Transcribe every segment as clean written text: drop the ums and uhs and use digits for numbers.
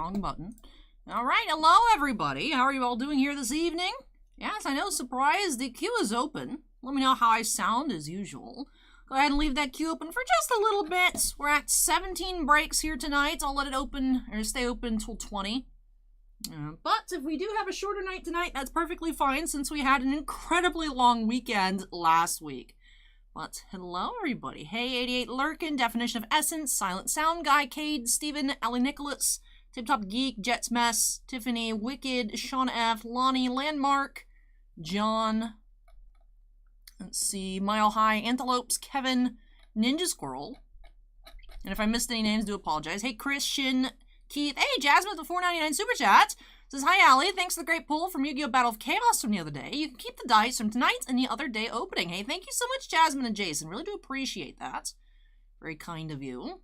Wrong button. Alright, hello everybody. How are you all doing here this evening? Yes, I know, surprise, the queue is open. Let me know how I sound as usual. Go ahead and leave that queue open for just a little bit. We're at 17 breaks here tonight. I'll let it open, or stay open until 20. But if we do have a shorter night tonight, that's perfectly fine since we had an incredibly long weekend last week. But hello everybody. Hey, 88 Lurkin, Definition of Essence, Silent Sound Guy, Cade, Steven, Ellie Nicholas, Tip Top Geek, Jets Mess, Tiffany, Wicked, Sean F, Lonnie, Landmark, John, let's see, Mile High, Antelopes, Kevin, Ninja Squirrel, and if I missed any names, do apologize. Hey, Chris, Shin, Keith, hey, Jasmine with the $4.99 Super Chat, says, hi, Allie, thanks for the great pull from YGO Battle of Chaos from the other day. You can keep the dice from tonight's and the other day opening. Hey, thank you so much, Jasmine and Jason. Really do appreciate that. Very kind of you.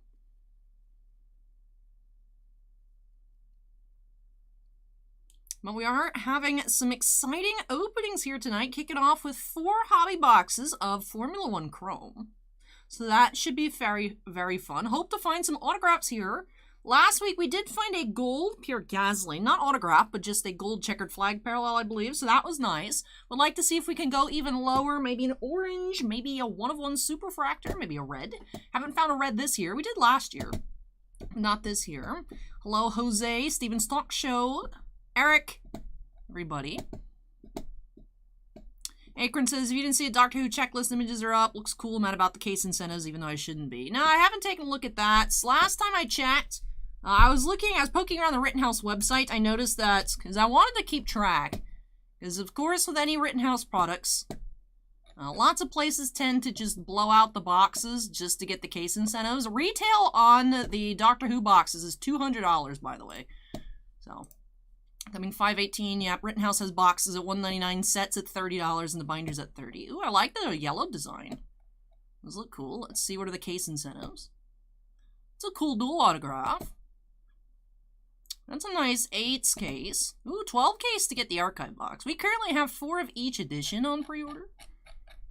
But we are having some exciting openings here tonight, kicking off with 4 hobby boxes of Formula 1 Chrome. So that should be very, very fun. Hope to find some autographs here. Last week we did find a gold Pierre Gasly, not autograph, but just a gold checkered flag parallel, I believe, so that was nice. Would like to see if we can go even lower, maybe an orange, maybe a 1-of-1 superfractor, maybe a red. Haven't found a red this year. We did last year. Not this year. Hello, Jose, Steven Stock Show, Eric, everybody. Akron says, if you didn't see a Doctor Who checklist, images are up. Looks cool. Mad about the case incentives, even though I shouldn't be. No, I haven't taken a look at that. Last time I checked, I was poking around the Rittenhouse website. I noticed that, because I wanted to keep track. Because, of course, with any Rittenhouse products, lots of places tend to just blow out the boxes just to get the case incentives. Retail on the Doctor Who boxes is $200, by the way. So, coming 518, yep, Rittenhouse has boxes at $199, sets at $30, and the binders at $30. Ooh, I like the yellow design. Those look cool. Let's see, what are the case incentives? It's a cool dual autograph. That's a nice 8s case. Ooh, 12 case to get the archive box. We currently have 4 of each edition on pre-order.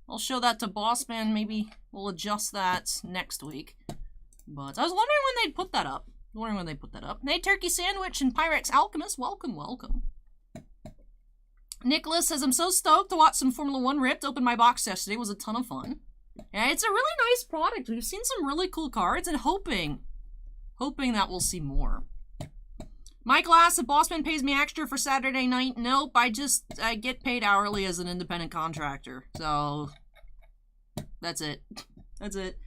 I'll show that to Bossman. Maybe we'll adjust that next week. But I was wondering when they'd put that up. Hey, Turkey Sandwich and Pyrex Alchemist, welcome, welcome. Nicholas says, I'm so stoked to watch some Formula 1 Ripped. Opened my box yesterday. It was a ton of fun. Yeah, it's a really nice product. We've seen some really cool cards and hoping that we'll see more. Michael asks if Bossman pays me extra for Saturday night. Nope, I get paid hourly as an independent contractor. So, that's it. That's it.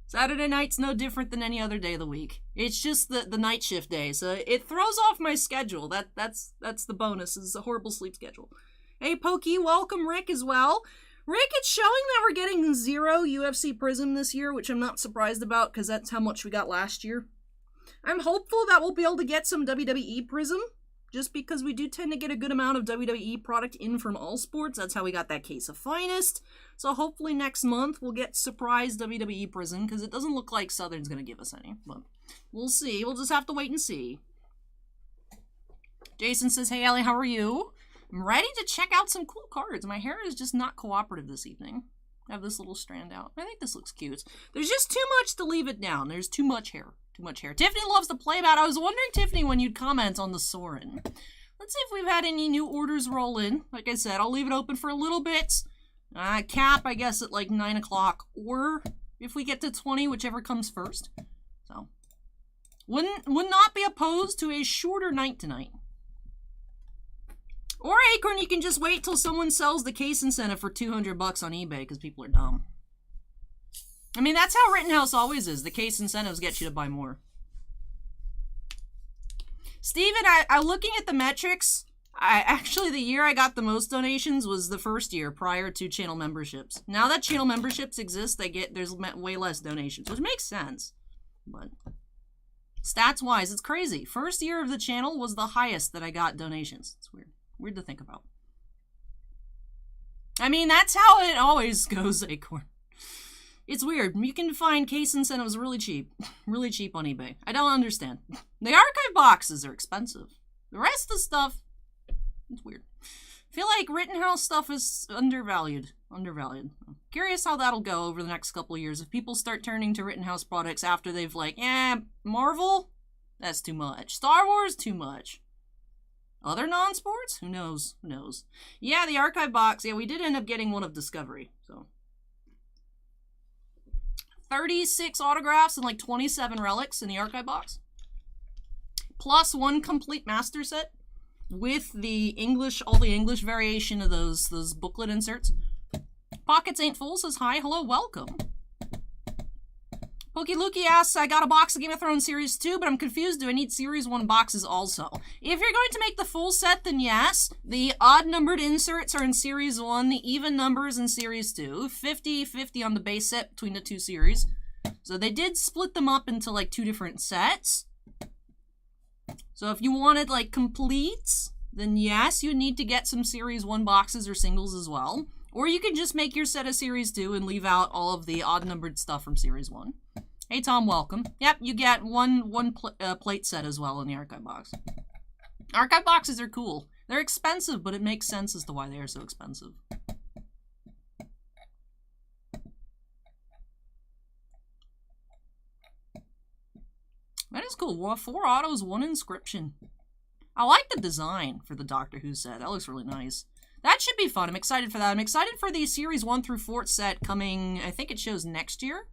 Saturday night's no different than any other day of the week. It's just the night shift day, so it throws off my schedule. That's the bonus, is a horrible sleep schedule. Hey, Pokey, welcome, Rick, as well. Rick, it's showing that we're getting 0 UFC Prism this year, which I'm not surprised about, because that's how much we got last year. I'm hopeful that we'll be able to get some WWE Prism, just because we do tend to get a good amount of WWE product in from All Sports. That's how we got that case of Finest. So hopefully next month we'll get surprise WWE Prism, because it doesn't look like Southern's going to give us any. But we'll see. We'll just have to wait and see. Jason says, hey, Allie, how are you? I'm ready to check out some cool cards. My hair is just not cooperative this evening. I have this little strand out. I think this looks cute. There's just too much to leave it down. There's too much hair. Too much hair. Tiffany loves the playmat. I was wondering, Tiffany, when you'd comment on the Sorin. Let's see if we've had any new orders roll in. Like I said, I'll leave it open for a little bit. Cap, I guess, at like 9 o'clock. Or if we get to 20, whichever comes first. So, would not be opposed to a shorter night tonight. Or Acorn, you can just wait till someone sells the case incentive for $200 on eBay because people are dumb. I mean, that's how Rittenhouse always is. The case incentives get you to buy more. Steven, I looking at the metrics, actually the year I got the most donations was the first year prior to channel memberships. Now that channel memberships exist, there's way less donations, which makes sense. But stats-wise, it's crazy. First year of the channel was the highest that I got donations. It's weird. Weird to think about. I mean, that's how it always goes, Acorn. It's weird. You can find case incentives really cheap. Really cheap on eBay. I don't understand. The archive boxes are expensive. The rest of the stuff, it's weird. I feel like Rittenhouse stuff is undervalued. Curious how that'll go over the next couple of years. If people start turning to Rittenhouse products after they've like, Marvel? That's too much. Star Wars, too much. Other non-sports? Who knows? Who knows? Yeah, the archive box. Yeah, we did end up getting one of Discovery, so. 36 autographs and like 27 relics in the archive box. Plus 1 complete master set with the English, all the English variation of those booklet inserts. Pockets Ain't Full says hi, hello, welcome. Pokeluki asks, I got a box of Game of Thrones Series 2, but I'm confused. Do I need Series 1 boxes also? If you're going to make the full set, then yes. The odd-numbered inserts are in Series 1, the even numbers in Series 2. 50-50 on the base set between the 2 series. So they did split them up into, like, 2 different sets. So if you wanted, like, completes, then yes, you need to get some Series 1 boxes or singles as well. Or you can just make your set of Series 2 and leave out all of the odd-numbered stuff from Series 1. Hey, Tom, welcome. Yep, you get one plate set as well in the archive box. Archive boxes are cool. They're expensive, but it makes sense as to why they are so expensive. That is cool. 4 autos, 1 inscription. I like the design for the Doctor Who set. That looks really nice. That should be fun. I'm excited for that. I'm excited for the Series 1 through 4 set coming, I think it shows next year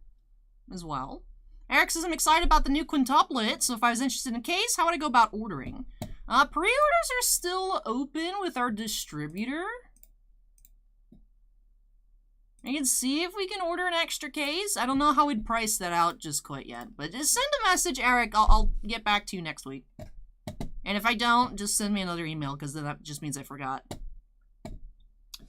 as well. Eric says, I'm excited about the new quintuplet, so if I was interested in a case, how would I go about ordering? Pre-orders are still open with our distributor. I can see if we can order an extra case. I don't know how we'd price that out just quite yet, but just send a message, Eric. I'll get back to you next week. And if I don't, just send me another email, because then that just means I forgot.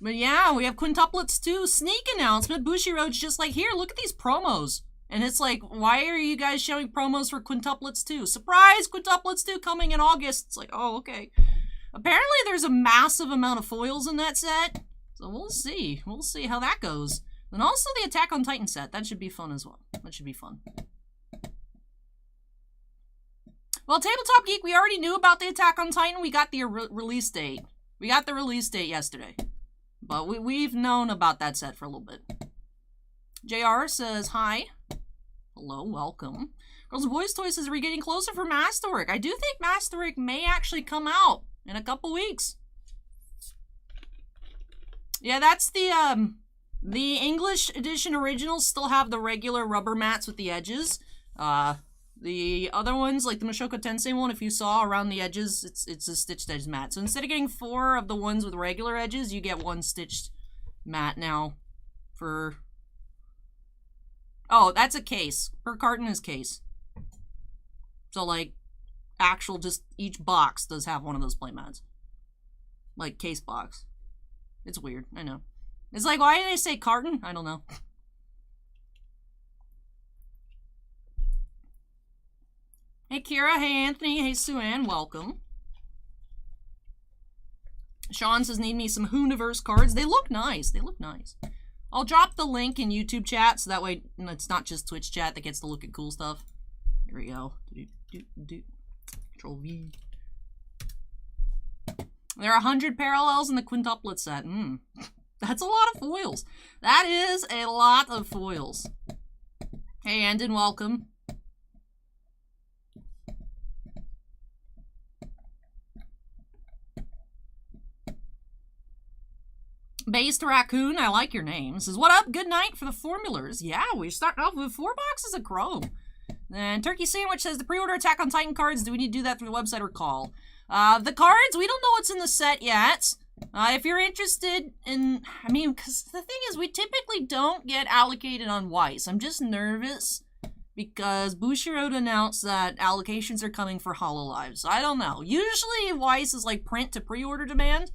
But yeah, we have quintuplets too. Sneak announcement. Bushiroad's just like, here, look at these promos. And it's like, why are you guys showing promos for quintuplets too? Surprise, quintuplets too coming in August. It's like, oh, okay. Apparently there's a massive amount of foils in that set. So we'll see. We'll see how that goes. And also the Attack on Titan set. That should be fun as well. That should be fun. Well, Tabletop Geek, we already knew about the Attack on Titan. We got the release date. We got the release date yesterday. But we've known about that set for a little bit. JR says, hi. Hello, welcome. Girls and Boys Toy says, are we getting closer for Masterwork? I do think Masterwork may actually come out in a couple weeks. Yeah, that's the English edition originals still have the regular rubber mats with the edges. The other ones, like the Mushoku Tensei one, if you saw around the edges, it's a stitched edge mat. So instead of getting 4 of the ones with regular edges, you get 1 stitched mat now for... Oh, that's a case. Per carton is case. So, like, actual, just each box does have one of those playmats. Like, case box. It's weird, I know. It's like, why do they say carton? I don't know. Hey, Kira. Hey, Anthony. Hey, Sue-Ann. Welcome. Sean says, need me some Hooniverse cards. They look nice. They look nice. I'll drop the link in YouTube chat, so that way it's not just Twitch chat that gets to look at cool stuff. Here we go. Control V. There are 100 parallels in the quintuplet set. That's a lot of foils. That is a lot of foils. Hey, Andon, welcome. Based Raccoon, I like your name. Says, what up? Good night for the formulars. Yeah, we're starting off with 4 boxes of Chrome. And Turkey Sandwich says, the pre-order Attack on Titan cards, do we need to do that through the website or call? The cards, we don't know what's in the set yet. If you're interested in, I mean, because the thing is, we typically don't get allocated on Weiss. I'm just nervous because Bushiroad announced that allocations are coming for HoloLive. So I don't know. Usually Weiss is like print to pre-order demand.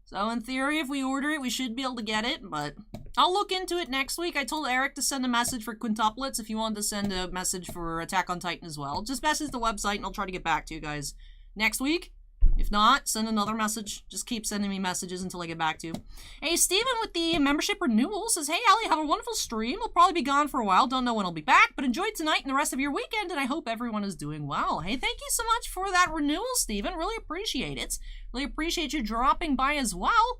So in theory, if we order it, we should be able to get it, but I'll look into it next week. I told Eric to send a message for quintuplets if you wanted to send a message for Attack on Titan as well. Just message the website and I'll try to get back to you guys next week. If not, send another message. Just keep sending me messages until I get back to you. Hey, Steven with the membership renewal says, hey, Allie, have a wonderful stream. I'll probably be gone for a while. Don't know when I'll be back, but enjoy tonight and the rest of your weekend, and I hope everyone is doing well. Hey, thank you so much for that renewal, Steven. Really appreciate it. Really appreciate you dropping by as well.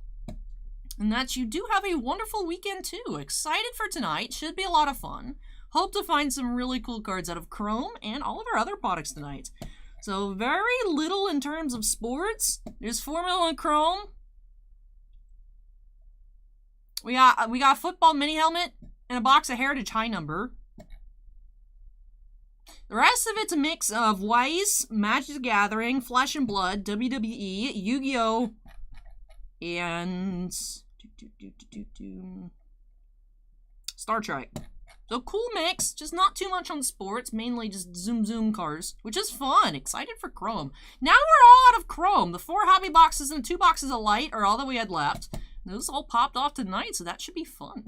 And that you do have a wonderful weekend, too. Excited for tonight. Should be a lot of fun. Hope to find some really cool cards out of Chrome and all of our other products tonight. So very little in terms of sports. There's Formula and Chrome. We got a football mini helmet and a box of Heritage High Number. The rest of it's a mix of Weiss, Magic the Gathering, Flesh and Blood, WWE, Yu-Gi-Oh, and Star Trek. So cool mix, just not too much on sports, mainly just zoom cars, which is fun. Excited for Chrome. Now we're all out of Chrome. The 4 hobby boxes and 2 boxes of Light are all that we had left. Those all popped off tonight, so that should be fun.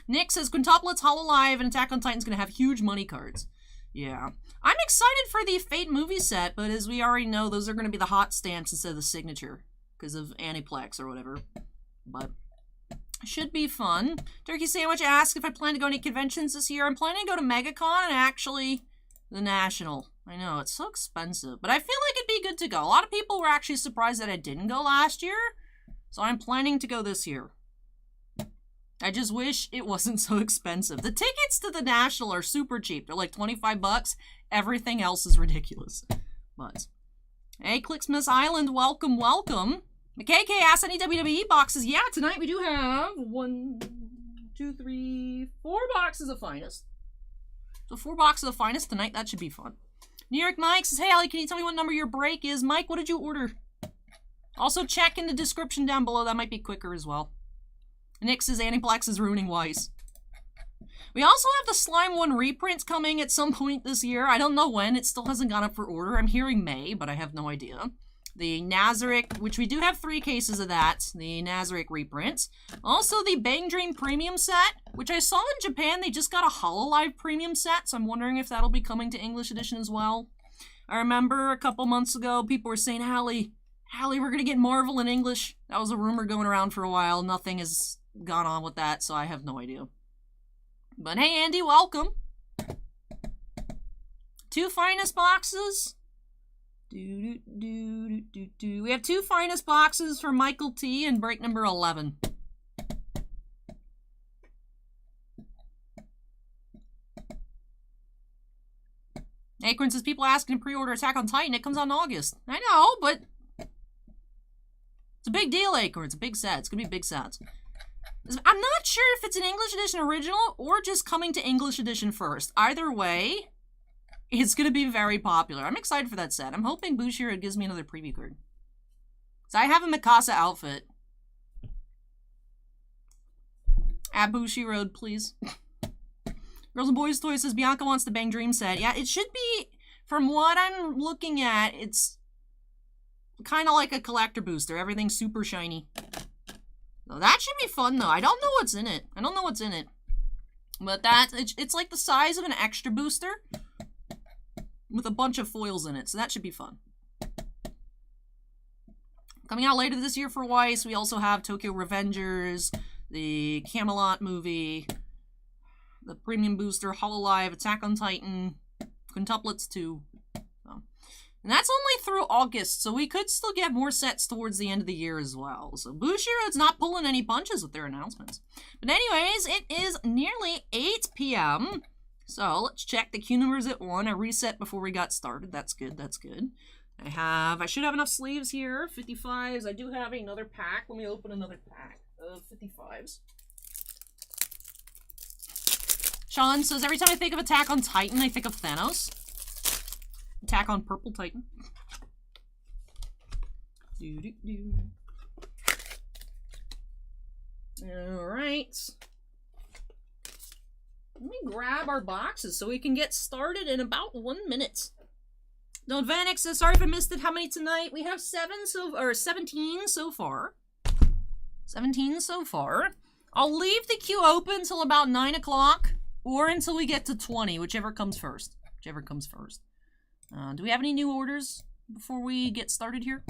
Nick says Quintuplets, Hololive, and Attack on Titan's gonna have huge money cards. Yeah. I'm excited for the Fate movie set, but as we already know, those are gonna be the hot stamps instead of the signature, because of AllyFlex or whatever. But should be fun. Turkey Sandwich asks if I plan to go to any conventions this year. I'm planning to go to MegaCon and actually the National. I know, it's so expensive, but I feel like it'd be good to go. A lot of people were actually surprised that I didn't go last year, so I'm planning to go this year. I just wish it wasn't so expensive. The tickets to the National are super cheap. They're like 25 bucks. Everything else is ridiculous. But, hey, Clicksmith Island, welcome, welcome. McKK asks any WWE boxes. Yeah, tonight we do have 1, 2, 3, 4 boxes of Finest. So 4 boxes of Finest tonight. That should be fun. New York Mike says, hey, Allie, can you tell me what number your break is? Mike, what did you order? Also, check in the description down below. That might be quicker as well. Nick says Aniplex is ruining Weiss. We also have the Slime 1 reprints coming at some point this year. I don't know when. It still hasn't gone up for order. I'm hearing May, but I have no idea. The Nazarick, which we do have 3 cases of that. The Nazarick reprints. Also, the Bang Dream Premium set, which I saw in Japan. They just got a Hololive Premium set, so I'm wondering if that'll be coming to English edition as well. I remember a couple months ago, people were saying, Allie, we're going to get Marvel in English. That was a rumor going around for a while. Nothing has gone on with that, so I have no idea. But hey, Andy, welcome. 2 Finest boxes. We have 2 Finest boxes for Michael T and break number 11. Acorn says people asking to pre-order Attack on Titan. It comes out in August. I know, but it's a big deal, Acorn. It's a big set. It's gonna be big sets. I'm not sure if it's an English edition original or just coming to English edition first. Either way, it's going to be very popular. I'm excited for that set. I'm hoping Bushiroad gives me another preview card. So I have a Mikasa outfit. Add Bushiroad, please. Girls and Boys Toys says Bianca wants the Bang Dream set. Yeah, it should be, from what I'm looking at, it's kind of like a collector booster. Everything's super shiny. So that should be fun, though. I don't know what's in it. But it's like the size of an extra booster with a bunch of foils in it. So that should be fun. Coming out later this year for Weiss, we also have Tokyo Revengers, the Camelot movie, the Premium Booster, Hololive, Attack on Titan, Quintuplets 2. And that's only through August, so we could still get more sets towards the end of the year as well. So Bushiroad's not pulling any punches with their announcements. But anyways, it is nearly 8 p.m. So let's check the Q numbers at 1. I reset before we got started. That's good, that's good. I should have enough sleeves here. 55s. I do have another pack. Let me open another pack of 55s. Sean says, every time I think of Attack on Titan, I think of Thanos. Attack on Purple Titan. Alright. Let me grab our boxes so we can get started in about 1 minute. Don't Vanek says, sorry if I missed it. How many tonight? We have 17 so far. 17 so far. I'll leave the queue open till about 9 o'clock or until we get to 20, whichever comes first. Do we have any new orders before we get started here?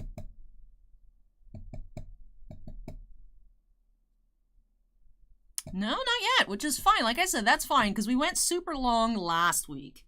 No, not yet, which is fine. Like I said, that's fine, because we went super long last week.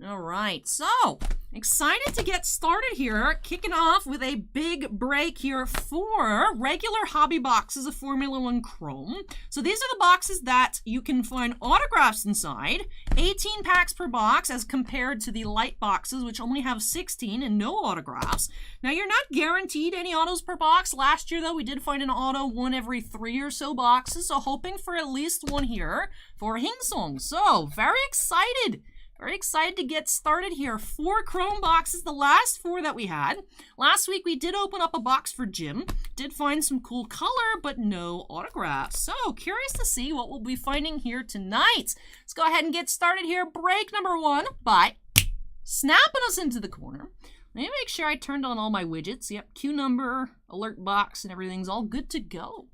All right, so Excited to get started here, kicking off with a big break here for regular hobby boxes of Formula 1 Chrome. So these are the boxes that you can find autographs inside, 18 packs per box as compared to the light boxes, which only have 16 and no autographs. Now you're not guaranteed any autos per box. Last year though, we did find an auto one every 3 or so boxes, so hoping for at least one here for Hingson. So very excited. Very excited to get started here. 4 Chrome boxes, the last 4 that we had. Last week we did open up a box for Jim. Did find some cool color, but no autographs. So curious to see what we'll be finding here tonight. Let's go ahead and get started here. Break number 1 by snapping us into the corner. Let me make sure I turned on all my widgets. Yep, Q number, alert box, and everything's all good to go.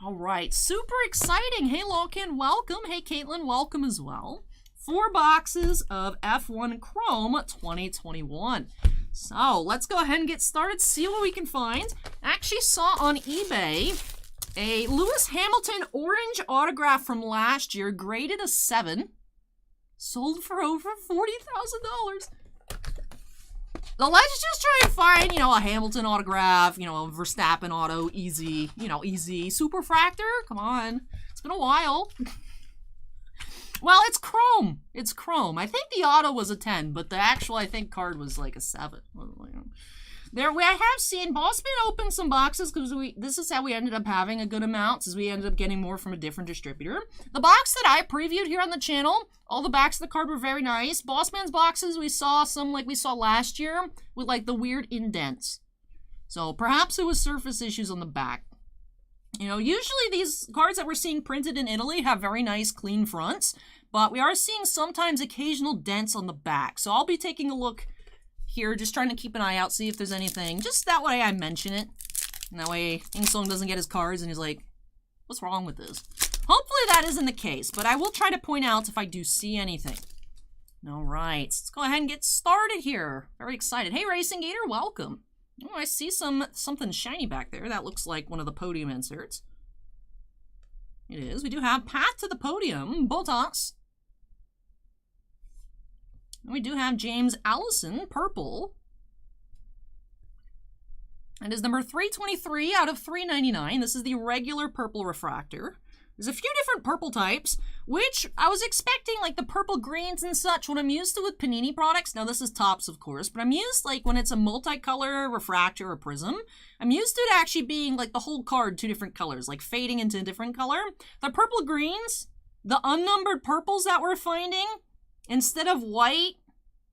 All right, super exciting. Hey, Loken, welcome. Hey, Caitlin, welcome as well. 4 boxes of F1 Chrome 2021. So let's go ahead and get started, see what we can find. Actually saw on eBay a Lewis Hamilton orange autograph from last year, graded a 7. Sold for over $40,000. So let's just try and find, a Hamilton autograph, a Verstappen auto, easy, easy. Superfractor, come on. It's been a while. Well, it's Chrome. It's Chrome. I think the auto was a 10, but the actual, I think, card was like a 7. I have seen Bossman open some boxes because this is how we ended up having a good amount, since we ended up getting more from a different distributor. The box that I previewed here on the channel, all the backs of the card were very nice. Bossman's boxes, we saw some like we saw last year with like the weird indents. So perhaps it was surface issues on the back. Usually these cards that we're seeing printed in Italy have very nice clean fronts, but we are seeing sometimes occasional dents on the back. So I'll be taking a look here, just trying to keep an eye out, see if there's anything. Just that way I mention it. And that way Hingson doesn't get his cards and he's like, what's wrong with this? Hopefully that isn't the case, but I will try to point out if I do see anything. All right, let's go ahead and get started here. Very excited. Hey, Racing Gator, welcome. Oh, I see something shiny back there. That looks like one of the podium inserts. It is. We do have Path to the Podium, Bottas. And we do have James Allison, purple. That is number 323 out of 399. This is the regular purple refractor. There's a few different purple types, which I was expecting, like the purple greens and such, what I'm used to with Panini products. Now, this is Topps, of course, but I'm used, like, when it's a multicolor refractor or prism, I'm used to it actually being, like, the whole card 2 different colors, like fading into a different color. The purple greens, the unnumbered purples that we're finding, instead of white,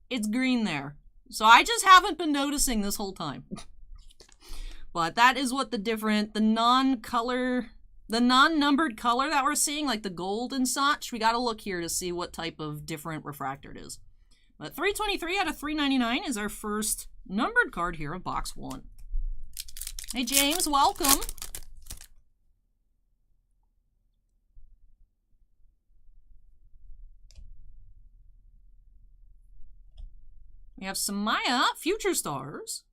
it's green there. So I just haven't been noticing this whole time. But that is what the non-numbered color that we're seeing, like the gold and such, we gotta look here to see what type of different refractor it is. But 323 out of 399 is our first numbered card here of box 1. Hey, James, welcome. We have Samaya, Future Stars,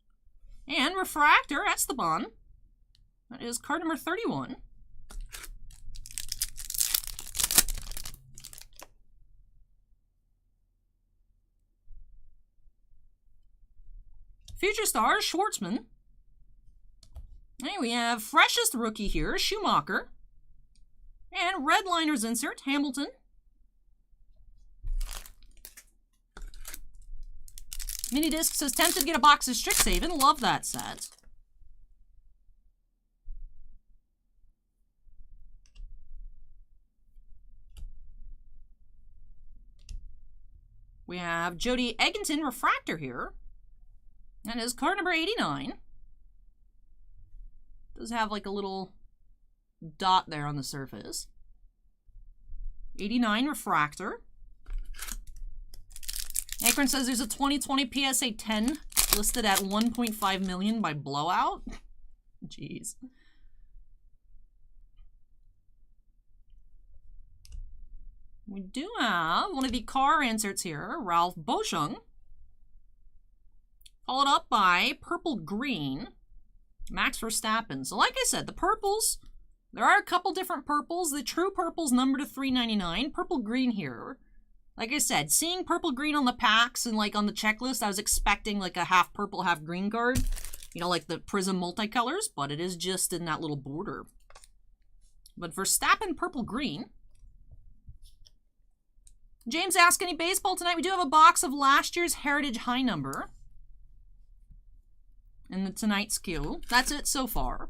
and Refractor, that's the bond. That is card number 31. Future Stars, Schwartzman. And we have freshest rookie here, Schumacher. And Redliners insert, Hamilton. Mini Disc says, tempted to get a box of Strixhaven. Love that set. We have Jody Egginton Refractor here. That is card number 89. Does have like a little dot there on the surface. 89 Refractor. Akron says there's a 2020 PSA 10 listed at 1.5 million by Blowout. Jeez. We do have one of the car inserts here, Ralph Boschung. Followed up by Purple Green, Max Verstappen. So like I said, the purples, there are a couple different purples. The true purple's numbered to 399. Purple Green here Like I said, seeing purple-green on the packs and like on the checklist, I was expecting like a half purple, half green card. You know, like the Prism multicolors, but it is just in that little border. But Verstappen purple-green. James asked, any baseball tonight? We do have a box of last year's Heritage High Number in the tonight's queue. That's it so far.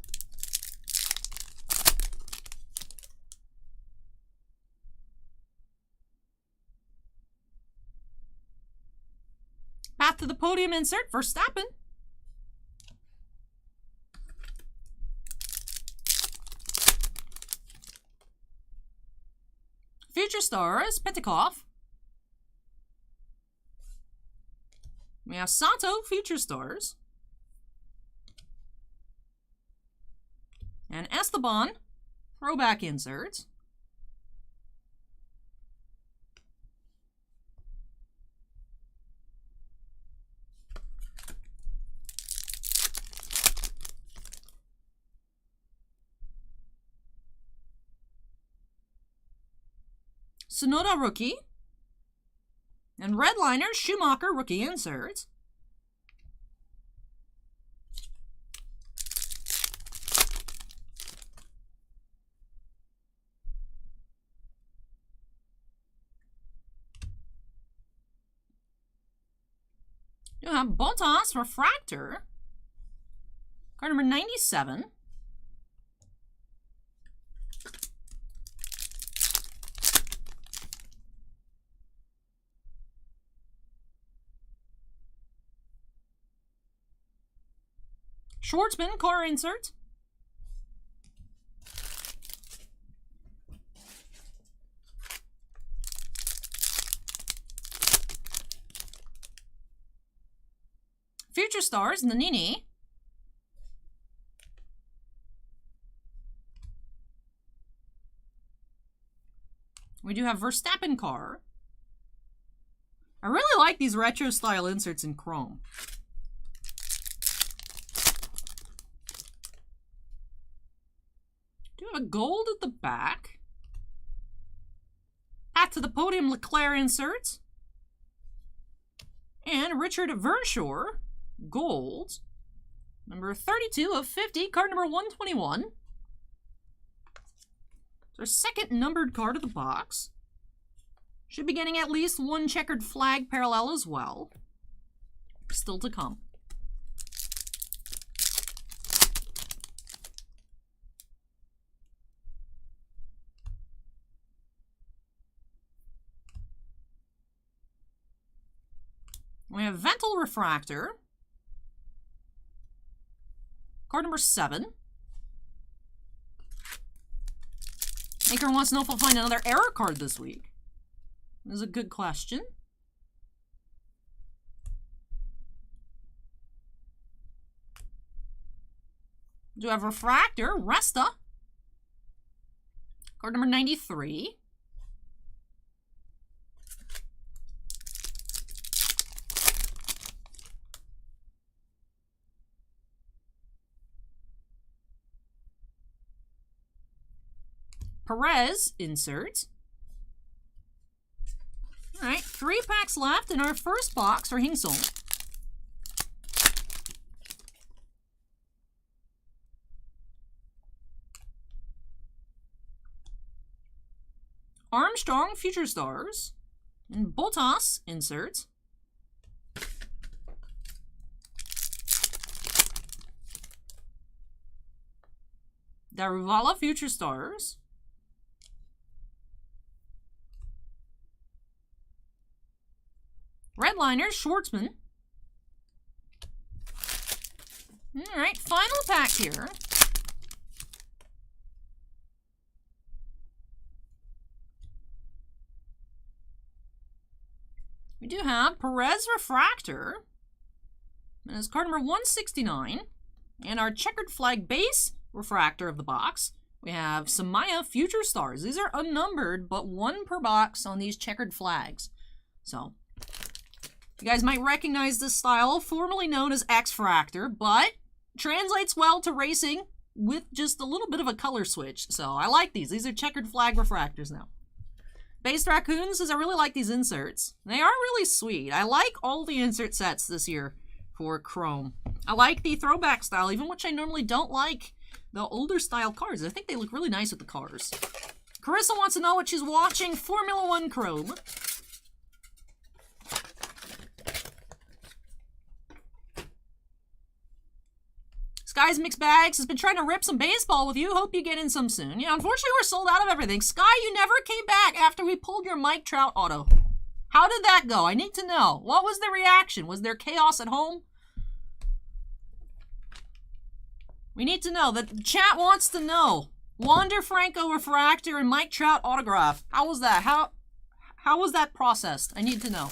Path to the podium insert, Verstappen. Future Stars, Petikov. We have Sato, Future Stars. And Esteban, throwback inserts. Sonoda rookie. And Redliner, Schumacher rookie inserts. You have Bottas Refractor. Card number 97. Schwartzman, car insert. Future Stars, Nanini. We do have Verstappen car. I really like these retro style inserts in Chrome. Do have a gold at the back. Path to the podium, Leclerc inserts. And Richard Vershaw, gold. Number 32 of 50, card number 121. It's our second numbered card of the box. Should be getting at least one checkered flag parallel as well. Still to come. We have Vental Refractor. Card number 7. Maker wants to know if we'll find another error card this week. This is a good question. Do have Refractor, Resta. Card number 93. Perez insert. All right, 3 packs left in our first box for Hingson. Armstrong, Future Stars. And Bottas insert. Daruvala, Future Stars. Redliner, Schwartzman. All right, final pack here. We do have Perez Refractor. And it's card number 169. And our checkered flag base refractor of the box. We have Samaya Future Stars. These are unnumbered, but 1 per box on these checkered flags. So, you guys might recognize this style, formerly known as X-Fractor, but translates well to racing with just a little bit of a color switch. So I like these. These are checkered flag refractors now. Based Raccoon says, I really like these inserts. They are really sweet. I like all the insert sets this year for Chrome. I like the throwback style, even which I normally don't like the older style cars. I think they look really nice with the cars. Carissa wants to know what she's watching. Formula One Chrome. Sky's Mixed Bags has been trying to rip some baseball with you. Hope you get in some soon. Yeah, unfortunately, we're sold out of everything. Sky, you never came back after we pulled your Mike Trout auto. How did that go? I need to know. What was the reaction? Was there chaos at home? We need to know. The chat wants to know. Wander Franco Refractor and Mike Trout autograph. How was that? How was that processed? I need to know.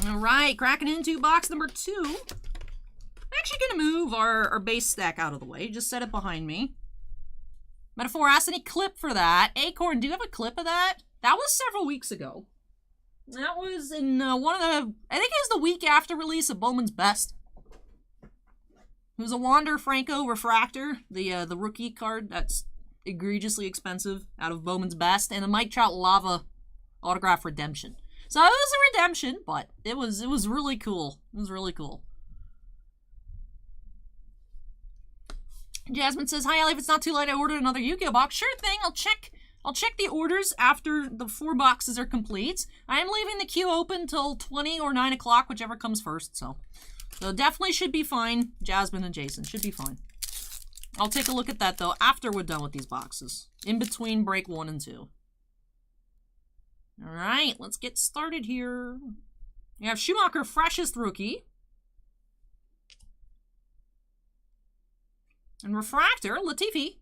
All right, cracking into box number 2. I'm actually going to move our base stack out of the way. Just set it behind me. Metaphor asked any clip for that. Acorn, do you have a clip of that? That was several weeks ago. That was in one of the... I think it was the week after release of Bowman's Best. It was a Wander Franco Refractor, the rookie card that's egregiously expensive out of Bowman's Best, and a Mike Trout Lava autograph redemption. So it was a redemption, but it was really cool. It was really cool. Jasmine says, "Hi, Ellie. If it's not too late, I ordered another Yu-Gi-Oh box. Sure thing. I'll check the orders after the 4 boxes are complete. I am leaving the queue open till 20 or 9 o'clock, whichever comes first. So definitely should be fine. Jasmine and Jason should be fine. I'll take a look at that though after we're done with these boxes. In between break 1 and 2. All right, let's get started here. We have Schumacher, freshest rookie. And Refractor, Latifi.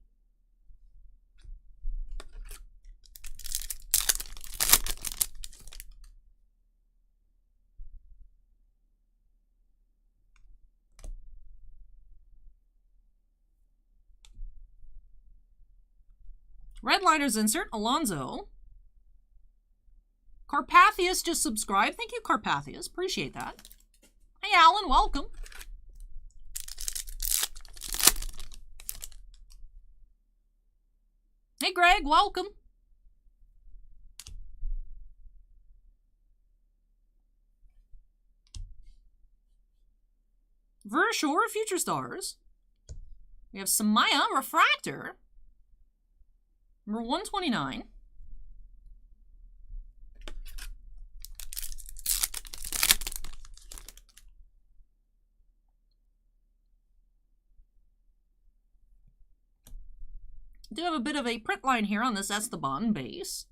Redliners insert, Alonso. Carpathius just subscribed. Thank you, Carpathius. Appreciate that. Hey, Alan, welcome. Hey, Greg, welcome. Vershaw, Future Stars. We have Samaya, Refractor. Number 129. Do have a bit of a print line here on this Esteban base.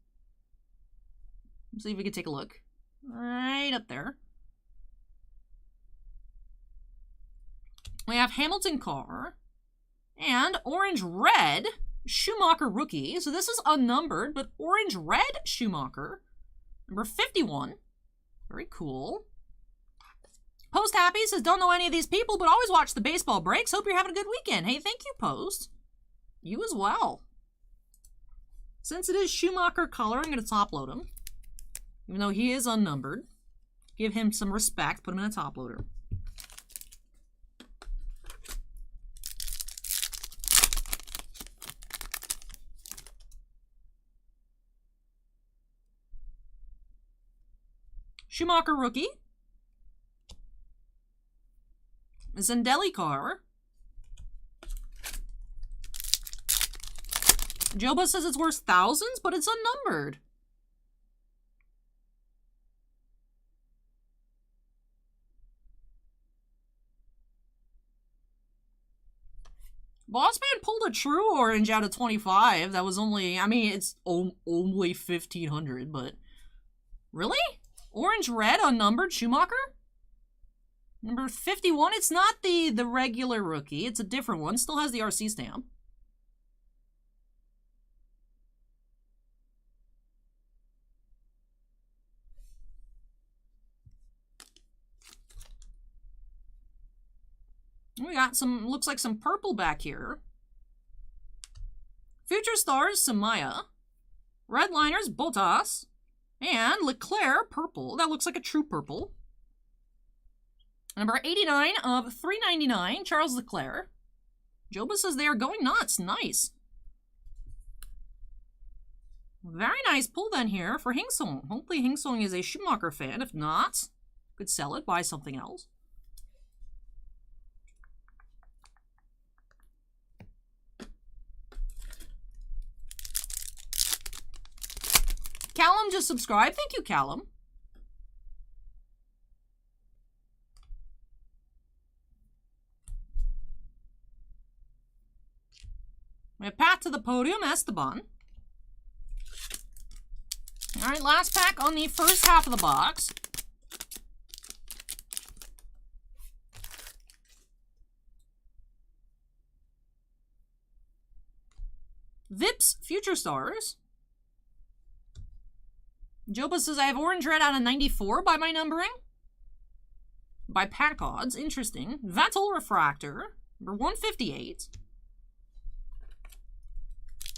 Let's see if we can take a look. Right up there. We have Hamilton Carr and Orange Red Schumacher rookie. So this is unnumbered, but Orange Red Schumacher. Number 51. Very cool. Post Happy says, don't know any of these people, but always watch the baseball breaks. Hope you're having a good weekend. Hey, thank you, Post. You as well. Since it is Schumacher color, I'm going to top load him. Even though he is unnumbered. Give him some respect. Put him in a top loader. Schumacher rookie. Zendelli car. Jobless says it's worth thousands, but it's unnumbered. Bossman pulled a true orange out of 25. That was only, I mean, it's only 1,500, but... Really? Orange red unnumbered Schumacher? Number 51, it's not the regular rookie. It's a different one. Still has the RC stamp. We got some, looks like some purple back here. Future Stars, Samaya. Redliners, Bottas. And Leclerc, purple. That looks like a true purple. Number 89 of 399, Charles Leclerc. Jobless says they are going nuts. Nice. Very nice pull then here for Hingson. Hopefully Hingson is a Schumacher fan. If not, could sell it, buy something else. Callum just subscribed. Thank you, Callum. We have Pat to the podium, Esteban. All right, last pack on the first half of the box. Vips Future Stars. Joba says, I have Orange Red out of 94 by my numbering. By pack odds. Interesting. Vettel Refractor. Number 158.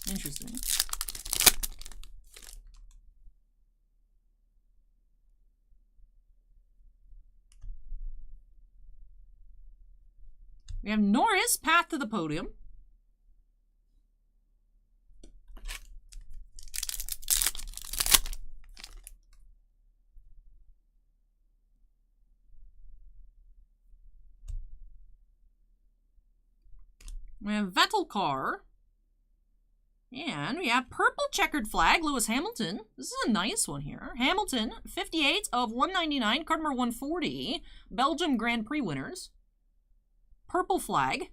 Interesting. We have Norris, Path to the Podium. We have Vettel Car. And we have Purple Checkered Flag, Lewis Hamilton. This is a nice one here. Hamilton, 58 of 199, card number 140. Belgium Grand Prix winners. Purple Flag.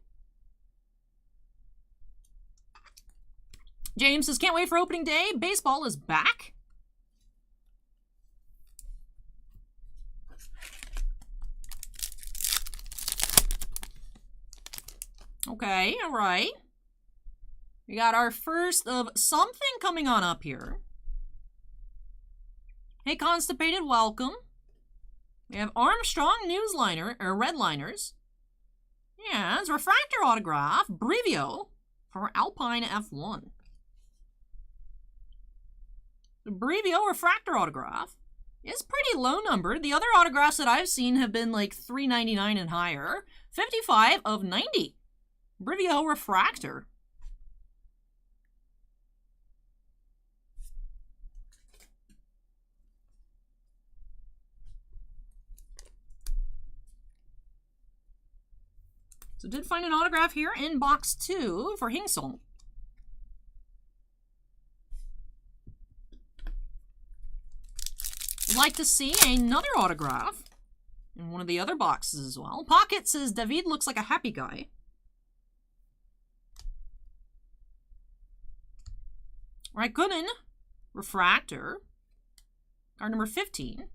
James says, can't wait for opening day. Baseball is back. Okay, all right. We got our first of something coming on up here. Hey, Constipated, welcome. We have Armstrong Newsliner, or Redliners. Yeah, it's Refractor Autograph, Brevio, for Alpine F1. The Brevio Refractor Autograph is pretty low numbered. The other autographs that I've seen have been like $3.99 and higher. 55 of 90. Brevio Refractor. So did find an autograph here in box 2 for Hingson. Would like to see another autograph in one of the other boxes as well. Pocket says David looks like a happy guy. Raikkonen, Refractor, card number 15.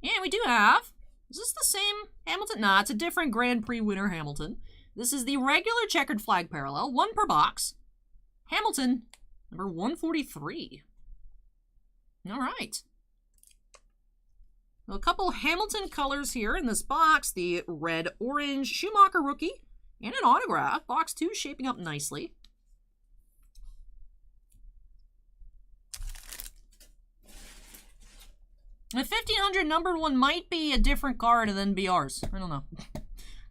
Yeah, we do have. Is this the same Hamilton? Nah, it's a different Grand Prix winner Hamilton. This is the regular checkered flag parallel, 1 per box. Hamilton, number 143. All right. A couple Hamilton colors here in this box. The red-orange Schumacher rookie and an autograph. Box 2 shaping up nicely. The 1500 numbered one might be a different card than be ours. I don't know.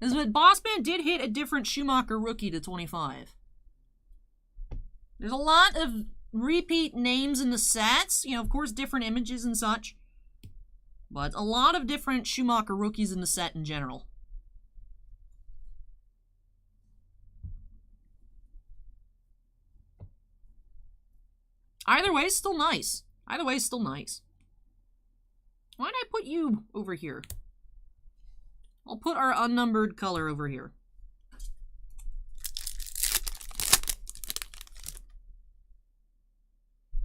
But Bossman did hit a different Schumacher rookie to 25. There's a lot of repeat names in the sets. You know, of course, different images and such. But a lot of different Schumacher rookies in the set in general. Either way, still nice. Either way, still nice. Why did I put you over here? I'll put our unnumbered color over here.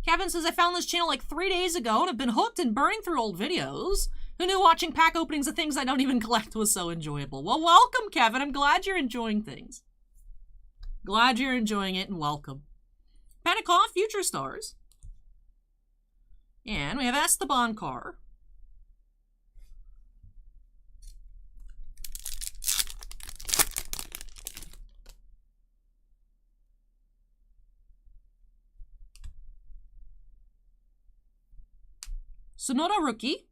Kevin says, I found this channel like 3 days ago and have been hooked and burning through old videos. Who knew watching pack openings of things I don't even collect was so enjoyable? Well, welcome, Kevin. I'm glad you're enjoying things. Glad you're enjoying it and welcome. Pentecost Future Stars. And we have Esteban Carr. Sonoda rookie.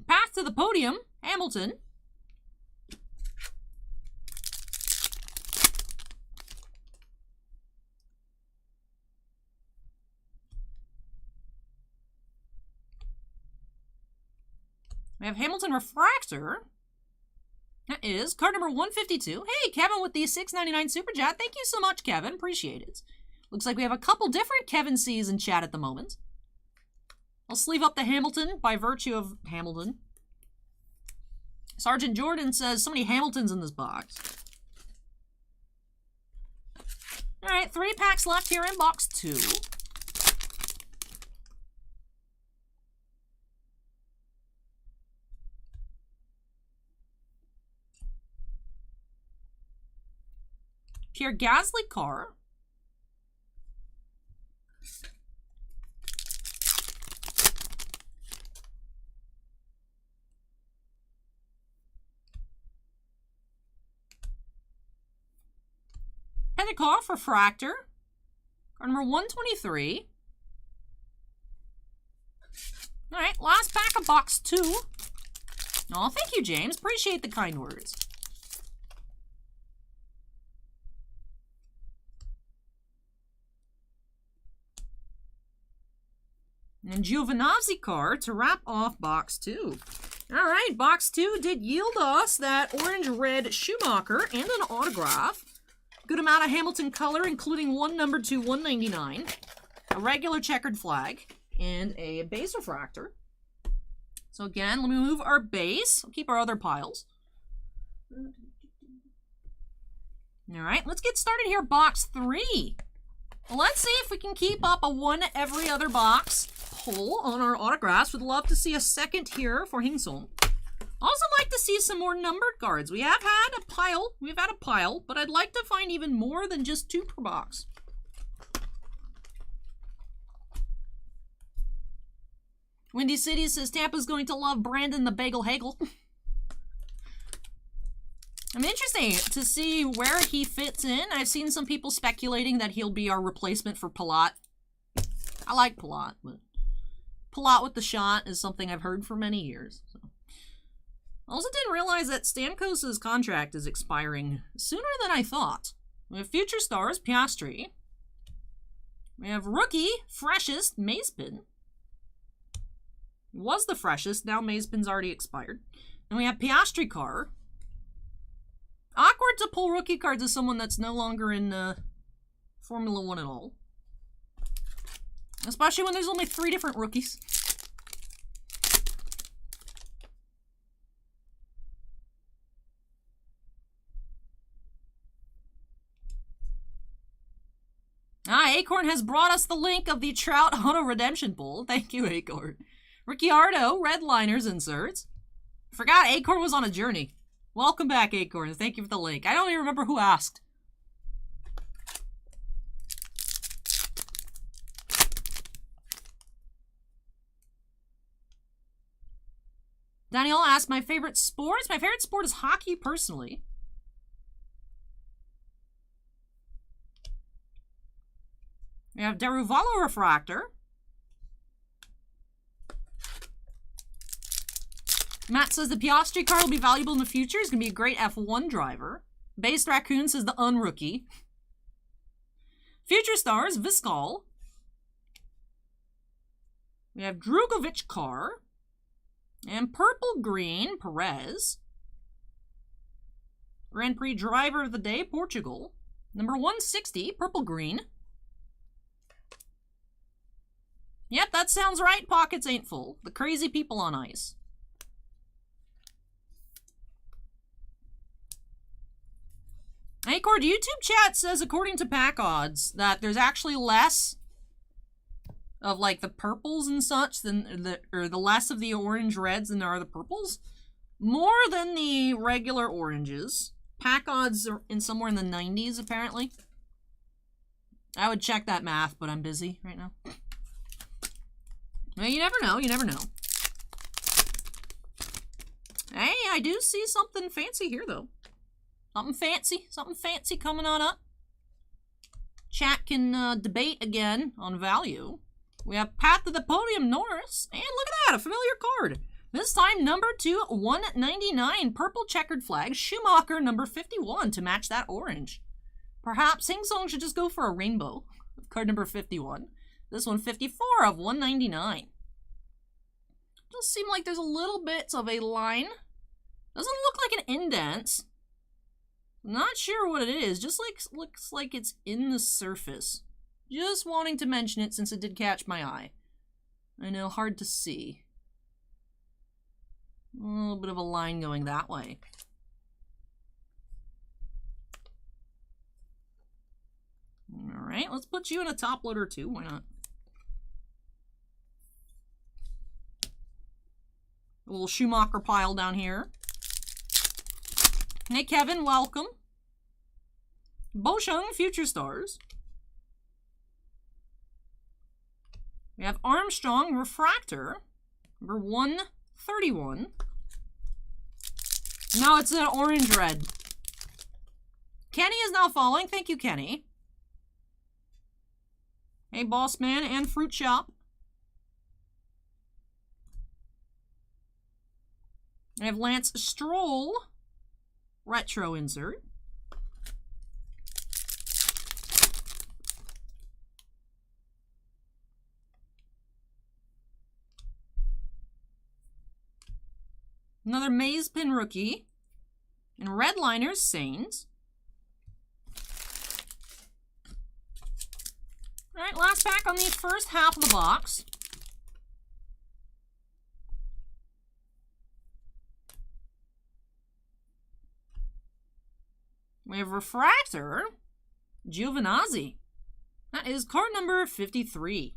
Path to the podium, Hamilton. We have Hamilton Refractor. That is card number 152. Hey, Kevin with the $6.99 Super Chat. Thank you so much, Kevin. Appreciate it. Looks like we have a couple different Kevin C's in chat at the moment. I'll sleeve up the Hamilton by virtue of Hamilton. Sergeant Jordan says, so many Hamiltons in this box. Alright, 3 packs left here in box 2. Pierre Gasly car. Pentecoff Refractor. Card number 123. Alright, last pack of box 2. Oh, thank you, James. Appreciate the kind words. And Giovinazzi card to wrap off box 2. Alright, box 2 did yield us that orange-red Schumacher and an autograph. Good amount of Hamilton color, including one number to 199. A regular checkered flag. And a base refractor. So again, let me move our base. I'll keep our other piles. Alright, let's get started here. Box 3. Let's see if we can keep up a one every other box pull on our autographs. Would love to see a second here for Hingson. Also like to see some more numbered cards. We have had a pile. We've had a pile, but I'd like to find even more than just 2 per box. Windy City says Tampa's going to love Brandon the Bagel Hagel. I'm interested to see where he fits in. I've seen some people speculating that he'll be our replacement for Palat. I like Palat, but Palat with the shot is something I've heard for many years. So. I also didn't realize that Stamkos' contract is expiring sooner than I thought. We have Future Stars, Piastri. We have Rookie, Freshest, Mazepin. It was the freshest, now Mazepin's already expired. And we have Piastri car. Awkward to pull rookie cards as someone that's no longer in Formula 1 at all. Especially when there's only 3 different rookies. Acorn has brought us the link of the Trout Auto Redemption Pool. Thank you, Acorn. Ricciardo, Redliners inserts. Forgot Acorn was on a journey. Welcome back, Acorn. Thank you for the link. I don't even remember who asked. Daniel asked my favorite sports. My favorite sport is hockey, personally. We have Deruvalo Refractor. Matt says the Piastri car will be valuable in the future. He's going to be a great F1 driver. Based Raccoon says the unrookie. Future Stars, Viscal. We have Drugovic car. And Purple Green, Perez. Grand Prix Driver of the Day, Portugal. Number 160, Purple Green. Yep, that sounds right. Pockets ain't full. The crazy people on ice. Acord, YouTube chat says, according to pack odds, that there's actually less of like the purples and such than the less of the orange reds than there are the purples. More than the regular oranges. Pack odds are somewhere in the 90s apparently. I would check that math, but I'm busy right now. Well, you never know, you never know. Hey, I do see something fancy here though. Something fancy coming on up. Chat can debate again on value. We have Path to the Podium Norris, and look at that, a familiar card. This time number 2/199, purple checkered flag, Schumacher number 51 to match that orange. Perhaps Hingson should just go for a rainbow. Card number 51. This one 54/199. Does seem like there's a little bit of a line. Doesn't look like an indent. Not sure what it is. Just looks like it's in the surface. Just wanting to mention it since it did catch my eye. I know, hard to see. A little bit of a line going that way. Alright, let's put you in a top loader too. Why not? A little Schumacher pile down here. Hey Kevin, welcome. Boshung, Future Stars. We have Armstrong, Refractor, number 131. No, it's an orange-red. Kenny is now following. Thank you, Kenny. Hey, Boss Man and Fruit Shop. I have Lance Stroll, retro insert. Another Maze Pin rookie. And Redliners, Saints. Alright, last pack on the first half of the box. We have Refractor, Giovinazzi. That is card number 53.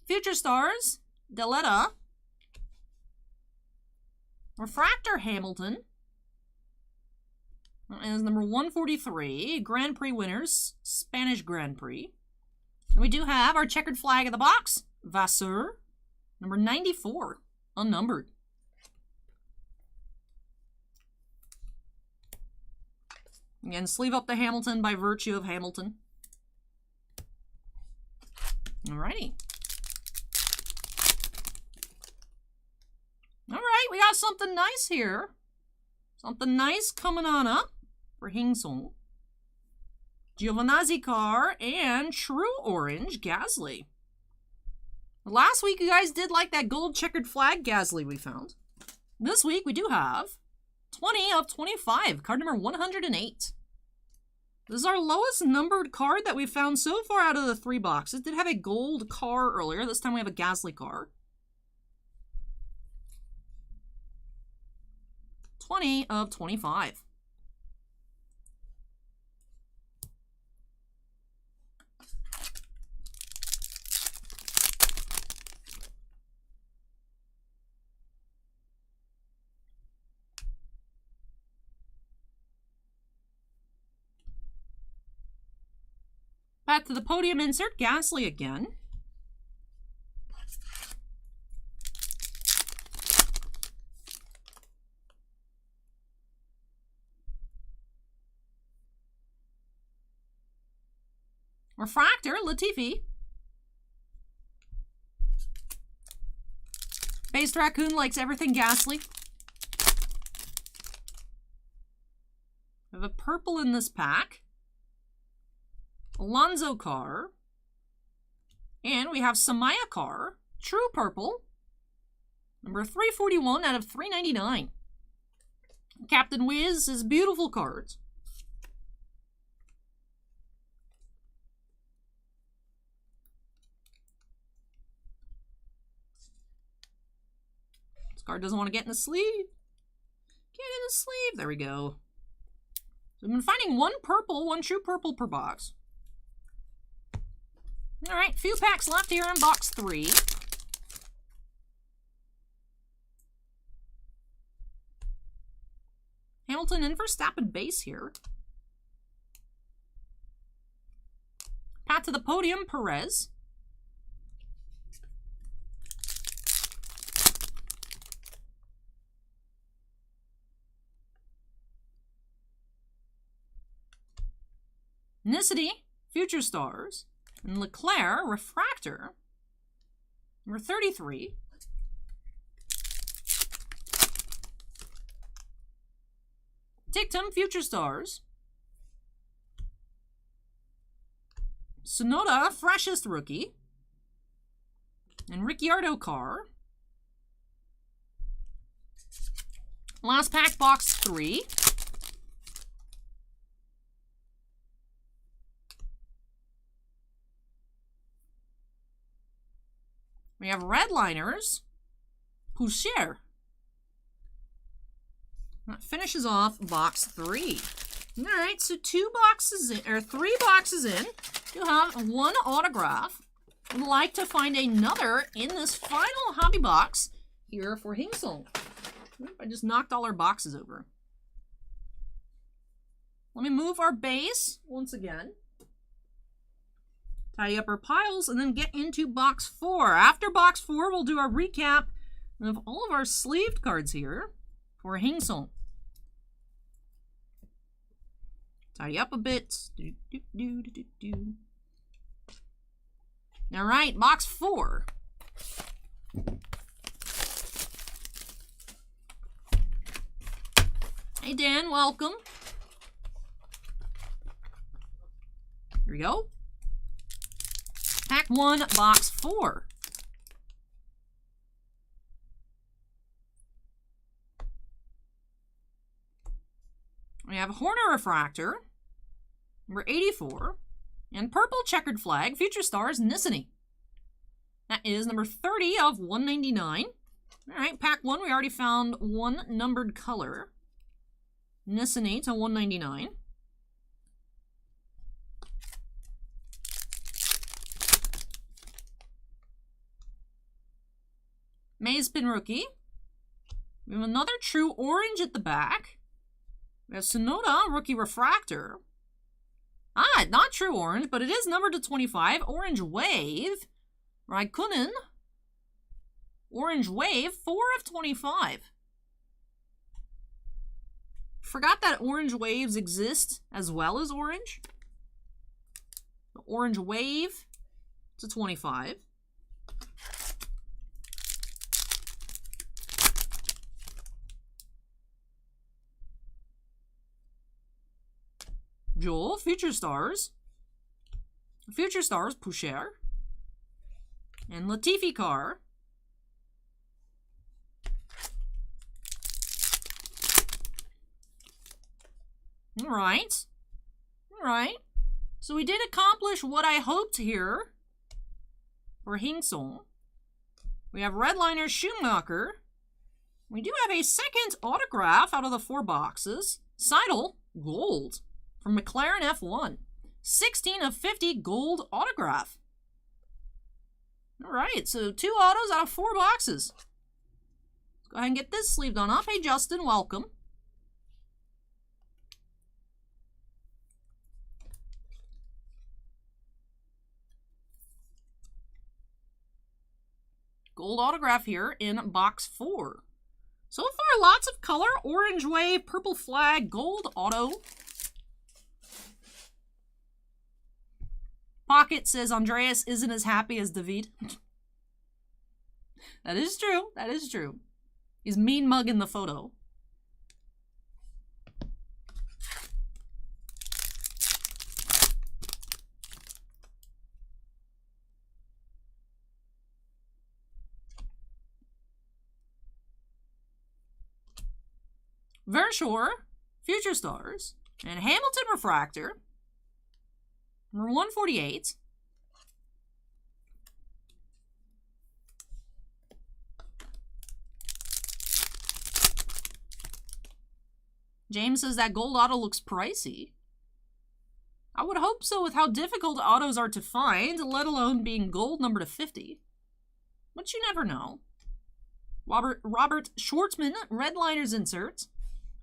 Future Stars, Deletta. Refractor, Hamilton. That is number 143. Grand Prix winners, Spanish Grand Prix. And we do have our checkered flag of the box, Vasseur, number 94, unnumbered. Again, sleeve up the Hamilton by virtue of Hamilton. Alrighty. Alright, we got something nice here. Something nice coming on up for Hingson. Giovinazzi car and True Orange Gasly. Last week you guys did like that gold checkered flag Gasly we found. This week we do have 20 of 25, card number 108. This is our lowest numbered card that we found so far out of the 3 boxes. Did have a gold car earlier. This time we have a Gasly car. 20 of 25. Back to the podium insert, Gasly again. Refractor, Latifi. Based Raccoon likes everything Gasly. We have a purple in this pack. Alonso car. And we have Samaya car. True purple. Number 341 out of 399. Captain Wiz is beautiful cards. This card doesn't want to get in the sleeve. Get in the sleeve. There we go. So we've been finding one purple, one true purple per box. Alright, few packs left here in box 3. Hamilton and Verstappen base here. Pat to the podium, Perez. Nicity, Future Stars. And Leclerc, Refractor, number 33. Dictum, Future Stars. Sonoda, freshest rookie. And Ricciardo Carr. Last pack, box 3. We have Redliners, Poussiere. That finishes off box 3. All right, so 3 boxes in. You have 1 autograph. Would like to find another in this final hobby box here for Hingson. I just knocked all our boxes over. Let me move our base once again. Tidy up our piles and then get into box 4. After box 4, we'll do our recap of all of our sleeved cards here for Hingson. Tidy up a bit. All right, box 4. Hey Dan, welcome. Here we go. Pack 1, box 4. We have Horner Refractor, number 84, and Purple Checkered Flag, Future Stars, Nissany. That is number 30 of 199. All right, pack 1, we already found 1 numbered color. Nissany to 199. Maze Pin Rookie. We have another true orange at the back. We have Sonoda, Rookie Refractor. Ah, not true orange, but it is numbered to 25. Orange Wave. Raikkonen. Orange Wave, 4 of 25. Forgot that orange waves exist as well as orange. The orange wave to 25. Joel, Future Stars. Future Stars, Poussiere. And Latifi Carr. Alright. Alright. So we did accomplish what I hoped here for Hingson. We have Redliner Schumacher. We do have a second autograph out of the 4 boxes. Seidel, gold. From McLaren F1. 16 of 50 gold autograph. Alright, so 2 autos out of 4 boxes. Let's go ahead and get this sleeved on up. Hey Justin, welcome. Gold autograph here in box 4. So far, lots of color. Orange wave, purple flag, gold auto. Pocket says Andreas isn't as happy as David. That is true. That is true. He's mean mugging the photo. Verschoor, Future Stars, and Hamilton Refractor, number 148. James says that gold auto looks pricey. I would hope so with how difficult autos are to find, let alone being gold number to 50. But you never know. Robert Schwartzman, Redliners insert.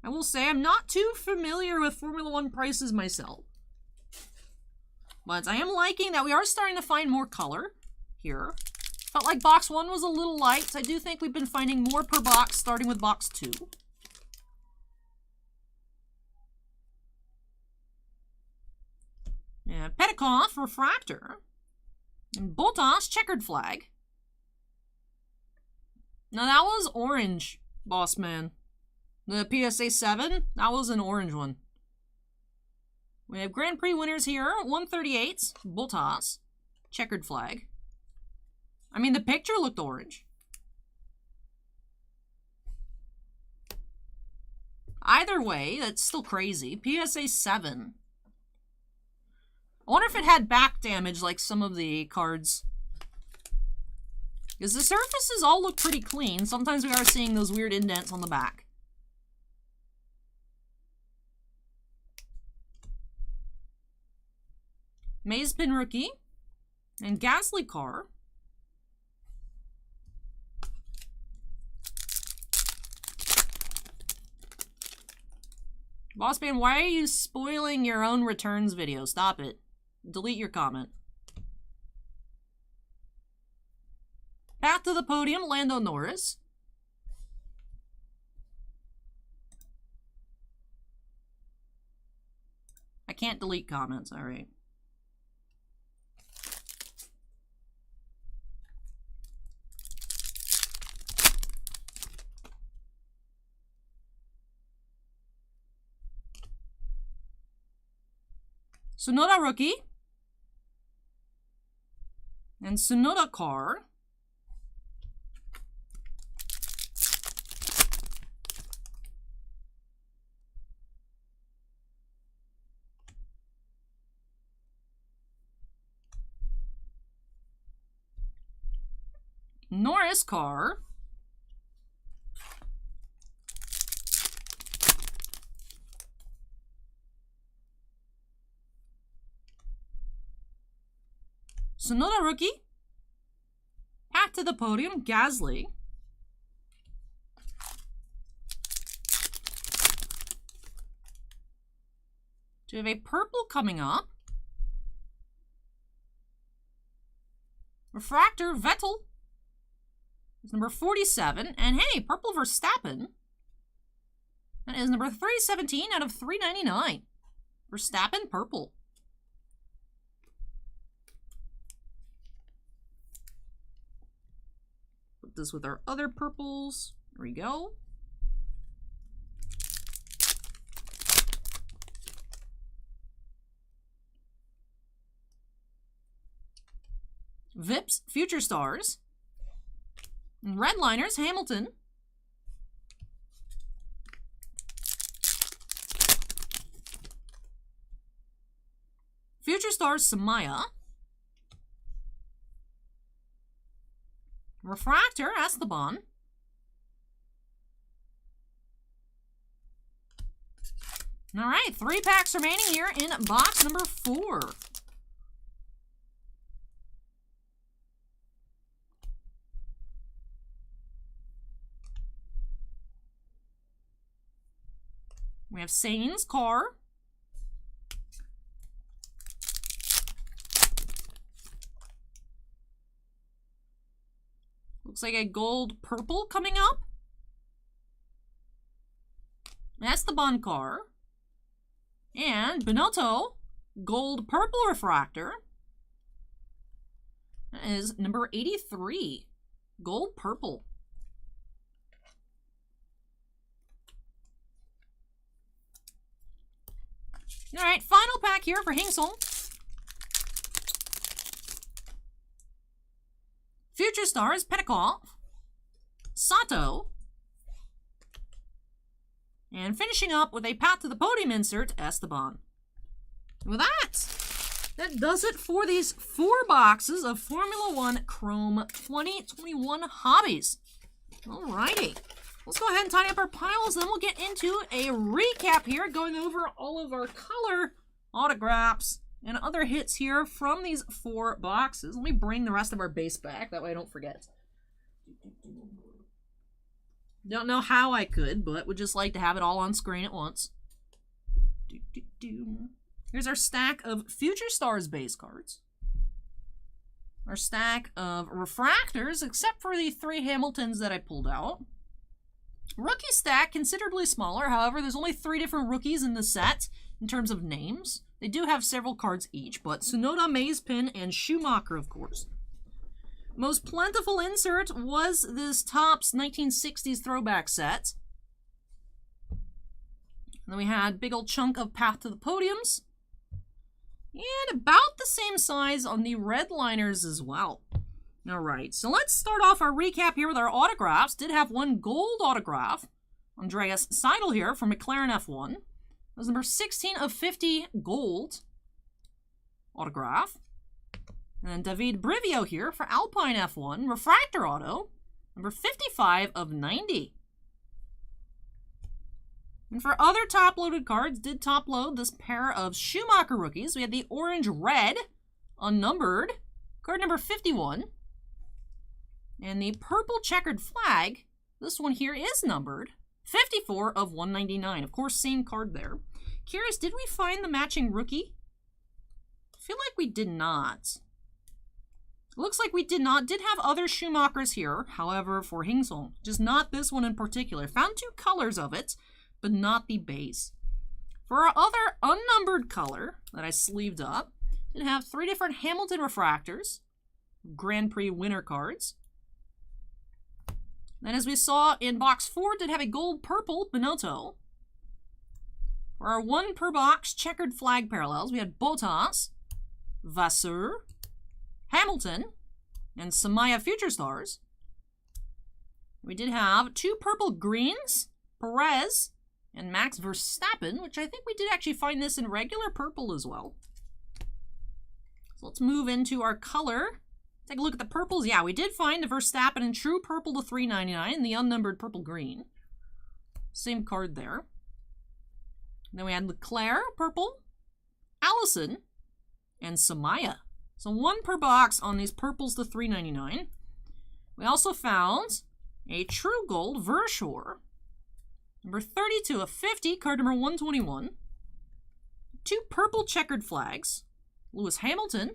I will say I'm not too familiar with Formula 1 prices myself. But I am liking that we are starting to find more color here. Felt like box 1 was a little light. I do think we've been finding more per box, starting with box 2. Yeah, Petikoff, Refractor. And Bottas, Checkered Flag. Now that was orange, boss man. The PSA 7, that was an orange one. We have Grand Prix winners here. 138, Bottas. Checkered flag. I mean, the picture looked orange. Either way, that's still crazy. PSA 7. I wonder if it had back damage like some of the cards. Because the surfaces all look pretty clean. Sometimes we are seeing those weird indents on the back. Maze Pin rookie. And Gasly car. Bossman, why are you spoiling your own returns video? Stop it. Delete your comment. Path to the podium, Lando Norris. I can't delete comments, alright. Tsunoda rookie. And Tsunoda car. Norris car. Tsunoda rookie. Path to the podium, Gasly. Do we have a purple coming up? Refractor, Vettel. It's number 47. And hey, purple Verstappen. That is number 317 out of 399. Verstappen, purple. Put this with our other purples. There we go. Vips, Future Stars. Redliners, Hamilton. Future Stars, Samaya. Refractor, Esteban. Alright, 3 packs remaining here in box number 4. We have Sainz car. Looks like a gold purple coming up. That's the Esteban car. And Binotto, gold purple refractor. That is number 83. Gold purple. Alright, final pack here for Hingson. Future Stars, Petikov. Sato. And finishing up with a Path to the Podium insert, Esteban. With that does it for these 4 boxes of Formula 1 Chrome 2021 Hobbies. Alrighty. Let's go ahead and tidy up our piles, and then we'll get into a recap here, going over all of our color autographs and other hits here from these 4 boxes. Let me bring the rest of our base back, that way I don't forget. Don't know how I could, but would just like to have it all on screen at once. Here's our stack of Future Stars base cards. Our stack of refractors, except for the 3 Hamiltons that I pulled out. Rookie stack, considerably smaller. However, there's only 3 different rookies in the set in terms of names. They do have several cards each, but Tsunoda, Maze Pin, and Schumacher, of course. Most plentiful insert was this Topps 1960s throwback set. And then we had big old chunk of Path to the Podiums. And about the same size on the red liners as well. Alright, so let's start off our recap here with our autographs. Did have one gold autograph. Andreas Seidel here from McLaren F1. That was number 16 of 50 gold autograph. And then David Brivio here for Alpine F1. Refractor auto. Number 55 of 90. And for other top-loaded cards, did top-load this pair of Schumacher rookies. We had the orange-red, unnumbered, card number 51. And the purple checkered flag, this one here is numbered, 54 of 199. Of course, same card there. Curious, did we find the matching rookie? I feel like we did not. Looks like we did not. Did have other Schumachers here, however, for Hingson. Just not this one in particular. Found two colors of it, but not the base. For our other unnumbered color that I sleeved up, did have three different Hamilton refractors, Grand Prix winner cards. Then as we saw in box 4, did have a gold-purple Binotto. For our one per box checkered flag parallels, we had Bottas, Vasseur, Hamilton, and Samaya Future Stars. We did have two purple greens, Perez, and Max Verstappen, which I think we did actually find this in regular purple as well. So let's move into our color. Take a look at the purples. Yeah, we did find the Verstappen in true purple to $3.99 and the unnumbered purple green. Same card there. Then we had Leclerc, purple, Allison, and Samaya. So one per box on these purples to $3.99. We also found a true gold Verschoor, number 32 of 50, card number 121. Two purple checkered flags, Lewis Hamilton,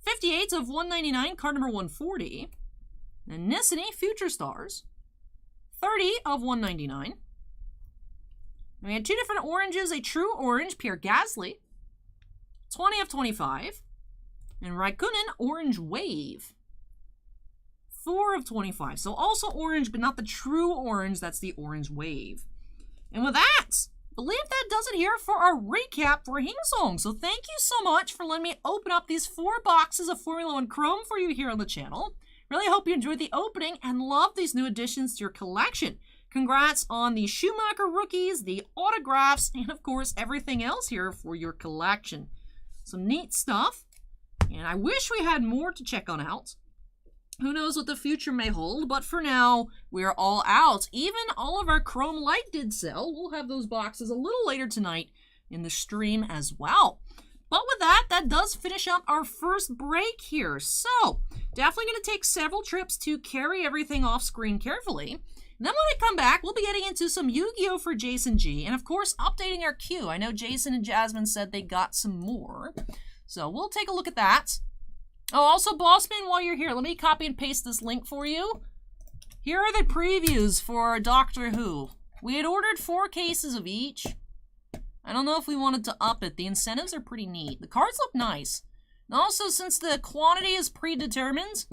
58 of 199, card number 140. And Nissany Future Stars, 30 of 199. And we had two different oranges, a true orange, Pierre Gasly, 20 of 25. And Raikkonen Orange Wave, 4 of 25. So also orange, but not the true orange. That's the Orange Wave. And with that, I believe that does it here for our recap for Hingson. So thank you so much for letting me open up these 4 boxes of Formula 1 Chrome for you here on the channel. Really hope you enjoyed the opening and love these new additions to your collection. Congrats on the Schumacher rookies, the autographs, and of course everything else here for your collection. Some neat stuff. And I wish we had more to check on out. Who knows what the future may hold, but for now, we're all out. Even all of our Chrome LITE did sell. We'll have those boxes a little later tonight in the stream as well. But with that, that does finish up our first break here. So, definitely going to take several trips to carry everything off screen carefully. And then when I come back, we'll be getting into some Yu-Gi-Oh! For Jason G. And of course, updating our queue. I know Jason and Jasmine said they got some more. So we'll take a look at that. Oh, also, Bossman, while you're here, let me copy and paste this link for you. Here are the previews for Doctor Who. We had ordered 4 cases of each. I don't know if we wanted to up it. The incentives are pretty neat. The cards look nice. And also, since the quantity is predetermined,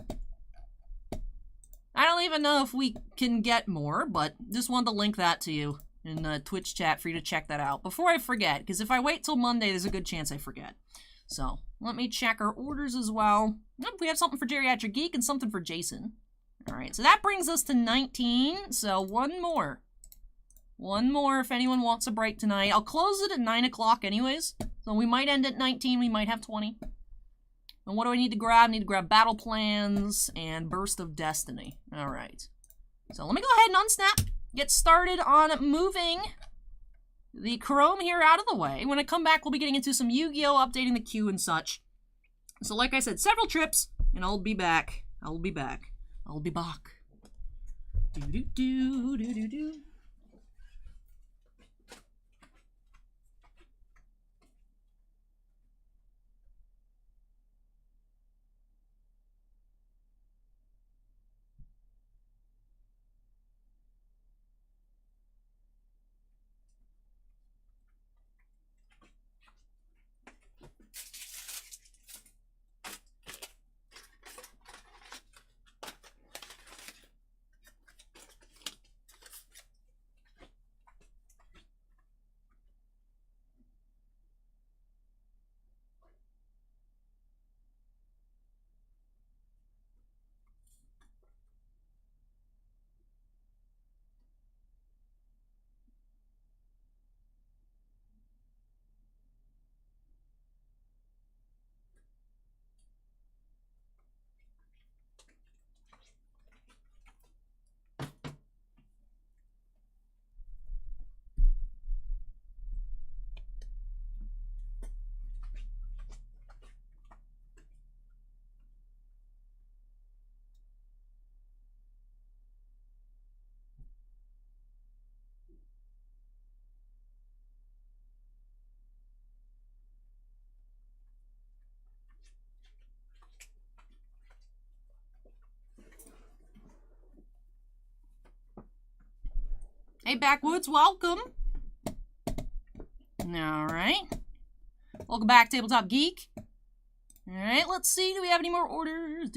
I don't even know if we can get more, but just wanted to link that to you in the Twitch chat for you to check that out before I forget, because if I wait till Monday, there's a good chance I forget. So, let me check our orders as well. Nope, we have something for Geriatric Geek and something for Jason. Alright, so that brings us to 19. So, one more. One more if anyone wants a break tonight. I'll close it at 9 o'clock anyways. So, we might end at 19, we might have 20. And what do I need to grab? I need to grab Battle Plans and Burst of Destiny. Alright. So, let me go ahead and unsnap. Get started on moving the Chrome here out of the way. When I come back, we'll be getting into some Yu-Gi-Oh! Updating the queue and such. So like I said, several trips, and I'll be back. I'll be back. I'll be back. Do-do-do-do-do-do. Hey, Backwoods, welcome. Alright. Welcome back, Tabletop Geek. Alright, let's see. Do we have any more orders?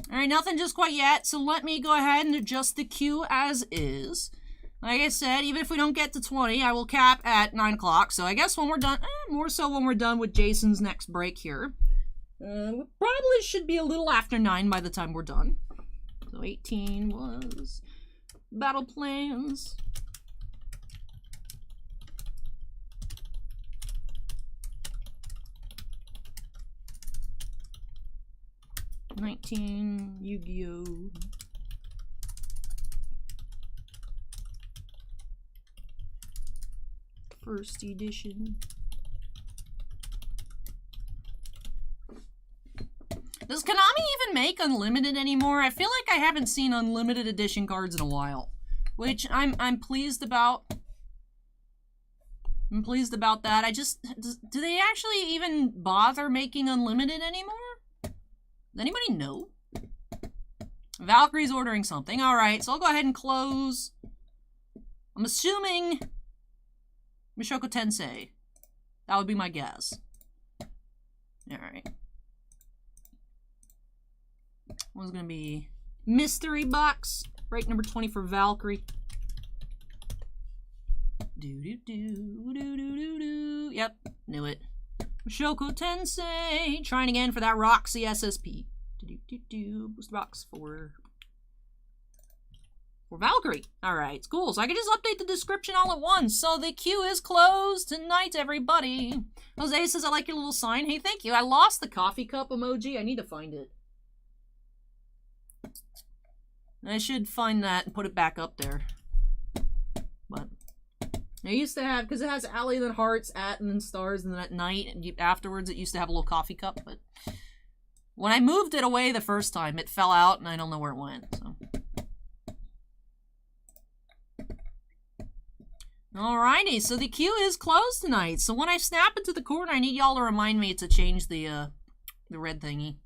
Alright, nothing just quite yet, so let me go ahead and adjust the queue as is. Like I said, even if we don't get to 20, I will cap at 9 o'clock. So I guess when we're done, more so when we're done with Jason's next break here. We probably should be a little after 9 by the time we're done. So 18 was battle plans. $19 Yu-Gi-Oh! First edition. Does Konami even make Unlimited anymore? I feel like I haven't seen Unlimited edition cards in a while, which I'm pleased about. I'm pleased about that. Do they actually even bother making Unlimited anymore? Does anybody know? Valkyrie's ordering something. Alright, so I'll go ahead and close. I'm assuming Mushoku Tensei. That would be my guess. Alright. One's gonna be Mystery Box. Break number 20 for Valkyrie. Yep, knew it. Mushoku Tensei. Trying again for that Roxy SSP. Booster box for Valkyrie. Alright, it's cool. So I can just update the description all at once. So the queue is closed tonight, everybody. Jose says, I like your little sign. Hey, thank you. I lost the coffee cup emoji. I need to find it. I should find that and put it back up there. But I used to have, because it has Ally, then hearts, at, and then stars, and then at night, and afterwards it used to have a little coffee cup, but when I moved it away the first time, it fell out, and I don't know where it went, so. Alrighty, so the queue is closed tonight, so when I snap into the corner, I need y'all to remind me to change the red thingy.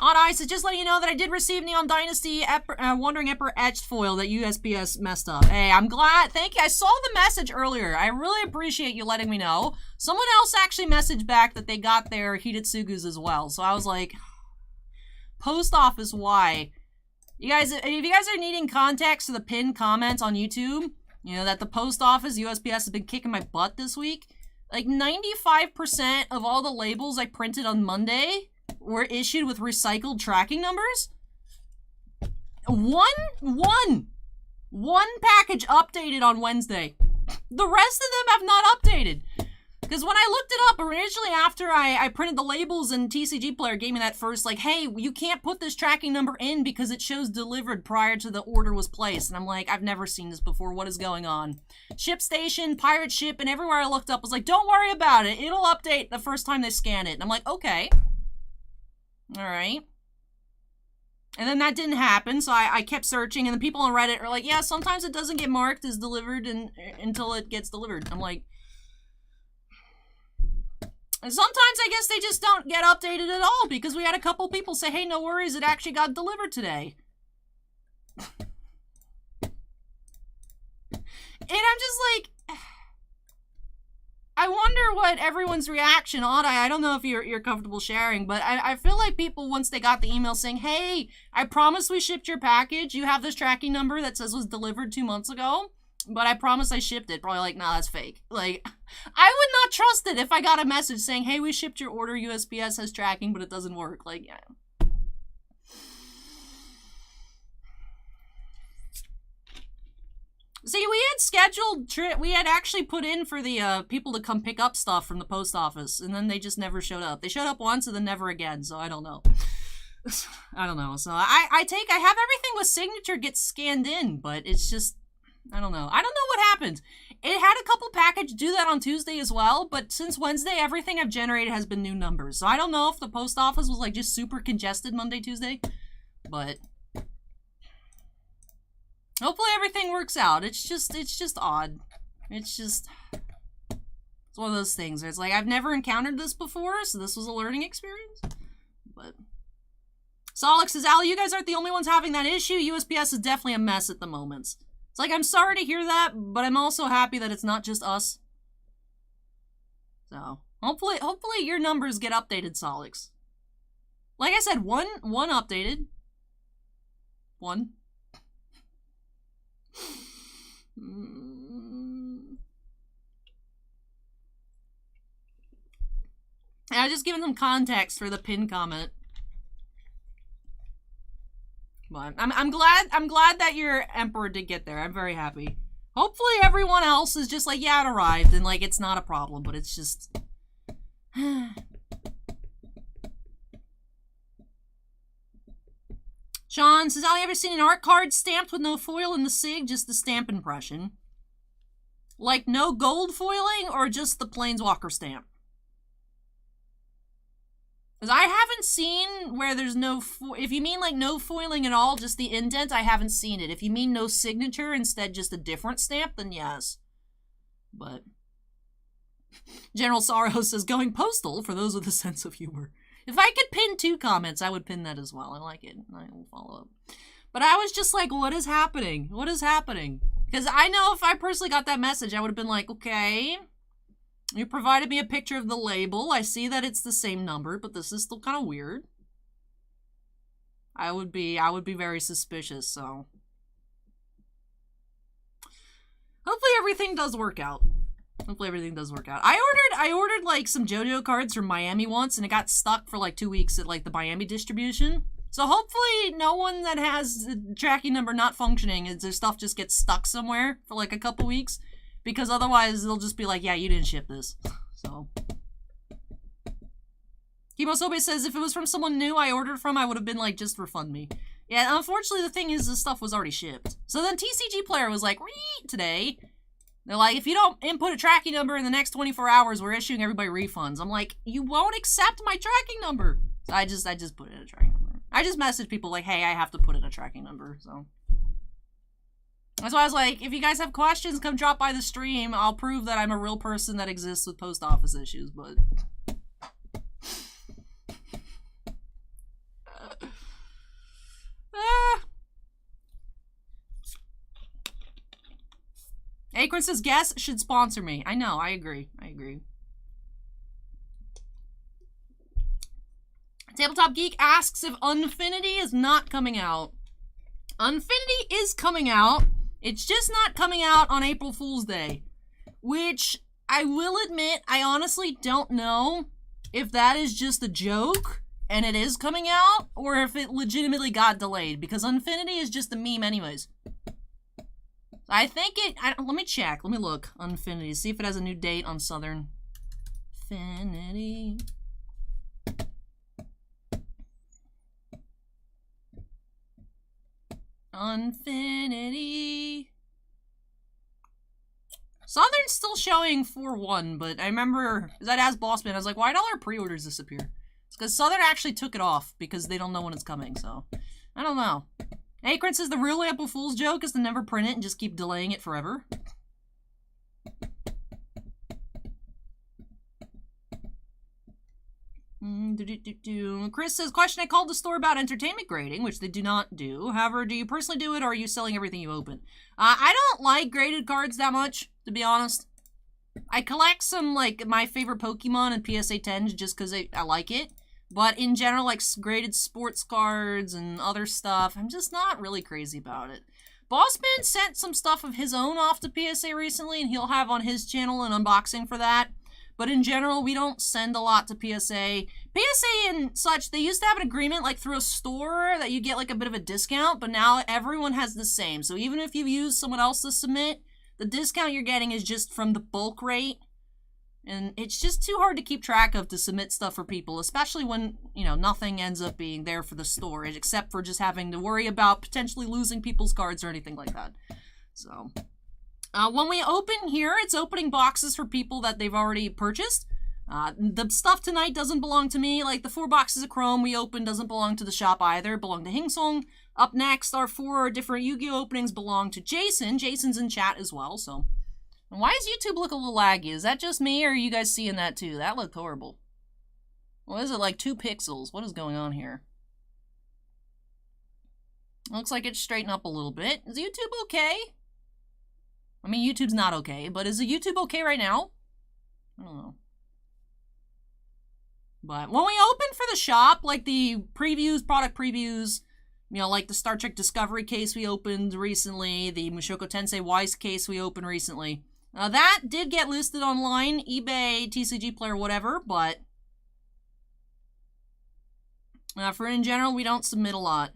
Odd Ice is just letting you know that I did receive Neon Dynasty Wandering Emperor etched foil that USPS messed up. Hey, I'm glad. Thank you. I saw the message earlier. I really appreciate you letting me know. Someone else actually messaged back that they got their Hidetsugus as well. So I was like, post office, why? You guys, if you guys are needing context to the pinned comments on YouTube, you know that the post office, USPS, has been kicking my butt this week. Like 95% of all the labels I printed on Monday were issued with recycled tracking numbers. One package updated on Wednesday. The rest of them have not updated. Because when I looked it up, originally after I printed the labels and TCG Player gave me that first, like, hey, you can't put this tracking number in because it shows delivered prior to the order was placed. And I'm like, I've never seen this before. What is going on? ShipStation, Pirate Ship, and everywhere I looked up was like, don't worry about it. It'll update the first time they scan it. And I'm like, okay. Alright. And then that didn't happen, so I kept searching, and the people on Reddit are like, yeah, sometimes it doesn't get marked as delivered until it gets delivered. I'm like... And sometimes I guess they just don't get updated at all, because we had a couple people say, hey, no worries, it actually got delivered today. And I'm just like... I wonder what everyone's reaction on. I don't know if you're comfortable sharing, but I feel like people, once they got the email saying, hey, I promise we shipped your package. You have this tracking number that says was delivered 2 months ago, but I promise I shipped it. Probably like, nah, that's fake. Like, I would not trust it if I got a message saying, hey, we shipped your order. USPS has tracking, but it doesn't work. Like, yeah. See, we had scheduled we had actually put in for the people to come pick up stuff from the post office, and then they just never showed up. They showed up once and then never again, so I don't know. I don't know. So I have everything with signature get scanned in, but it's just, I don't know. I don't know what happened. It had a couple packages do that on Tuesday as well, but since Wednesday, everything I've generated has been new numbers. So I don't know if the post office was like just super congested Monday, Tuesday, but... hopefully everything works out. It's just odd. It's just... It's one of those things where it's like, I've never encountered this before, so this was a learning experience. But Solix says, Ally, you guys aren't the only ones having that issue. USPS is definitely a mess at the moment. It's like, I'm sorry to hear that, but I'm also happy that it's not just us. So, hopefully your numbers get updated, Solix. Like I said, one updated. One. I was just giving them context for the pin comment. But I'm glad that your Emperor did get there. I'm very happy. Hopefully everyone else is just like, yeah, it arrived, and like it's not a problem, but it's just Sean says, Ally, ever seen an art card stamped with no foil in the SIG, just the stamp impression? Like no gold foiling, or just the Planeswalker stamp? Because I haven't seen where there's no if you mean like no foiling at all, just the indent, I haven't seen it. If you mean no signature, instead just a different stamp, then yes. But General Sorrow says, going postal for those with a sense of humor. If I could pin 2 comments, I would pin that as well. I like it. I will follow up. But I was just like, what is happening? What is happening? Because I know if I personally got that message, I would have been like, okay, you provided me a picture of the label. I see that it's the same number, but this is still kind of weird. I would be very suspicious, so. Hopefully everything does work out. Hopefully everything does work out. I ordered like some JoJo cards from Miami once, and it got stuck for like 2 weeks at like the Miami distribution. So hopefully no one that has the tracking number not functioning, their stuff just gets stuck somewhere for like a couple weeks, because otherwise they'll just be like, yeah, you didn't ship this. So Kimosobe says, if it was from someone new I ordered from, I would have been like, just refund me. Yeah, unfortunately the thing is, the stuff was already shipped. So then TCG Player was like, Ree! Today. They're like, if you don't input a tracking number in the next 24 hours, we're issuing everybody refunds. I'm like, you won't accept my tracking number. So I just put in a tracking number. I just message people like, hey, I have to put in a tracking number, so. That's why I was like, if you guys have questions, come drop by the stream. I'll prove that I'm a real person that exists with post office issues, but. Akron says, Guess should sponsor me. I know, I agree. Tabletop Geek asks if Unfinity is not coming out. Unfinity is coming out. It's just not coming out on April Fool's Day. Which, I will admit, I honestly don't know if that is just a joke and it is coming out, or if it legitimately got delayed, because Unfinity is just a meme anyways. I think let me check. Let me look. Unfinity. See if it has a new date on Southern. Infinity. Unfinity. Southern's still showing 4/1, but I remember that as Bossman, I was like, why did all our pre-orders disappear? It's because Southern actually took it off because they don't know when it's coming, so. I don't know. Akron says the real April Fool's joke is to never print it and just keep delaying it forever. Chris says, question, I called the store about entertainment grading, which they do not do. However, do you personally do it, or are you selling everything you open? I don't like graded cards that much, to be honest. I collect some, like, my favorite Pokemon and PSA 10s just because I like it. But in general, like graded sports cards and other stuff, I'm just not really crazy about it. Bossman sent some stuff of his own off to PSA recently, and he'll have on his channel an unboxing for that. But in general, we don't send a lot to PSA. PSA and such, they used to have an agreement like through a store that you get like a bit of a discount, but now everyone has the same. So even if you use someone else to submit, the discount you're getting is just from the bulk rate. And it's just too hard to keep track of to submit stuff for people, especially when, you know, nothing ends up being there for the storage, except for just having to worry about potentially losing people's cards or anything like that. So, when we open here, it's opening boxes for people that they've already purchased. The stuff tonight doesn't belong to me. Like, the 4 boxes of Chrome we opened doesn't belong to the shop either. It belonged to Hingson. Up next, our 4 different Yu-Gi-Oh! Openings belong to Jason. Jason's in chat as well, so And why does YouTube look a little laggy? Is that just me, or are you guys seeing that too? That looked horrible. What is it, like 2 pixels? What is going on here? Looks like it's straightened up a little bit. Is YouTube okay? I mean, YouTube's not okay, but is the YouTube okay right now? I don't know. But when we open for the shop, like the previews, product previews, you know, like the Star Trek Discovery case we opened recently, the Mushoku Tensei Wise case we opened recently, that did get listed online, eBay, TCG Player, whatever, but for in general, we don't submit a lot.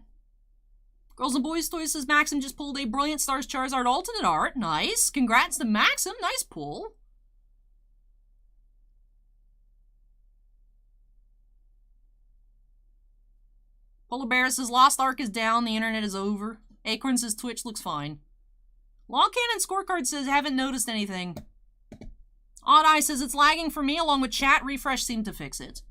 Girls and Boys Toys says Maxim just pulled a Brilliant Stars Charizard alternate art. Nice. Congrats to Maxim. Nice pull. Polar Bear says Lost Ark is down. The internet is over. Acorn says Twitch looks fine. Long Cannon Scorecard says haven't noticed anything. Odd Eye says it's lagging for me along with chat. Refresh seemed to fix it.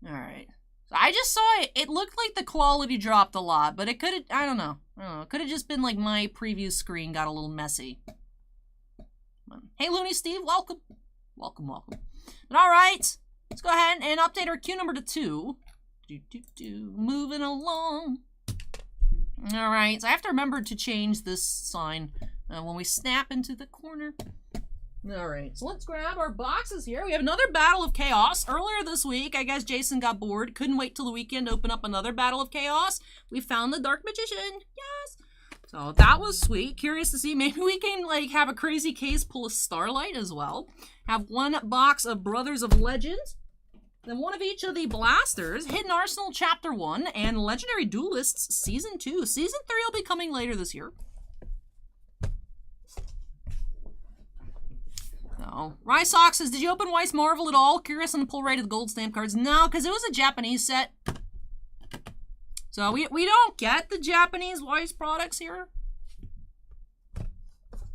Alright. I just saw it. It looked like the quality dropped a lot, but it could have, I don't know. It could have just been like my preview screen got a little messy. Hey, Looney Steve, welcome. Welcome, welcome. But alright, let's go ahead and update our queue number to 2. Moving along. Alright, so I have to remember to change this sign when we snap into the corner. Alright, so let's grab our boxes here. We have another Battle of Chaos. Earlier this week, I guess Jason got bored. Couldn't wait till the weekend to open up another Battle of Chaos. We found the Dark Magician. Yes! So that was sweet. Curious to see. Maybe we can like have a crazy case pull a Starlight as well. Have one box of Brothers of Legend. Then one of each of the blasters. Hidden Arsenal Chapter 1 and Legendary Duelists Season 2. Season 3 will be coming later this year. So, Rysox says, did you open Weiss Marvel at all? Curious on the pull rate of the gold stamp cards. No, because it was a Japanese set. So we don't get the Japanese Weiss products here.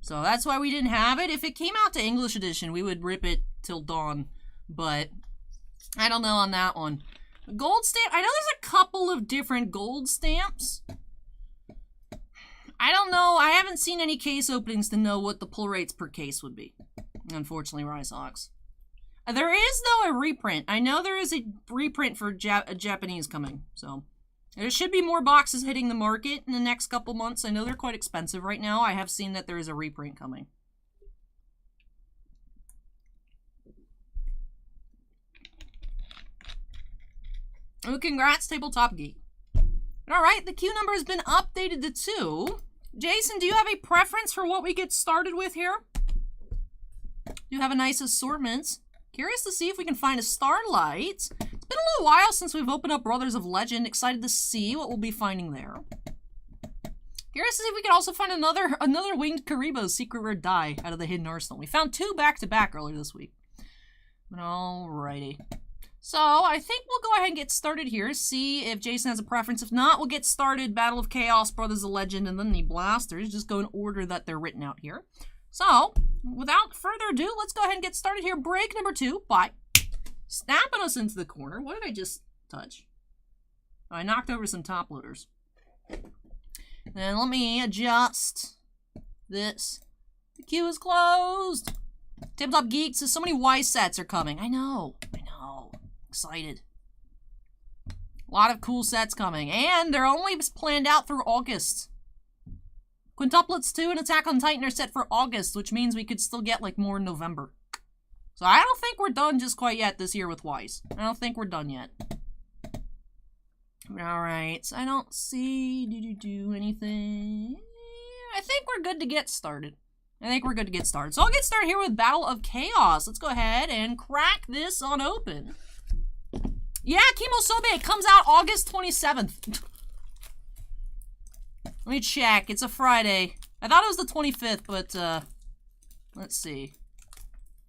So that's why we didn't have it. If it came out to English edition, we would rip it till dawn. But I don't know on that one. Gold stamp, I know there's a couple of different gold stamps. I don't know. I haven't seen any case openings to know what the pull rates per case would be. Unfortunately, Rysox. There is, though, a reprint. I know there is a reprint for Japanese coming. So there should be more boxes hitting the market in the next couple months. I know they're quite expensive right now. I have seen that there is a reprint coming. Oh, congrats, Tabletop Geek. Alright, the queue number has been updated to 2. Jason, do you have a preference for what we get started with here? You have a nice assortment. Curious to see if we can find a Starlight. It's been a little while since we've opened up Brothers of Legend. Excited to see what we'll be finding there. Curious to see if we can also find another Winged Karibo's Secret Rare die out of the Hidden Arsenal. We found 2 back-to-back earlier this week. But alrighty. So, I think we'll go ahead and get started here. See if Jason has a preference. If not, we'll get started. Battle of Chaos, Brothers of Legend, and then the Blasters. Just go in order that they're written out here. So, without further ado, let's go ahead and get started here. Break number 2 by snapping us into the corner. What did I just touch? I knocked over some top loaders. Then let me adjust this. The queue is closed. Tabletop Geek says so many Y sets are coming. I know. Excited. A lot of cool sets coming. And they're only planned out through August. Quintuplets 2 and Attack on Titan are set for August, which means we could still get like more in November. So I don't think we're done just quite yet this year with Ys. I don't think we're done yet. Alright, so I don't see anything. I think we're good to get started. So I'll get started here with Battle of Chaos. Let's go ahead and crack this on open. Yeah, Kimosobe comes out August 27th. Let me check. It's a Friday. I thought it was the 25th, but, let's see.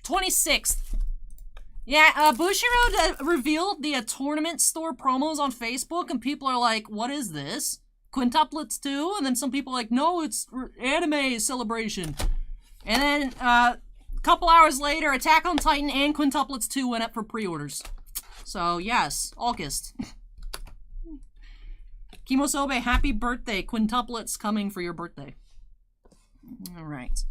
26th. Yeah, Bushiroad revealed the tournament store promos on Facebook, and people are like, what is this? Quintuplets 2? And then some people are like, no, it's anime celebration. And then, a couple hours later, Attack on Titan and Quintuplets 2 went up for pre-orders. So, yes, August. Kimosobe, happy birthday. Quintuplets coming for your birthday. Alright.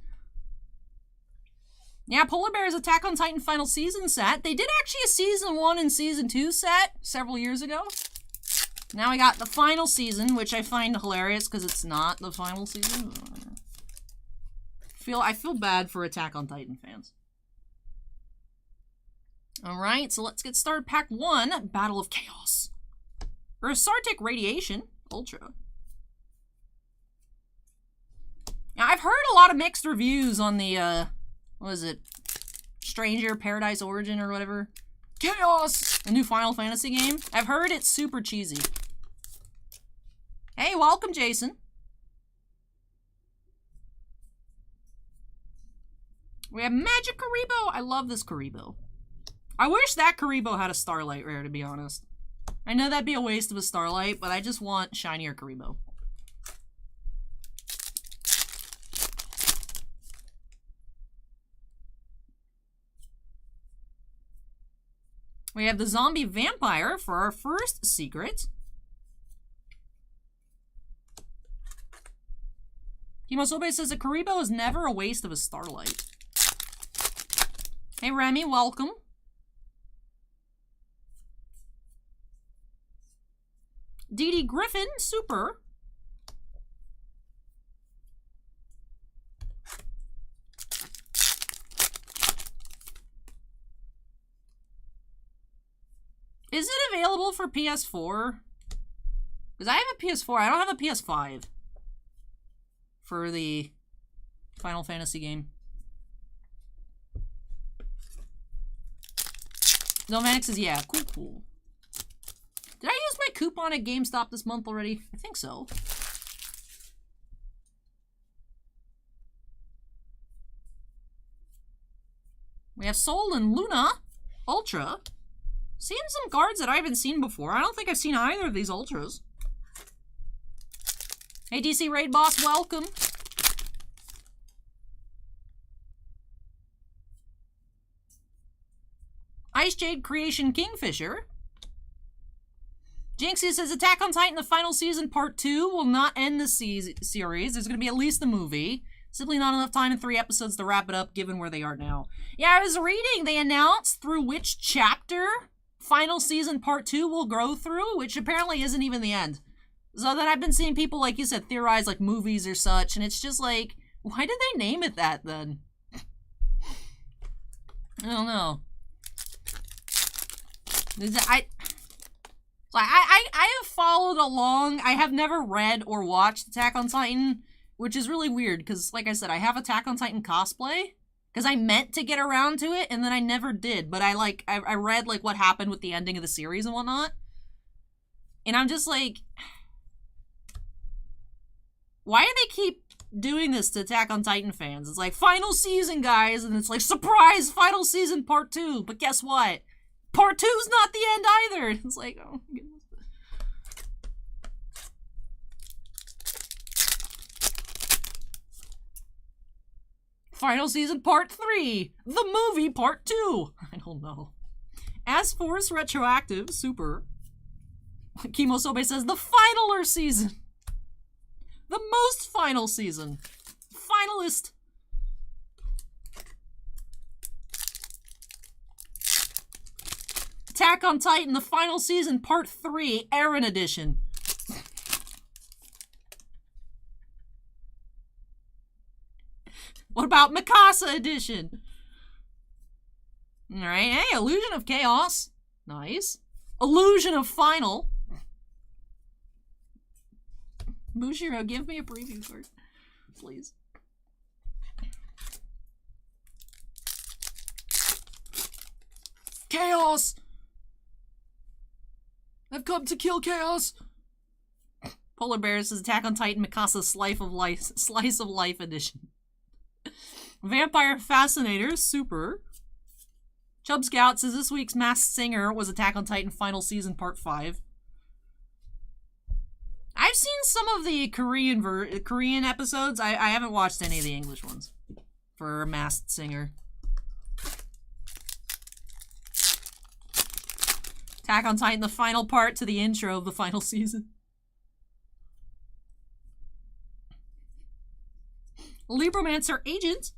Yeah, Polar Bear's Attack on Titan final season set. They did actually a season 1 and season 2 set several years ago. Now we got the final season, which I find hilarious because it's not the final season. I feel bad for Attack on Titan fans. Alright, so let's get started. Pack 1, Battle of Chaos. Or Sartic Radiation, Ultra. Now, I've heard a lot of mixed reviews on the, what is it? Stranger Paradise Origin or whatever. Chaos! The new Final Fantasy game. I've heard it's super cheesy. Hey, welcome, Jason. We have Magic Karibo. I love this Karibo. I wish that Karibo had a Starlight rare, to be honest. I know that'd be a waste of a Starlight, but I just want shinier Karibo. We have the Zombie Vampire for our first secret. Kimosobe says a Karibo is never a waste of a Starlight. Hey Remy, welcome. Dee Griffin, super. Is it available for PS4? Because I have a PS4, I don't have a PS5 for the Final Fantasy game. Zomanic says, yeah, cool. Did I use my coupon at GameStop this month already? I think so. We have Sol and Luna, Ultra. Seeing some cards that I haven't seen before. I don't think I've seen either of these Ultras. Hey DC Raid Boss, welcome. Ice Jade Creation Kingfisher. Jinxie says Attack on Titan, the final season, part 2 will not end the series. There's going to be at least a movie. Simply not enough time in 3 episodes to wrap it up, given where they are now. Yeah, I was reading. They announced through which chapter final season part 2 will go through, which apparently isn't even the end. So then I've been seeing people, like you said, theorize like movies or such, and it's just like, why did they name it that then? I don't know. I have followed along. I have never read or watched Attack on Titan, which is really weird because, like I said, I have Attack on Titan cosplay because I meant to get around to it and then I never did. But I read like what happened with the ending of the series and whatnot, and I'm just like, why do they keep doing this to Attack on Titan fans? It's like final season, guys, and it's like surprise final season part 2. But guess what? Part 2's not the end either. It's like, oh my goodness. Final season part 3. The movie part 2. I don't know. As Force Retroactive, super. Kimosobe says the finaler season. The most final season. Finalist. Attack on Titan, the final season, part 3, Eren edition. What about Mikasa edition? Alright, hey, Illusion of Chaos. Nice. Illusion of Final. Bushiro, give me a preview card, please. Chaos! I've come to kill Chaos! Polar Bear says Attack on Titan Mikasa Slice of Life edition. Vampire Fascinator, super. Chub Scout says this week's Masked Singer was Attack on Titan Final Season Part 5. I've seen some of the Korean episodes. I haven't watched any of the English ones for Masked Singer. Attack on Titan, the final part to the intro of the final season. Libromancer Agent.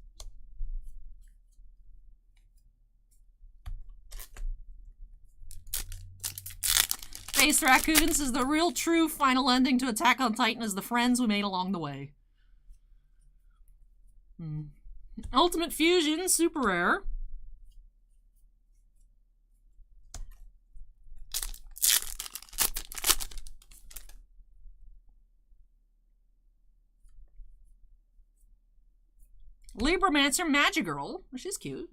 Space Raccoons is the real true final ending to Attack on Titan is the friends we made along the way. Ultimate Fusion, super rare. Libromancer Magigirl. She's cute.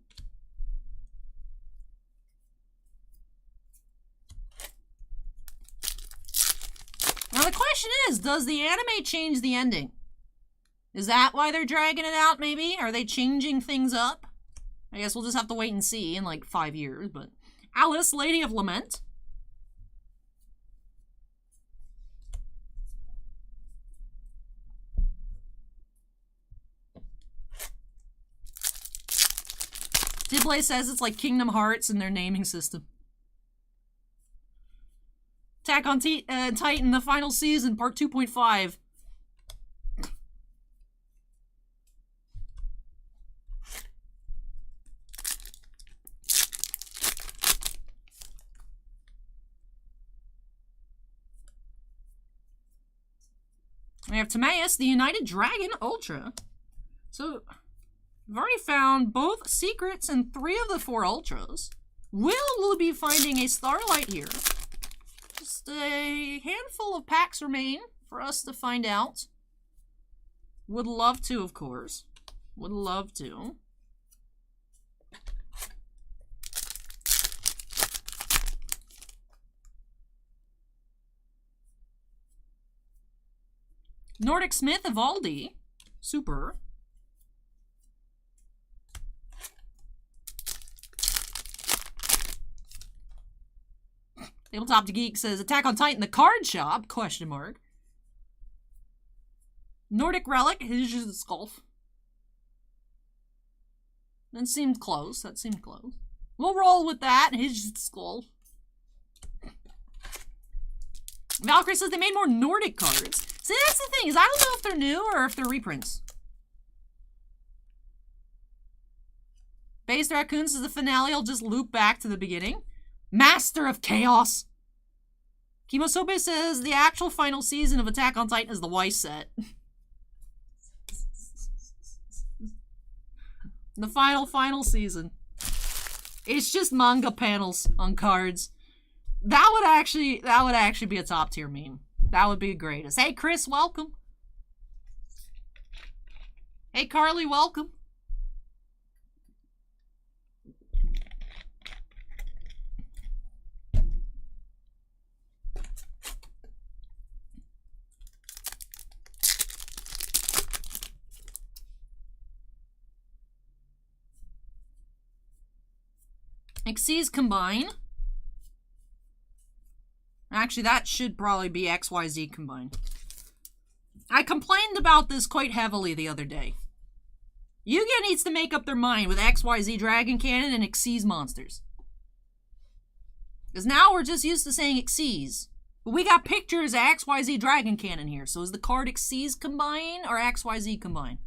Now the question is, does the anime change the ending? Is that why they're dragging it out, maybe? Are they changing things up? I guess we'll just have to wait and see in like 5 years, but... Alice, Lady of Lament. Dibley says it's like Kingdom Hearts in their naming system. Attack on Titan, the final season, part 2.5. We have Timaeus, the United Dragon Ultra. So, we've already found both secrets and 3 of the 4 ultras. Will we be finding a Starlight here? Just a handful of packs remain for us to find out. Would love to, of course. Would love to. Nordic Smith Evaldi. Super. Tabletop to Geek says, Attack on Titan, the card shop? Question mark. Nordic Relic, His Sculf. That seemed close. That seemed close. We'll roll with that. His Sculf. Valkyrie says they made more Nordic cards. See, that's the thing, is I don't know if they're new or if they're reprints. Based Raccoons is the finale. I'll just loop back to the beginning. Master of Chaos. Kimosobe says the actual final season of Attack on Titan is the Y set. The final season. It's just manga panels on cards. That would actually be a top tier meme. That would be greatest. Hey Chris, welcome. Hey Carly, welcome. Xyz combine. Actually, that should probably be XYZ combine. I complained about this quite heavily the other day. Yu-Gi-Oh needs to make up their mind with XYZ Dragon Cannon and Xyz monsters. Because now we're just used to saying Xyz. But we got pictures of XYZ Dragon Cannon here. So is the card Xyz combine or XYZ combine?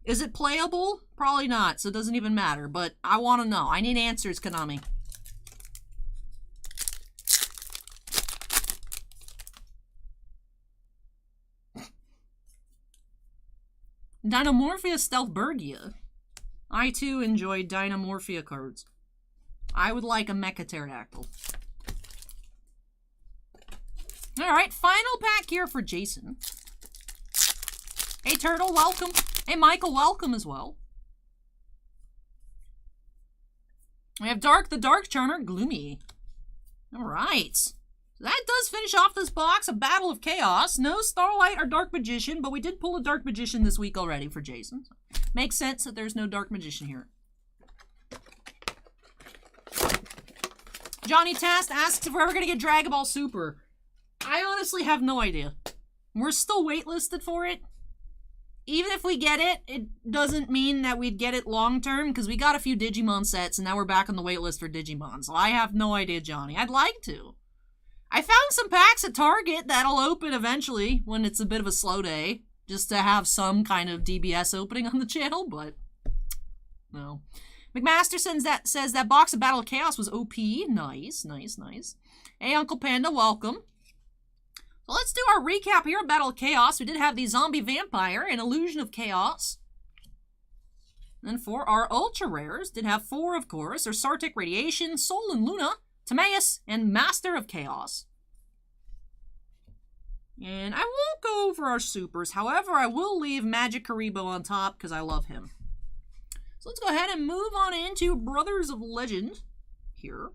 Is it playable? Probably not, so it doesn't even matter. But I want to know. I need answers, Konami. Dynamorphia Stealthbergia. I too enjoy Dynamorphia cards. I would like a Mecha Pterodactyl. Alright, final pack here for Jason. Hey Turtle, welcome. Hey Michael, welcome as well. We have the Dark Charmer, Gloomy. Alright. So that does finish off this box, a Battle of Chaos. No Starlight or Dark Magician, but we did pull a Dark Magician this week already for Jason. So makes sense that there's no Dark Magician here. Johnny Tast asks if we're ever going to get Dragon Ball Super. I honestly have no idea. We're still waitlisted for it. Even if we get it, it doesn't mean that we'd get it long term, because we got a few Digimon sets, and now we're back on the waitlist for Digimon. So I have no idea, Johnny. I'd like to. I found some packs at Target that'll open eventually when it's a bit of a slow day, just to have some kind of DBS opening on the channel, but no. McMaster says that box of Battle of Chaos was OP. Nice, nice, nice. Hey, Uncle Panda, welcome. So let's do our recap here of Battle of Chaos. We did have the Zombie Vampire and Illusion of Chaos. And for our ultra rares, did have 4, of course. There's Sartic Radiation, Soul and Luna, Timaeus, and Master of Chaos. And I won't go over our supers. However, I will leave Magic Karibo on top because I love him. So let's go ahead and move on into Brothers of Legend here.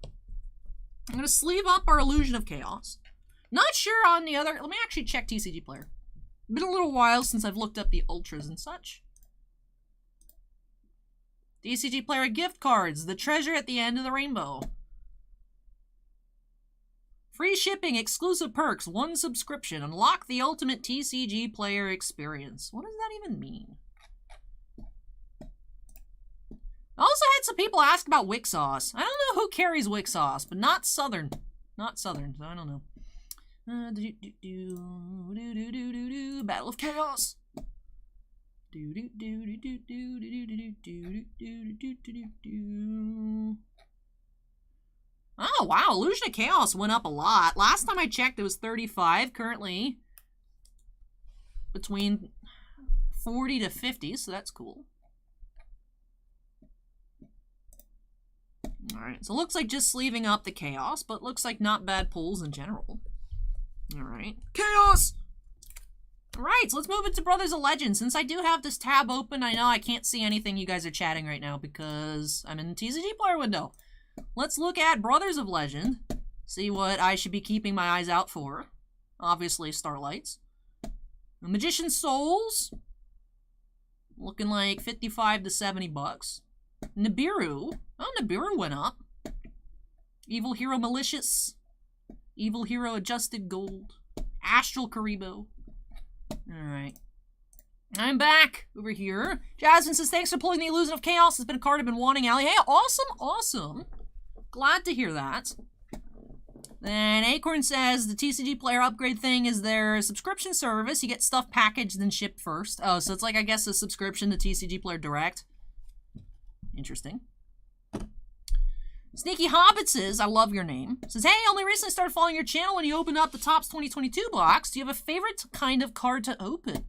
I'm going to sleeve up our Illusion of Chaos. Not sure on the other... Let me actually check TCG Player. Been a little while since I've looked up the ultras and such. TCG Player gift cards. The treasure at the end of the rainbow. Free shipping, exclusive perks, 1 subscription. Unlock the ultimate TCG Player experience. What does that even mean? I also had some people ask about Wick Sauce. I don't know who carries Wick Sauce, but not Southern. Not Southern, so I don't know. Battle of Chaos. Oh, wow. Illusion of Chaos went up a lot. Last time I checked, it was 35. Currently, between 40 to 50, so that's cool. Alright, so it looks like just sleeving up the Chaos, but looks like not bad pulls in general. Alright. Chaos! Alright, so let's move into Brothers of Legend. Since I do have this tab open, I know I can't see anything you guys are chatting right now because I'm in the TCG Player window. Let's look at Brothers of Legend. See what I should be keeping my eyes out for. Obviously, Starlights. The Magician's Souls. Looking like 55 to 70 bucks. Nibiru. Oh, Nibiru went up. Evil Hero Malicious. Evil Hero Adjusted Gold. Astral Karibo. Alright. I'm back over here. Jasmine says, thanks for pulling the Illusion of Chaos. It's been a card I've been wanting, Ally. Hey, awesome, awesome. Glad to hear that. Then Acorn says, the TCG Player upgrade thing is their subscription service. You get stuff packaged and shipped first. Oh, so it's like, I guess, a subscription to TCG Player Direct. Interesting. Sneaky Hobbit says, I love your name. Says, hey, only recently started following your channel when you opened up the Topps 2022 box. Do you have a favorite kind of card to open?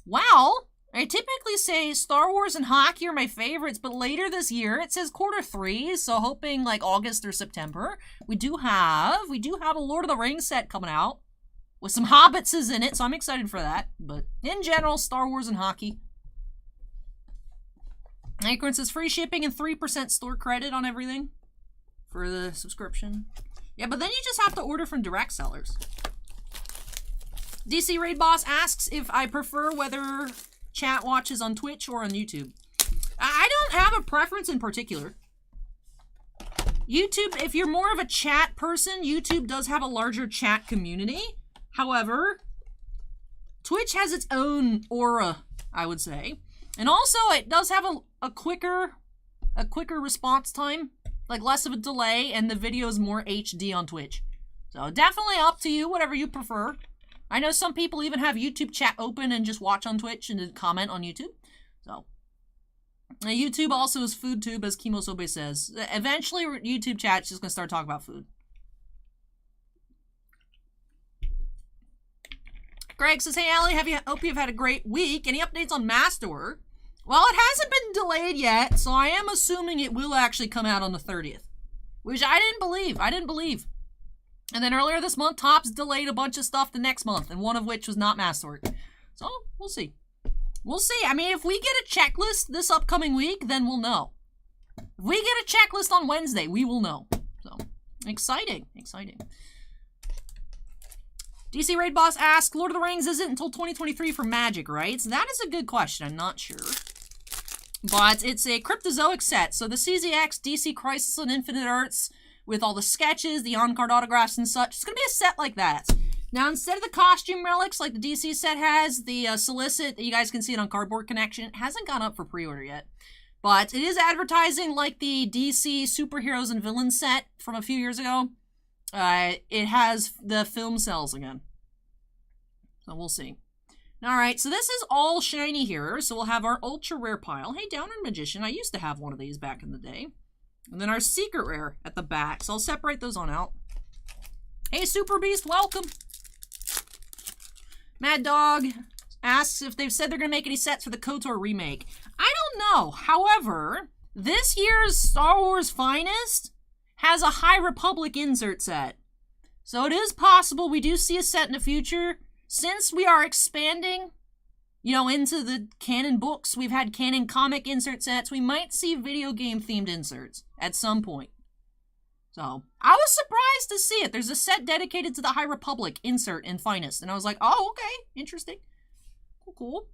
Well, I typically say Star Wars and hockey are my favorites, but later this year, it says Q3, so hoping like August or September, we do have a Lord of the Rings set coming out with some Hobbitses in it, so I'm excited for that. But in general, Star Wars and hockey. Acorn says free shipping and 3% store credit on everything for the subscription. Yeah, but then you just have to order from direct sellers. DC Raid Boss asks if I prefer whether chat watches on Twitch or on YouTube. I don't have a preference in particular. YouTube, if you're more of a chat person, YouTube does have a larger chat community. However, Twitch has its own aura, I would say. And also, it does have a quicker response time, like less of a delay, and the video is more HD on Twitch. So definitely up to you, whatever you prefer. I know some people even have YouTube chat open and just watch on Twitch and comment on YouTube. So YouTube also is food tube, as Kimosobe says. Eventually, YouTube chat's just gonna start talking about food. Greg says, hey, Ally, hope you've had a great week. Any updates on Masterwork? Well, it hasn't been delayed yet, so I am assuming it will actually come out on the 30th. Which I didn't believe. And then earlier this month, Topps delayed a bunch of stuff the next month, and one of which was not Masterwork. So, we'll see. We'll see. I mean, if we get a checklist this upcoming week, then we'll know. If we get a checklist on Wednesday, we will know. So, exciting. Exciting. DC Raid Boss asks, Lord of the Rings isn't until 2023 for Magic, right? So that is a good question. I'm not sure. But it's a Cryptozoic set. So the CZX, DC Crisis on Infinite Earths, with all the sketches, the on-card autographs and such. It's going to be a set like that. Now, instead of the costume relics like the DC set has, the solicit, you guys can see it on Cardboard Connection, it hasn't gone up for pre-order yet. But it is advertising like the DC Superheroes and Villains set from a few years ago. It has the film cells again. So we'll see. Alright, so this is all shiny here. So we'll have our ultra rare pile. Hey, Downer Magician. I used to have one of these back in the day. And then our secret rare at the back. So I'll separate those on out. Hey, Super Beast, welcome. Mad Dog asks if they've said they're going to make any sets for the KOTOR remake. I don't know. However, this year's Star Wars Finest has a High Republic insert set. So it is possible we do see a set in the future. Since we are expanding, you know, into the canon books, we've had canon comic insert sets, we might see video game themed inserts at some point. So, I was surprised to see it. There's a set dedicated to the High Republic insert in Finest. And I was like, oh, okay, interesting. Cool, cool.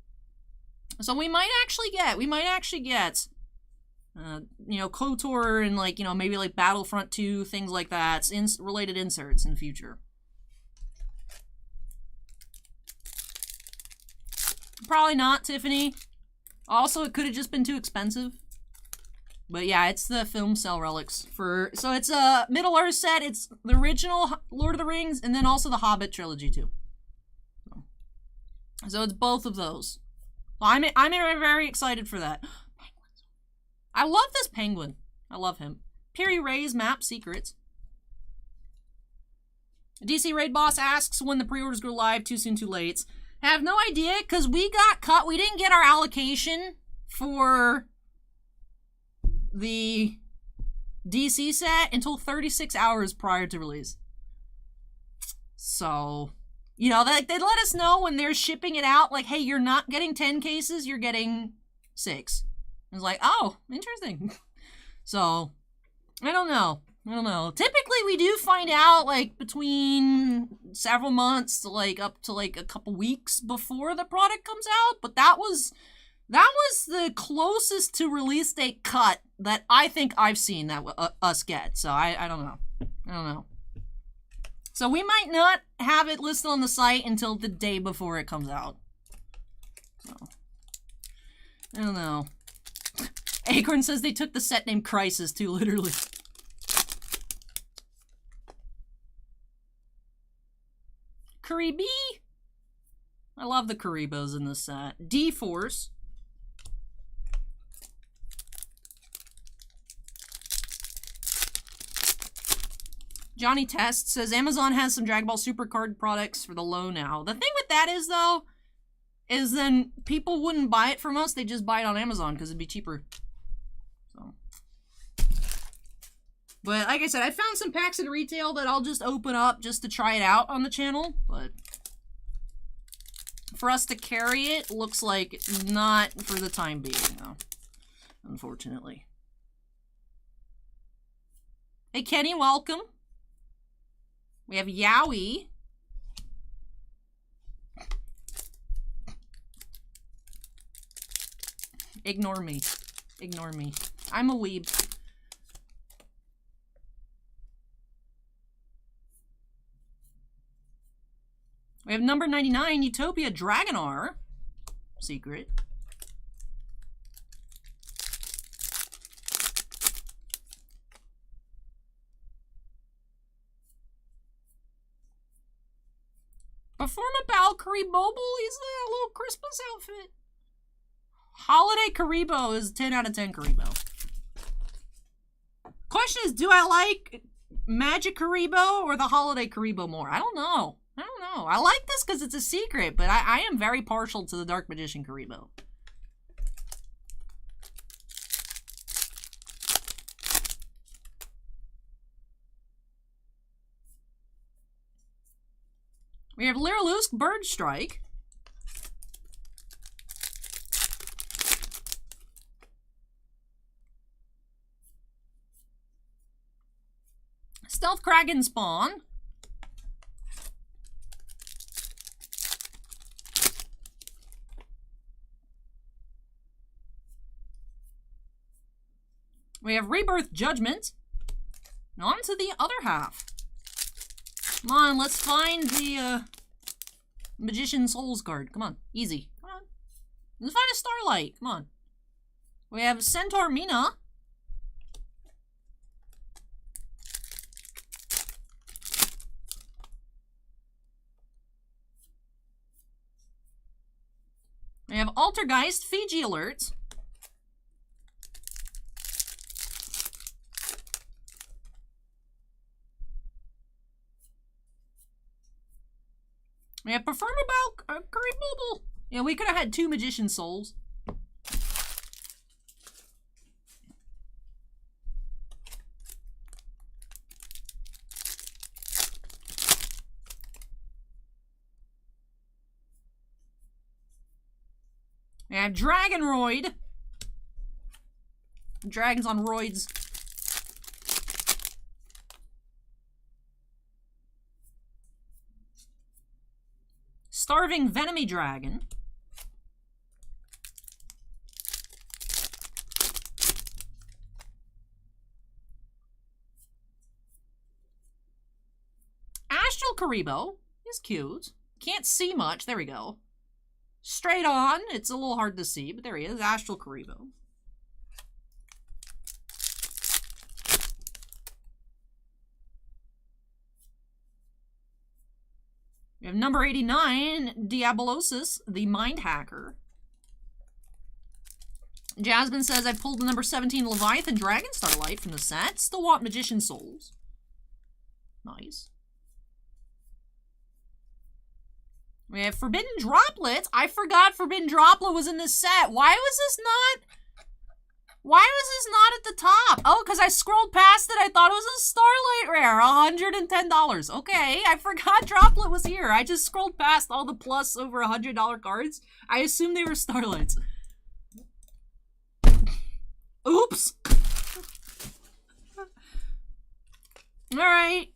So we might actually get, you know, KOTOR and like, you know, maybe like Battlefront 2, things like that, related inserts in the future. Probably not, Tiffany. Also, it could have just been too expensive. But yeah, it's the film cell relics for, so it's a Middle-earth set, it's the original Lord of the Rings, and then also the Hobbit trilogy too. So it's both of those. Well, I'm very excited for that. Penguins. I love this penguin. I love him. Piri Ray's map secrets. DC Raid Boss asks when the pre-orders go live, too soon, too late. I have no idea, because we got cut. We didn't get our allocation for the DC set until 36 hours prior to release. So, you know, they let us know when they're shipping it out, like, hey, you're not getting 10 cases, you're getting 6. I was like, oh, interesting. So, I don't know. Typically, we do find out, like, between several months to, like, up to, like, a couple weeks before the product comes out, but that was the closest to release date cut that I think I've seen that us get. So I don't know. So we might not have it listed on the site until the day before it comes out. So I don't know. Acorn says they took the set name Crisis too literally. Karibi. I love the Karibos in this set. D-Force. Johnny Test says Amazon has some Dragon Ball Super card products for the low now. The thing with that is, though, is then people wouldn't buy it from us. They just buy it on Amazon because it'd be cheaper. So, but like I said, I found some packs at retail that I'll just open up just to try it out on the channel. But for us to carry it, looks like not for the time being, though, unfortunately. Hey, Kenny, welcome. We have Yowie. Ignore me. Ignore me. I'm a weeb. We have number 99, Utopia Dragonar. Secret. Perform a Valkyrie mobile? Is that a little Christmas outfit? Holiday Karibo is 10 out of 10 Karibo. Question is, do I like Magic Karibo or the Holiday Karibo more? I don't know. I like this because it's a secret, but I am very partial to the Dark Magician Karibo. We have Lyrilusk Bird Strike. Stealth Kraken Spawn. We have Rebirth Judgment. And on to the other half. Come on, let's find the Magician Souls card. Come on, easy. Come on. Let's find a Starlight. Come on. We have Centaur Mina. We have Altergeist, Fiji Alert. We have Preferred About Curry Bubble. Yeah, we could have had 2 Magician Souls. We have Dragonroid. Dragons on roids. Starving Venomy Dragon. Astral Karibo. He's cute. Can't see much. There we go. Straight on. It's a little hard to see, but there he is. Astral Karibo. We have number 89, Diabolosis, the Mind Hacker. Jasmine says, I pulled the number 17 Leviathan Dragon Starlight from the set. Still want Magician Souls. Nice. We have Forbidden Droplets. I forgot Forbidden Droplet was in this set. Why was this not at the top? Oh, because I scrolled past it. I thought it was a Starlight Rare. $110. Okay, I forgot Droplet was here. I just scrolled past all the plus over $100 cards. I assumed they were Starlights. Oops. Alright.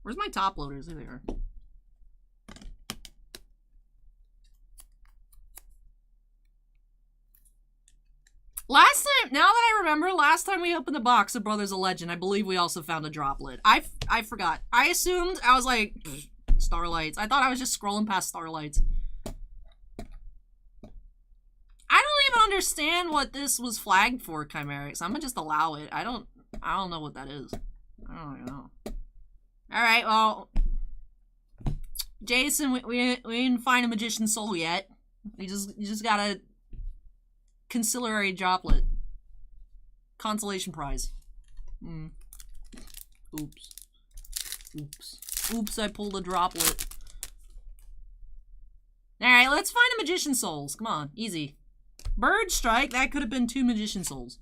Where's my top loaders? There they are. Last time, now that I remember, last time we opened the box of Brothers of Legend, I believe we also found a droplet. I forgot. I assumed, I was like, Starlights. I thought I was just scrolling past Starlights. I don't even understand what this was flagged for, Chimerics. I'm gonna just allow it. I don't know what that is. I don't even know. Alright, well, Jason, we didn't find a Magician Soul yet. You just got a Conciliary Droplet. Consolation prize. Oops. Oops, I pulled a droplet. Alright, let's find a Magician Souls. Come on, easy. Bird Strike, that could have been 2 Magician Souls.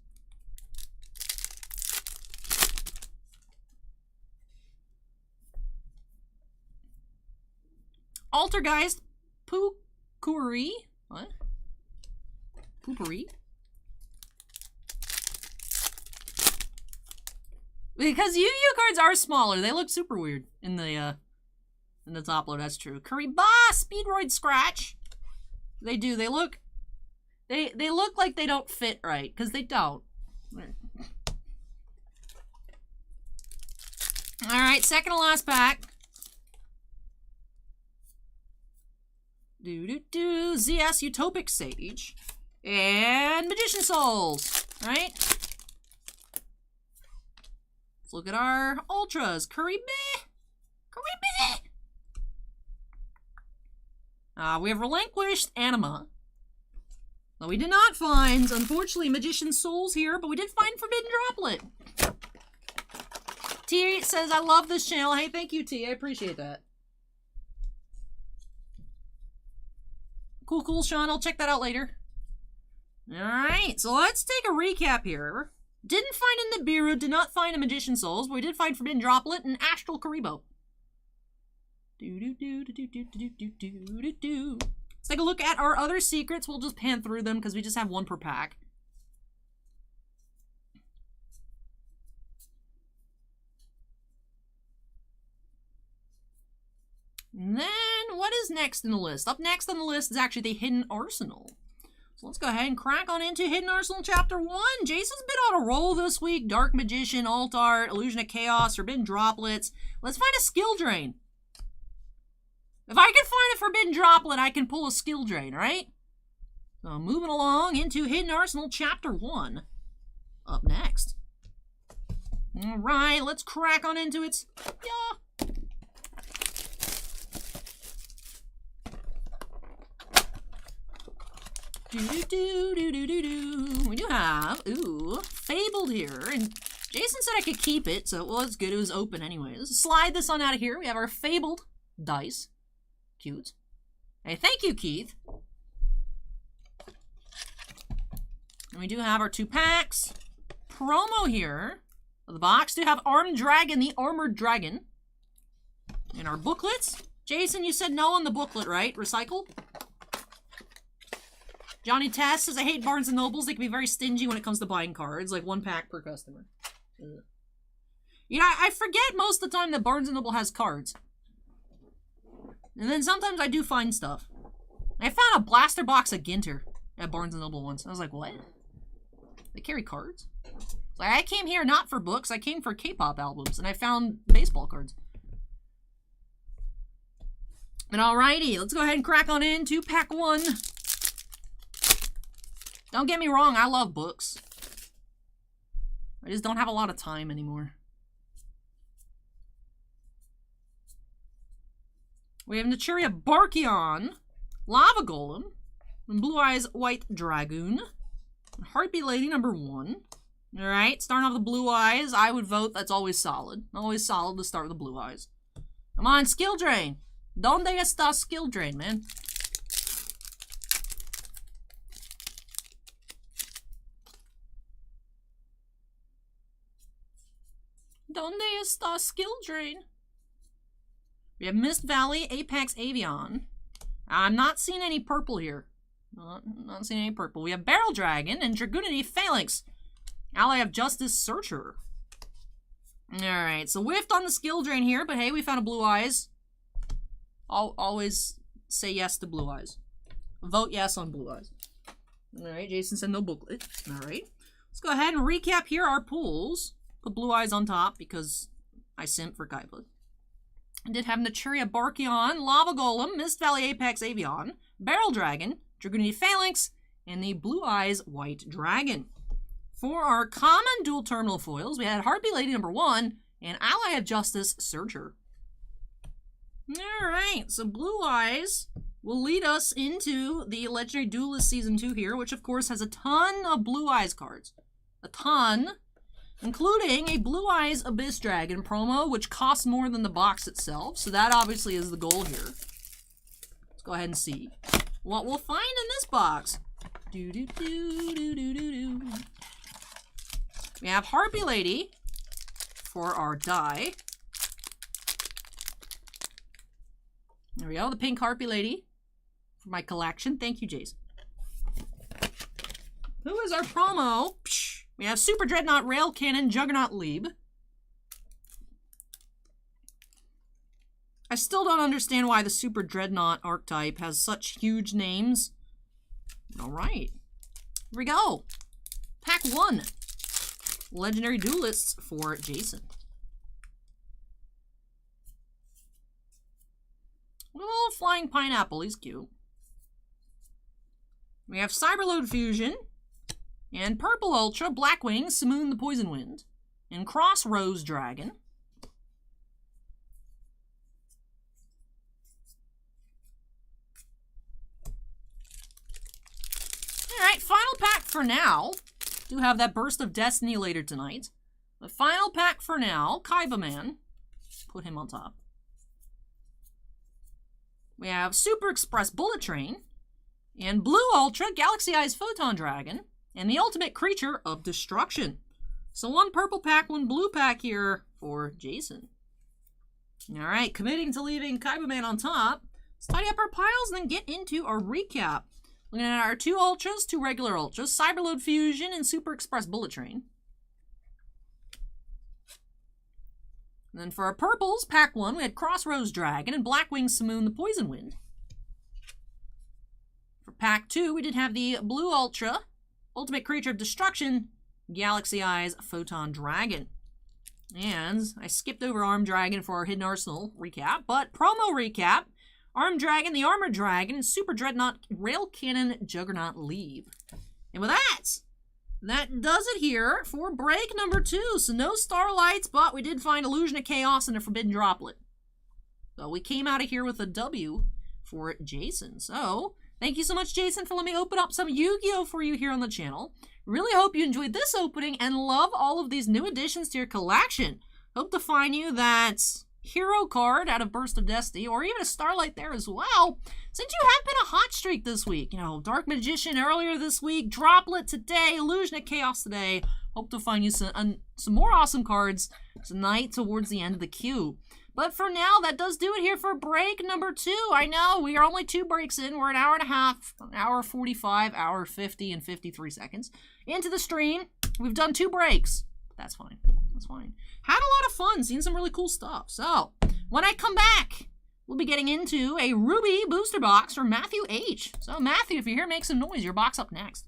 Altergeist, Pookery. What? Poopery? Because Yu-Gi-Oh cards are smaller. They look super weird in the top load. That's true. Curry Boss, Speedroid Scratch. They do. They look like they don't fit right because they don't. All right, second to last pack. ZS Utopic Sage. And Magician Souls. Right? Let's look at our Ultras. Kuribe. We have Relinquished Anima. Well, we did not find, unfortunately, Magician Souls here, but we did find Forbidden Droplet. T says, I love this channel. Hey, thank you, T. I appreciate that. Cool, Sean. I'll check that out later. Alright, so let's take a recap here. Didn't find a Nibiru, did not find a Magician Souls, but we did find Forbidden Droplet and Astral Karibo. Let's take a look at our other secrets. We'll just pan through them because we just have 1 per pack. And then, what is next in the list? Up next on the list is actually the Hidden Arsenal. So let's go ahead and crack on into Hidden Arsenal Chapter 1. Jason's been on a roll this week. Dark Magician, Alt Art, Illusion of Chaos, Forbidden Droplets. Let's find a Skill Drain. If I can find a Forbidden Droplet, I can pull a Skill Drain, right? So moving along into Hidden Arsenal Chapter 1. Up next. Alright, let's crack on into it. Yeah. We do have, ooh, Fabled here. And Jason said I could keep it, so well, it's good. It was open anyways. Let's slide this on out of here. We have our Fabled dice. Cute. Hey, thank you, Keith. And we do have our 2 packs. Promo here. The box do have Armed Dragon, the Armored Dragon. And our booklets. Jason, you said no on the booklet, right? Recycle? Johnny Tess says, I hate Barnes & Nobles. They can be very stingy when it comes to buying cards. Like 1 pack per customer. Ugh. You know, I forget most of the time that Barnes & Noble has cards. And then sometimes I do find stuff. I found a blaster box of Ginter at Barnes & Noble once. I was like, what? They carry cards? Like, I came here not for books. I came for K-pop albums. And I found baseball cards. And alrighty, let's go ahead and crack on into pack 1. Don't get me wrong, I love books. I just don't have a lot of time anymore. We have Naturia Barkion, Lava Golem, and Blue Eyes White Dragoon, and Heartbeat Lady #1. Alright, starting off with the Blue Eyes, I would vote that's always solid. Always solid to start with the Blue Eyes. Come on, Skill Drain. Donde está Skill Drain, man? Donde está Skill Drain? We have Mist Valley, Apex Avion. I'm not seeing any purple here. Not seeing any purple. We have Barrel Dragon and Dragoonity Phalanx. Ally of Justice Searcher. Alright, so whiffed on the skill drain here, but hey, we found a Blue Eyes. I'll always say yes to Blue Eyes. Vote yes on Blue Eyes. Alright, Jason said no booklet. Alright. Let's go ahead and recap here our pools. Put Blue Eyes on top because I simp for Kaiba. I did have Naturia Barkion, Lava Golem, Mist Valley Apex Avion, Barrel Dragon, Dragoonity Phalanx, and the Blue Eyes White Dragon. For our common dual terminal foils, we had Heartbeat Lady #1 and Ally of Justice Searcher. Alright, so Blue Eyes will lead us into the Legendary Duelist Season 2 here, which of course has a ton of Blue Eyes cards. A ton. Including a Blue Eyes Abyss Dragon promo, which costs more than the box itself. So that obviously is the goal here. Let's go ahead and see what we'll find in this box. We have Heartbeat Lady for our die. There we go, the pink Heartbeat Lady for my collection. Thank you, Jason. Who is our promo? Psh. We have Super Dreadnought Rail Cannon Juggernaut Lieb. I still don't understand why the Super Dreadnought archetype has such huge names. Alright. Here we go. Pack 1. Legendary Duelists for Jason. A little flying pineapple. He's cute. We have Cyberload Fusion. And Purple Ultra, Blackwing, Simoon the Poison Wind, and Crossrose Dragon. Alright, final pack for now. Do have that Burst of Destiny later tonight. The final pack for now, Kaiba Man. Put him on top. We have Super Express Bullet Train, and Blue Ultra, Galaxy Eyes Photon Dragon, and the Ultimate Creature of Destruction. So 1 purple pack, 1 blue pack here for Jason. Alright, committing to leaving Kaiba Man on top. Let's tidy up our piles and then get into our recap. Looking at our 2 Ultras, 2 regular Ultras, Cyberload Fusion, and Super Express Bullet Train. And then for our purples, pack 1, we had Crossrose Dragon and Blackwing Simoon the Poison Wind. For pack 2, we did have the Blue Ultra, Ultimate Creature of Destruction, Galaxy Eyes Photon Dragon. And I skipped over Armed Dragon for our Hidden Arsenal recap, but promo recap, Armed Dragon, the Armored Dragon, and Super Dreadnought Rail Cannon Juggernaut Lieb. And with that does it here for break number 2. So no Starlights, but we did find Illusion of Chaos and a Forbidden Droplet. So we came out of here with a W for Jason. So Thank you so much, Jason, for letting me open up some Yu-Gi-Oh! For you here on the channel. Really hope you enjoyed this opening and love all of these new additions to your collection. Hope to find you that hero card out of Burst of Destiny, or even a Starlight there as well, since you have been a hot streak this week. You know, Dark Magician earlier this week, Droplet today, Illusion of Chaos today. Hope to find you some more awesome cards tonight towards the end of the queue. But for now, that does do it here for break number 2. I know, we are only 2 breaks in. We're an hour and a half, an hour 45, hour 50, and 53 seconds into the stream. We've done 2 breaks. That's fine. That's fine. Had a lot of fun, seeing some really cool stuff. So, when I come back, we'll be getting into a RWBY booster box for Matthew H. So, Matthew, if you're here, make some noise. Your box up next.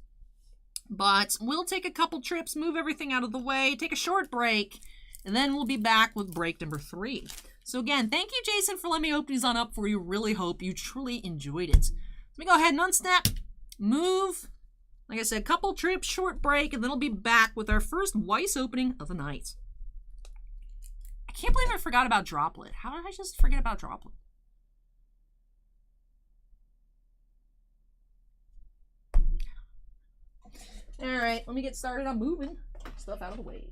But we'll take a couple trips, move everything out of the way, take a short break, and then we'll be back with break number 3. So again, thank you, Jason, for letting me open these on up for you. Really hope you truly enjoyed it. Let me go ahead and unsnap, move. Like I said, couple trips, short break, and then we'll be back with our first Weiss opening of the night. I can't believe I forgot about Droplet. How did I just forget about Droplet? Alright, let me get started on moving stuff out of the way.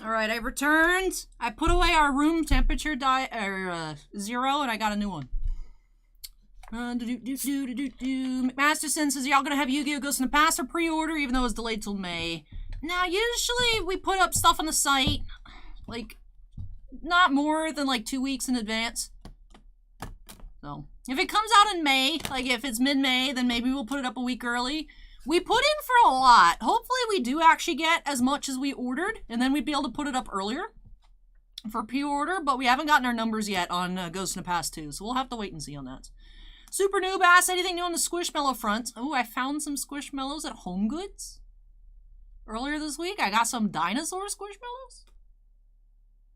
Alright, I returned. I put away our room temperature 0 and I got a new one. Masterson says, y'all gonna have Yu-Gi-Oh! Ghosts in the Past or pre-order, even though it's delayed till May. Now, usually we put up stuff on the site, like, not more than like 2 weeks in advance. So, if it comes out in May, like if it's mid-May, then maybe we'll put it up a week early. We put in for a lot. Hopefully we do actually get as much as we ordered, and then we'd be able to put it up earlier for pre-order, but we haven't gotten our numbers yet on Ghosts in the Past 2, so we'll have to wait and see on that. Super Noob asked, anything new on the Squishmallow front? Oh, I found some Squishmallows at Home Goods earlier this week. I got some dinosaur Squishmallows,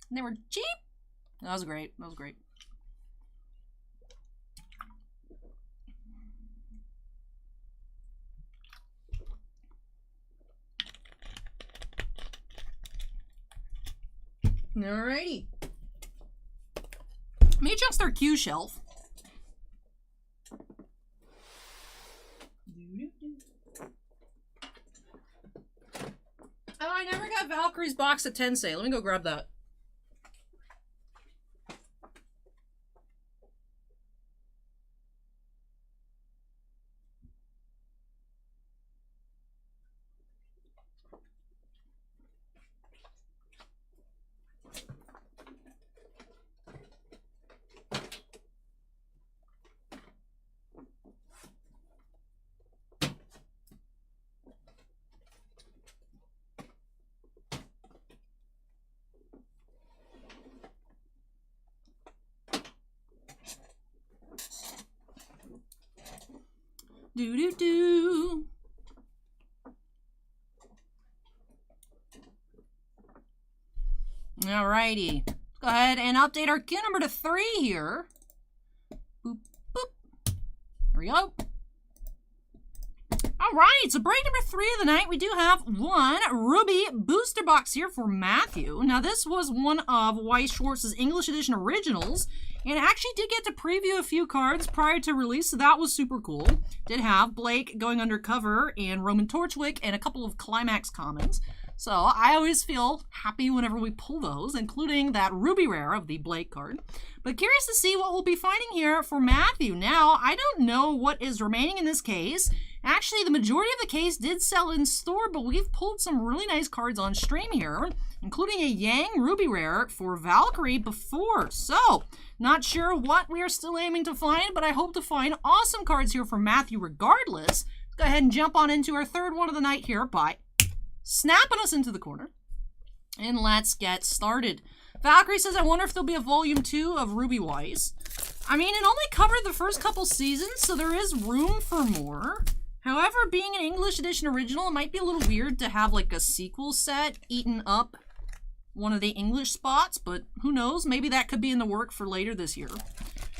and they were cheap. That was great. That was great. Alrighty. Let me adjust our Q shelf. Oh, I never got Valkyrie's box at Tensei. Let me go grab that. Do-do-do. Alrighty. Let's go ahead and update our queue number to 3 here. Boop, boop. There we go. Alright, so break number 3 of the night. We do have one RWBY booster box here for Matthew. Now, this was one of Weiss Schwartz's English edition originals. And I actually did get to preview a few cards prior to release, so that was super cool. Did have Blake going undercover and Roman Torchwick and a couple of Climax commons. So I always feel happy whenever we pull those, including that RWBY rare of the Blake card. But curious to see what we'll be finding here for Matthew. Now, I don't know what is remaining in this case. Actually, the majority of the case did sell in store, but we've pulled some really nice cards on stream here, including a Yang RWBY rare for Valkyrie before. So, not sure what we are still aiming to find, but I hope to find awesome cards here for Matthew regardless. Let's go ahead and jump on into our third one of the night here by snapping us into the corner. And let's get started. Valkyrie says, I wonder if there'll be a volume 2 of RWBY Weiss. I mean, it only covered the first couple seasons, so there is room for more. However, being an English edition original, it might be a little weird to have like a sequel set eaten up one of the English spots, but who knows? Maybe that could be in the work for later this year.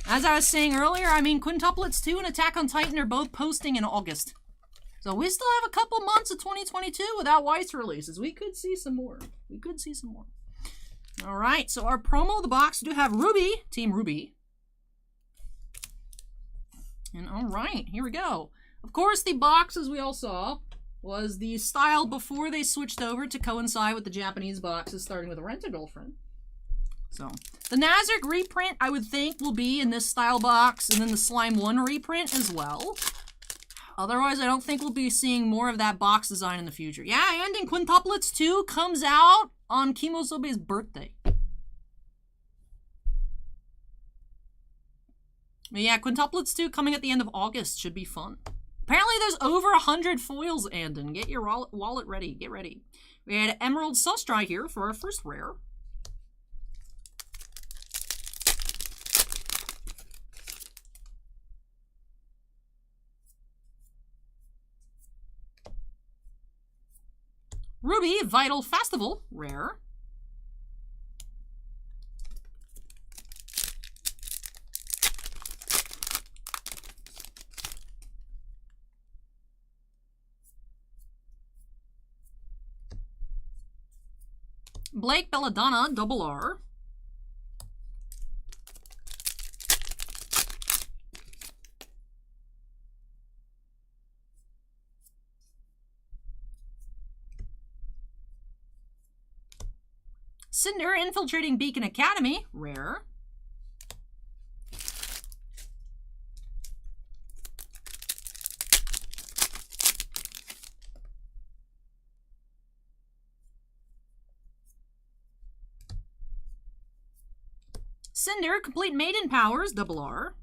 As I was saying earlier, I mean, Quintuplets 2 and Attack on Titan are both posting in August. So we still have a couple months of 2022 without Weiss releases. We could see some more. We could see some more. All right, so our promo of the box do have RWBY, Team RWBY. And all right, here we go. Of course, the box, as we all saw, was the style before they switched over to coincide with the Japanese boxes, starting with Rent-A-Girlfriend. So, the Nazarick reprint, I would think, will be in this style box, and then the Slime 1 reprint as well. Otherwise, I don't think we'll be seeing more of that box design in the future. Yeah, and in Quintuplets 2 comes out on Kimosobe's birthday. But yeah, Quintuplets 2 coming at the end of August should be fun. Apparently there's over 100 foils, Andon. Get your wallet ready. Get ready. We had Emerald Sustry here for our first rare. RWBY Vital Festival rare. Blake Belladonna, double R. Cinder infiltrating Beacon Academy, rare. Cinder, complete maiden powers, double R.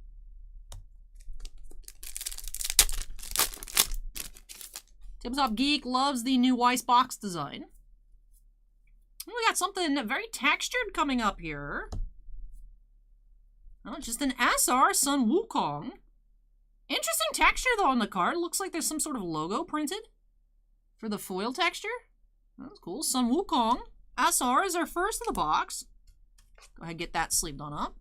Tabletop Geek loves the new Weiss box design. We got something very textured coming up here. Oh, just an SR Sun Wukong. Interesting texture though on the card. Looks like there's some sort of logo printed for the foil texture. That's cool. Sun Wukong. SR is our first of the box. Go ahead and get that sleeved on up.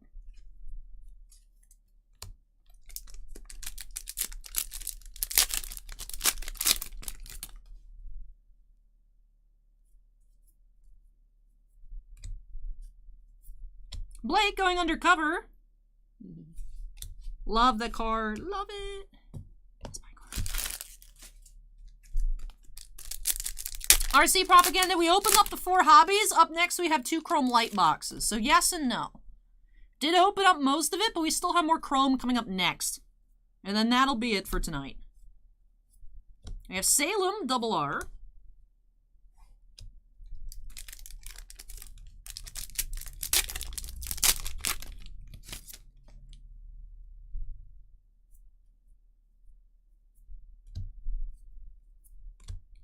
Blake going undercover. Love the card. Love it. That's my card. RC Propaganda. We opened up the 4 hobbies. Up next we have 2 Chrome LITE boxes. So yes and no. Did open up most of it, but we still have more Chrome coming up next. And then that'll be it for tonight. We have Salem, double R.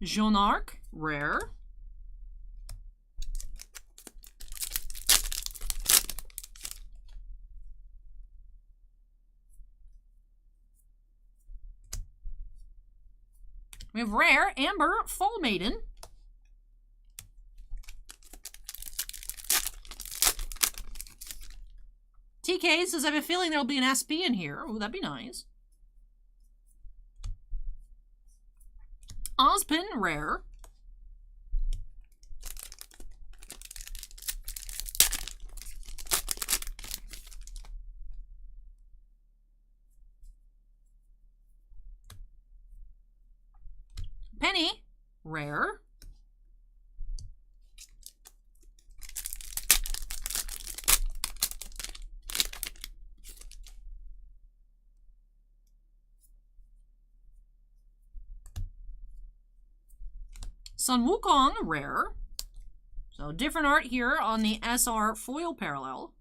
Jonark, rare. We have rare, Amber, Fall Maiden. TK says, I have a feeling there'll be an SP in here. Oh, that'd be nice. Ozpin, rare. Penny, rare. Sun Wukong, rare. So different art here on the SR foil parallel.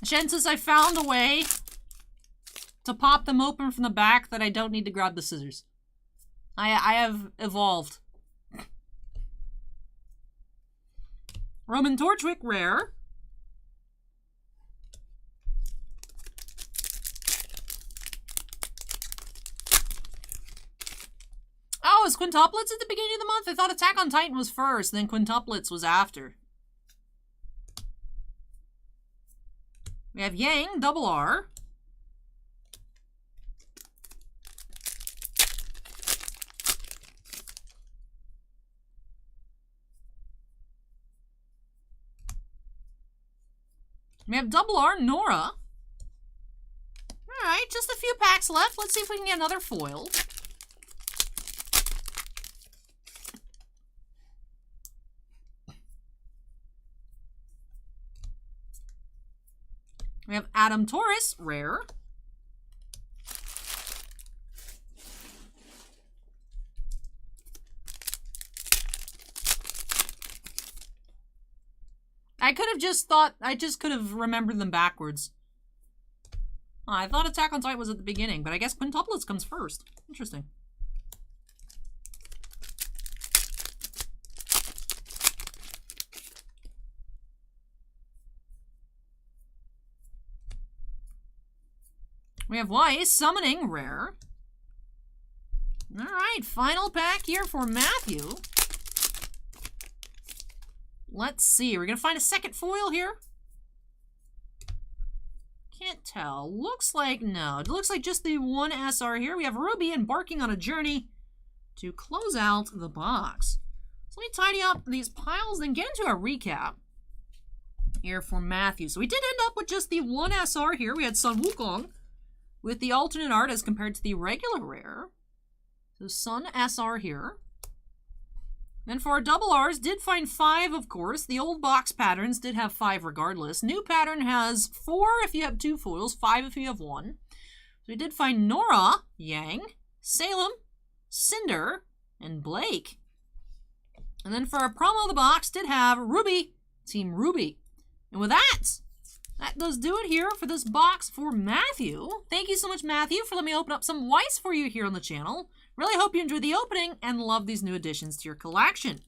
Shen says, I found a way to pop them open from the back that I don't need to grab the scissors. I have evolved. Roman Torchwick, rare. Oh, is Quintuplets at the beginning of the month? I thought Attack on Titan was first, then Quintuplets was after. We have Yang, double R. We have double R, Nora. Alright, just a few packs left. Let's see if we can get another foil. We have Adam Taurus, rare. I could have just thought, I just could have remembered them backwards. Oh, I thought Attack on Titan was at the beginning, but I guess Quintuplets comes first. Interesting. We have Weiss, Summoning, rare. Alright, final pack here for Matthew. Let's see, we're gonna find a second foil here. Can't tell. Looks like no. It looks like just the one SR here. We have Ruby embarking on a journey to close out the box. So let me tidy up these piles, then get into a recap here for Matthew. So we did end up with just the one SR here. We had Sun Wukong with the alternate art as compared to the regular rare. So Sun SR here. Then for our double R's, did find 5, of course. The old box patterns did have 5 regardless. New pattern has 4 if you have 2 foils, 5 if you have 1. So we did find Nora, Yang, Salem, Cinder, and Blake. And then for our promo of the box, did have Ruby, Team Ruby. And with that does do it here for this box for Matthew. Thank you so much, Matthew, for letting me open up some Weiss for you here on the channel. Really hope you enjoyed the opening and love these new additions to your collection.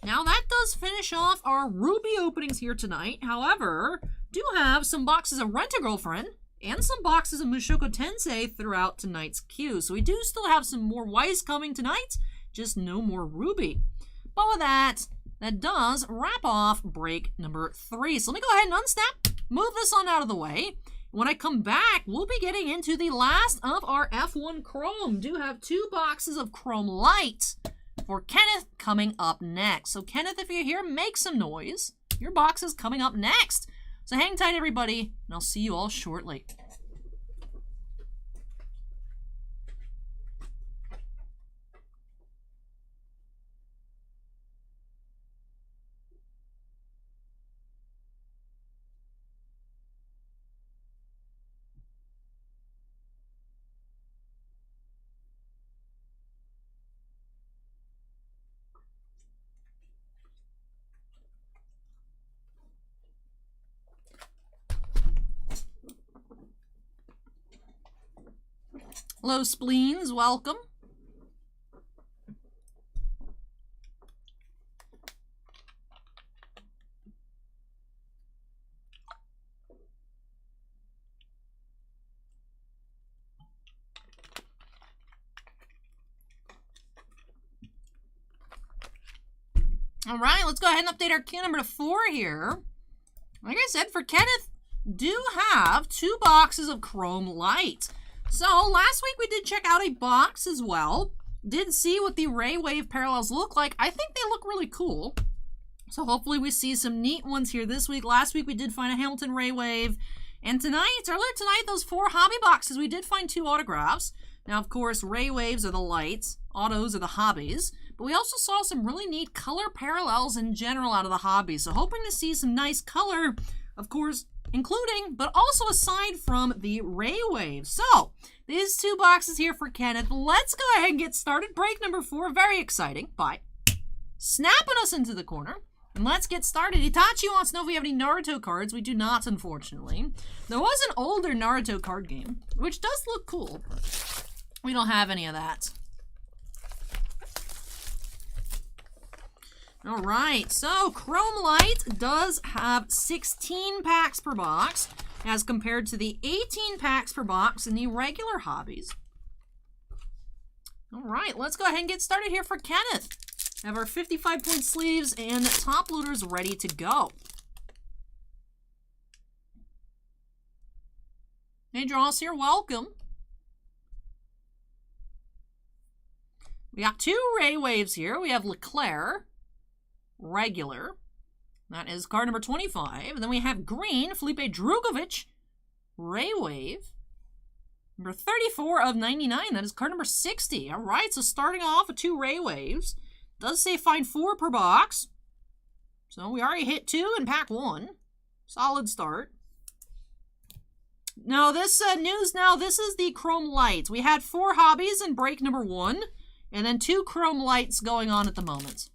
Now that does finish off our RWBY openings here tonight. However, do have some boxes of Rent-A-Girlfriend and some boxes of Mushoku Tensei throughout tonight's queue. So we do still have some more Weiss coming tonight, just no more RWBY. But with that does wrap off break number 3. So let me go ahead and unsnap, move this on out of the way. When I come back, we'll be getting into the last of our F1 Chrome. Do have 2 boxes of Chrome LITE for Kenneth coming up next. So Kenneth, if you're here, make some noise. Your box is coming up next. So hang tight, everybody, and I'll see you all shortly. Hello, Spleens. Welcome. All right, let's go ahead and update our queue number to 4 here. Like I said, for Kenneth, do have 2 boxes of Chrome LITE. So last week we did check out a box as well. Did see what the Ray Wave parallels look like. I think they look really cool. So hopefully we see some neat ones here this week. Last week we did find a Hamilton Ray Wave. And earlier tonight, those 4 hobby boxes, we did find 2 autographs. Now, of course, Ray Waves are the lights, autos are the hobbies. But we also saw some really neat color parallels in general out of the hobbies. So hoping to see some nice color, of course, including, but also aside from the Ray Wave. So, these 2 boxes here for Kenneth. Let's go ahead and get started. Break number 4, very exciting, by snapping us into the corner. And let's get started. Itachi wants to know if we have any Naruto cards. We do not, unfortunately. There was an older Naruto card game, which does look cool, but we don't have any of that. All right, so Chrome LITE does have 16 packs per box as compared to the 18 packs per box in the regular hobbies. All right, let's go ahead and get started here for Kenneth. Have our 55-point sleeves and top loaders ready to go. Hey, Dross here, welcome. We got 2 Ray Waves here. We have Leclerc. Regular. That is card number 25. And then we have green, Felipe Drugovich, Ray Wave. Number 34 of 99. That is card number 60. All right, so starting off with 2 Ray Waves. Does say find 4 per box. So we already hit 2 in pack 1. Solid start. Now this news now, this is the Chrome LITE. We had 4 hobbies in break number 1. And then 2 Chrome LITEs going on at the moment.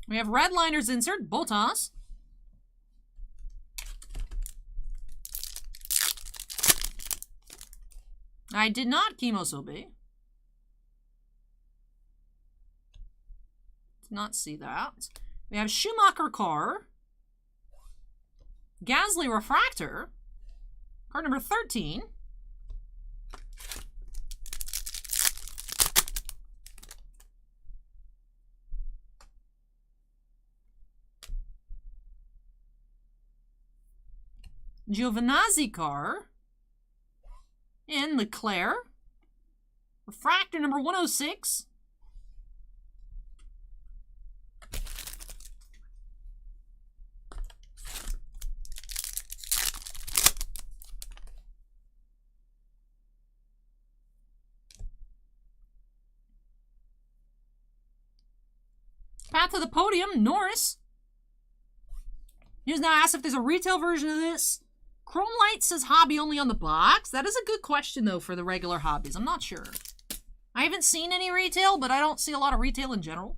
We have Redliners insert, Botas. I did not Kimosobe. Did not see that. We have Schumacher Car. Gasly Refractor. Card number 13. Giovinazzi car, and Leclerc, Refractor number 106, Path to the Podium, Norris. News now asks if there's a retail version of this. Chrome LITE says hobby only on the box. That is a good question, though, for the regular hobbies. I'm not sure. I haven't seen any retail, but I don't see a lot of retail in general.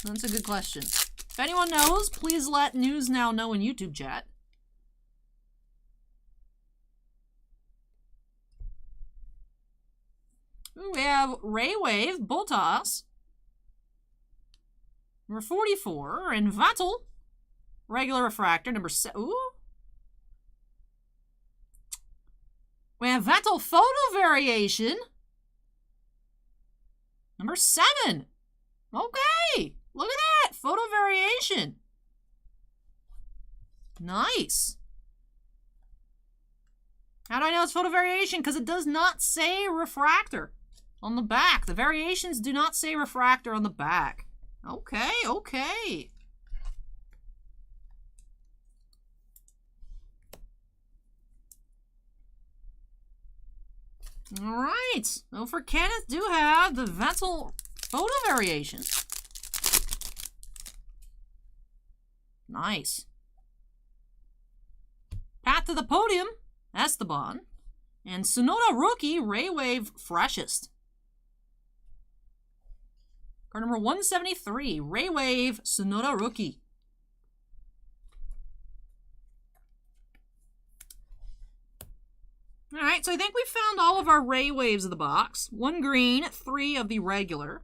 That's a good question. If anyone knows, please let News Now know in YouTube chat. Ooh, we have Ray Wave, Boltas. Number 44, and Vattel. Regular refractor, number 7. Ooh. We have Vattel photo variation. Number 7. Okay. Look at that. Photo variation. Nice. How do I know it's photo variation? Because it does not say refractor on the back. The variations do not say refractor on the back. Okay, okay. All right. So for Kenneth, do have the Vattel photo variation. Nice. Path to the Podium, Esteban. And Sonoda Rookie, Ray Wave Freshest. Card number 173, Ray Wave, Sonoda Rookie. Alright, so I think we found all of our Ray Waves of the box. 1 green, 3 of the regular.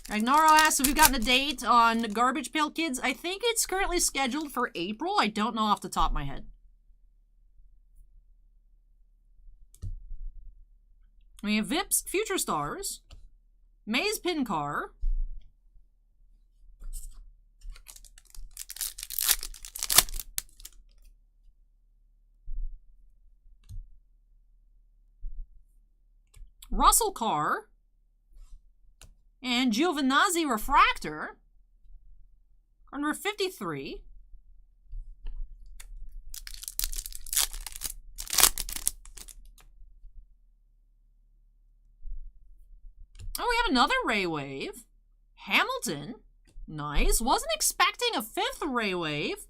Ragnaro asks if we've gotten a date on Garbage Pail Kids. I think it's currently scheduled for April. I don't know off the top of my head. We have Vips, Future Stars, Maze Pin Car, Russell Carr, and Giovinazzi Refractor, card number 53. Oh, we have another Ray Wave. Hamilton. Nice. Wasn't expecting a 5th Ray Wave.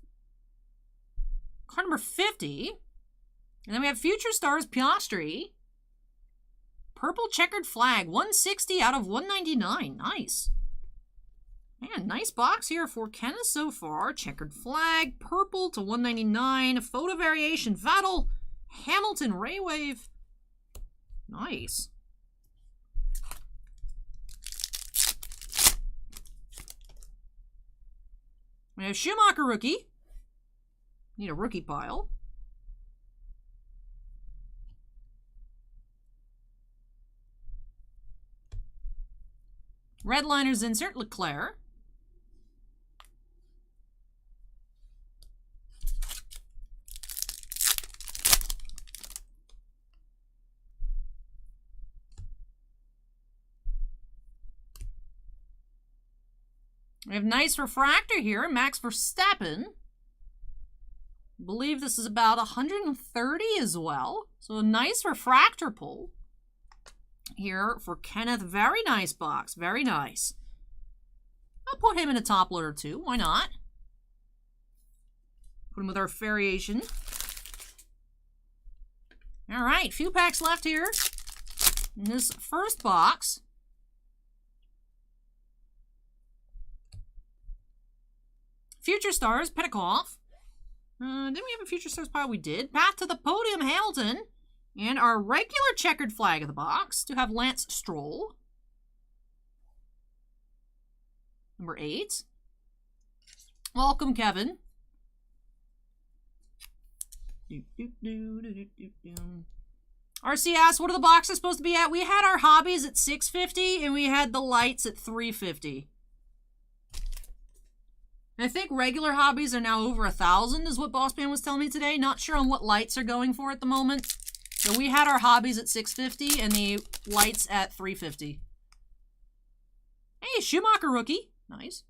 Card number 50. And then we have Future Stars Piastri. Purple Checkered Flag. 160 out of 199. Nice. Man, nice box here for Kenneth so far. Checkered Flag. Purple to 199. Photo variation. Vattel. Hamilton Ray Wave. Nice. We have Schumacher Rookie. Need a rookie pile. Redliners insert Leclerc. We have nice refractor here, Max Verstappen. Believe this is about 130 as well. So a nice refractor pull here for Kenneth. Very nice box, very nice. I'll put him in a top loader too, why not? Put him with our variation. All right, few packs left here in this first box. Future Stars, Petikov. Didn't we have a Future Stars pile? We did. Path to the Podium, Hamilton. And our regular checkered flag of the box to have Lance Stroll. Number 8. Welcome, Kevin. RC asks, what are the boxes supposed to be at? We had our hobbies at $6.50 and we had the lights at $3.50. I think regular hobbies are now over 1,000 is what Boss Man was telling me today. Not sure on what lights are going for at the moment. So we had our hobbies at $6.50 and the lights at $3.50. Hey, Schumacher Rookie. Nice.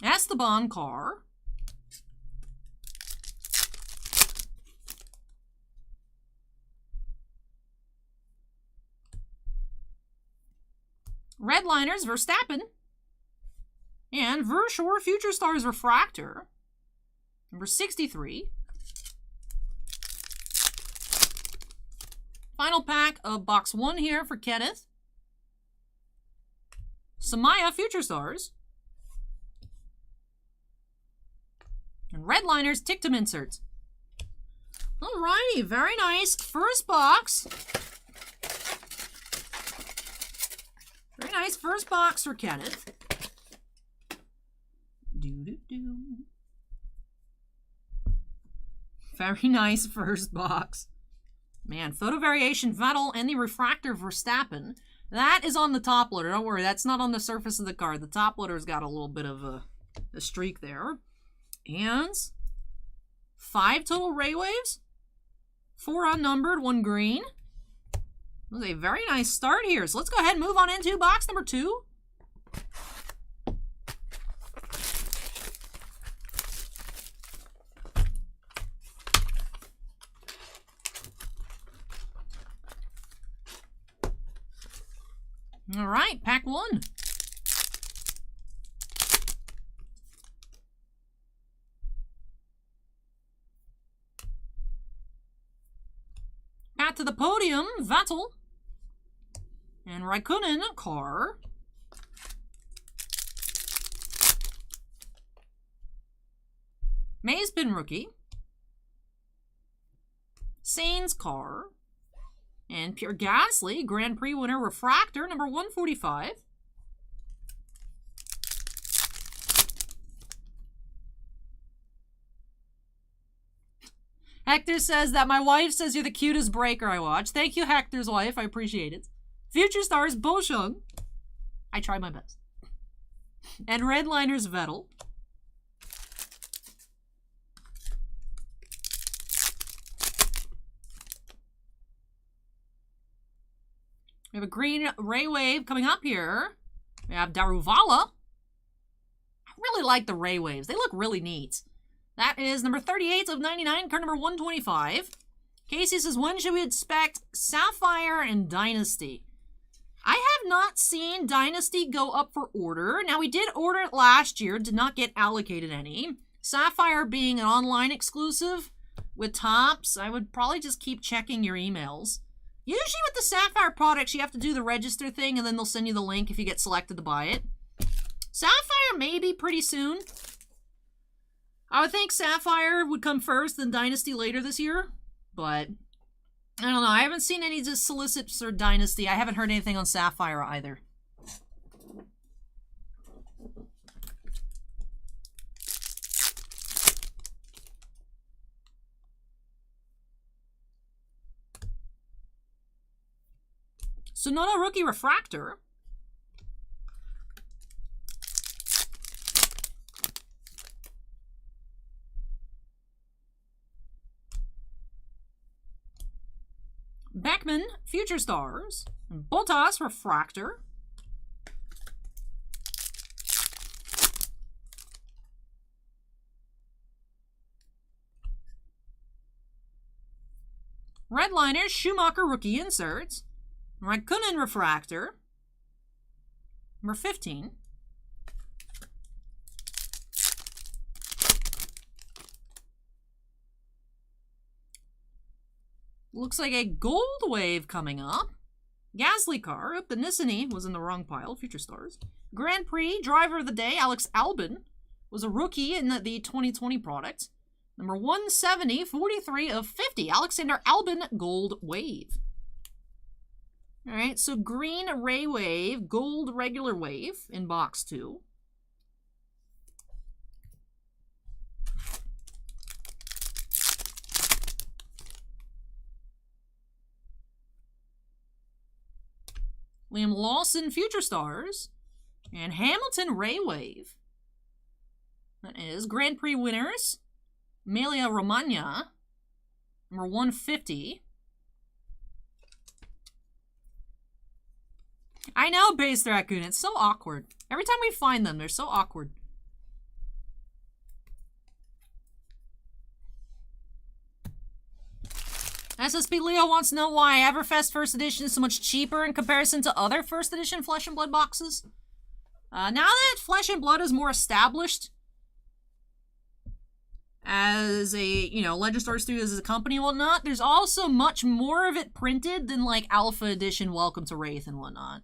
Esteban Car. Redliners Verstappen. And Versure Future Stars Refractor. Number 63. Final pack of box 1 here for Kenneth. Samaya Future Stars. And Redliners Tictum inserts. Alrighty, very nice. First box. Very nice first box for Kenneth. Doo-doo-doo. Very nice first box. Man, Photo Variation Vettel and the Refractor Verstappen. That is on the top loader. Don't worry, that's not on the surface of the card. The top loader's got a little bit of a streak there. And 5 total Ray Waves. 4 unnumbered, 1 green. It was a very nice start here. So let's go ahead and move on into box number 2. All right, pack 1. Pat to the podium, Vettel. And Raikkonen, Car. Mazepin, Rookie. Sainz, Car. And Pierre Gasly, Grand Prix winner, Refractor, number 145. Hector says that my wife says you're the cutest breaker I watch. Thank you, Hector's wife. I appreciate it. Future Stars, Boshung. I try my best. And Redliners, Vettel. We have a green Ray Wave coming up here. We have Daruvala. I really like the Ray Waves. They look really neat. That is number 38 of 99, card number 125. Casey says, when should we expect Sapphire and Dynasty? I have not seen Dynasty go up for order. Now, we did order it last year, did not get allocated any. Sapphire being an online exclusive with Topps, I would probably just keep checking your emails. Usually with the Sapphire products, you have to do the register thing, and then they'll send you the link if you get selected to buy it. Sapphire maybe pretty soon. I would think Sapphire would come first, then Dynasty later this year. But, I don't know. I haven't seen any just solicits for Dynasty. I haven't heard anything on Sapphire either. Sonoda Rookie Refractor. Beckman, Future Stars. Bottas Refractor. Redliners, Schumacher Rookie Inserts. Raikkonen Refractor. Number 15. Looks like a gold wave coming up. Gasly car. Oh, the Nissany was in the wrong pile. Future Stars. Grand Prix Driver of the Day, Alex Albon, was a rookie in the 2020 product. Number 170, 43 of 50. Alexander Albon gold wave. All right, so green Ray Wave, gold regular wave in box 2. Liam Lawson Future Stars and Hamilton Ray Wave. That is Grand Prix winners, Emilia Romagna, number 150. I know, Based Raccoon. It's so awkward. Every time we find them, they're so awkward. SSP Leo wants to know why Everfest First Edition is so much cheaper in comparison to other First Edition Flesh and Blood boxes. Now that Flesh and Blood is more established as a, you know, Legend Story Studios as a company and whatnot, there's also much more of it printed than, like, Alpha Edition Welcome to Wraith and whatnot.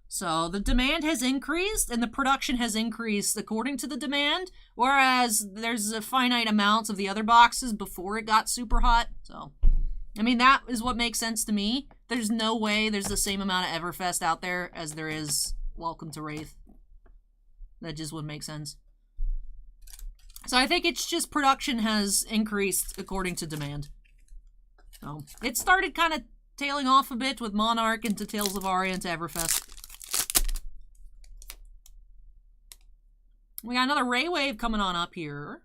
So the demand has increased and the production has increased according to the demand, whereas there's a finite amount of the other boxes before it got super hot. So, I mean, that is what makes sense to me. There's no way there's the same amount of Everfest out there as there is Welcome to Wraith. That just wouldn't make sense. So I think it's just production has increased according to demand. So it started kind of tailing off a bit with Monarch into Tales of Aria into Everfest. We got another Ray Wave coming on up here.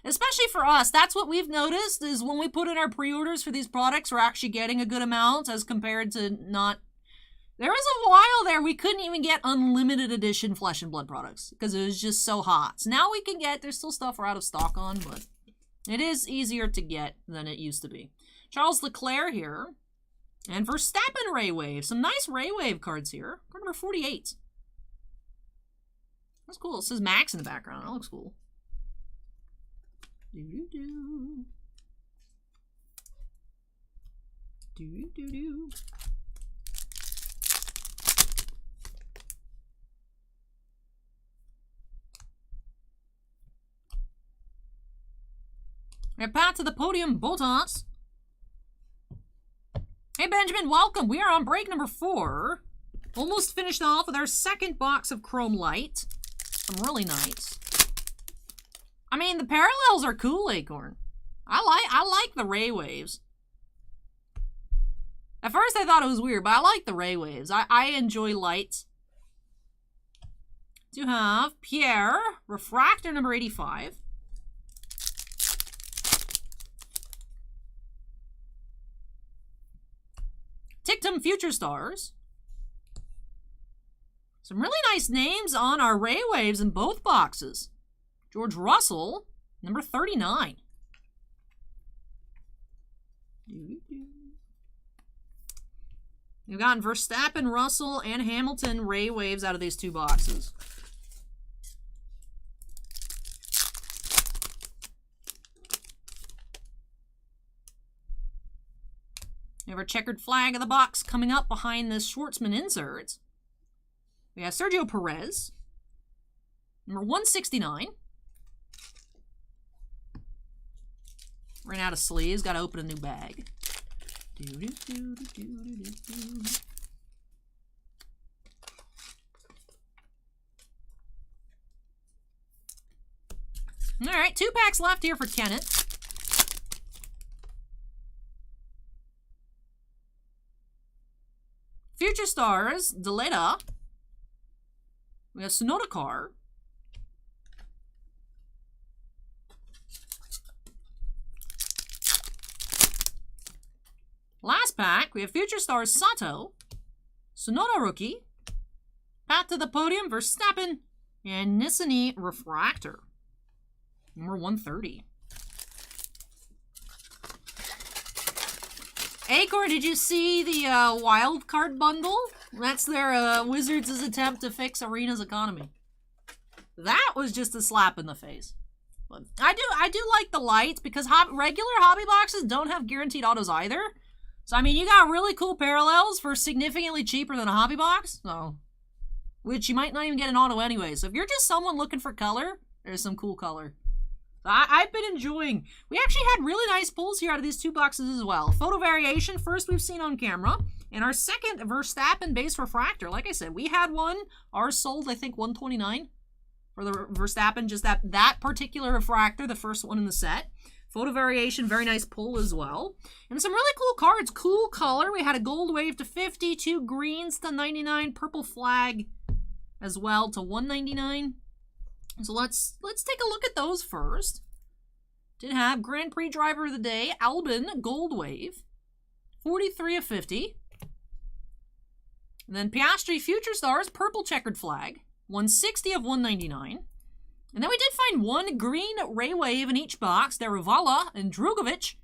Especially for us, that's what we've noticed is when we put in our pre-orders for these products, we're actually getting a good amount as compared to not. There was a while there we couldn't even get unlimited edition Flesh and Blood products because it was just so hot. So now we can get, there's still stuff we're out of stock on, but it is easier to get than it used to be. Charles Leclerc here. And Verstappen Ray Wave. Some nice Ray Wave cards here. Card number 48. That's cool. It says Max in the background. That looks cool. Do-do-do. Do-do-do-do. And Pat to the podium, Botas. Hey Benjamin, welcome. We are on break number 4. Almost finished off with our second box of Chrome LITE. Some really nice. I mean, the parallels are cool, Acorn. I like the Ray Waves. At first I thought it was weird, but I like the Ray Waves. I enjoy LITE. To have Pierre, Refractor number 85. Tictum Future Stars. Some really nice names on our Ray Waves in both boxes. George Russell, number 39. We've gotten Verstappen, Russell, and Hamilton Ray Waves out of these two boxes. We have our checkered flag of the box coming up behind this Schwartzman insert. We have Sergio Perez, number 169. Ran out of sleeves, got to open a new bag. All right, 2 packs left here for Kenneth. Future Stars, Deleta. We have Sonoda Car. Last pack, we have Future Stars, Sato. Sonoda Rookie. Path to the Podium, Verstappen. And Nissany Refractor. Number 130. Acor, did you see the wild card bundle? That's their Wizards' attempt to fix Arena's economy. That was just a slap in the face. But I do like the lights because regular hobby boxes don't have guaranteed autos either. So I mean, you got really cool parallels for significantly cheaper than a hobby box. So, which you might not even get an auto anyway. So if you're just someone looking for color, there's some cool color. I've been enjoying. We actually had really nice pulls here out of these two boxes as well. Photo variation, first we've seen on camera. And our second Verstappen base refractor. Like I said, we had one. Ours sold, I think, 129 for the Verstappen. Just that particular refractor, the first one in the set. Photo variation, very nice pull as well. And some really cool cards. Cool color. We had a gold wave to 50, 2 greens to 99, purple flag as well to 199. So let's take a look at those first. Did have Grand Prix Driver of the Day, Albin, Gold Wave, 43 of 50. And then Piastri Future Stars, Purple Checkered Flag, 160 of 199. And then we did find one green Ray Wave in each box, Derivala and Drugovic,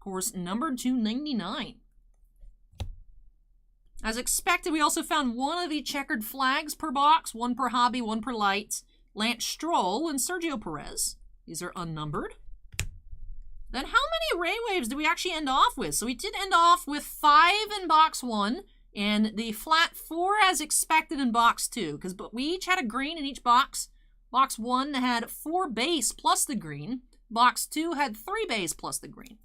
course, number 299. As expected, we also found one of the checkered flags per box, one per hobby, one per light. Lance Stroll and Sergio Perez. These are unnumbered. Then how many Ray Waves did we actually end off with? So we did end off with 5 in box 1 and the flat 4 as expected in box 2. But we each had a green in each box. Box 1 had 4 base plus the green. Box 2 had 3 base plus the green.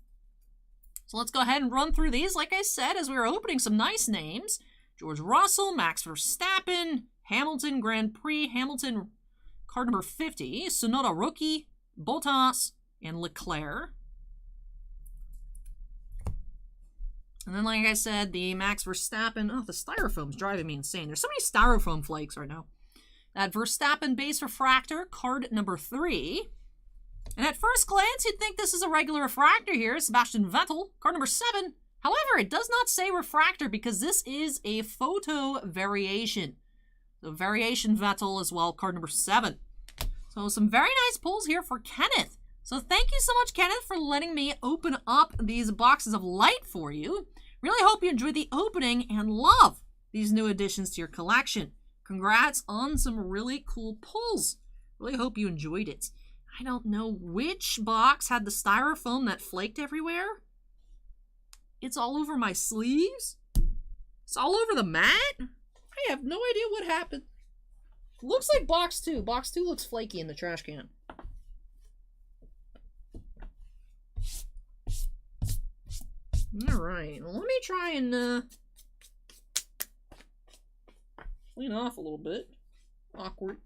So let's go ahead and run through these. Like I said, as we were opening, some nice names. George Russell, Max Verstappen, Hamilton Grand Prix, Hamilton card number 50, Sonoda Rookie, Bottas, and Leclerc. And then, like I said, the Max Verstappen. Oh, the styrofoam's driving me insane. There's so many styrofoam flakes right now. That Verstappen base refractor, card number 3. And at first glance, you'd think this is a regular refractor here. Sebastian Vettel, card number 7. However, it does not say refractor because this is a photo variation. So variation Vettel as well, card number 7. So some very nice pulls here for Kenneth. So thank you so much, Kenneth, for letting me open up these boxes of light for you. Really hope you enjoyed the opening and love these new additions to your collection. Congrats on some really cool pulls. Really hope you enjoyed it. I don't know which box had the styrofoam that flaked everywhere. It's all over my sleeves. It's all over the mat. I have no idea what happened. Looks like box 2. Box 2 looks flaky in the trash can. Alright, well, let me try and clean off a little bit. Awkward.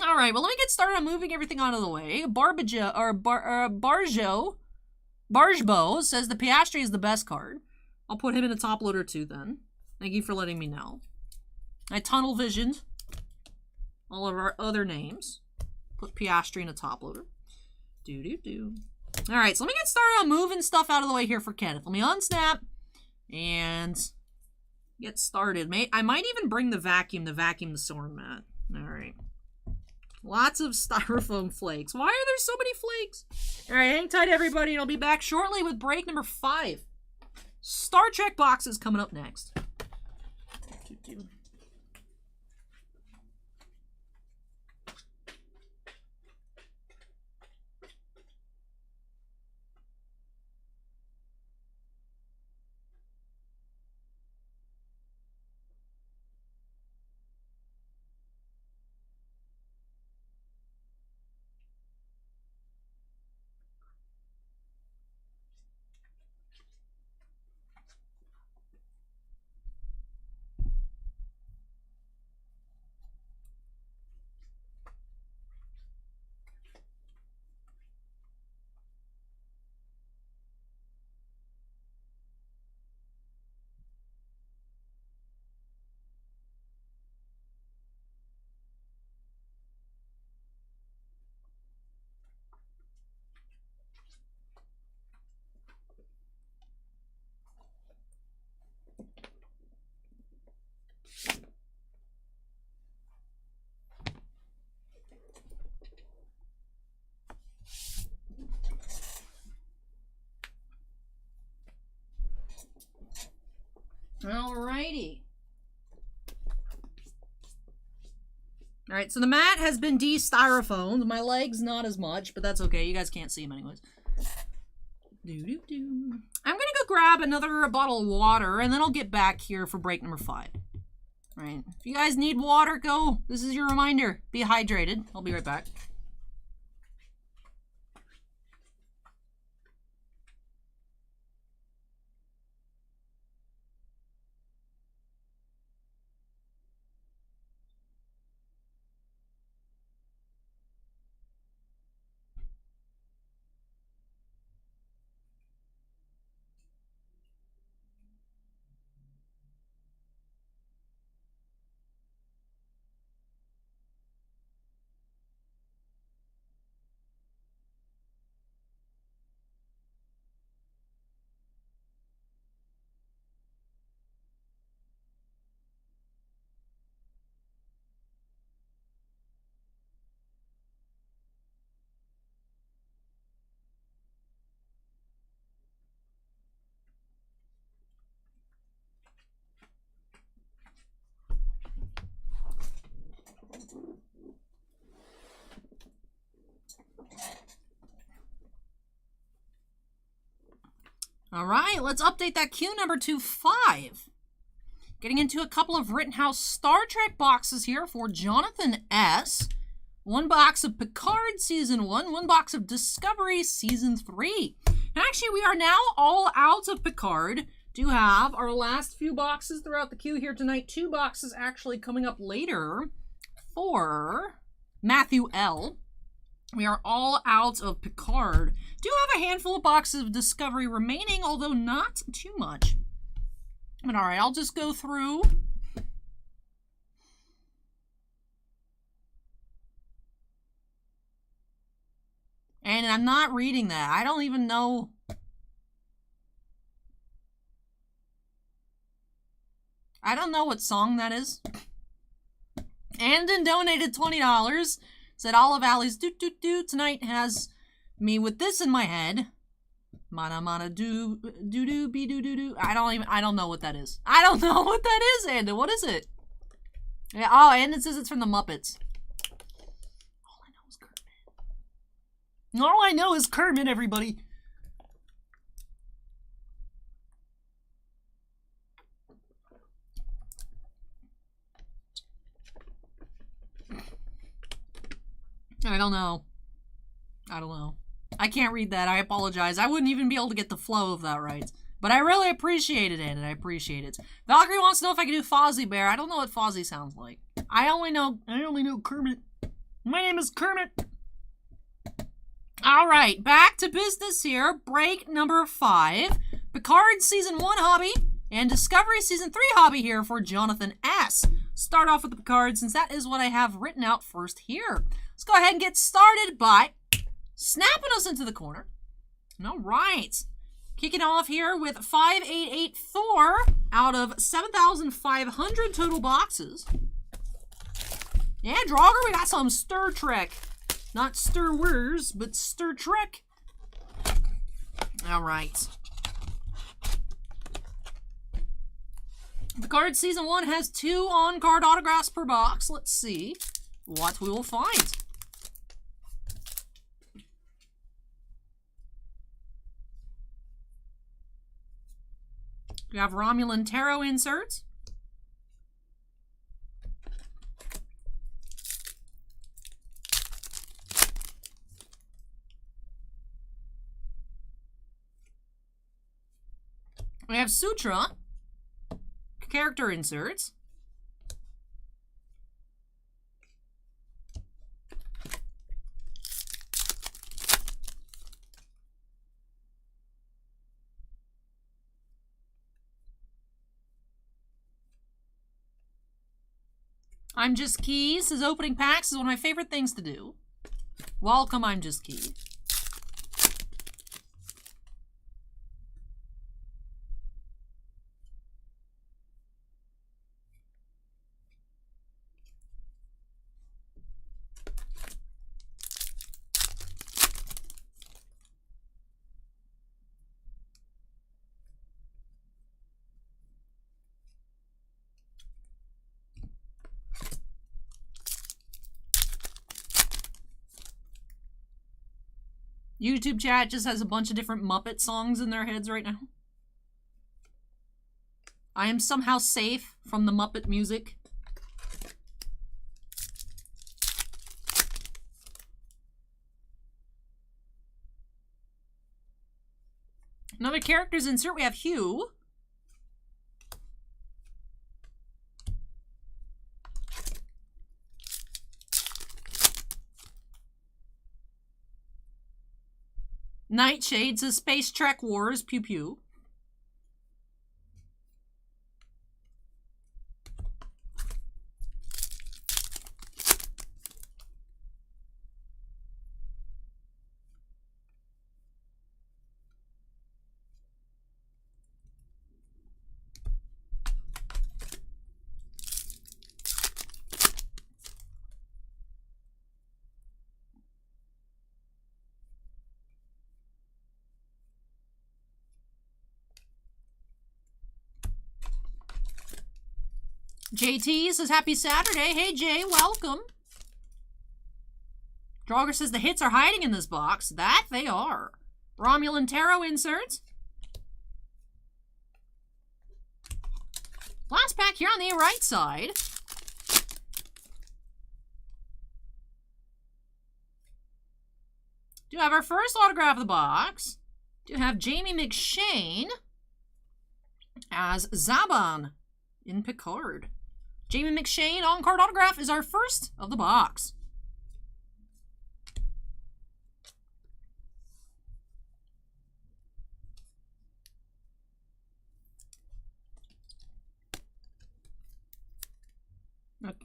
Alright, well, let me get started on moving everything out of the way. Barjbo says the Piastri is the best card. I'll put him in a top loader too then. Thank you for letting me know. I tunnel visioned all of our other names. Put Piastri in a top loader. Alright, so let me get started on moving stuff out of the way here for Kenneth. Let me unsnap and get started. I might even bring the vacuum the Soren mat. Alright. Lots of styrofoam flakes. Why are there so many flakes? Alright, hang tight, everybody, and I'll be back shortly with break number 5. Star Trek boxes coming up next. Alrighty. Alright, so the mat has been de-styrofoamed. My legs not as much, but that's okay. You guys can't see them anyways. I'm gonna go grab another bottle of water, and then I'll get back here for break number 5. Alright, if you guys need water, go. This is your reminder. Be hydrated. I'll be right back. All right, let's update that queue number to 5. Getting into a couple of Rittenhouse Star Trek boxes here for Jonathon S. 1 box of Picard Season 1, 1 box of Discovery Season 3. And actually, we are now all out of Picard. Do have our last few boxes throughout the queue here tonight. 2 boxes actually coming up later for Matthew L. We are all out of Picard. Do have a handful of boxes of Discovery remaining, although not too much. But alright, I'll just go through. And I'm not reading that. I don't even know. I don't know what song that is. Andon donated $20. Said all of Ally's do tonight has me with this in my head. Mana mana do be do. I don't know what that is. I don't know what that is, Andon. What is it? Yeah, oh, Andon says it's from the Muppets. All I know is Kermit, everybody. I don't know. I can't read that. I apologize. I wouldn't even be able to get the flow of that right. But I really appreciate it, Andon. I appreciate it. Valkyrie wants to know if I can do Fozzie Bear. I don't know what Fozzie sounds like. I only know Kermit. My name is Kermit. All right, back to business here. Break number 5. Picard Season 1 hobby and Discovery Season 3 hobby here for Jonathon S. Start off with the Picard since that is what I have written out first here. Let's go ahead and get started by snapping us into the corner. All right. Kicking off here with 588 Thor out of 7,500 total boxes. Yeah, Draugr, we got some Star Trek. Not Star Wars, but Star Trek. All right. Picard Season 1 has 2 on-card autographs per box. Let's see what we will find. We have Romulan Tarot inserts. We have Sutra, character inserts. I'm Just Key says opening packs is one of my favorite things to do. Welcome, I'm Just Key. YouTube chat just has a bunch of different Muppet songs in their heads right now. I am somehow safe from the Muppet music. Another characters insert, we have Hugh. Nightshade says Space Trek Wars, pew pew. JT says, happy Saturday. Hey, Jay, welcome. Draugr says, the hits are hiding in this box. That they are. Romulan Tarot inserts. Last pack here on the right side. Do have our first autograph of the box. Do have Jamie McShane as Zaban in Picard. Jamie McShane on-card autograph is our first of the box.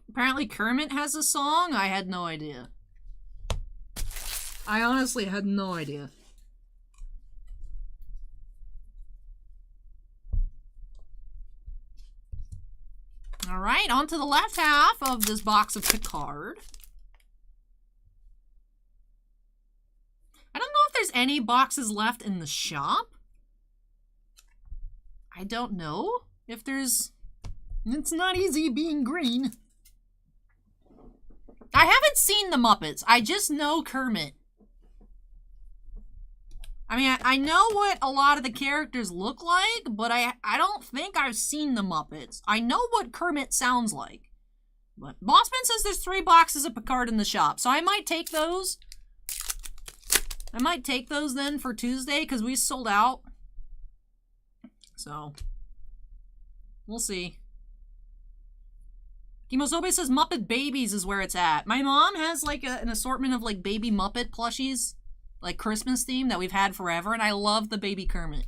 Apparently Kermit has a song? I had no idea. I honestly had no idea. All right, on to the left half of this box of Picard. I don't know if there's any boxes left in the shop. I don't know if there's... It's not easy being green. I haven't seen the Muppets. I just know Kermit. I mean, I know what a lot of the characters look like, but I don't think I've seen the Muppets. I know what Kermit sounds like. But Bossman says there's 3 boxes of Picard in the shop, so I might take those. I might take those then for Tuesday, because we sold out. So, we'll see. Kimosobe says Muppet Babies is where it's at. My mom has like an assortment of like baby Muppet plushies. Like Christmas theme that we've had forever, and I love the baby Kermit.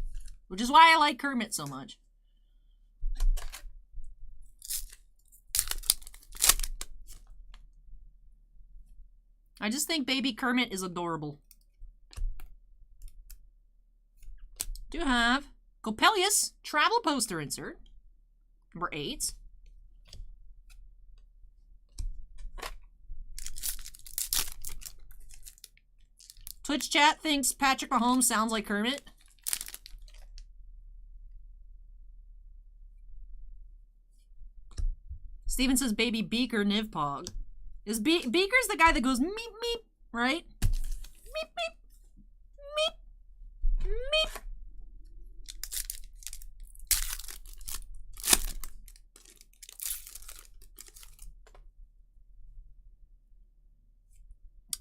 Which is why I like Kermit so much. I just think baby Kermit is adorable. Do have Coppelius travel poster insert. Number 8. Twitch chat thinks Patrick Mahomes sounds like Kermit. Steven says baby Beaker Nivpog. Is Beaker's the guy that goes meep meep, right? Meep meep. Meep. Meep.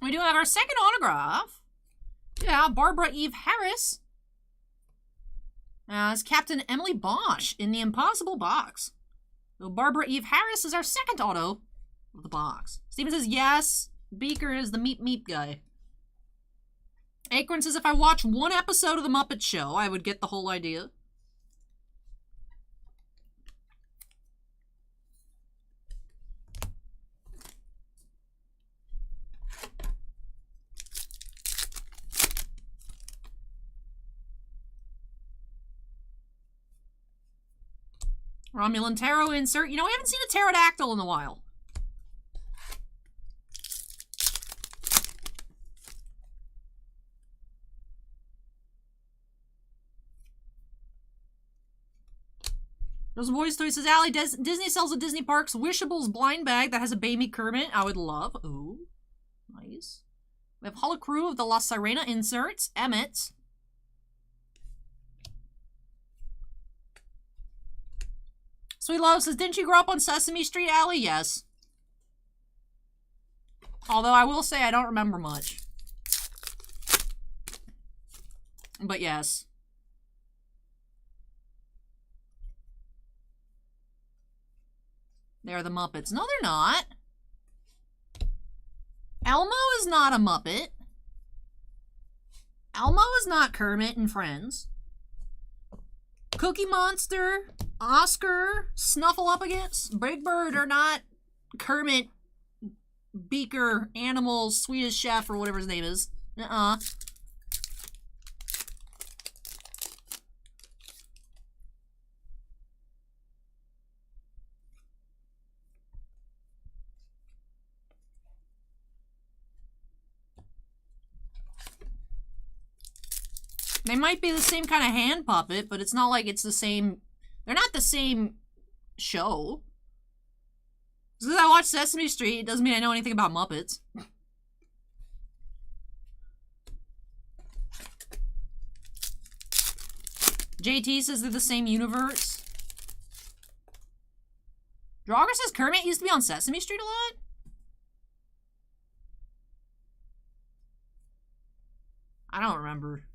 We do have our second autograph. Yeah, Barbara Eve Harris as Captain Emily Bosch in the Impossible Box. So Barbara Eve Harris is our second auto of the box. Steven says yes, Beaker is the meep meep guy. Acorn says if I watch one episode of The Muppet Show, I would get the whole idea. Romulan Tarot insert. You know, we haven't seen a pterodactyl in a while. Those Boys Story says, Allie, Disney sells a Disney Parks Wishables blind bag that has a baby Kermit. I would love. Ooh, nice. We have Holocrew of the La Sirena inserts. Emmett. Sweet Love says, didn't you grow up on Sesame Street, Allie? Yes. Although I will say I don't remember much. But yes. They're the Muppets. No, they're not. Elmo is not a Muppet. Elmo is not Kermit and Friends. Cookie Monster, Oscar, Snuffleupagus, Big Bird are not Kermit, Beaker, Animals, Swedish Chef, or whatever his name is. They might be the same kind of hand puppet, but it's not like it's the same... They're not the same show. Just because I watch Sesame Street, it doesn't mean I know anything about Muppets. JT says they're the same universe. Draugr says Kermit used to be on Sesame Street a lot? I don't remember.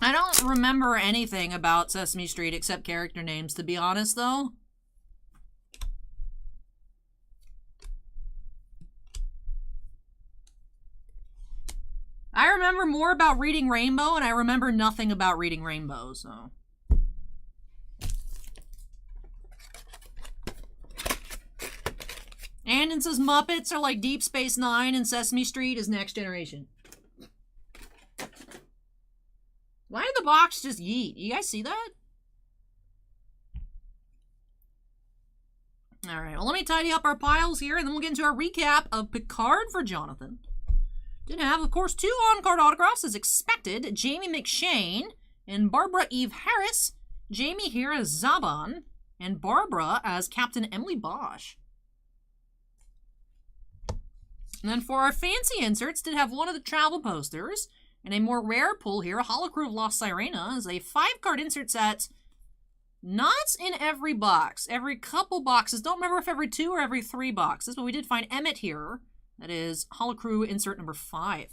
I don't remember anything about Sesame Street except character names, to be honest, though. I remember more about Reading Rainbow, and I remember nothing about Reading Rainbow, so... Andon says Muppets are like Deep Space Nine and Sesame Street is Next Generation. Why did the box just yeet? You guys see that? Alright, well let me tidy up our piles here and then we'll get into our recap of Picard for Jonathon. Did have, of course, 2 on-card autographs as expected. Jamie McShane and Barbara Eve Harris. Jamie here as Zaban and Barbara as Captain Emily Bosch. And then for our fancy inserts, did have one of the travel posters. And a more rare pull here, a Holocrew of Lost Sirena, is a 5-card insert set. Not in every box. Every couple boxes. Don't remember if every 2 or every 3 boxes. But we did find Emmett here. That is Holocrew insert number 5.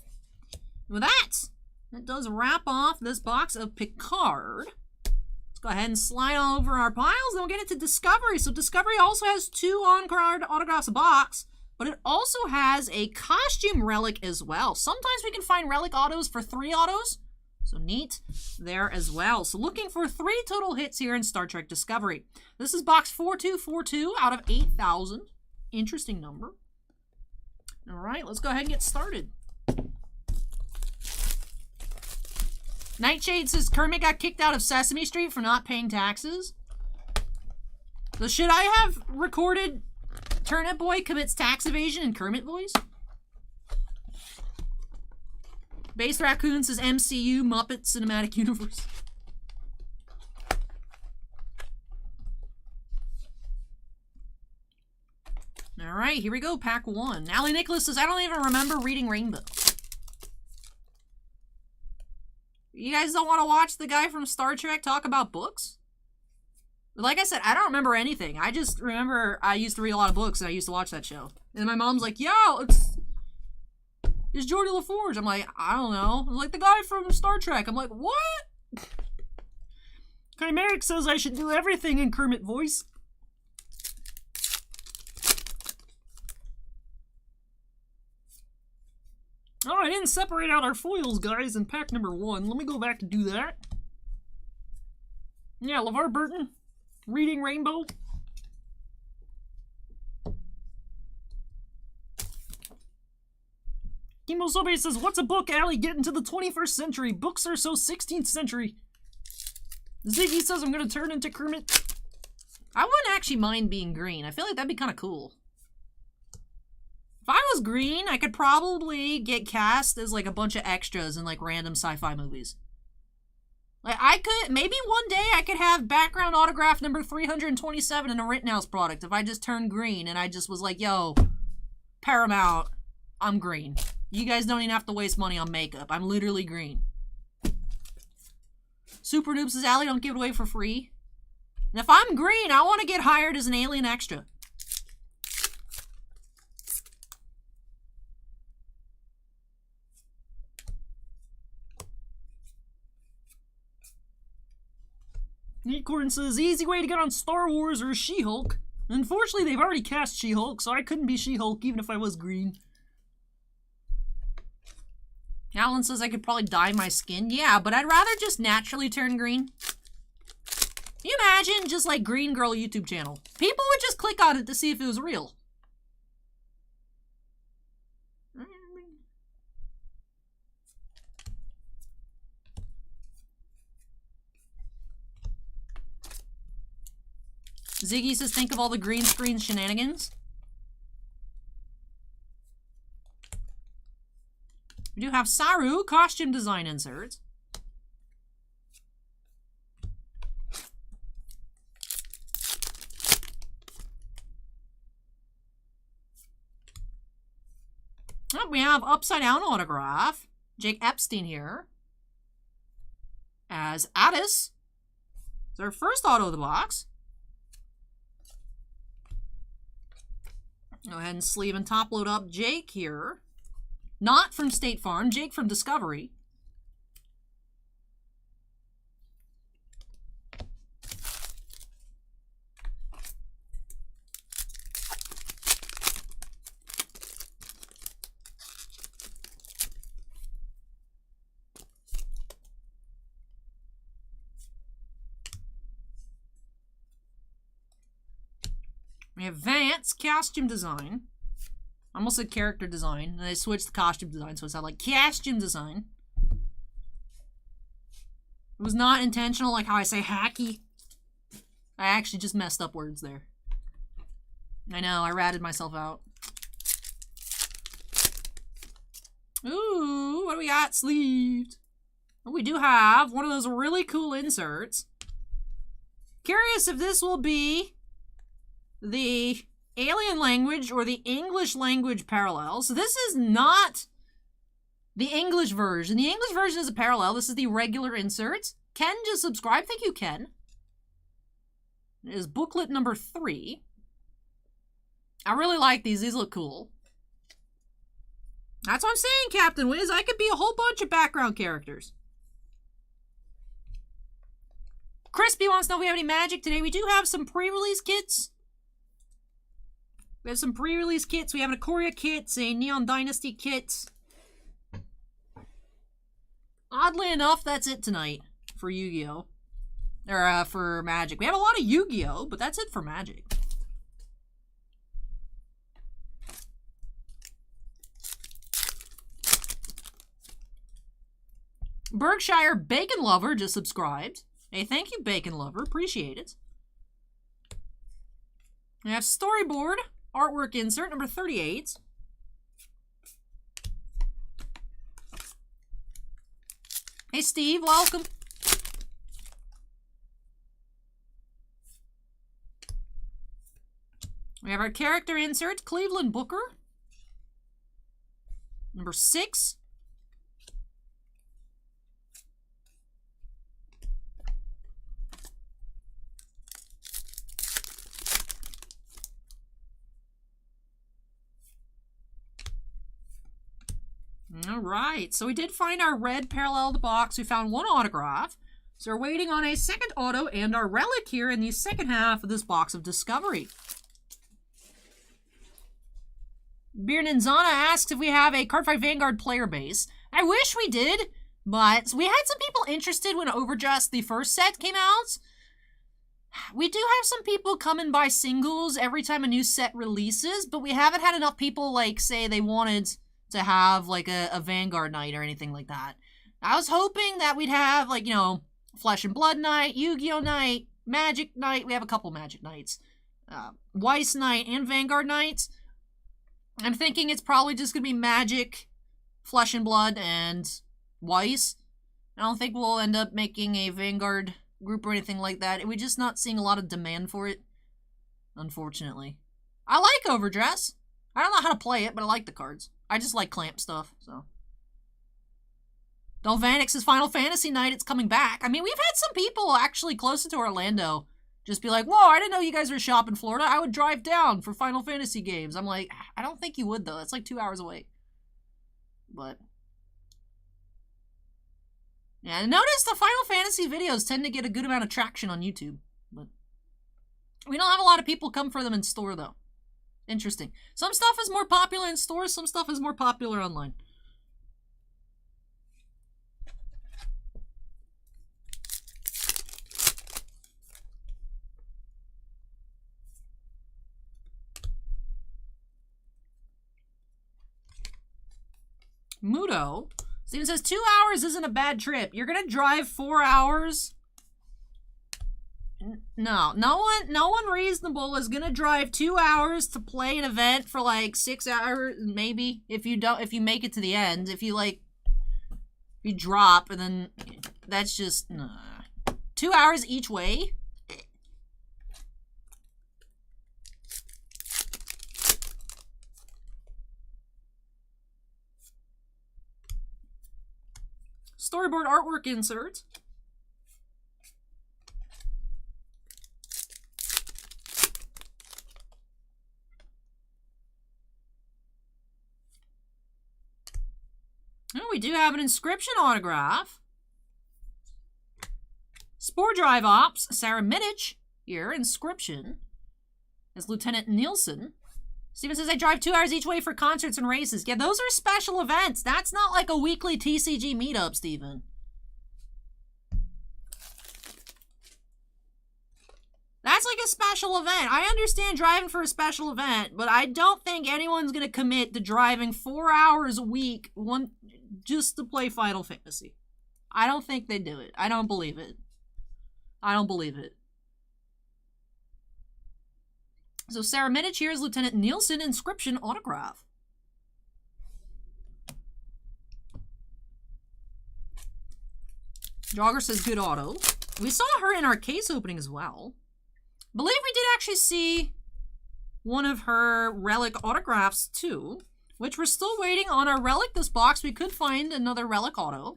And with that does wrap off this box of Picard. Let's go ahead and slide all over our piles. Then we'll get into Discovery. So Discovery also has 2 on-card autographs a box. But it also has a costume relic as well. Sometimes we can find relic autos for 3 autos. So neat there as well. So looking for 3 total hits here in Star Trek Discovery. This is box 4242 out of 8,000. Interesting number. All right, let's go ahead and get started. Nightshade says Kermit got kicked out of Sesame Street for not paying taxes. So should I have recorded Turnip Boy commits tax evasion in Kermit voice? Base Raccoon says MCU Muppet Cinematic Universe. Alright, here we go, pack 1. Allie Nicholas says, I don't even remember Reading Rainbow. You guys don't want to watch the guy from Star Trek talk about books? Like I said, I don't remember anything. I just remember I used to read a lot of books and I used to watch that show. And my mom's like, yeah, it's Geordie LaForge. I'm like, I don't know. It's like the guy from Star Trek. I'm like, what? Chimeric says I should do everything in Kermit voice. Oh, I didn't separate out our foils, guys, in pack number 1. Let me go back to do that. Yeah, LeVar Burton. Reading Rainbow. Kimosobe says, what's a book, Allie? Get into the 21st century. Books are so 16th century. Ziggy says, I'm going to turn into Kermit. I wouldn't actually mind being green. I feel like that'd be kind of cool. If I was green, I could probably get cast as like a bunch of extras in like random sci-fi movies. Like, I could, maybe one day I could have background autograph number 327 in a Rittenhouse product if I just turned green and I just was like, yo, Paramount, I'm green. You guys don't even have to waste money on makeup. I'm literally green. Super Noob says, Allie, don't give it away for free. And if I'm green, I want to get hired as an alien extra. Acorn says, easy way to get on Star Wars or She-Hulk. Unfortunately, they've already cast She-Hulk, so I couldn't be She-Hulk even if I was green. Alan says I could probably dye my skin. Yeah, but I'd rather just naturally turn green. Can you imagine just like Green Girl YouTube channel? People would just click on it to see if it was real. Ziggy says, think of all the green screen shenanigans. We do have Saru, costume design inserts. up, we have Upside Down autograph. Jake Epstein here. As Addis. It's our first auto of the box. Go ahead and sleeve and top load up Jake here. Not from State Farm, Jake from Discovery. We have Vance, costume design. I almost said character design, and I switched the costume design, so it sounded like costume design. It was not intentional, like how I say hacky. I actually just messed up words there. I know, I ratted myself out. Ooh, what do we got sleeved? Oh, we do have one of those really cool inserts. Curious if this will be the alien language or the English language parallel. So this is not the English version. The English version is a parallel. This is the regular inserts. Ken just subscribed. Thank you, Ken. It is booklet number 3. I really like these. These look cool. That's what I'm saying, Captain Wiz. I could be a whole bunch of background characters. Crispy wants to know if we have any magic today. We do have some pre-release kits. We have some pre-release kits. We have an Ikoria kit, a Neon Dynasty kit. Oddly enough, that's it tonight for Yu-Gi-Oh! Or for Magic. We have a lot of Yu-Gi-Oh! But that's it for Magic. Berkshire Bacon Lover just subscribed. Hey, thank you, Bacon Lover. Appreciate it. We have Storyboard artwork insert number 38. Hey, Steve, welcome. We have our character insert, Cleveland Booker. Number 6. All right, so we did find our red parallel of the box. We found one autograph. So we're waiting on a second auto and our relic here in the second half of this box of Discovery. Beernanzana asks if we have a Cardfight Vanguard player base. I wish we did, but we had some people interested when Overdress, the first set, came out. We do have some people come and buy singles every time a new set releases, but we haven't had enough people, like, say they wanted to have, like, a Vanguard night or anything like that. I was hoping that we'd have, like, you know, Flesh and Blood night, Yu-Gi-Oh! Night, Magic night. We have a couple Magic nights. Weiss night and Vanguard nights. I'm thinking it's probably just going to be Magic, Flesh and Blood, and Weiss. I don't think we'll end up making a Vanguard group or anything like that. We're just not seeing a lot of demand for it, unfortunately. I like Overdress. I don't know how to play it, but I like the cards. I just like clamp stuff, so. Dolvanix's Final Fantasy night, it's coming back. I mean, we've had some people actually closer to Orlando just be like, whoa, I didn't know you guys were shop in Florida. I would drive down for Final Fantasy games. I'm like, I don't think you would, though. That's like 2 hours away. But yeah, notice the Final Fantasy videos tend to get a good amount of traction on YouTube. But we don't have a lot of people come for them in store, though. Interesting. Some stuff is more popular in stores, some stuff is more popular online. Mudo. Steven says 2 hours isn't a bad trip. You're gonna drive 4 hours? No one reasonable is gonna drive 2 hours to play an event for like 6 hours, maybe, if you make it to the end. If you drop and then that's just 2 hours each way. storyboard artwork insert. Oh, we do have an inscription autograph. Spore Drive Ops, Sarah Mittich. Here, inscription. As Lieutenant Nielsen. Steven says, I drive 2 hours each way for concerts and races. Yeah, those are special events. That's not like a weekly TCG meetup, Steven. That's like a special event. I understand driving for a special event, but I don't think anyone's going to commit to driving 4 hours a week just to play Final Fantasy. I don't think they do it. I don't believe it. I don't believe it. So Sarah Mittich here is Lieutenant Nielsen inscription autograph. Jogger says good auto. We saw her in our case opening as well. Believe we did actually see one of her relic autographs too, which we're still waiting on our relic this box. We could find another relic auto.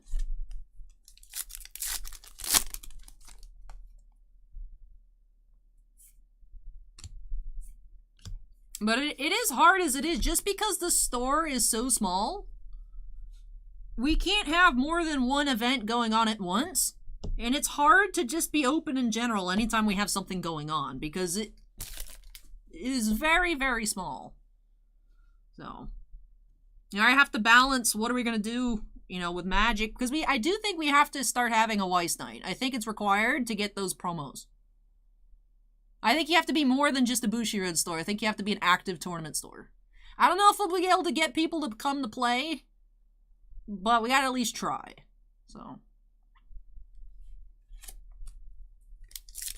But it is hard as it is, just because the store is so small. We can't have more than one event going on at once. And it's hard to just be open in general anytime we have something going on, because it is very, very small. So, you know, I have to balance what are we going to do, you know, with Magic, because I do think we have to start having a Weiss night. I think it's required to get those promos. I think you have to be more than just a Bushiroad store. I think you have to be an active tournament store. I don't know if we'll be able to get people to come to play, but we gotta at least try. So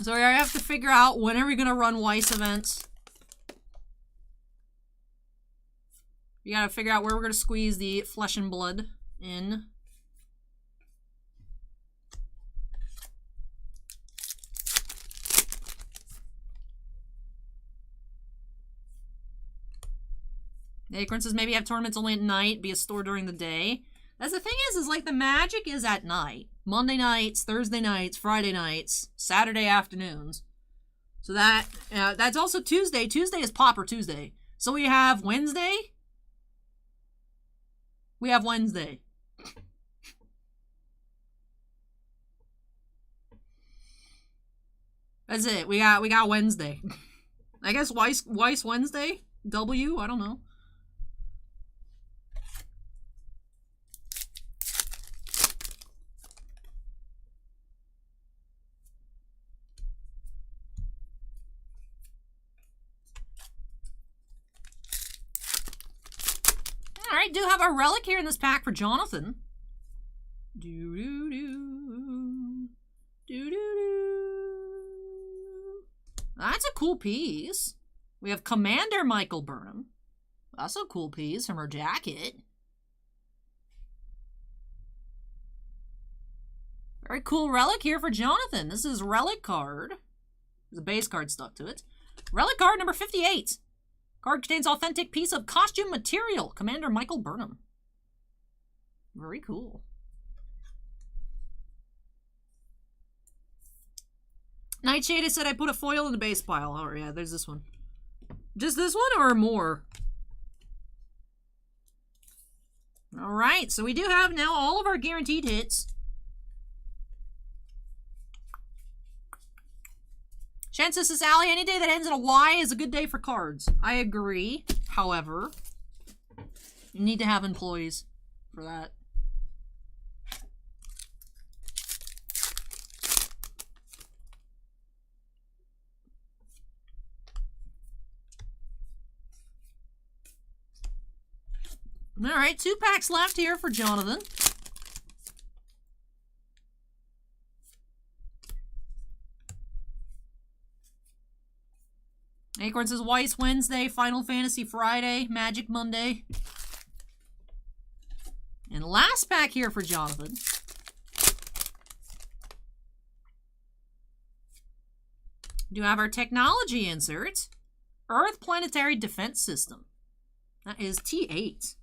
I have to figure out when are we gonna run Weiss events. You gotta figure out where we're gonna squeeze the flesh and blood in. Acorn says maybe have tournaments only at night, be a store during the day. That's the thing is like the Magic is at night. Monday nights, Thursday nights, Friday nights, Saturday afternoons. So that's also Tuesday. Tuesday is Popper Tuesday. So we have Wednesday. We have Wednesday. That's it. We got Wednesday. I guess Weiss Wednesday? W? I don't know. Alright, do have a relic here in this pack for Jonathon. Doo-doo-doo. Doo-doo-doo. That's a cool piece. We have Commander Michael Burnham. That's a cool piece from her jacket. Very cool relic here for Jonathon. This is relic card. There's a base card stuck to it. Relic card number 58. Card contains authentic piece of costume material. Commander Michael Burnham. Very cool. Nightshade said I put a foil in the base pile. Oh yeah, there's this one. Just this one or more? Alright, so we do have now all of our guaranteed hits. Chances says, Allie, any day that ends in a Y is a good day for cards. I agree. However, you need to have employees for that. Alright, 2 packs left here for Jonathon. Acorn says Weiss Wednesday, Final Fantasy Friday, Magic Monday. And last pack here for Jonathon. Do have our technology insert. Earth Planetary Defense System. That is T8.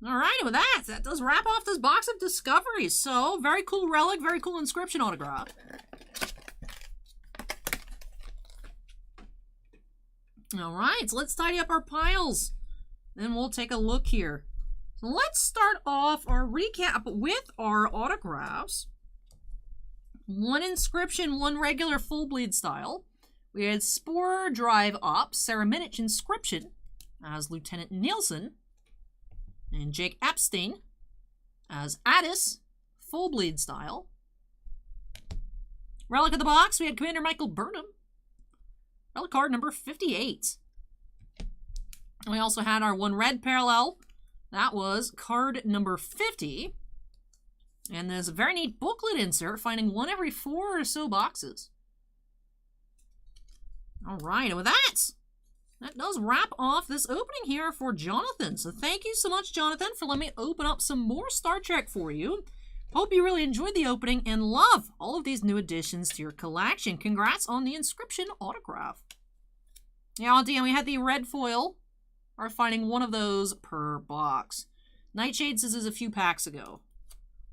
Alright, with that does wrap off this box of discoveries. So, very cool relic, very cool inscription autograph. Alright, so let's tidy up our piles. Then we'll take a look here. So let's start off our recap with our autographs. One inscription, one regular full bleed style. We had Spore Drive Up, Saraminich inscription as Lieutenant Nielsen. And Jake Epstein as Addis, full bleed style. Relic of the box, we had Commander Michael Burnham. Relic card number 58. And we also had our one red parallel. That was card number 50. And there's a very neat booklet insert, finding one every 4 or so boxes. Alright, and with that does wrap off this opening here for Jonathon. So thank you so much, Jonathon, for letting me open up some more Star Trek for you. Hope you really enjoyed the opening and love all of these new additions to your collection. Congrats on the inscription autograph. Yeah, damn, we had the red foil. Are finding one of those per box. Nightshade says this a few packs ago.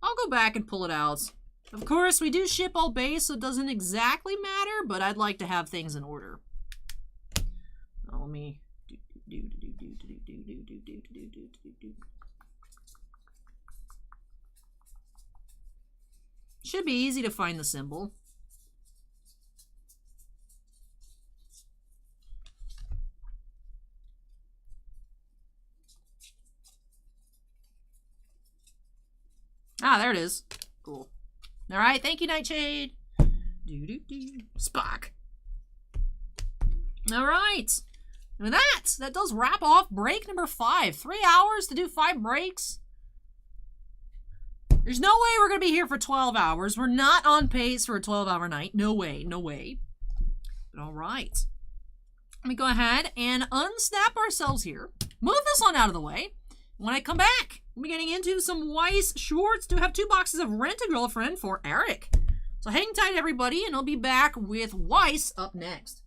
I'll go back and pull it out. Of course, we do ship all base, so it doesn't exactly matter, but I'd like to have things in order. Now, let me Should be easy to find the symbol. Ah, there it is. Cool. All right, thank you, Nightshade. Spock. All right. And that does wrap off break number 5. 3 hours to do 5 breaks. There's no way we're going to be here for 12 hours. We're not on pace for a 12-hour night. No way, no way. But all right. Let me go ahead and unsnap ourselves here. Move this one out of the way. When I come back, we'll be getting into some Weiss Schwartz to have 2 boxes of Rent-A-Girlfriend for Erich. So hang tight, everybody, and I'll be back with Weiss up next.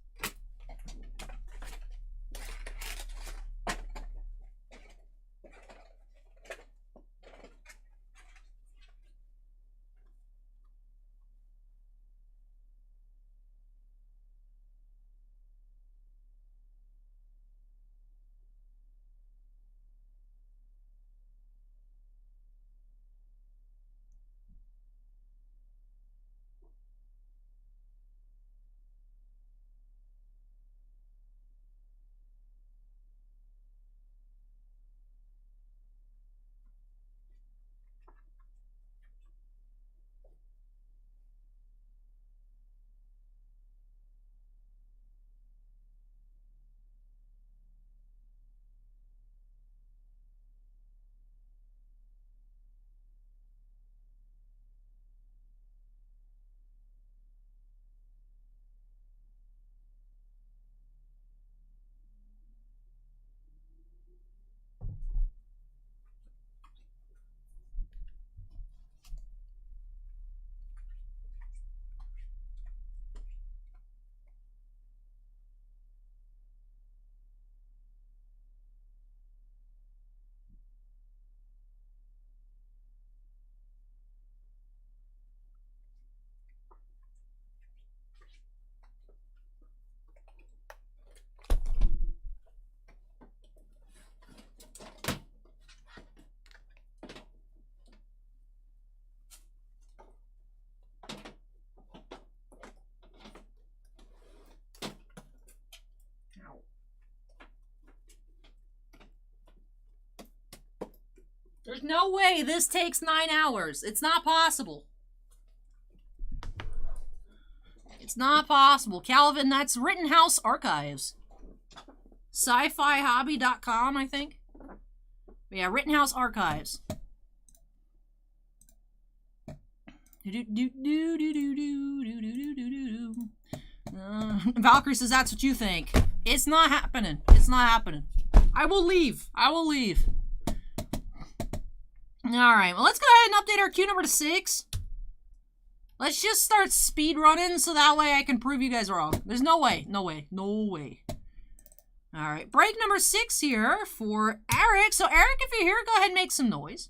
There's no way this takes 9 hours. It's not possible. It's not possible. Calvin, that's Rittenhouse Archives. Sci-fi-hobby.com, I think. But yeah, Rittenhouse Archives. Valkyrie says that's what you think. It's not happening. It's not happening. I will leave. I will leave. Alright, well, let's go ahead and update our queue number to 6. Let's just start speed running so that way I can prove you guys wrong. There's no way. No way. No way. All right, break number 6 here for Erich. So Erich, if you're here, go ahead and make some noise.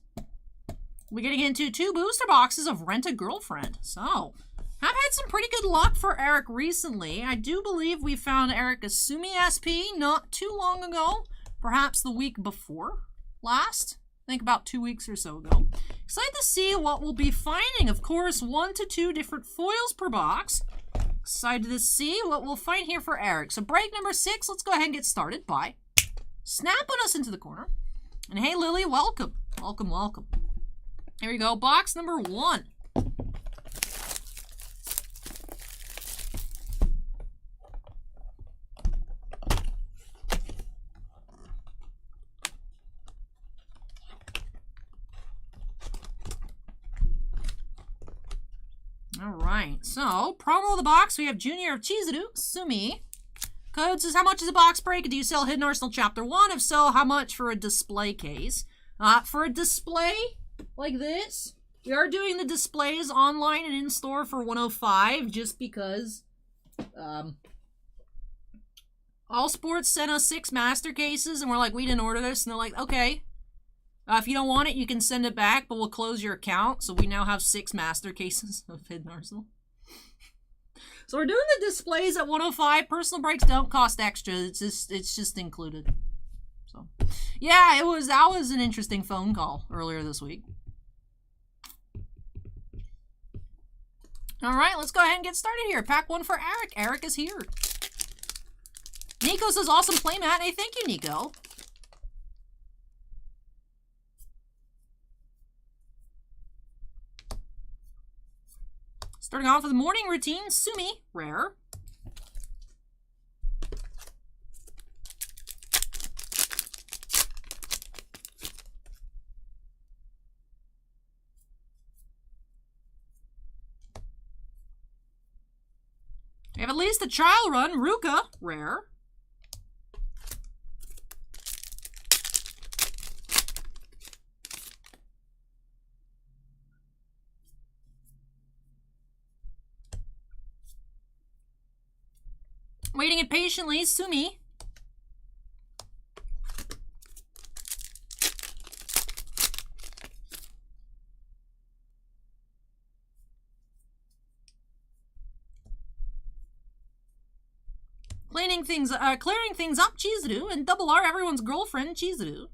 We're getting into 2 booster boxes of Rent a Girlfriend. So, I've had some pretty good luck for Erich recently. I do believe we found Erich a Sumi SP not too long ago. Perhaps the week before last. I think about 2 weeks or so ago. Excited to see what we'll be finding. Of course, 1 to 2 different foils per box. Excited to see what we'll find here for Erich. So break number 6, let's go ahead and get started by snapping us into the corner. And hey Lily, welcome. Welcome, welcome. Here we go, box number 1. Alright, so, promo of the box, we have Junior of Chizuru, Sumi. Code says, how much is a box break? Do you sell Hidden Arsenal Chapter 1? If so, how much for a display case? For a display like this, we are doing the displays online and in-store for $105, just because All Sports sent us 6 master cases, and we're like, we didn't order this, and they're like, okay. If you don't want it, you can send it back, but we'll close your account. So we now have 6 master cases of Hidden Arsenal. So we're doing the displays at 105. Personal breaks don't cost extra. It's just included. So yeah, that was an interesting phone call earlier this week. All right, let's go ahead and get started here. Pack 1 for Erich. Erich is here. Nico says, awesome playmat. Hey, thank you, Nico. Starting off with the morning routine, Sumi, rare. We have at least a trial run, Ruka, rare. Waiting impatiently, Sumi. Clearing things up, Chizuru, and double R, everyone's girlfriend, Chizuru.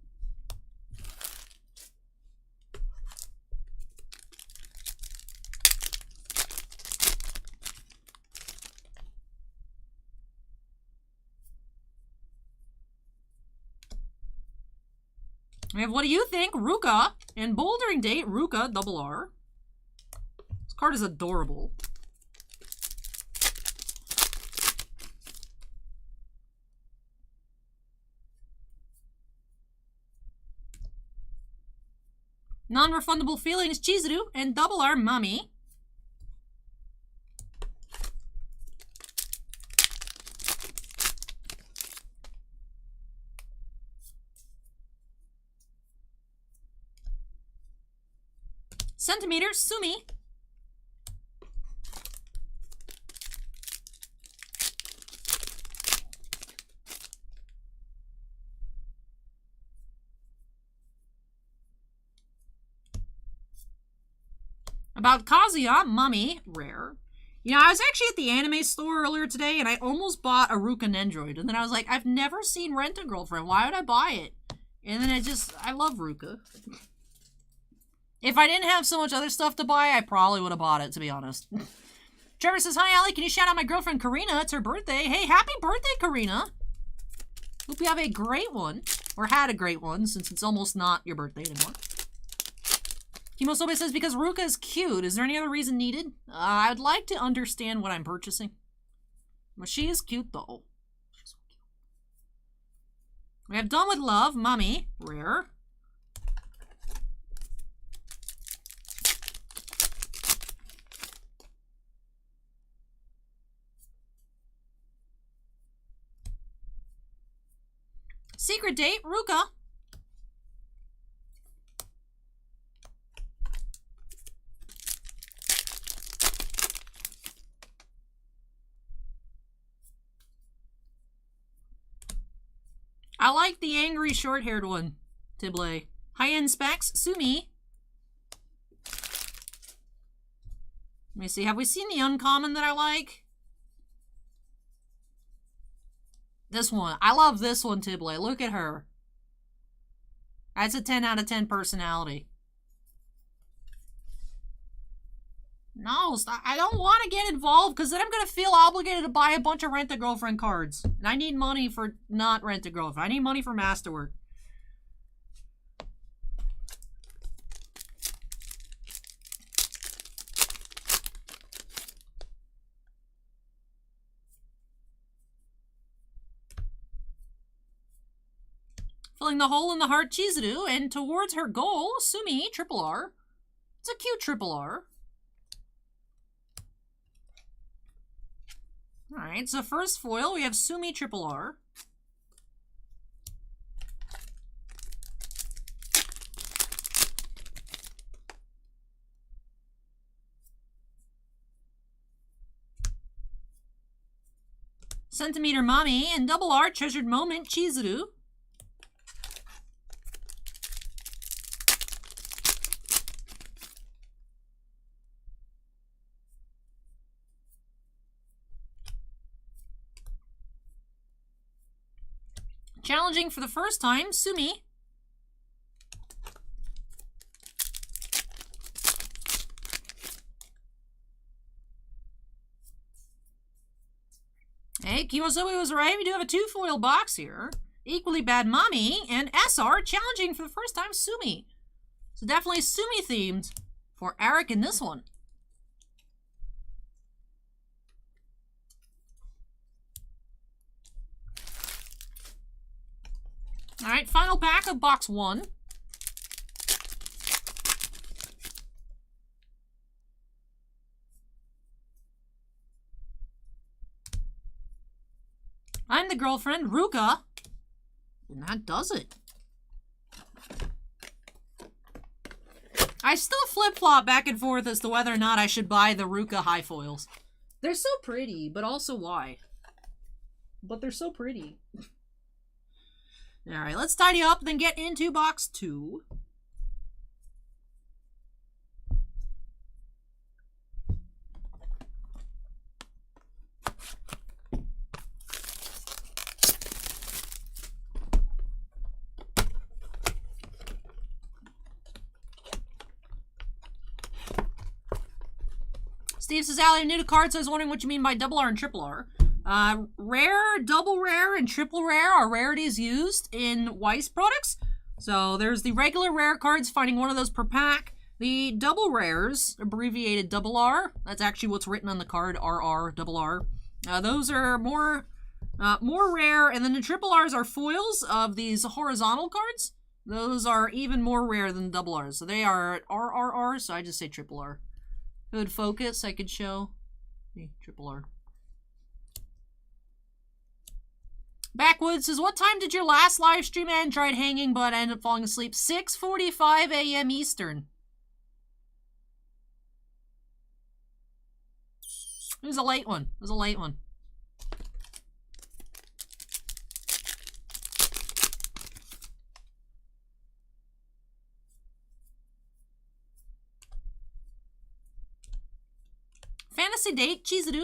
We have What Do You Think? Ruka. And Bouldering Date, Ruka, double R. This card is adorable. Non-refundable feelings, Chizuru. And double R, Mummy. Centimeter, Sumi. About Kazuya, Mummy, rare. You know, I was actually at the anime store earlier today, and I almost bought a Ruka Nendroid. And then I was like, I've never seen Rent a Girlfriend. Why would I buy it? And then I love Ruka. If I didn't have so much other stuff to buy, I probably would have bought it, to be honest. Trevor says, hi, Allie. Can you shout out my girlfriend, Karina? It's her birthday. Hey, happy birthday, Karina. Hope you have a great one. Or had a great one, since it's almost not your birthday anymore. Kimosobe says, because Ruka is cute. Is there any other reason needed? I'd like to understand what I'm purchasing. But she is cute, though. She's so cute. We have Done With Love, Mummy, rare. Secret Date, Ruka. I like the angry short-haired one, Tiblé. High-end specs, Sumi. Let me see, have we seen the uncommon that I like? This one. I love this one, Tiblé. Look at her. That's a 10 out of 10 personality. No, I don't want to get involved because then I'm going to feel obligated to buy a bunch of Rent-A-Girlfriend cards. And I need money for not Rent-A-Girlfriend. I need money for Masterwork. Filling the hole in the heart, Chizuru, and towards her goal, Sumi, triple R. It's a cute triple R. Alright, so first foil, we have Sumi, triple R. Centimeter Mommy, and double R, Treasured Moment, Chizuru. Challenging for the first time, Sumi. Hey, Kiyosobi was right. We do have a 2-foil box here. Equally Bad Mommy and SR challenging for the first time, Sumi. So definitely Sumi themed for Erich in this one. Alright, final pack of box 1. I'm the girlfriend, Ruka. And that does it. I still flip-flop back and forth as to whether or not I should buy the Ruka high foils. They're so pretty, but also why? But they're so pretty. Alright, let's tidy up, then get into box 2. Steve says, Ally, I'm new to cards, so I was wondering what you mean by double R and triple R. Rare, double rare, and triple rare are rarities used in Weiss products. So there's the regular rare cards, finding one of those per pack. The double rares, abbreviated double R, that's actually what's written on the card, RR, double R. Those are more rare, and then the triple Rs are foils of these horizontal cards. Those are even more rare than double Rs. So they are RRR, so I just say triple R. If it would focus, I could show the triple R. Backwoods says, what time did your last live stream end? Tried hanging, but I ended up falling asleep. 6:45 a.m. Eastern. It was a late one. It was a late one. Fantasy Date, Chizuru.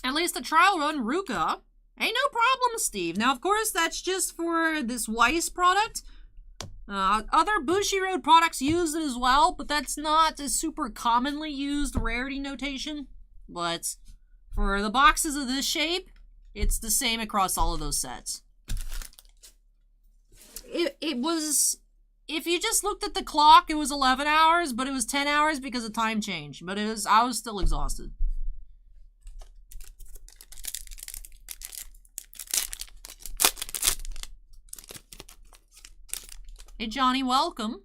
At least a trial run, Ruka. Hey, no problem, Steve. Now, of course, that's just for this Weiss product. Other Bushiroad products use it as well, but that's not a super commonly used rarity notation. But for the boxes of this shape, it's the same across all of those sets. It was, if you just looked at the clock, it was 11 hours, but it was 10 hours because of time change. But I was still exhausted. Hey, Johnny, welcome.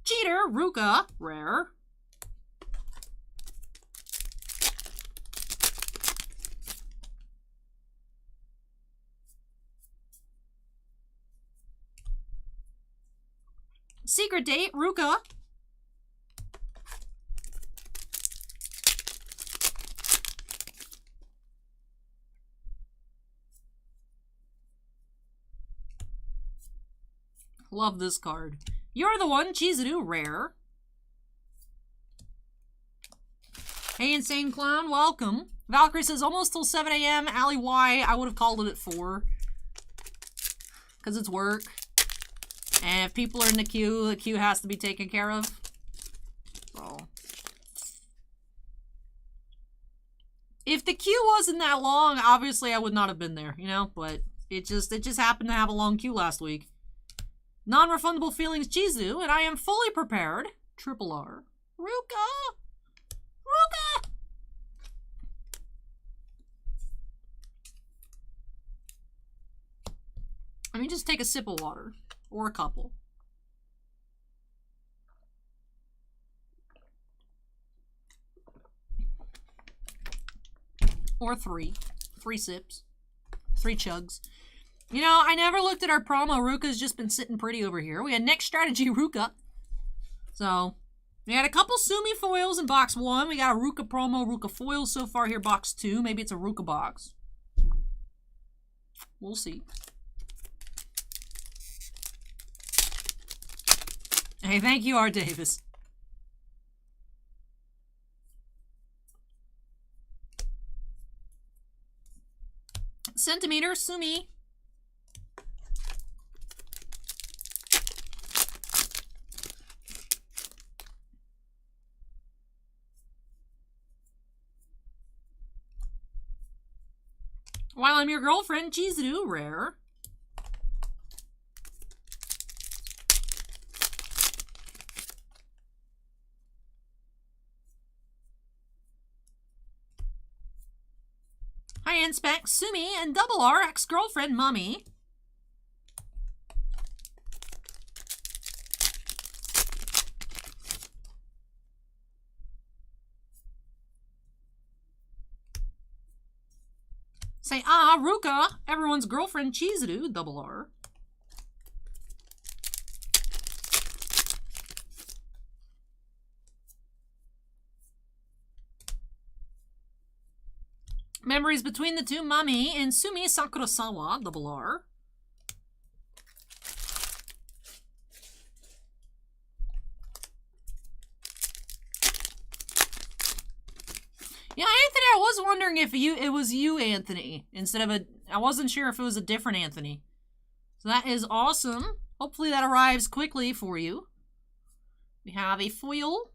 Cheater, Ruka, rare. Secret Date, Ruka. Love this card. You're the One, Chizuru, rare. Hey, Insane Clown, welcome. Valkyrie says, almost till 7 a.m. Ally Y, I would have called it at 4. Because it's work. And if people are in the queue has to be taken care of. So. If the queue wasn't that long, obviously I would not have been there, you know? But it just happened to have a long queue last week. Non-refundable feelings, Chizu, and I am fully prepared. Triple R. Ruka! Ruka! Let me just take a sip of water. Or a couple. Or 3. 3 sips. 3 chugs. You know, I never looked at our promo. Ruka's just been sitting pretty over here. We had next strategy, Ruka. So, we had a couple Sumi foils in box 1. We got a Ruka promo, Ruka foil so far here, box 2. Maybe it's a Ruka box. We'll see. Hey, thank you, R. Davis. Centimeter, Sumi. While I'm your girlfriend, Chizuru, rare. High-end spec, Sumi, and double R, ex-girlfriend, Mommy. Say, Ruka, everyone's girlfriend, Chizuru, double R. Memories between the two, Mami and Sumi Sakurasawa, double R. Yeah, Anthony, I was wondering if it was you, Anthony, instead of I wasn't sure if it was a different Anthony. So that is awesome. Hopefully that arrives quickly for you. We have a foil.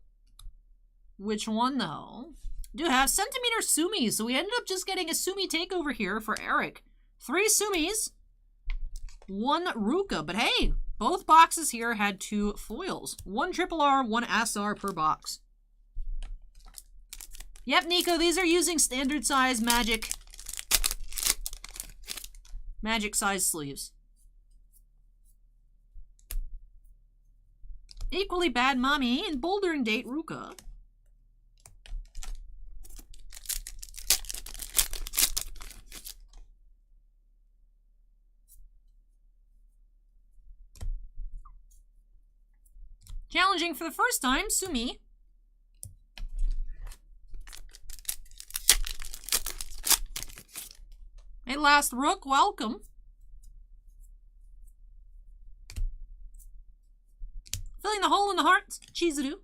Which one, though? We do have Centimeter Sumi, so we ended up just getting a Sumi takeover here for Erich. 3 Sumis, 1 Ruka, but hey, both boxes here had 2 foils. 1 triple R, 1 SR per box. Yep, Nico, these are using standard size magic size sleeves. Equally bad Mommy and Boulder and Date Ruka. Challenging for the first time, Sumi. Hey, last Rook, welcome. Filling the hole in the heart, Chizuru.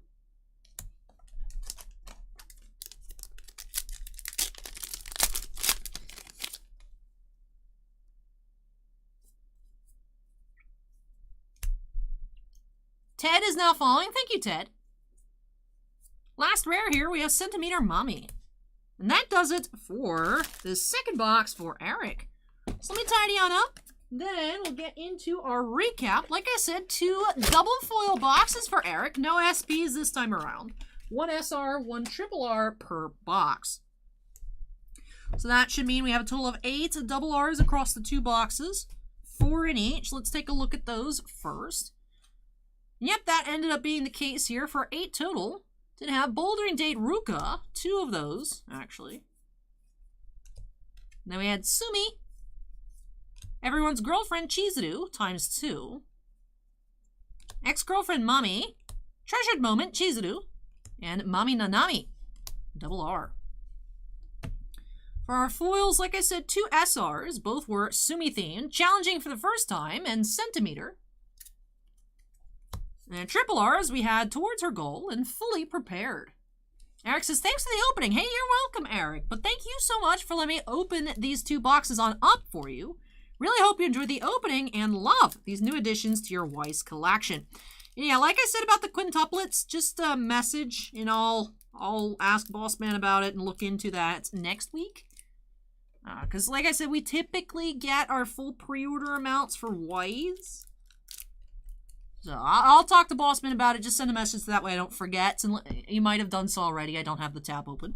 Ted is now falling. Thank you, Ted. Last rare here, we have Centimeter Mommy. And that does it for the second box for Erich. So let me tidy on up. Then we'll get into our recap. Like I said, 2 double foil boxes for Erich. No SPs this time around. 1 SR, 1 triple R per box. So that should mean we have a total of 8 double Rs across the 2 boxes. 4 in each. Let's take a look at those first. Yep, that ended up being the case here for 8 total. Did have Boulder and Date Ruka, 2 of those, actually. Then we had Sumi, everyone's girlfriend Chizuru, times 2. Ex-Girlfriend Mami, Treasured Moment, Chizuru, and Mami Nanami, double R. For our foils, like I said, 2 SRs, both were Sumi-themed, Challenging for the First Time, and Centimeter. And triple R's, we had Towards Her Goal and Fully Prepared. Eric says, thanks for the opening. Hey, you're welcome, Eric. But thank you so much for letting me open these 2 boxes on up for you. Really hope you enjoyed the opening and love these new additions to your Weiss collection. And yeah, like I said about the quintuplets, just a message, and I'll ask Bossman about it and look into that next week. Because like I said, we typically get our full pre-order amounts for Weiss. So I'll talk to Bossman about it. Just send a message so that way I don't forget. And you might have done so already. I don't have the tab open.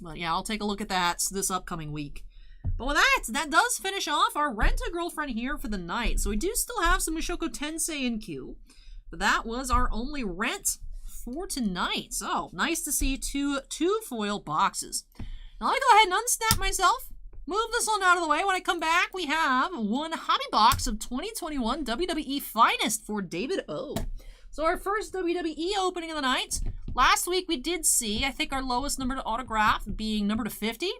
But yeah, I'll take a look at that this upcoming week. But with that does finish off our Rent-A-Girlfriend here for the night. So we do still have some Mushoku Tensei in queue. But that was our only rent for tonight. So nice to see two foil boxes. Now let me go ahead and unsnap myself. Move this one out of the way. When I come back, we have one hobby box of 2021 WWE Finest for David O. So our first WWE opening of the night. Last week we did see, I think, our lowest number to autograph being number to 50.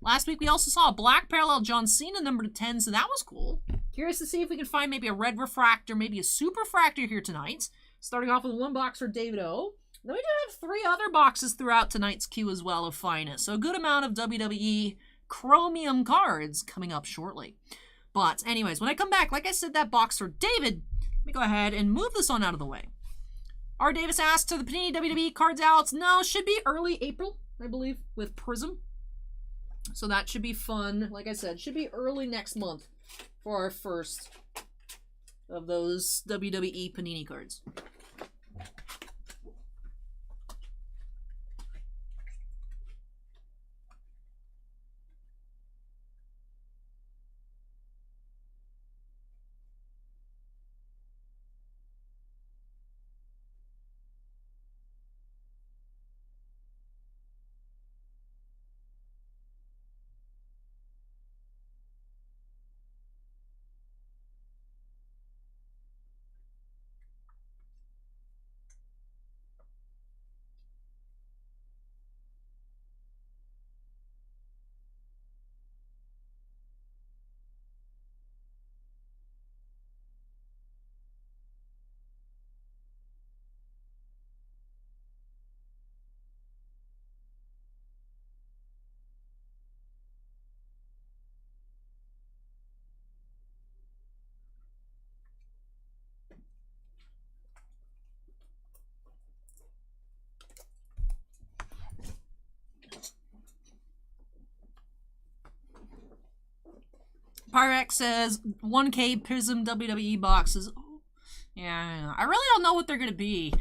Last week we also saw a black parallel John Cena number to 10, so that was cool. Curious to see if we can find maybe a red refractor, maybe a super refractor here tonight. Starting off with 1 box for David O. Then we do have 3 other boxes throughout tonight's queue as well of Finest. So a good amount of WWE Chromium cards coming up shortly. But anyways, when I come back, like I said, that box for David, let me go ahead and move this on out of the way. R. Davis asks, are the Panini WWE cards out? No, should be early April, I believe, with Prism. So that should be fun. Like I said, should be early next month for our first of those WWE Panini cards. Pyrex says 1K Prism WWE boxes. Yeah, I really don't know what they're gonna be.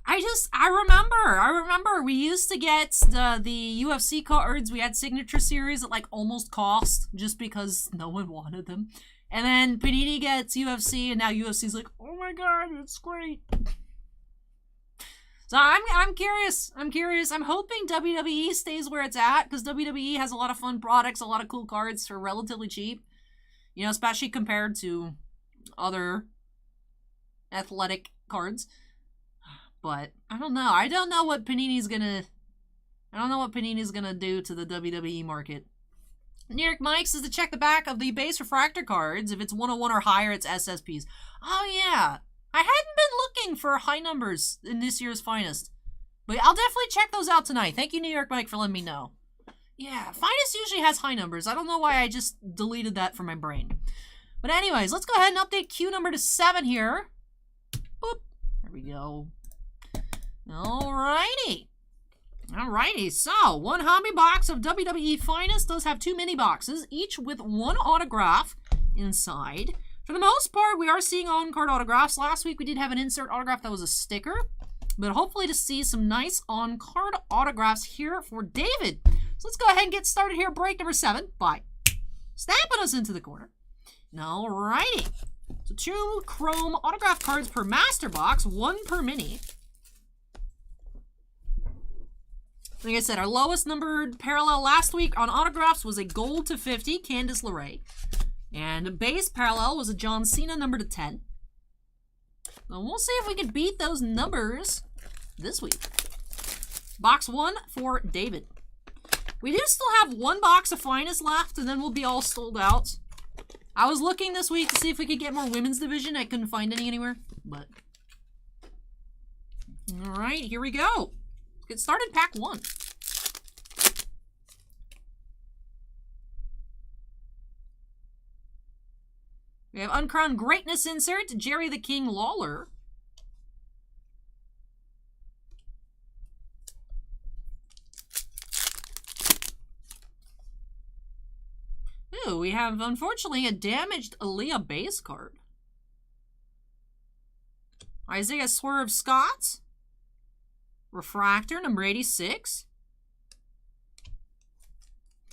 I remember we used to get the UFC cards. We had Signature Series at like almost cost just because no one wanted them. And then Panini gets UFC, and now UFC's like, oh my god, it's great. So I'm curious. I'm hoping WWE stays where it's at, because WWE has a lot of fun products, a lot of cool cards for relatively cheap. You know, especially compared to other athletic cards. But I don't know. I don't know what Panini's gonna do to the WWE market. New York Mike says to check the back of the base refractor cards. If it's 101 or higher, it's SSPs. Oh yeah. I hadn't been looking for high numbers in this year's Finest. But I'll definitely check those out tonight. Thank you, New York Mike, for letting me know. Yeah, Finest usually has high numbers. I don't know why I just deleted that from my brain. But anyways, let's go ahead and update queue number to 7 here. Boop. There we go. Alrighty. Alrighty, so 1 hobby box of WWE Finest. Those have 2 mini boxes, each with 1 autograph inside. For the most part, we are seeing on-card autographs. Last week we did have an insert autograph that was a sticker. But hopefully to see some nice on-card autographs here for David. So let's go ahead and get started here. Break number 7 by snapping us into the corner. Alrighty. So 2 Chrome autograph cards per master box, 1 per mini. Like I said, our lowest numbered parallel last week on autographs was a gold to 50, Candice LeRae. And base parallel was a John Cena number to 10. And we'll see if we can beat those numbers this week. Box 1 for David. We do still have one box of Finest left, and then we'll be all sold out. I was looking this week to see if we could get more women's division. I couldn't find any anywhere, but... Alright, here we go. Let's get started, pack 1. We have Uncrowned Greatness insert, Jerry the King Lawler. Ooh, we have, unfortunately, a damaged Aaliyah base card. Isaiah Swerve Scott. Refractor, number 86.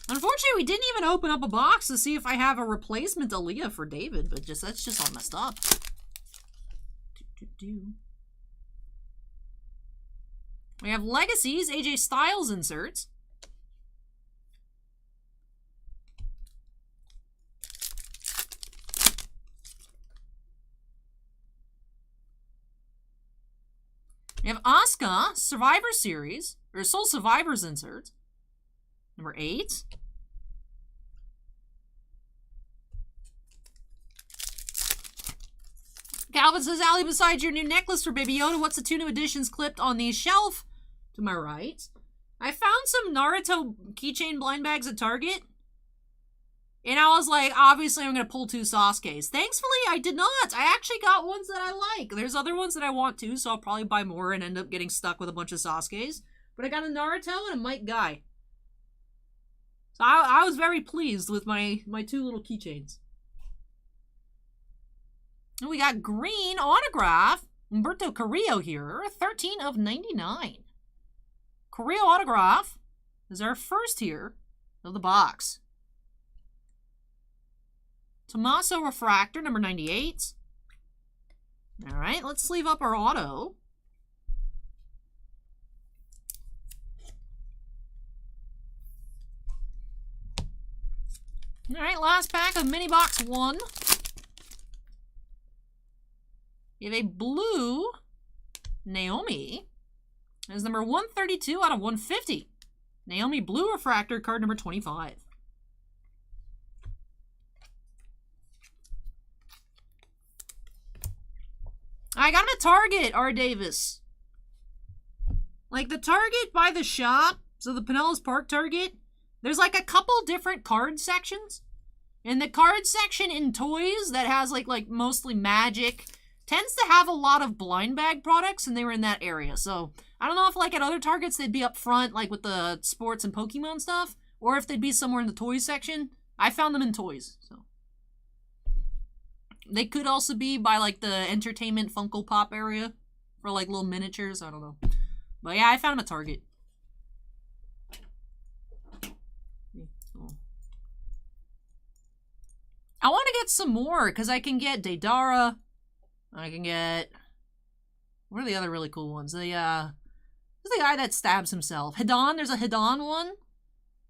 Unfortunately, we didn't even open up a box to see if I have a replacement Aaliyah for David, but that's just all messed up. We have Legacies, AJ Styles inserts. We have Asuka, Survivor Series, or Soul Survivors insert. Number 8. Calvin says, Allie, besides your new necklace for Baby Yoda, what's the 2 new editions clipped on the shelf? To my right. I found some Naruto keychain blind bags at Target. And I was like, obviously I'm going to pull 2 Sasuke's. Thankfully, I did not. I actually got ones that I like. There's other ones that I want too, so I'll probably buy more and end up getting stuck with a bunch of Sasuke's. But I got a Naruto and a Mike Guy. So I was very pleased with my 2 little keychains. And we got green autograph. Umberto Carrillo here. 13 of 99. Carrillo autograph is our first here of the box. Tommaso Refractor, number 98. Alright, let's sleeve up our auto. Alright, last pack of mini box 1. We have a blue Naomi. That is number 132 out of 150. Naomi Blue Refractor, card number 25. I got him at Target, R. Davis. Like, the Target by the shop, so the Pinellas Park Target, there's like a couple different card sections. And the card section in toys that has like mostly Magic tends to have a lot of blind bag products, and they were in that area. So I don't know if like at other Targets they'd be up front, like with the sports and Pokemon stuff, or if they'd be somewhere in the toys section. I found them in toys, so. They could also be by like the entertainment Funko Pop area for like little miniatures. I don't know. But yeah, I found a Target. I want to get some more because I can get Deidara. I can get... What are the other really cool ones? Who's the guy that stabs himself? Hidan. There's a Hidan one.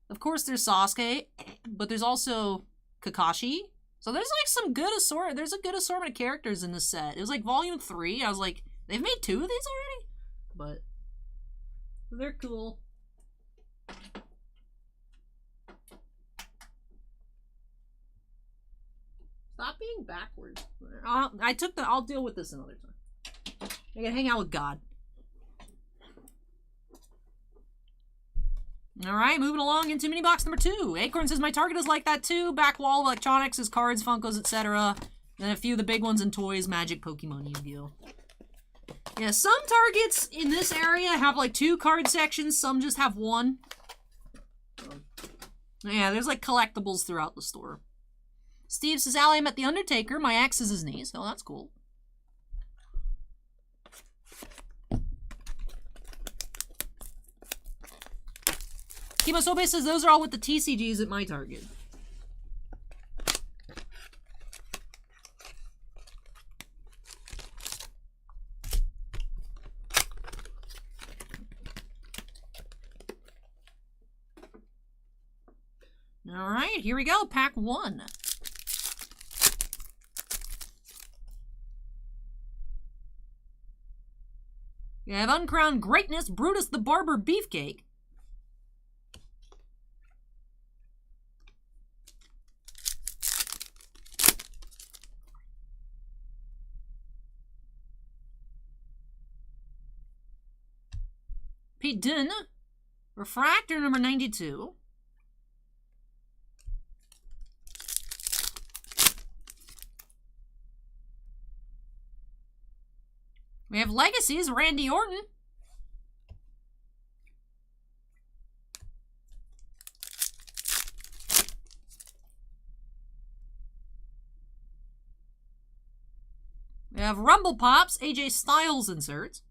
Of course, there's Sasuke. But there's also Kakashi. So there's like some good assortment. There's a good assortment of characters in this set. It was like volume 3. I was like, they've made 2 of these already? But they're cool. Stop being backwards. I'll deal with this another time. I gotta hang out with God. Alright, moving along into mini box number 2. Acorn says, my Target is like that too. Back wall of electronics is cards, Funkos, etc. And a few of the big ones in toys, Magic, Pokemon, Yu-Gi-Oh! Yeah, some Targets in this area have like 2 card sections, some just have 1. Yeah, there's like collectibles throughout the store. Steve says, Allie, I'm at the Undertaker. My ex is his niece. Oh, that's cool. Kimosobe says, those are all with the TCGs at my Target. All right, here we go. Pack 1. We have Uncrowned Greatness, Brutus the Barber Beefcake. Pete Dunne, Refractor number 92. We have Legacies, Randy Orton. We have Rumble Pops, AJ Styles inserts.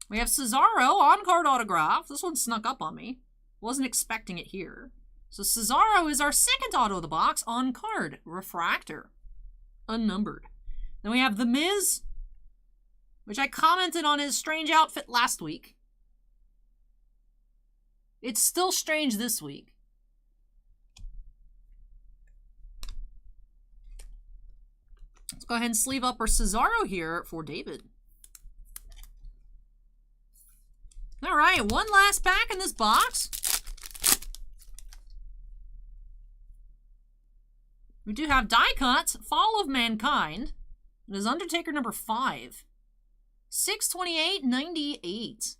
We have Cesaro, on-card autograph. This one snuck up on me. Wasn't expecting it here. So Cesaro is our second auto of the box, on-card, refractor, unnumbered. Then we have The Miz, which I commented on his strange outfit last week. It's still strange this week. Let's go ahead and sleeve up our Cesaro here for David. All right, one last pack in this box. We do have die cuts, Fall of Mankind. It is Undertaker number 5. 628.98.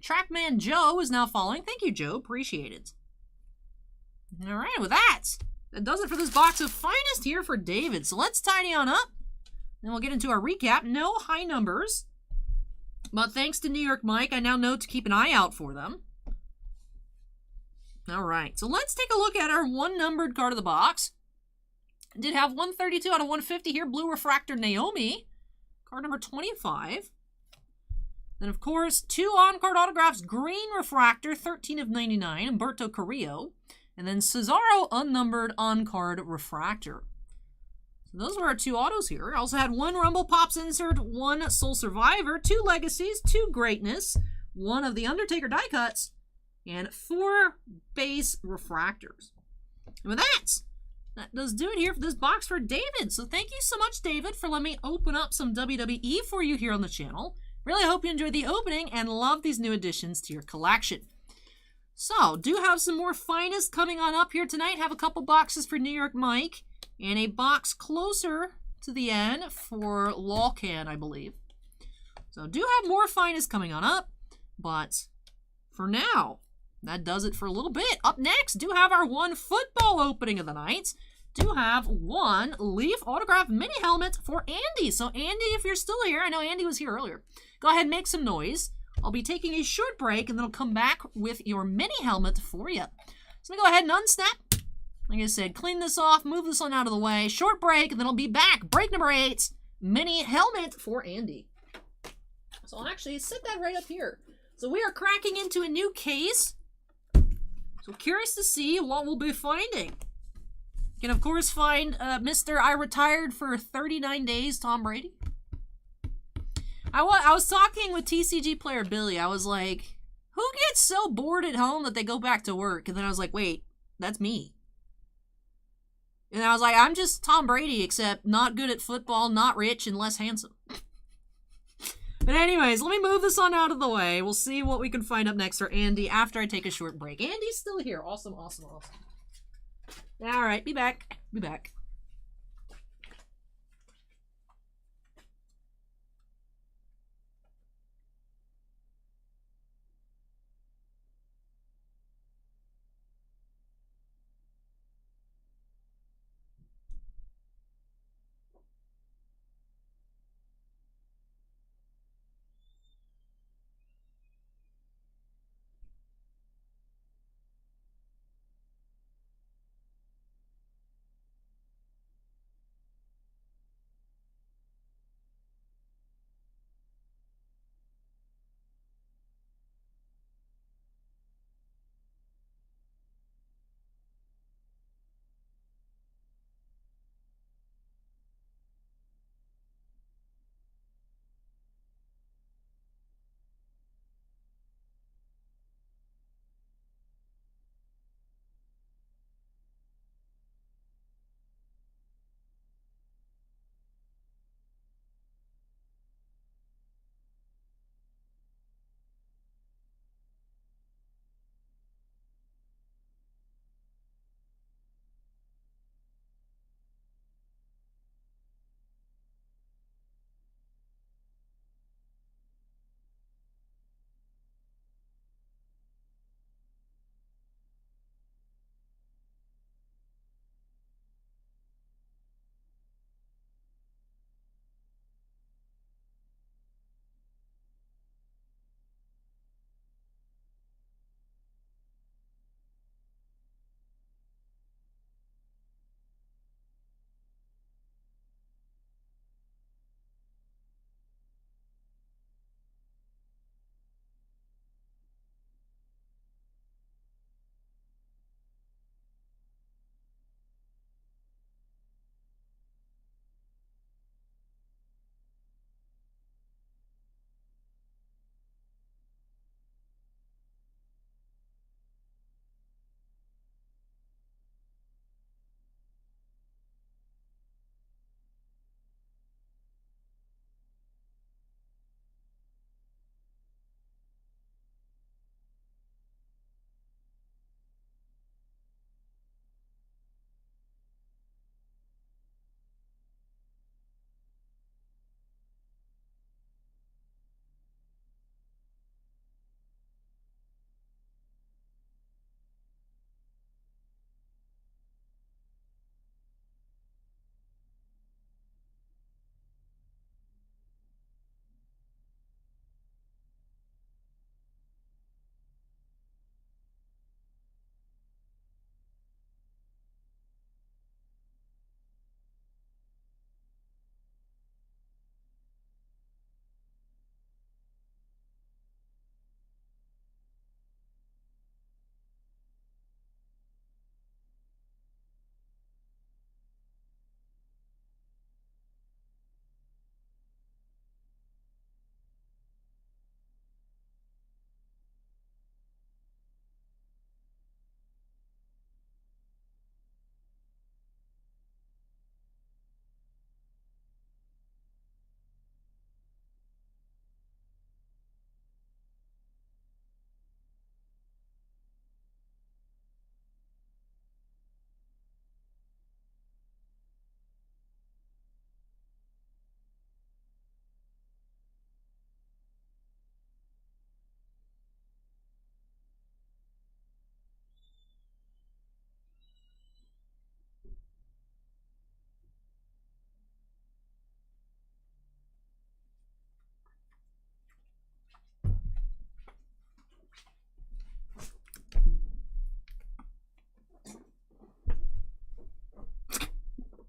Trackman Joe is now following. Thank you, Joe. Appreciate it. All right, with that does it for this box of Finest here for David. So let's tidy on up. Then we'll get into our recap. No high numbers. But thanks to New York Mike, I now know to keep an eye out for them. All right, so let's take a look at our one-numbered card of the box. I did have 132 out of 150 here. Blue Refractor Naomi. Card number 25. Then, of course, 2 on-card autographs. Green Refractor, 13 of 99. Humberto Carrillo. And then Cesaro, unnumbered on-card Refractor. So those were our 2 autos here. I also had 1 Rumble Pops insert, 1 Soul Survivor, 2 Legacies, 2 Greatness, 1 of the Undertaker die cuts, and 4 base Refractors. And with that does do it here for this box for David. So thank you so much, David, for letting me open up some WWE for you here on the channel. Really hope you enjoyed the opening and love these new additions to your collection. So, do have some more Finest coming on up here tonight. Have a couple boxes for New York Mike and a box closer to the end for Lawcan, I believe. So, do have more Finest coming on up, but for now, that does it for a little bit. Up next, do have our 1 football opening of the night. Do have 1 Leaf autograph mini helmet for Andy. So Andy, if you're still here, I know Andy was here earlier, go ahead and make some noise. I'll be taking a short break and then I'll come back with your mini helmet for you. So I'm going to go ahead and unsnap. Like I said, clean this off, move this one out of the way. Short break and then I'll be back. Break number 8, mini helmet for Andy. So I'll actually set that right up here. So we are cracking into a new case. So curious to see what we'll be finding. You can, of course, find Mr. I Retired for 39 Days, Tom Brady. I was talking with TCG player Billy. I was like, who gets so bored at home that they go back to work? And then I was like, wait, that's me. And I was like, I'm just Tom Brady, except not good at football, not rich, and less handsome. But anyways, let me move this on out of the way. We'll see what we can find up next for Andy after I take a short break. Andy's still here. Awesome, awesome, awesome. All right, be back. Be back.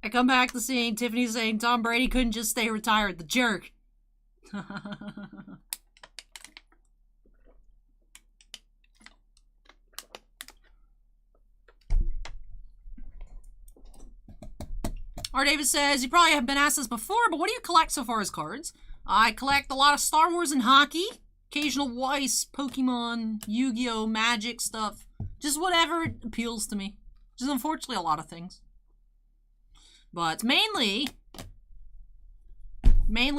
I come back to seeing Tiffany saying Tom Brady couldn't just stay retired. The jerk. R. Davis says, you probably have been asked this before, but what do you collect so far as cards? I collect a lot of Star Wars and hockey, occasional Weiss, Pokemon, Yu-Gi-Oh, Magic stuff. Just whatever appeals to me. Just unfortunately a lot of things. But mainly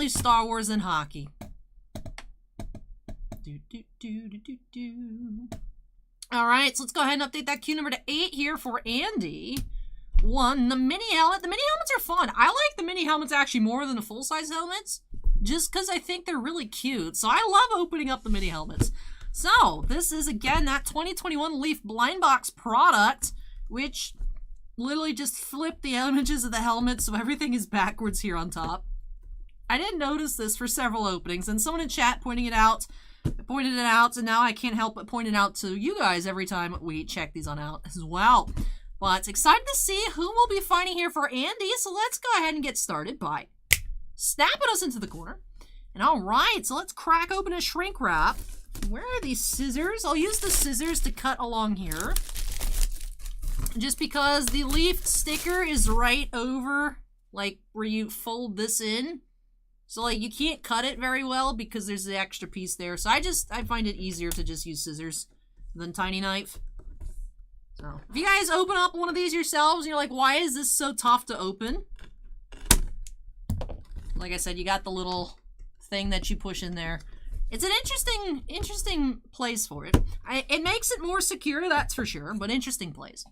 Star Wars and hockey. Alright, so let's go ahead and update that queue number to 8 here for Andy. 1, the mini helmet. The mini helmets are fun. I like the mini helmets actually more than the full-size helmets, just because I think they're really cute. So I love opening up the mini helmets. So this is, again, that 2021 Leaf Blind Box product, which literally just flipped the images of the helmet, so everything is backwards here on top. I didn't notice this for several openings, and someone in chat pointed it out, and now I can't help but point it out to you guys every time we check these on out as well. But excited to see who we'll be fighting here for Andy, so let's go ahead and get started by snapping us into the corner. And alright, so let's crack open a shrink wrap. Where are these scissors? I'll use the scissors to cut along here. Just because the leaf sticker is right over, like, where you fold this in. So, like, you can't cut it very well because there's the extra piece there. So I find it easier to just use scissors than tiny knife. So, if you guys open up one of these yourselves and you're like, why is this so tough to open? Like I said, you got the little thing that you push in there. It's an interesting place for it. It makes it more secure, that's for sure, but interesting place.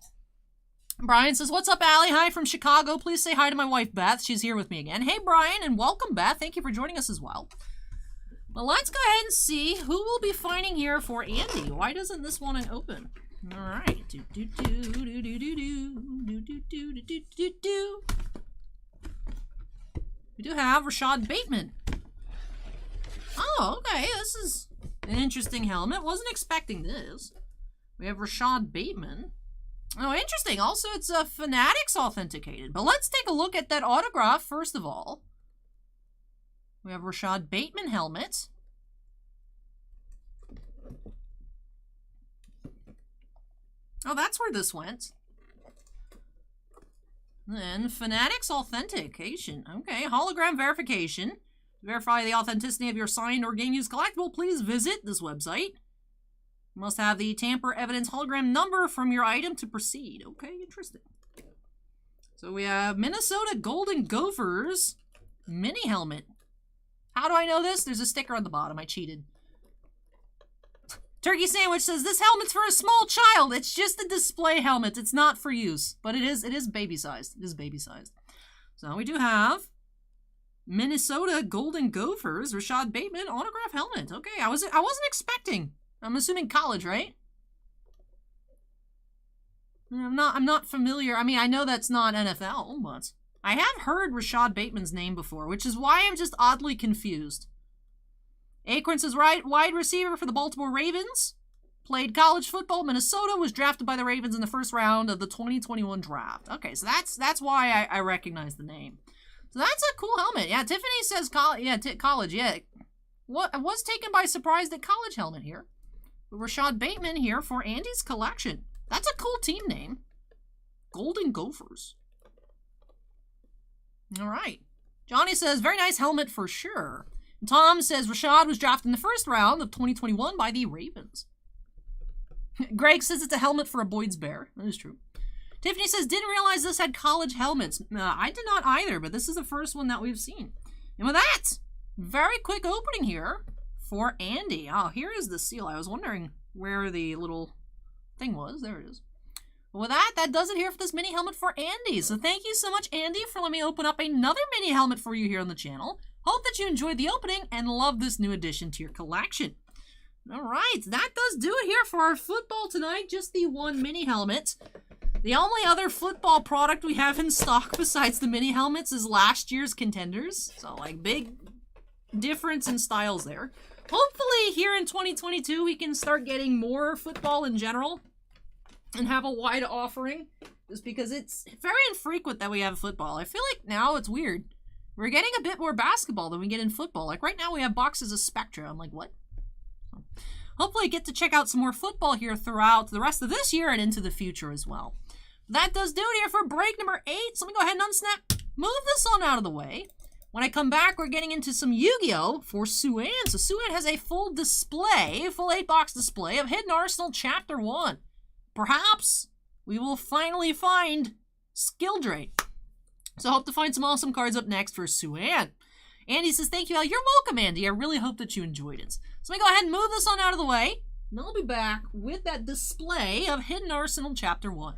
Brian says, what's up, Allie? Hi from Chicago. Please say hi to my wife, Beth. She's here with me again. Hey, Brian, and welcome, Beth. Thank you for joining us as well. Well, let's go ahead and see who we'll be finding here for Andy. Why doesn't this one open? All right. We do have Rashad Bateman. Oh, okay. This is an interesting helmet. Wasn't expecting this. We have Rashad Bateman. Oh, interesting. Also, it's Fanatics authenticated. But let's take a look at that autograph first of all. We have Rashad Bateman helmet. Oh, that's where this went. Then Fanatics authentication. Okay, hologram verification. To verify the authenticity of your signed or game-used collectible, please visit this website. You must have the tamper evidence hologram number from your item to proceed. Okay, interesting. So we have Minnesota Golden Gophers mini helmet. How do I know this? There's a sticker on the bottom. I cheated. Turkey Sandwich says, this helmet's for a small child. It's just a display helmet. It's not for use. But it is baby-sized. It is baby-sized. So we do have Minnesota Golden Gophers, Rashad Bateman, autograph helmet. Okay, I wasn't expecting. I'm assuming college, right? I'm not familiar. I mean, I know that's not NFL, but I have heard Rashad Bateman's name before, which is why I'm just oddly confused. Acorn says, right, wide receiver for the Baltimore Ravens. Played college football. Minnesota was drafted by the Ravens in the first round of the 2021 draft. Okay, so that's why I recognize the name. So that's a cool helmet. Yeah, Tiffany says college. Yeah, college. Yeah, what I was taken by surprise at college helmet here. Rashad Bateman here for Andy's collection. That's a cool team name. Golden Gophers. All right. Johnny says, very nice helmet for sure. And Tom says, Rashad was drafted in the first round of 2021 by the Ravens. Greg says it's a helmet for a Boyd's Bear. That is true. Tiffany says, didn't realize this had college helmets. I did not either, but this is the first one that we've seen. And with that, very quick opening here for Andy. Oh, here is the seal. I was wondering where the little thing was. There it is. With that does it here for this mini helmet for Andy. So thank you so much, Andy, for letting me open up another mini helmet for you here on the channel. Hope that you enjoyed the opening and love this new addition to your collection. All right, that does do it here for our football tonight. Just the one mini helmet. The only other football product we have in stock besides the mini helmets is last year's contenders. So, like, big difference in styles there. Hopefully, here in 2022, we can start getting more football in general and have a wide offering Just because it's very infrequent that we have football. I feel like now it's weird. We're getting a bit more basketball than we get in football. Like right now we have boxes of Spectra. I'm like, what? Hopefully get to check out some more football here throughout the rest of this year and into the future as well. That does do it here for break number 8. So let me go ahead and unsnap. Move this on out of the way. When I come back, we're getting into some Yu-Gi-Oh! For Suan. So Suan has a full display, full 8-box display of Hidden Arsenal Chapter 1. Perhaps we will finally find Skill Drain. So hope to find some awesome cards up next for Suan. Andy says, thank you, Al. You're welcome, Andy. I really hope that you enjoyed it. So let me go ahead and move this on out of the way. And I'll be back with that display of Hidden Arsenal Chapter 1.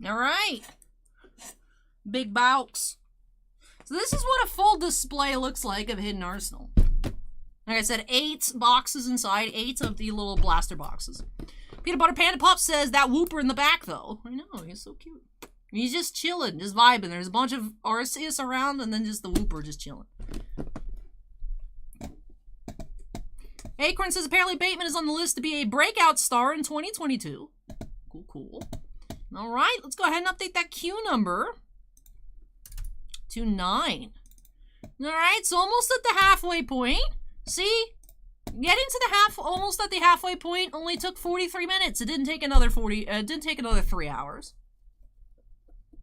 All right, big box. So this is what a full display looks like of Hidden Arsenal. Like I said, 8 boxes inside, 8 of the little blaster boxes. Peanut Butter Panda Pup says that Whooper in the back, though. I know, he's so cute. He's just chilling, just vibing. There's a bunch of Arceus around, and then just the Whooper just chilling. Acorn says apparently Bateman is on the list to be a breakout star in 2022. Cool, cool. All right, let's go ahead and update that Q number to 9. All right, so almost at the halfway point. See, getting to the almost at the halfway point only took 43 minutes. It didn't take another 3 hours.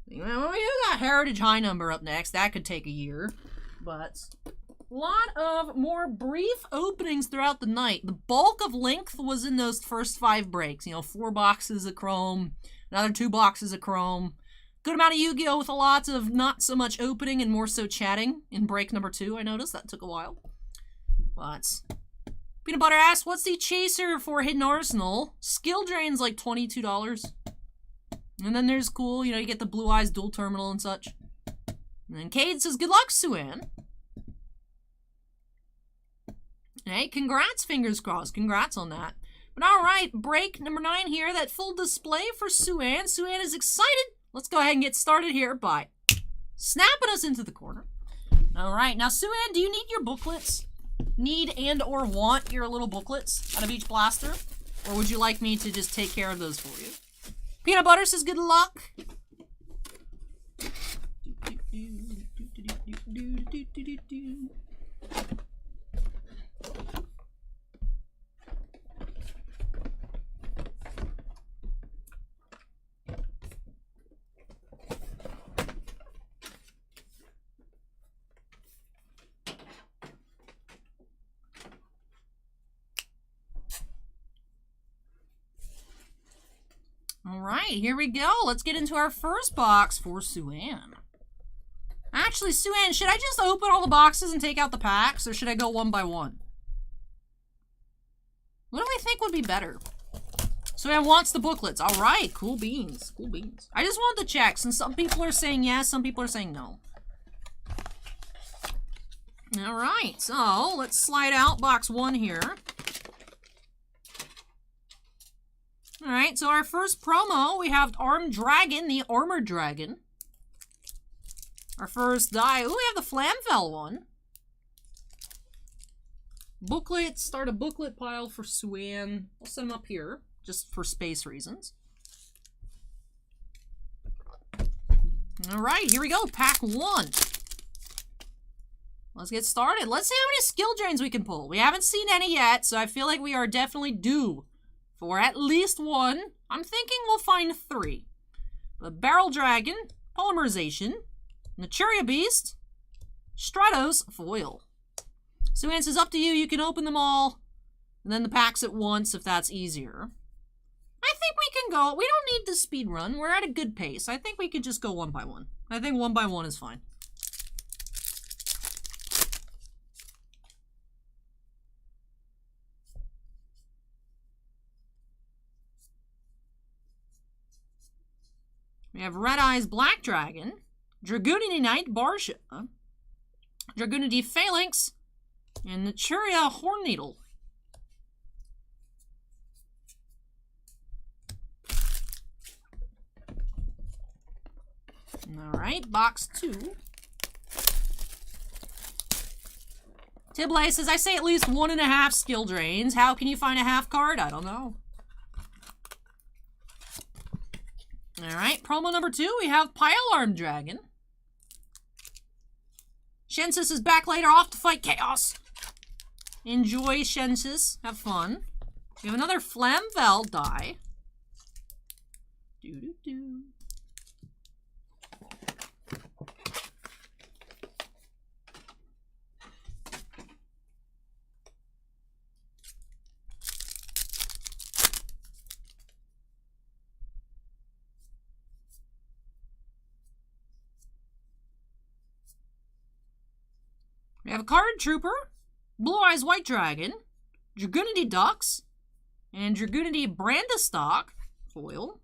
Well, you got Heritage High number up next. That could take a year, but a lot of more brief openings throughout the night. The bulk of length was in those first 5 breaks. You know, 4 boxes of Chrome. Another 2 boxes of Chrome. Good amount of Yu-Gi-Oh! With a lot of not so much opening and more so chatting in break number 2, I noticed. That took a while. But Peanut Butter asks, what's the chaser for Hidden Arsenal? Skill Drain's like $22. And then there's cool, you know, you get the Blue Eyes dual terminal and such. And then Cade says, good luck, Suan. Hey, congrats, fingers crossed. Congrats on that. But all right, break number 9 here, that full display for Suan. Suan is excited. Let's go ahead and get started here by snapping us into the corner. All right, now Suan, do you need your booklets? Need and or want your little booklets out of each blaster? Or would you like me to just take care of those for you? Peanut Butter says good luck. All right, here we go. Let's get into our first box for Suan. Actually, Suan, should I just open all the boxes and take out the packs, or should I go one by one? What do we think would be better? Suan wants the booklets. All right, cool beans. Cool beans. I just wanted to check, since some people are saying yes, some people are saying no. All right, so let's slide out box 1 here. All right, so our first promo, we have Armed Dragon, the Armored Dragon. Our first die, ooh, we have the Flamfell one. Booklet, start a booklet pile for Suan. I'll set them up here, just for space reasons. All right, here we go, pack 1. Let's get started. Let's see how many skill drains we can pull. We haven't seen any yet, so I feel like we are definitely due for at least 1. I'm thinking we'll find 3. The Barrel Dragon, Polymerization, Naturia Beast, Stratos Foil. Suan says, up to you. You can open them all, and then the packs at once if that's easier. I think we can go. We don't need the speed run. We're at a good pace. I think we could just go one by one. I think one by one is fine. have Red Eyes Black Dragon, Dragoonity Knight Barsha, Dragoonity Phalanx, and Ikoria Horn Needle. Alright, box 2. Tiblay says, I say at least 1.5 skill drains. How can you find a half card? I don't know. Alright, promo number 2, we have Pile Arm Dragon. Shensis is back later, off to fight Chaos. Enjoy, Shensis. Have fun. We have another Flamvel die. Doo-doo-doo. We have a Card Trooper, Blue Eyes White Dragon, Dragoonity Ducks, and Dragoonity Brandistock foil.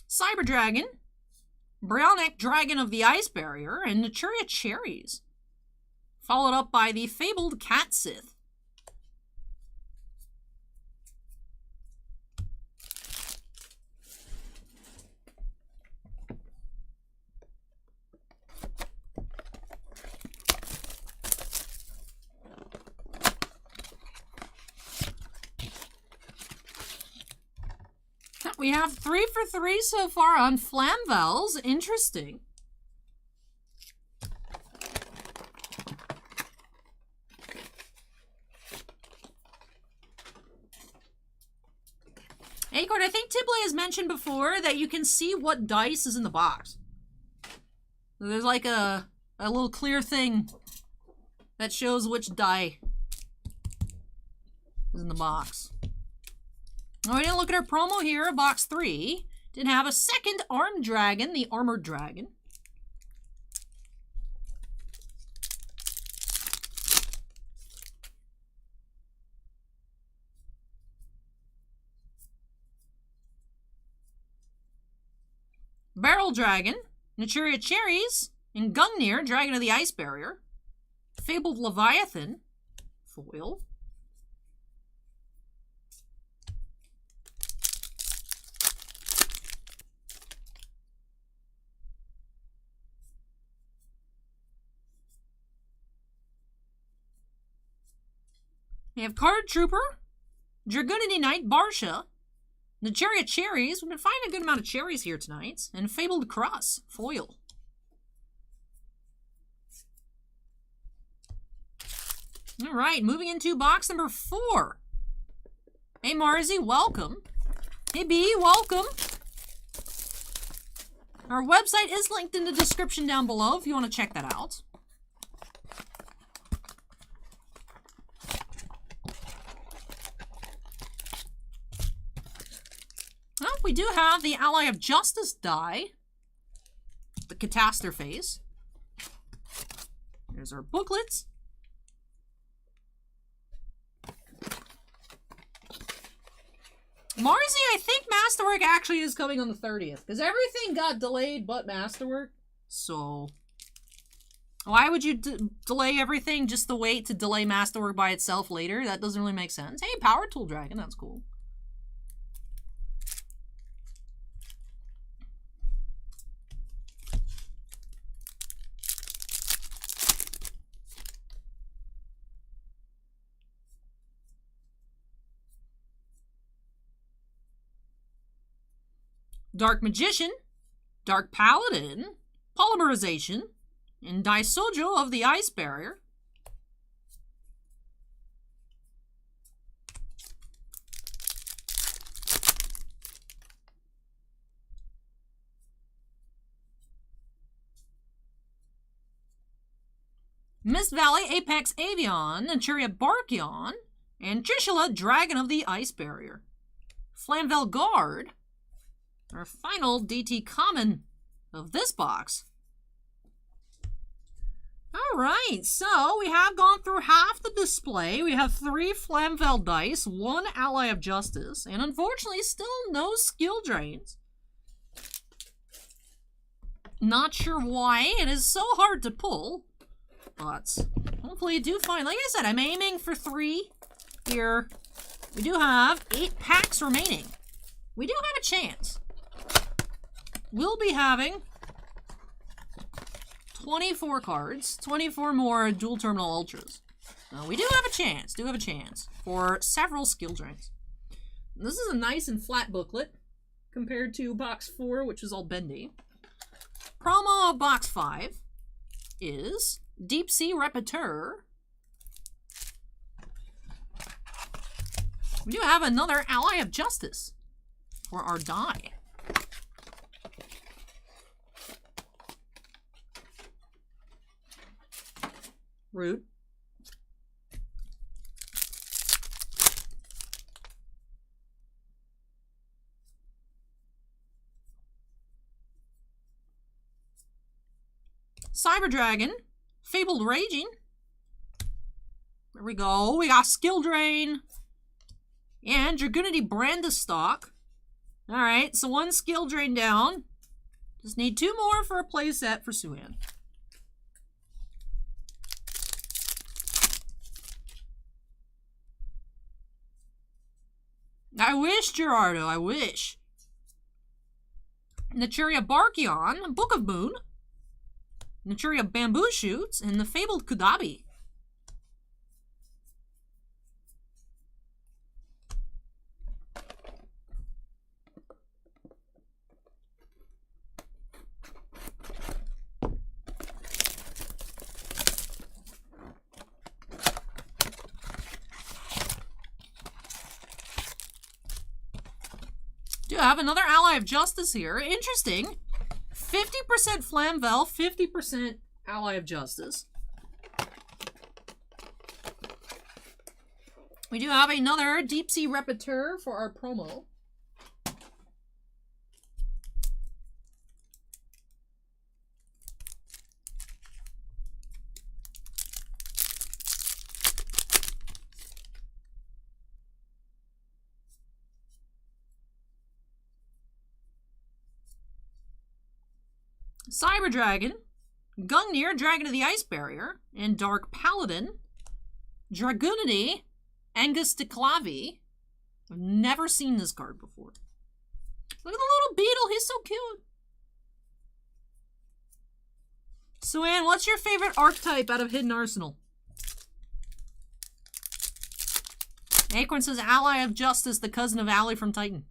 Cyber Dragon, Browneck Dragon of the Ice Barrier, and Naturia Cherries. Followed up by the Fabled Cat Sith. We have 3 for 3 so far on Flamvels. Interesting. Acorn, I think Tibley has mentioned before that you can see what dice is in the box. So there's like a little clear thing that shows which die is in the box. Oh, we didn't look at our promo here. Box 3 did have a second Armed Dragon, the Armored Dragon. Barrel Dragon, Naturia Cherries, and Gungnir, Dragon of the Ice Barrier. Fabled Leviathan, foil. We have Card Trooper, Dragoonity Knight Barsha, Naturia Cherries. We've been finding a good amount of cherries here tonight. And Fabled Cross, foil. Alright, moving into box number 4. Hey Marzi, welcome. Hey B, welcome. Our website is linked in the description down below if you want to check that out. Well, we do have the Ally of Justice die. The Catastrophes. There's our booklets. Marzi, I think Masterwork actually is coming on the 30th. Because everything got delayed but Masterwork. So, why would you delay everything just to wait to delay Masterwork by itself later? That doesn't really make sense. Hey, Power Tool Dragon, that's cool. Dark Magician, Dark Paladin, Polymerization, and Daisojo of the Ice Barrier. Mist Valley, Apex Avion, Naturia Barkion, and Trishula, Dragon of the Ice Barrier. Flamvel Guard. Our final DT common of this box. Alright, so we have gone through half the display. We have 3 Flamvel dice, 1 Ally of Justice, and unfortunately still no skill drains. Not sure why. It is so hard to pull, but hopefully you do find, like I said, I'm aiming for 3 here. We do have 8 packs remaining. We do have a chance. We'll be having 24 cards, 24 more dual terminal ultras. We do have a chance for several skill drains. And this is a nice and flat booklet compared to box 4, which is all bendy. Promo of box 5 is Deep Sea Repeteur. We do have another Ally of Justice for our die. Root. Cyber Dragon. Fabled Raging. There we go. We got Skill Drain. And Dragunity Brandestock. Alright, so 1 skill drain down. Just need 2 more for a playset for Suan. I wish, Gerardo, I wish. Naturia Barkion, Book of Moon. Naturia Bamboo Shoots, and the Fabled Kudabi. Do have another Ally of Justice here. Interesting. 50% Flamvel, 50% Ally of Justice. We do have another Deep Sea Repeteur for our promo. Cyber Dragon, Gungnir, Dragon of the Ice Barrier, and Dark Paladin, Dragunity, Angus de Clavi. I've never seen this card before. Look at the little beetle, he's so cute. Suan, what's your favorite archetype out of Hidden Arsenal? Acorn says Ally of Justice, the cousin of Ally from Titan.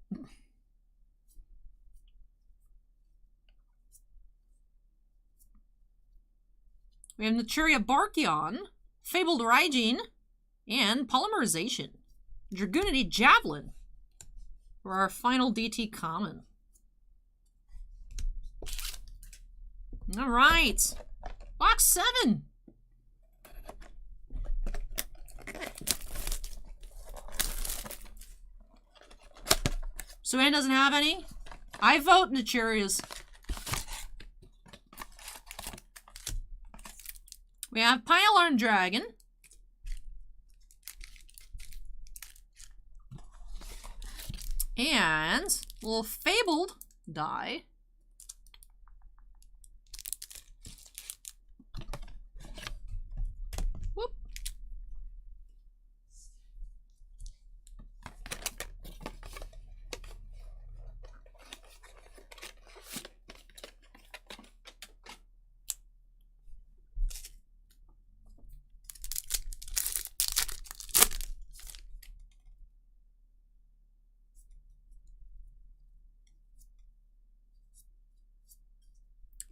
We have Naturia Barkion, Fabled Raijin, and Polymerization. Dragunity Javelin for our final DT common. Alright. Box 7. Suan doesn't have any? I vote Naturia's. We have Pile-Arm Dragon. And a little Fabled die. Whoop.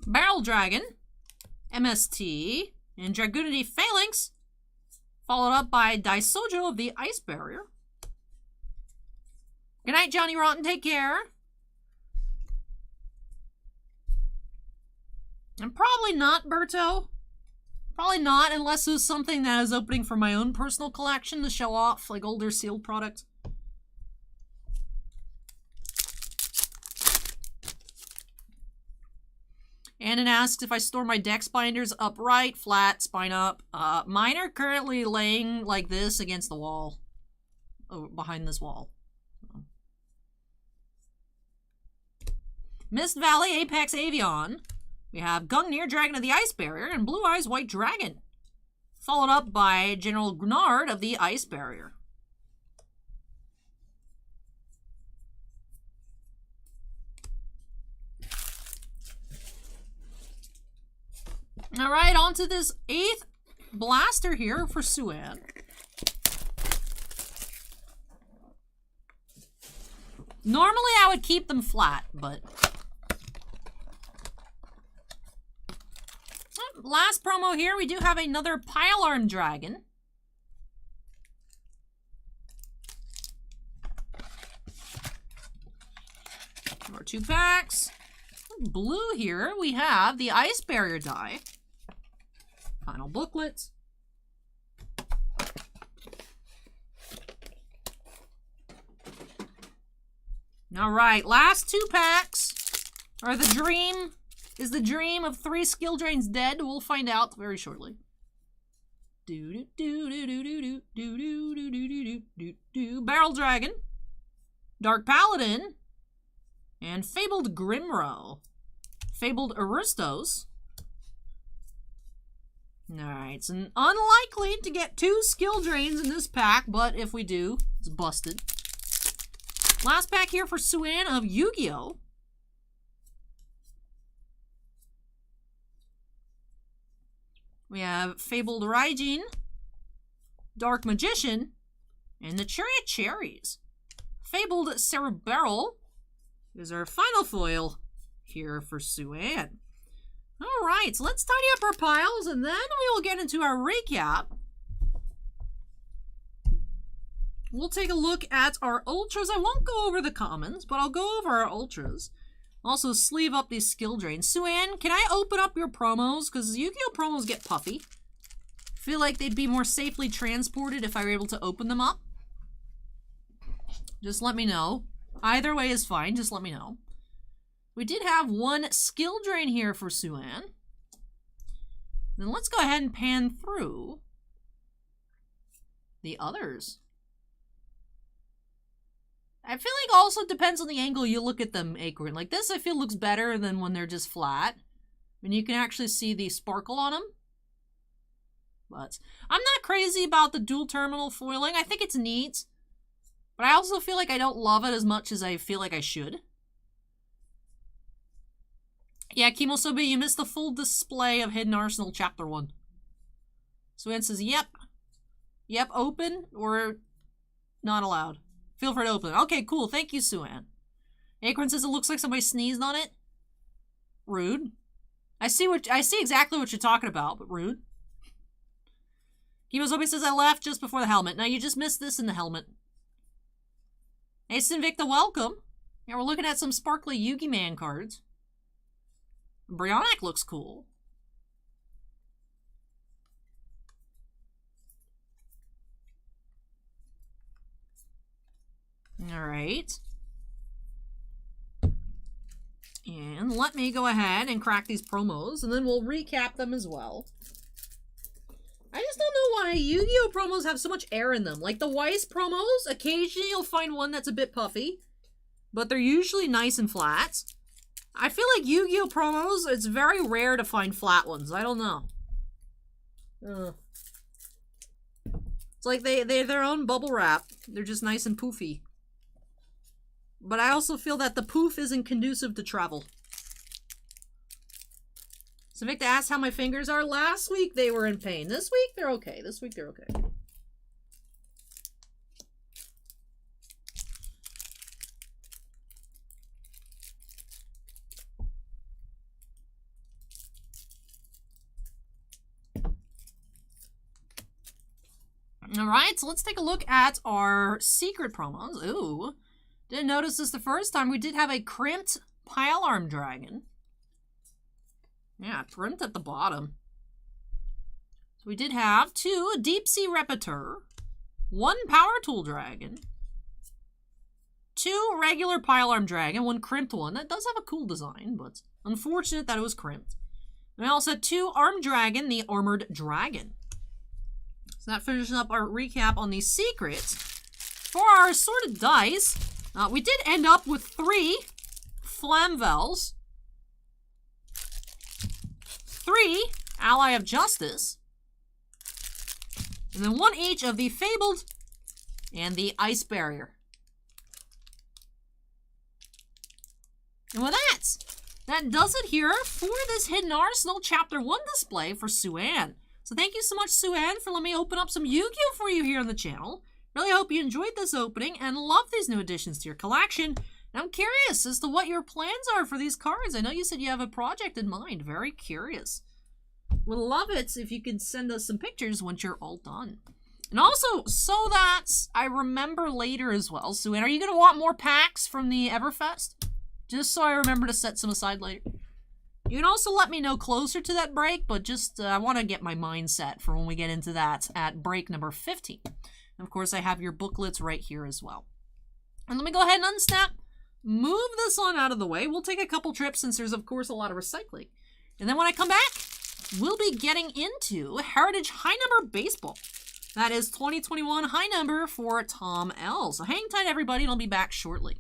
Barrel Dragon, MST, and Dragunity Phalanx, followed up by Daisojo of the Ice Barrier. Good night, Johnny Rotten. Take care. And probably not, Berto. Probably not, unless it was something that I was opening for my own personal collection to show off, like older sealed product. Annan asks if I store my dex binders upright, flat, spine up. Mine are currently laying like this against the wall. Oh, behind this wall. Mist Valley, Apex Avion. We have Gungnir, Dragon of the Ice Barrier, and Blue Eyes White Dragon. Followed up by General Grenard of the Ice Barrier. Alright, on to this 8th blaster here for Suan. Normally I would keep them flat, but... Last promo here, we do have another Pile Arm Dragon. More 2 packs. Blue here, we have the Ice Barrier die. Final booklets. Alright, last 2 packs are the dream. Is the dream of 3 skill drains dead? We'll find out very shortly. Barrel Dragon, Dark Paladin, and Fabled Grimro. Fabled Aristos. Alright, it's unlikely to get 2 skill drains in this pack, but if we do, it's busted. Last pack here for Suan of Yu-Gi-Oh! We have Fabled Raijin, Dark Magician, and the Chariot Cherries. Fabled Cerebral is our final foil here for Suan. Alright, so let's tidy up our piles and then we will get into our recap. We'll take a look at our ultras. I won't go over the commons, but I'll go over our ultras. Also, sleeve up these skill drains. Suan, can I open up your promos? Because Yu-Gi-Oh! Promos get puffy. I feel like they'd be more safely transported if I were able to open them up. Just let me know. Either way is fine, just let me know. We did have 1 skill drain here for Suan. Then let's go ahead and pan through the others. I feel like also depends on the angle you look at them, Acorn. Like this I feel looks better than when they're just flat. When you can actually see the sparkle on them. But I'm not crazy about the dual terminal foiling. I think it's neat. But I also feel like I don't love it as much as I feel like I should. Yeah, Kimosobe, you missed the full display of Hidden Arsenal Chapter 1. Suan says, yep. Yep, open or not allowed. Feel free to open it. Okay, cool. Thank you, Suan. Acorn says it looks like somebody sneezed on it. Rude. I see exactly what you're talking about, but rude. Kimosobe says I left just before the helmet. Now you just missed this in the helmet. Hey, Sinvicta, welcome. Yeah, we're looking at some sparkly Yugi Man cards. Brionac looks cool. Alright. And let me go ahead and crack these promos, and then we'll recap them as well. I just don't know why Yu-Gi-Oh! Promos have so much air in them. Like the Weiss promos, occasionally you'll find one that's a bit puffy, but they're usually nice and flat. I feel like Yu-Gi-Oh! Promos, it's very rare to find flat ones. I don't know. It's like they're their own bubble wrap. They're just nice and poofy. But I also feel that the poof isn't conducive to travel. So Victor asked how my fingers are. Last week they were in pain. This week they're okay. This week they're okay. Alright, so let's take a look at our secret promos. Ooh. Didn't notice this the first time. We did have a crimped Pile Arm Dragon. Yeah, crimped at the bottom. So we did have 2 Deep Sea Repeteur, 1 Power Tool Dragon, 2 regular Pilearm Dragon, 1 crimped one. That does have a cool design, but unfortunate that it was crimped. And I also had 2 Armed Dragon, the Armored Dragon. So that finishes up our recap on the secrets. For our assorted dice, we did end up with 3 Flamvels, 3 Ally of Justice, and then 1 each of the Fabled and the Ice Barrier. And with that does it here for this Hidden Arsenal Chapter 1 display for Sue-Ann. So thank you so much, Sue-Ann, for letting me open up some Yu-Gi-Oh! For you here on the channel. Really hope you enjoyed this opening and love these new additions to your collection. And I'm curious as to what your plans are for these cards. I know you said you have a project in mind. Very curious. Would love it if you could send us some pictures once you're all done. And also, so that I remember later as well, Sue-Ann, are you going to want more packs from the Everfest? Just so I remember to set some aside later. You can also let me know closer to that break, but just I want to get my mind set for when we get into that at break number 15. And of course, I have your booklets right here as well. And let me go ahead and unsnap, move this on out of the way. We'll take a couple trips since there's, of course, a lot of recycling. And then when I come back, we'll be getting into Heritage High Number Baseball. That is 2021 high number for Tom L. So hang tight, everybody, and I'll be back shortly.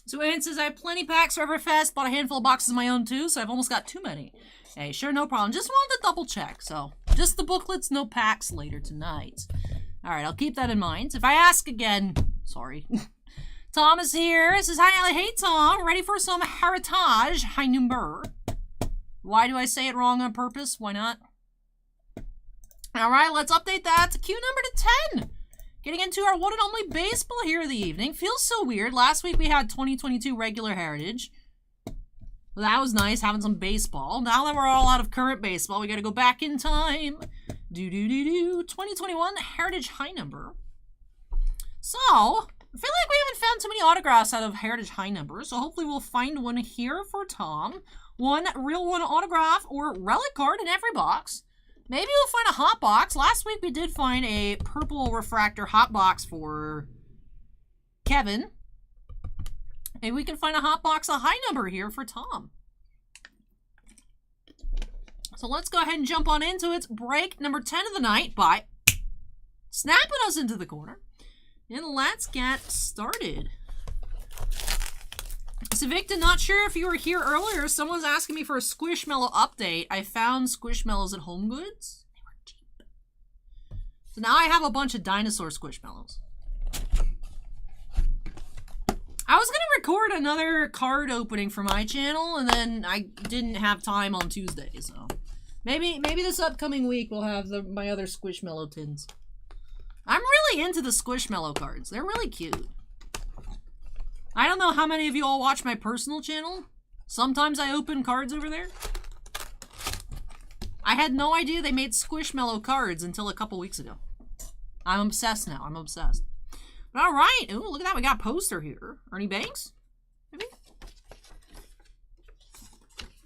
So Ann says, I have plenty packs for Everfest, bought a handful of boxes of my own too, so I've almost got too many. Hey, sure, no problem. Just wanted to double check, so just the booklets, no packs later tonight. Alright, I'll keep that in mind. If I ask again, sorry. Tom is here. Says, hi, Allie. Hey, Tom. Ready for some Heritage High Number? Why do I say it wrong on purpose? Why not? Alright, let's update that to Q number to 10. Getting into our one and only baseball here of the evening. Feels so weird. Last week we had 2022 regular Heritage. Well, that was nice, having some baseball. Now that we're all out of current baseball, we gotta go back in time. 2021 Heritage High Number. So, I feel like we haven't found too many autographs out of Heritage High Number, so hopefully we'll find one here for Tom. One real one autograph or relic card in every box. Maybe we'll find a hot box. Last week we did find a purple refractor hot box for Kevin. Maybe we can find a hot box, a high number here for Tom. So let's go ahead and jump on into it. Break number 10 of the night by snapping us into the corner. And let's get started. So Victor, not sure if you were here earlier. Someone's asking me for a Squishmallow update. I found Squishmallows at Home Goods. They were cheap. So now I have a bunch of dinosaur Squishmallows. I was going to record another card opening for my channel, and then I didn't have time on Tuesday, so maybe this upcoming week we'll have my other Squishmallow tins. I'm really into the Squishmallow cards. They're really cute. I don't know how many of you all watch my personal channel. Sometimes I open cards over there. I had no idea they made Squishmallow cards until a couple weeks ago. I'm obsessed now. I'm obsessed. All right. Ooh, look at that. We got a poster here. Ernie Banks? Maybe?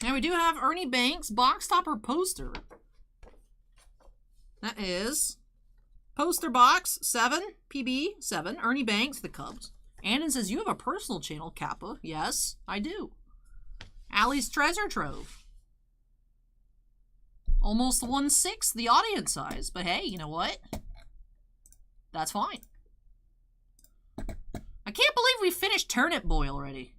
And we do have Ernie Banks box topper poster. That is poster box 7, PB 7, Ernie Banks, the Cubs. And it says, you have a personal channel, Kappa. Yes, I do. Ally's Treasure Trove. Almost 1/6 the audience size. But hey, you know what? That's fine. I can't believe we finished Turnip Boy already.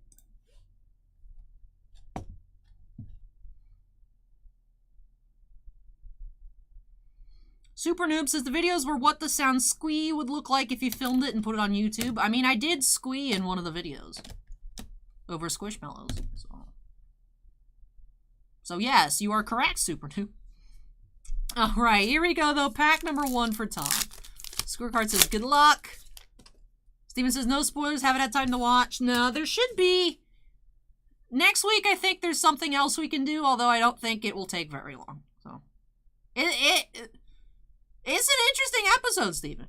Super Noob says the videos were what the sound squee would look like if you filmed it and put it on YouTube. I mean, I did squee in one of the videos over Squishmallows. So yes, you are correct, Super Noob. All right, here we go, though. Pack number 1 for Tom. Scorecard says, good luck. Steven says, no spoilers, haven't had time to watch. No, there should be. Next week, I think there's something else we can do, although I don't think it will take very long. So, it's an interesting episode, Steven.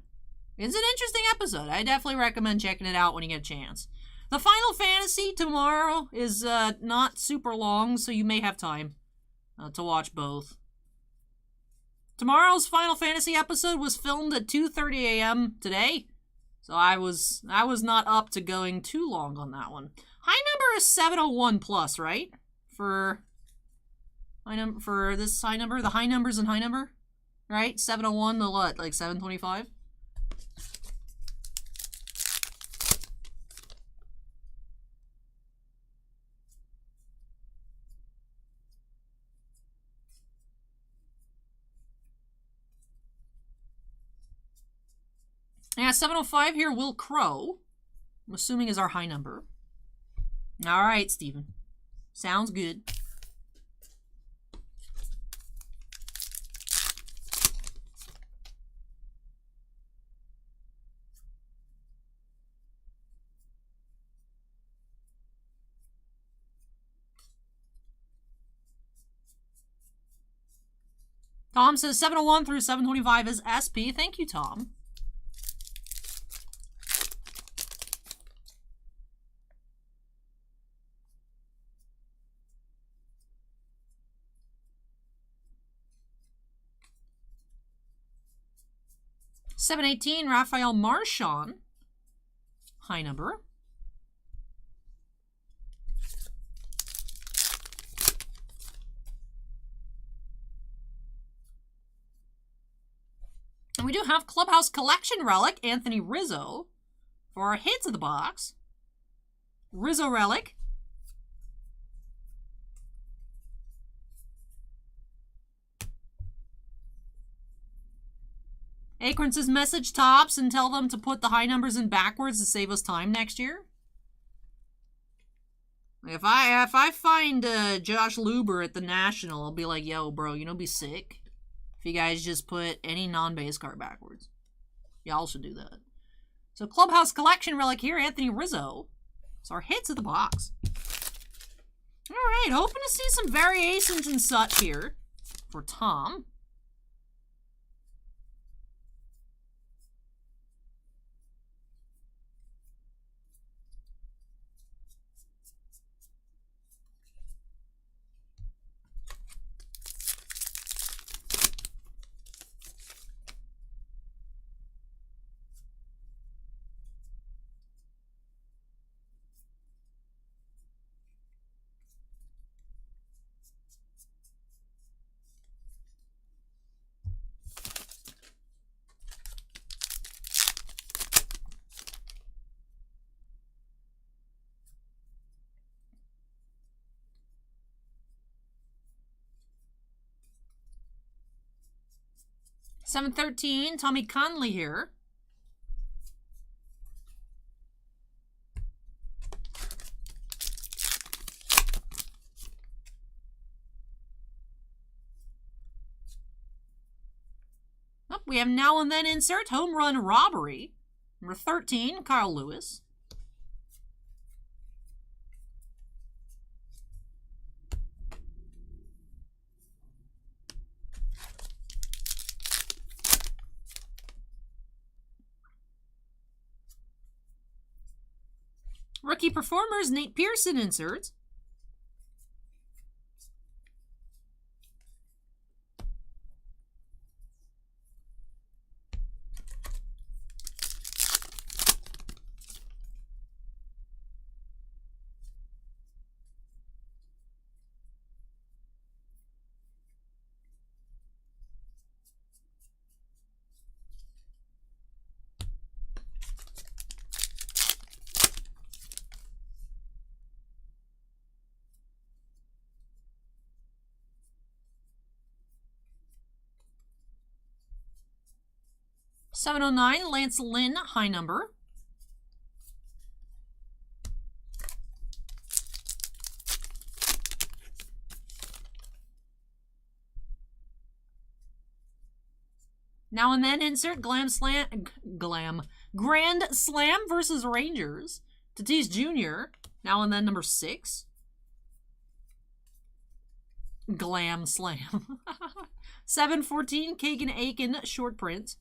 It's an interesting episode. I definitely recommend checking it out when you get a chance. The Final Fantasy tomorrow is not super long, so you may have time to watch both. Tomorrow's Final Fantasy episode was filmed at 2:30 a.m. today, so I was not up to going too long on that one. High number is 701 plus, right? For this high number, the high numbers and high number, right? 701 to what, like 725? Yeah, 705 here, Will Crow. I'm assuming is our high number. All right, Steven. Sounds good. Tom says 701 through 725 is SP. Thank you, Tom. $718, Raphael Marchand, high number. And we do have Clubhouse Collection Relic, Anthony Rizzo, for our hits of the box. Rizzo Relic. Acorn says, message Topps and tell them to put the high numbers in backwards to save us time next year. If I find Josh Luber at the National, I'll be like, yo, bro, you know, be sick if you guys just put any non-base card backwards. Y'all should do that. So Clubhouse Collection Relic here, Anthony Rizzo. So our hits of the box. All right, hoping to see some variations and such here for Tom. $713, Tommy Conley here. Oh, we have now and then insert home run robbery. Number 13, Carl Lewis. Rookie Performers, Nate Pearson inserts. $709, Lance Lynn, high number. Now and then insert Grand Slam versus Rangers. Tatis Jr. Now and then number 6. Glam Slam. 714 Kagan Aiken short print.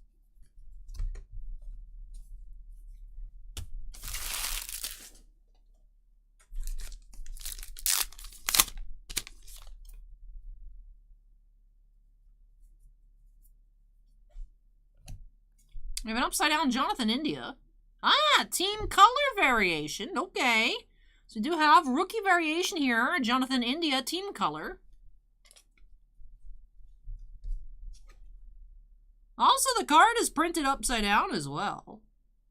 We have an upside down Jonathon India. Ah, team color variation. Okay. So we do have rookie variation here. Jonathon India team color. Also, the card is printed upside down as well.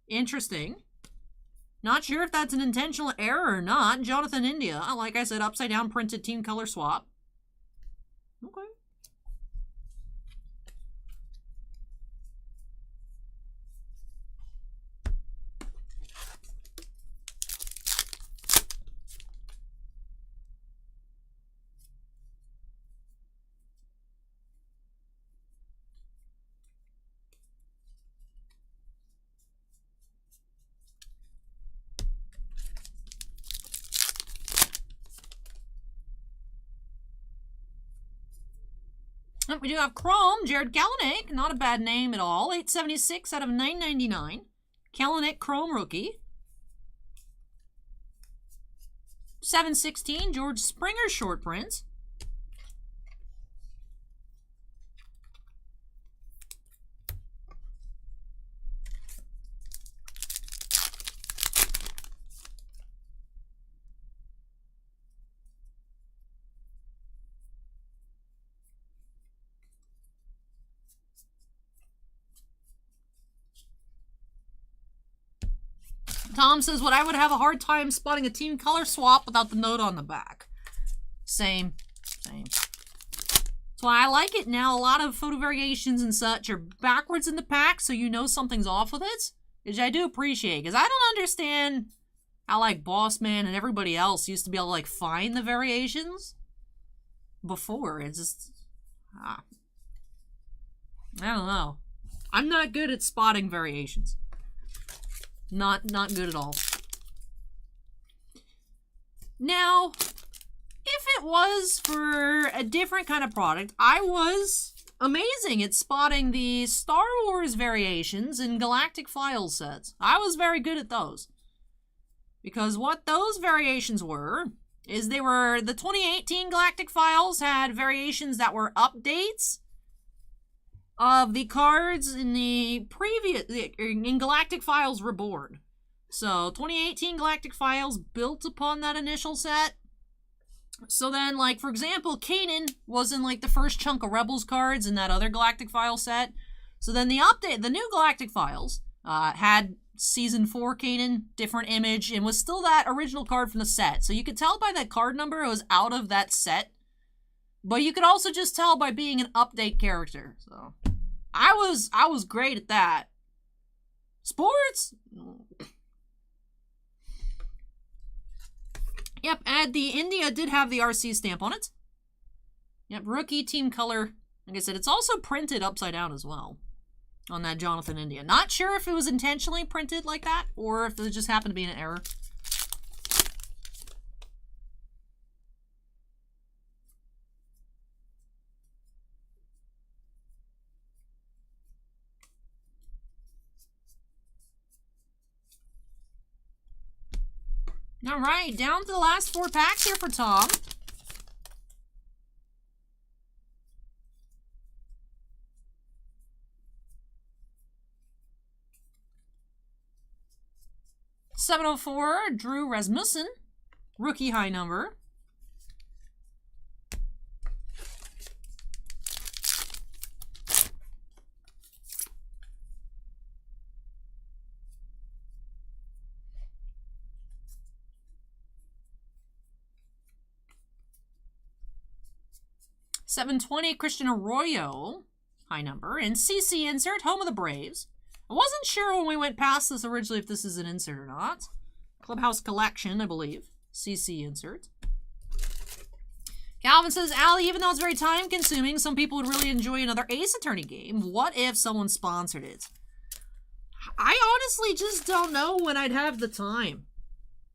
Interesting. Not sure if that's an intentional error or not. Jonathon India, like I said, upside down printed team color swap. Okay. We do have Chrome, Jared Kalanick, not a bad name at all. 876 out of 999. Kalanick Chrome rookie. 716, George Springer short prints. Tom says, what I would have a hard time spotting a team color swap without the note on the back. Same. That's why I like it now. A lot of photo variations and such are backwards in the pack, so you know something's off with it, which I do appreciate, because I don't understand how, like, Bossman and everybody else used to be able to, like, find the variations before. It's just, I don't know. I'm not good at spotting variations. Not good at all. Now, if it was for a different kind of product, I was amazing at spotting the Star Wars variations in Galactic Files sets. I was very good at those. Because what those variations were, is they were, the 2018 Galactic Files had variations that were updates of the cards in the previous, in Galactic Files Reborn. So, 2018 Galactic Files built upon that initial set. So then, like, for example, Kanan was in, like, the first chunk of Rebels cards in that other Galactic Files set. So then the update, the new Galactic Files, had Season 4 Kanan, different image, and was still that original card from the set. So you could tell by that card number it was out of that set. But you could also just tell by being an update character. So I was great at that. Sports? Yep, and the India did have the RC stamp on it. Yep, rookie team color. Like I said, it's also printed upside down as well on that Jonathon India. Not sure if it was intentionally printed like that or if it just happened to be an error. All right, down to the last 4 packs here for Tom. $704, Drew Rasmussen, rookie high number. $720, Christian Arroyo, high number. And CC insert, home of the Braves. I wasn't sure when we went past this originally if this is an insert or not. Clubhouse Collection, I believe. CC insert. Calvin says, Ally, even though it's very time-consuming, some people would really enjoy another Ace Attorney game. What if someone sponsored it? I honestly just don't know when I'd have the time.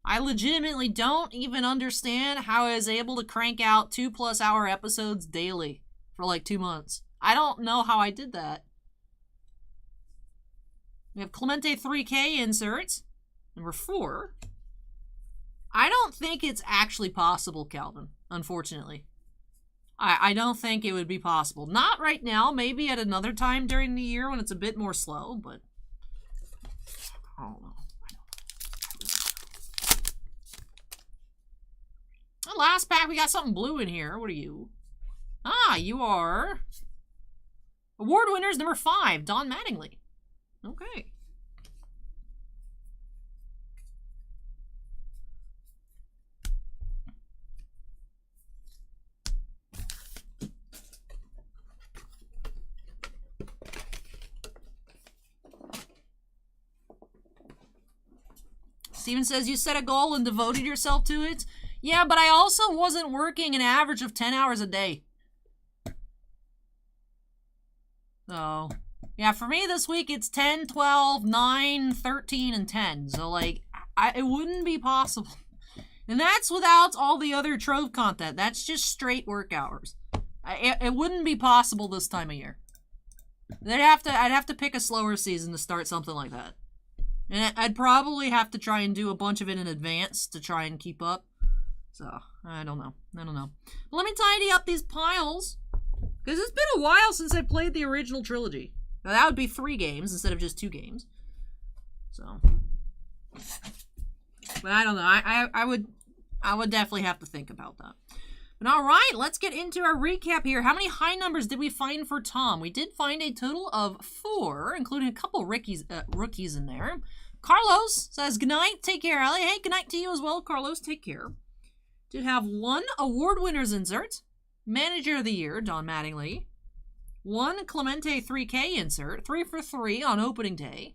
I legitimately don't even understand how I was able to crank out 2+ hour episodes daily for like 2 months. I don't know how I did that. We have Clemente 3K inserts. Number 4. I don't think it's actually possible, Calvin, unfortunately. I don't think it would be possible. Not right now, maybe at another time during the year when it's a bit more slow, but I don't know. Last pack, we got something blue in here. What are you? Ah, you are award winners number 5, Don Mattingly. Okay. Steven says you set a goal and devoted yourself to it. Yeah, but I also wasn't working an average of 10 hours a day. So, yeah, for me this week it's 10, 12, 9, 13, and 10. So, like, it wouldn't be possible. And that's without all the other Trove content. That's just straight work hours. It wouldn't be possible this time of year. I'd have to pick a slower season to start something like that. And I'd probably have to try and do a bunch of it in advance to try and keep up. So, I don't know. But let me tidy up these piles. Because it's been a while since I played the original trilogy. Now, that would be 3 games instead of just 2 games. So. But I don't know. I would definitely have to think about that. But alright, let's get into our recap here. How many high numbers did we find for Tom? We did find a total of 4, including a couple rookies in there. Carlos says, good night, take care, Ally. Hey, good night to you as well, Carlos, take care. Did have 1 award winners insert. Manager of the Year, Don Mattingly. 1 Clemente 3K insert. 3 for 3 on opening day.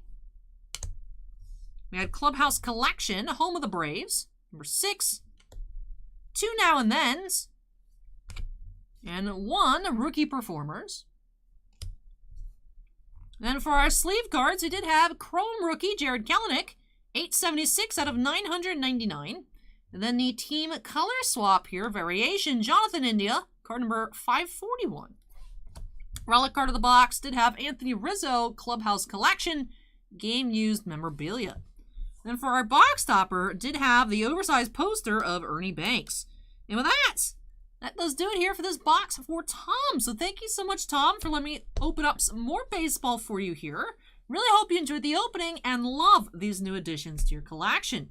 We had Clubhouse Collection, home of the Braves. Number 6. 2 Now and Thens. And 1 Rookie Performers. Then for our sleeve cards, we did have Chrome Rookie, Jared Kalanick. 876 out of 999. And then the team color swap here, variation, Jonathon India, card number 541. Relic card of the box did have Anthony Rizzo, Clubhouse Collection, game used memorabilia. Then for our box topper, did have the oversized poster of Ernie Banks. And with that does do it here for this box for Tom. So thank you so much, Tom, for letting me open up some more baseball for you here. Really hope you enjoyed the opening and love these new additions to your collection.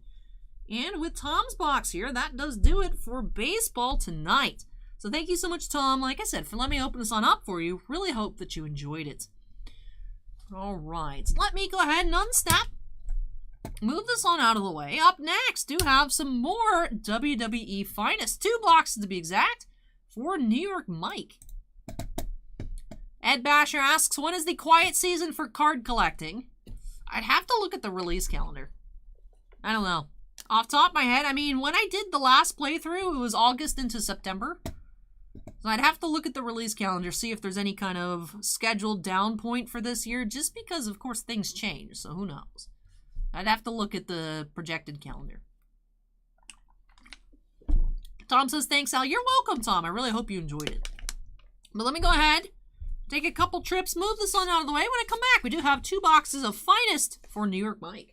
And with Tom's box here, that does do it for baseball tonight. So thank you so much, Tom, like I said, for letting me open this on up for you. Really hope that you enjoyed it. All right, let me go ahead and unsnap. Move this on out of the way. Up next, do have some more WWE Finest. 2 boxes to be exact for New York Mike. Ed Basher asks, when is the quiet season for card collecting? I'd have to look at the release calendar. I don't know. Off the top of my head, I mean, when I did the last playthrough, it was August into September. So I'd have to look at the release calendar, see if there's any kind of scheduled down point for this year, just because, of course, things change, so who knows. I'd have to look at the projected calendar. Tom says, thanks, Al. You're welcome, Tom. I really hope you enjoyed it. But let me go ahead, take a couple trips, move this one out of the way. When I come back, we do have 2 boxes of Finest for New York Mike.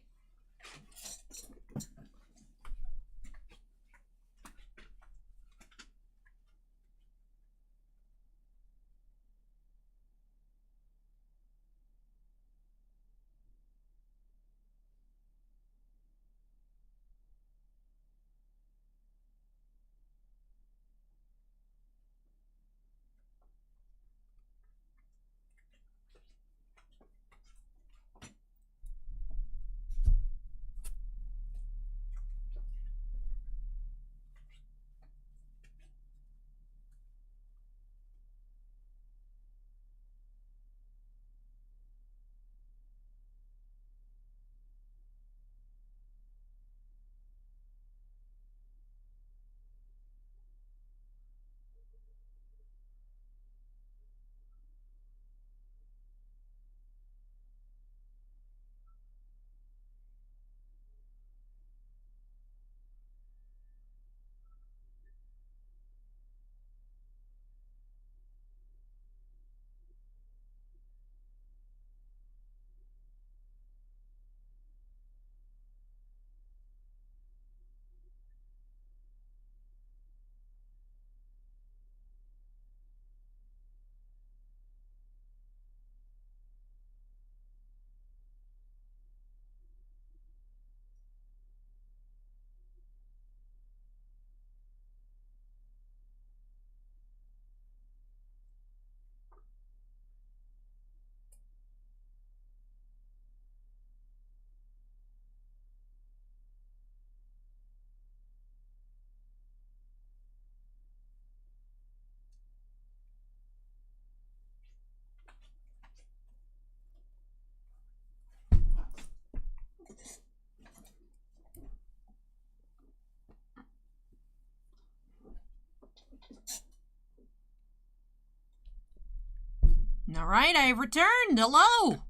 All right, I have returned. Hello.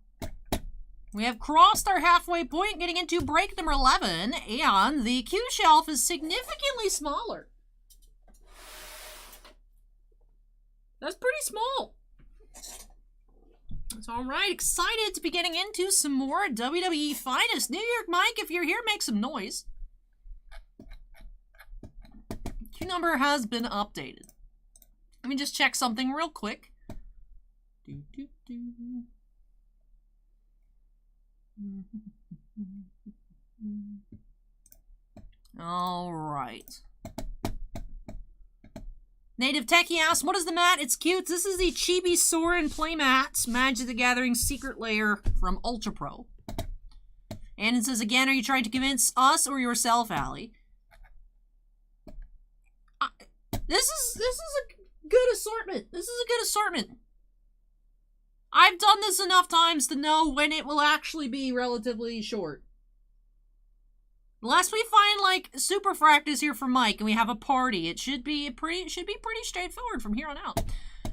We have crossed our halfway point, getting into break number 11, and the queue shelf is significantly smaller. That's pretty small. That's all right. Excited to be getting into some more WWE Finest. New York Mike, if you're here, make some noise. Queue number has been updated. Let me just check something real quick. All right. Native Techie asks, what is the mat? It's cute. This is the Chibi Soren Playmats Magic the Gathering Secret Lair from Ultra Pro. And it says, again, are you trying to convince us or yourself, Allie? This is a good assortment. This is a good assortment. I've done this enough times to know when it will actually be relatively short. Unless we find, like, Super Fractors here for Mike and we have a party, it should be pretty straightforward from here on out.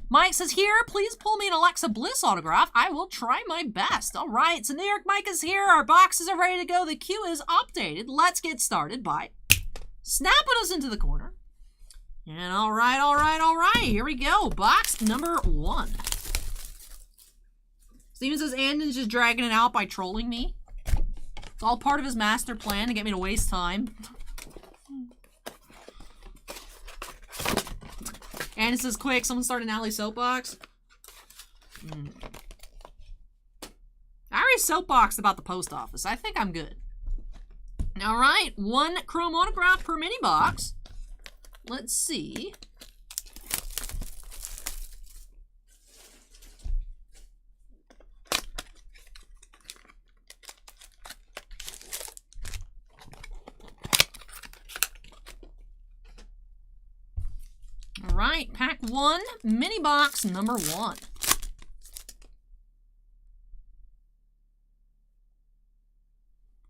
Mike says, here, please pull me an Alexa Bliss autograph. I will try my best. All right, so New York Mike is here. Our boxes are ready to go. The queue is updated. Let's get started by snapping us into the corner. And all right. Here we go. Box number 1. Steven says, Andon's just dragging it out by trolling me. It's all part of his master plan to get me to waste time. And it says, quick, someone start an Ally soapbox. I already soapboxed about the post office. I think I'm good. All right, 1 Chrome autograph per mini box. Let's see. All right, pack 1, mini box number 1.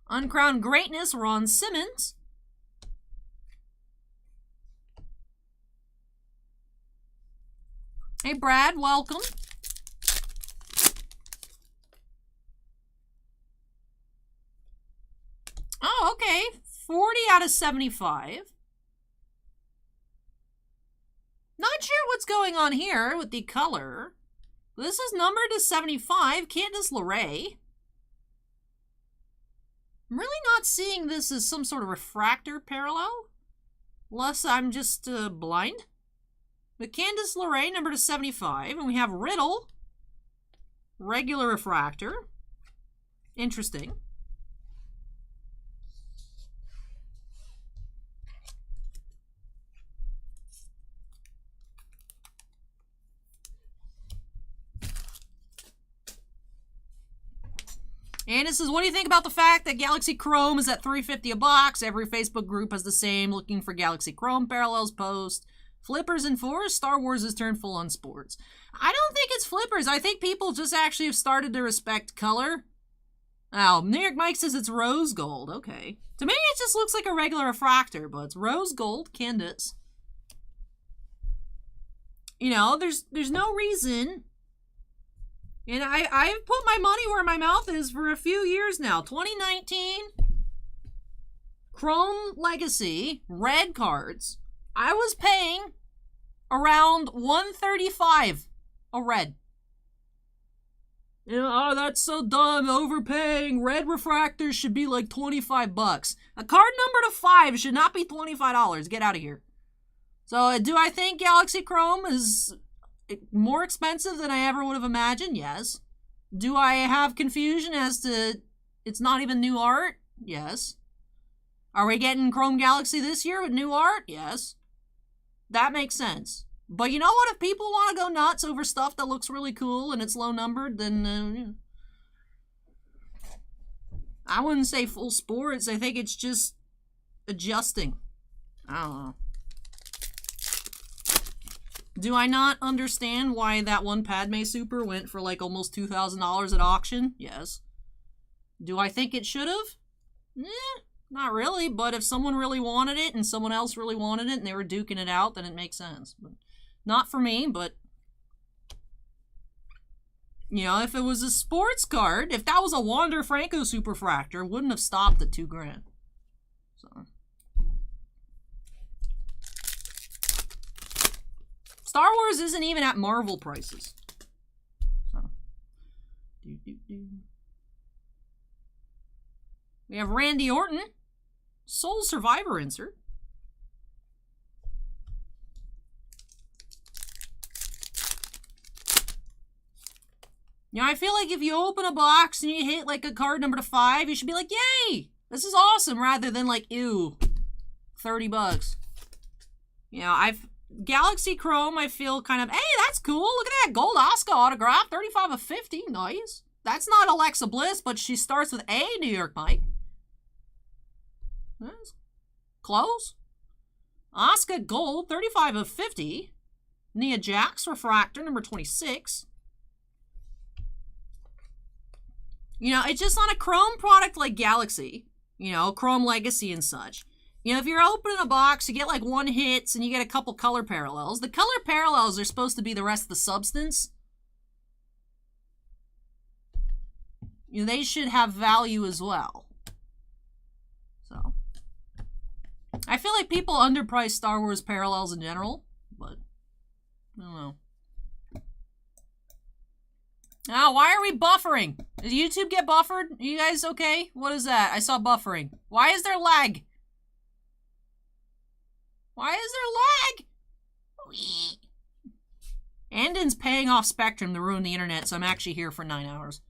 Uncrowned Greatness, Ron Simmons. Hey, Brad, welcome. Oh, okay. 40 out of 75. Not sure what's going on here with the color. This is numbered to 75. Candice LeRae. I'm really not seeing this as some sort of refractor parallel. Unless I'm just blind. But Candice LeRae, number to 75. And we have Riddle. Regular refractor. Interesting. And it says, what do you think about the fact that Galaxy Chrome is at $3.50 a box? Every Facebook group has the same looking for Galaxy Chrome parallels post. Flippers and fours, Star Wars has turned full on sports. I don't think it's flippers. I think people just actually have started to respect color. Oh, New York Mike says it's rose gold. Okay. To me, it just looks like a regular refractor, but it's rose gold, Candice. You know, there's no reason. And I've put my money where my mouth is for a few years now. 2019, Chrome Legacy, red cards. I was paying around $135 a red. You know, oh, that's so dumb, overpaying. Red refractors should be like 25 bucks. A card number to 5 should not be $25. Get out of here. So, do I think Galaxy Chrome is more expensive than I ever would have imagined? Yes. Do I have confusion as to it's not even new art? Yes. Are we getting Chrome Galaxy this year with new art? Yes. That makes sense. But you know what? If people want to go nuts over stuff that looks really cool and it's low numbered, then I wouldn't say full sports. I think it's just adjusting. I don't know. Do I not understand why that one Padme Super went for like almost $2,000 at auction? Yes. Do I think it should have? Not really, but if someone really wanted it and someone else really wanted it and they were duking it out, then it makes sense. But not for me, but... You know, if it was a sports card, if that was a Wander Franco Superfractor, wouldn't have stopped at $2,000. So... Star Wars isn't even at Marvel prices. So... We have Randy Orton. Soul Survivor insert. You know, I feel like if you open a box and you hit like a card number to 5, you should be like, yay! This is awesome, rather than like, ew, $30. You know, Galaxy Chrome, I feel kind of, hey, that's cool. Look at that gold Asuka autograph, 35 of 50, nice. That's not Alexa Bliss, but she starts with A, New York Mike. That's close. Asuka Gold, 35 of 50. Nia Jax Refractor, number 26. You know, it's just on a Chrome product like Galaxy. You know, Chrome Legacy and such. You know, if you're opening a box, you get like 1 hits and you get a couple color parallels. The color parallels are supposed to be the rest of the substance. You know, they should have value as well. So... I feel like people underprice Star Wars parallels in general, but I don't know. Now, why are we buffering? Did YouTube get buffered? Are you guys okay? What is that? I saw buffering. Why is there lag? Why is there lag? Andon's paying off Spectrum to ruin the internet, so I'm actually here for 9 hours.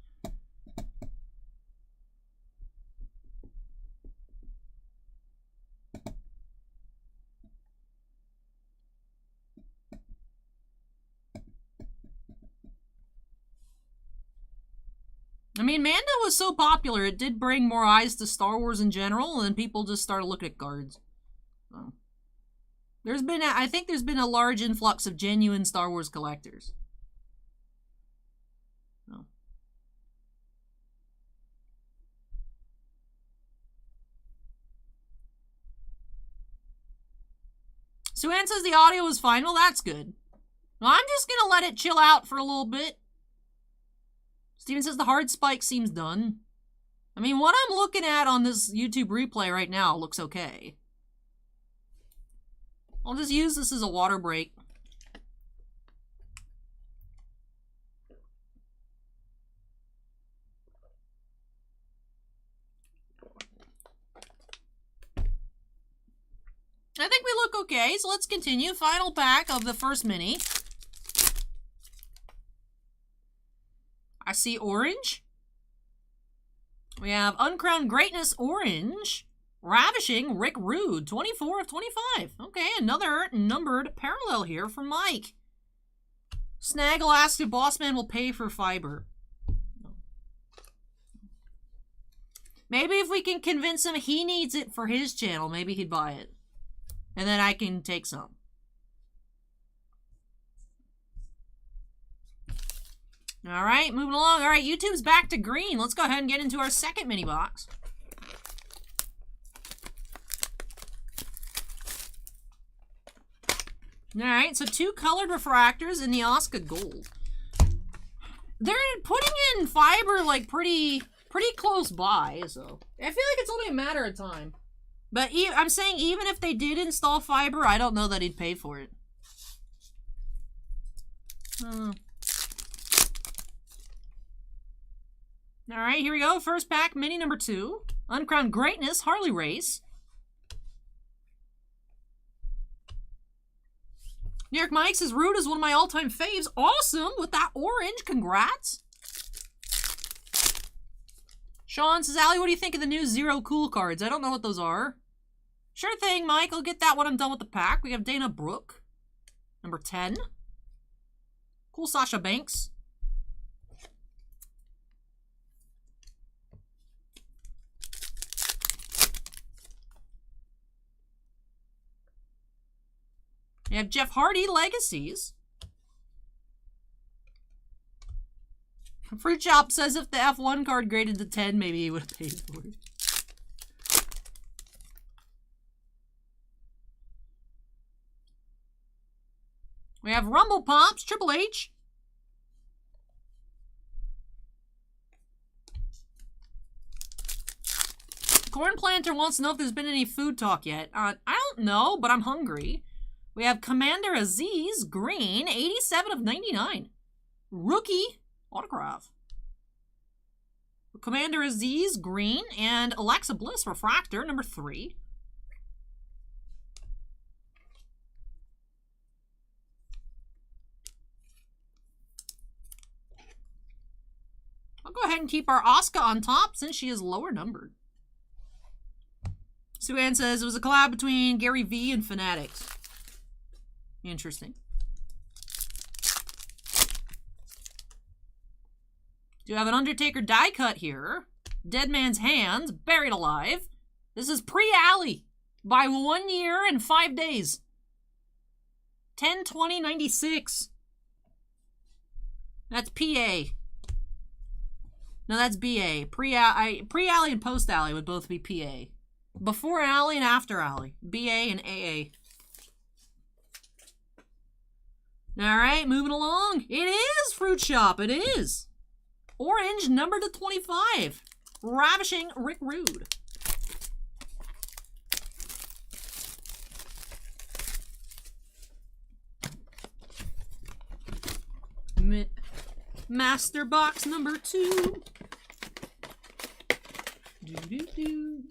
I mean, Mando was so popular, it did bring more eyes to Star Wars in general, and people just started looking at cards. So, I think there's been a large influx of genuine Star Wars collectors. So. Suan says the audio was fine. Well, that's good. Well, I'm just gonna let it chill out for a little bit. Steven says the hard spike seems done. I mean, what I'm looking at on this YouTube replay right now looks okay. I'll just use this as a water break. I think we look okay, so let's continue. Final pack of the first mini. I see orange. We have Uncrowned Greatness orange. Ravishing Rick Rude, 24 of 25. Okay, another numbered parallel here for Mike. Snaggle asks if Bossman will pay for fiber. Maybe if we can convince him he needs it for his channel, maybe he'd buy it. And then I can take some. All right, moving along. All right, YouTube's back to green. Let's go ahead and get into our second mini box. All right, so 2 colored refractors in the Asuka Gold. They're putting in fiber like pretty close by, so I feel like it's only a matter of time. But I'm saying even if they did install fiber, I don't know that he'd pay for it. All right, here we go. First pack, mini number 2. Uncrowned Greatness, Harley Race. New York Mike says, Rude is one of my all-time faves. Awesome, with that orange. Congrats. Sean says, Allie, what do you think of the new Zero Cool cards? I don't know what those are. Sure thing, Mike. I'll get that when I'm done with the pack. We have Dana Brooke, number 10. Cool Sasha Banks. We have Jeff Hardy, Legacies. Fruit Chop says if the F1 card graded to 10, maybe he would have paid for it. We have Rumble Pops, Triple H. Corn Planter wants to know if there's been any food talk yet. I don't know, but I'm hungry. We have Commander Aziz, green, 87 of 99. Rookie autograph. Commander Aziz, green, and Alexa Bliss, refractor, number 3. I'll go ahead and keep our Asuka on top since she is lower numbered. Suan says it was a collab between Gary V and Fanatics. Interesting. Do have an Undertaker die cut here. Dead Man's Hands, Buried Alive. This is pre-Ally by 1 year and 5 days. 10/20/96. That's PA. No, that's BA. Pre-Ally and post-Ally would both be PA. Before Ally and after Ally. BA and AA. Alright, moving along. It is Fruit Shop. It is. Orange, number to 25. Ravishing Rick Rude. Master Box number 2. Doo-doo-doo.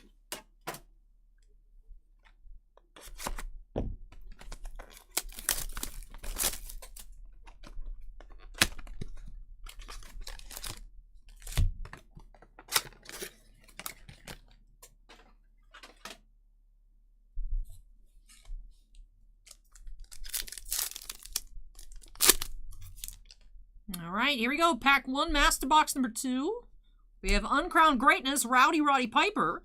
Alright, here we go. Pack 1, Master Box number 2. We have Uncrowned Greatness, Rowdy Roddy Piper.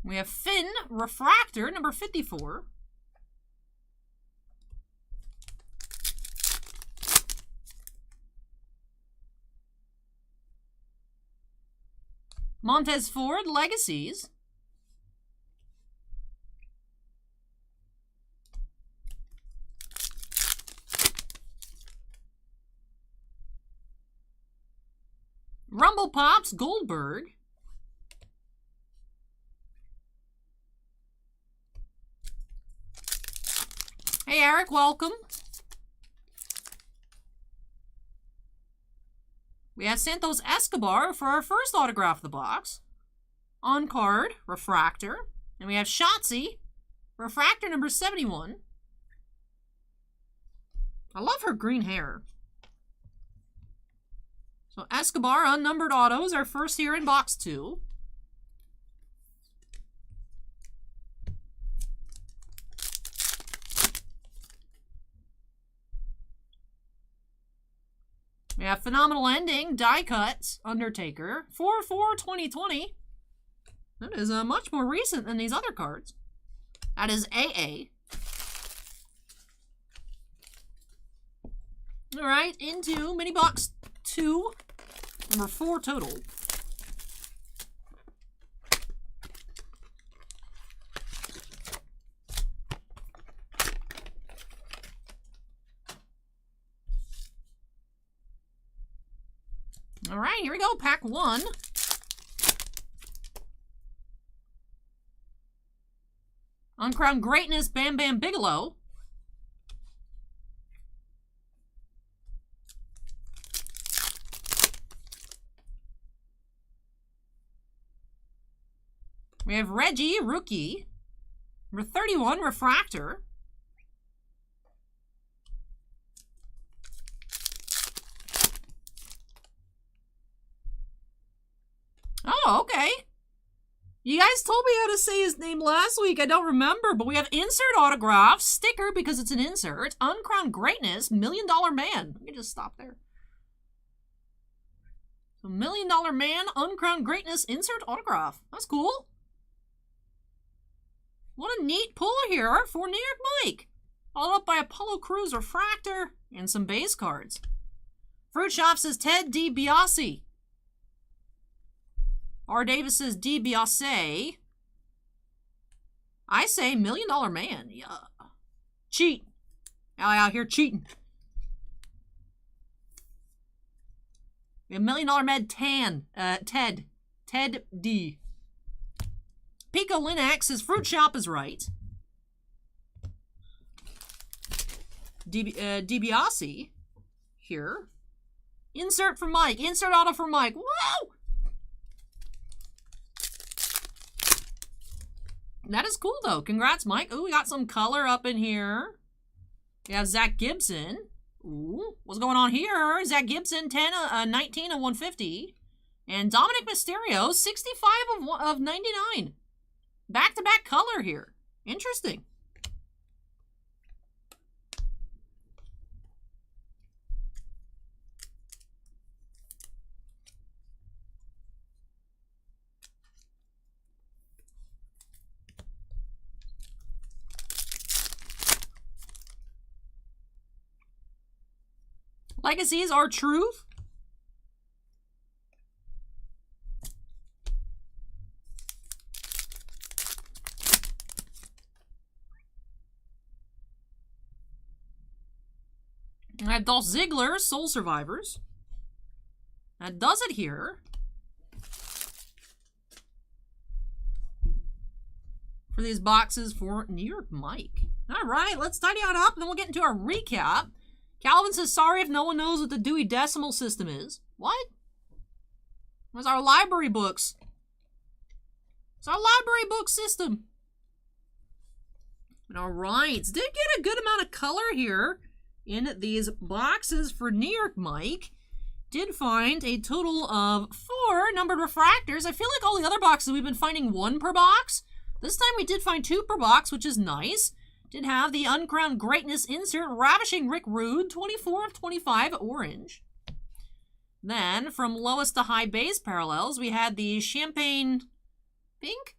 We have Finn, Refractor, number 54. Montez Ford, Legacies. Rumble Pops, Goldberg. Hey, Eric, welcome. We have Santos Escobar for our first autograph of the box. On card, Refractor. And we have Shotzi, Refractor number 71. I love her green hair. So Escobar, unnumbered autos, our first here in box 2. We have Phenomenal Ending, Die Cuts, Undertaker, 4/4/2020. That is much more recent than these other cards. That is AA. Alright, into mini box 2, number 4 total. All right, here we go. Pack 1. Uncrowned Greatness, Bam Bam Bigelow. We have Reggie, Rookie. Number 31, Refractor. Oh, okay. You guys told me how to say his name last week. I don't remember, but we have insert autograph, sticker because it's an insert, Uncrowned Greatness, $1 Million Man. Let me just stop there. So $1 Million Man, Uncrowned Greatness, insert autograph. That's cool. What a neat pull here for New York Mike. Followed up by Apollo Crews Refractor and some base cards. Fruit Shop says Ted DiBiase. R. Davis says DiBiase. I say $1 Million Man. Yeah. Cheat. Out here cheating. $1 Million Man Ted. Ted D. Pico Linux says Fruit Shop is right. DiBiase here. Insert for Mike. Insert auto for Mike. Whoa! That is cool, though. Congrats, Mike. Ooh, we got some color up in here. We have Zach Gibson. Ooh, what's going on here? Zach Gibson, 19 of 150. And Dominic Mysterio, 65 of 99. Back-to-back color here. Interesting. Legacies are truth. I have Dolph Ziggler, Soul Survivors. That does it here. For these boxes for New York Mike. All right, let's tidy on up, and then we'll get into our recap. Calvin says, sorry if no one knows what the Dewey Decimal System is. What? Where's our library books? It's our library book system. All right, did get a good amount of color here in these boxes for New York Mike. Did find a total of 4 numbered refractors. I feel like all the other boxes we've been finding 1 per box. This time we did find 2 per box, which is nice. Did have the Uncrowned Greatness insert, Ravishing Rick Rude, 24 of 25, orange. Then, from lowest to high base parallels, we had the Champagne Pink,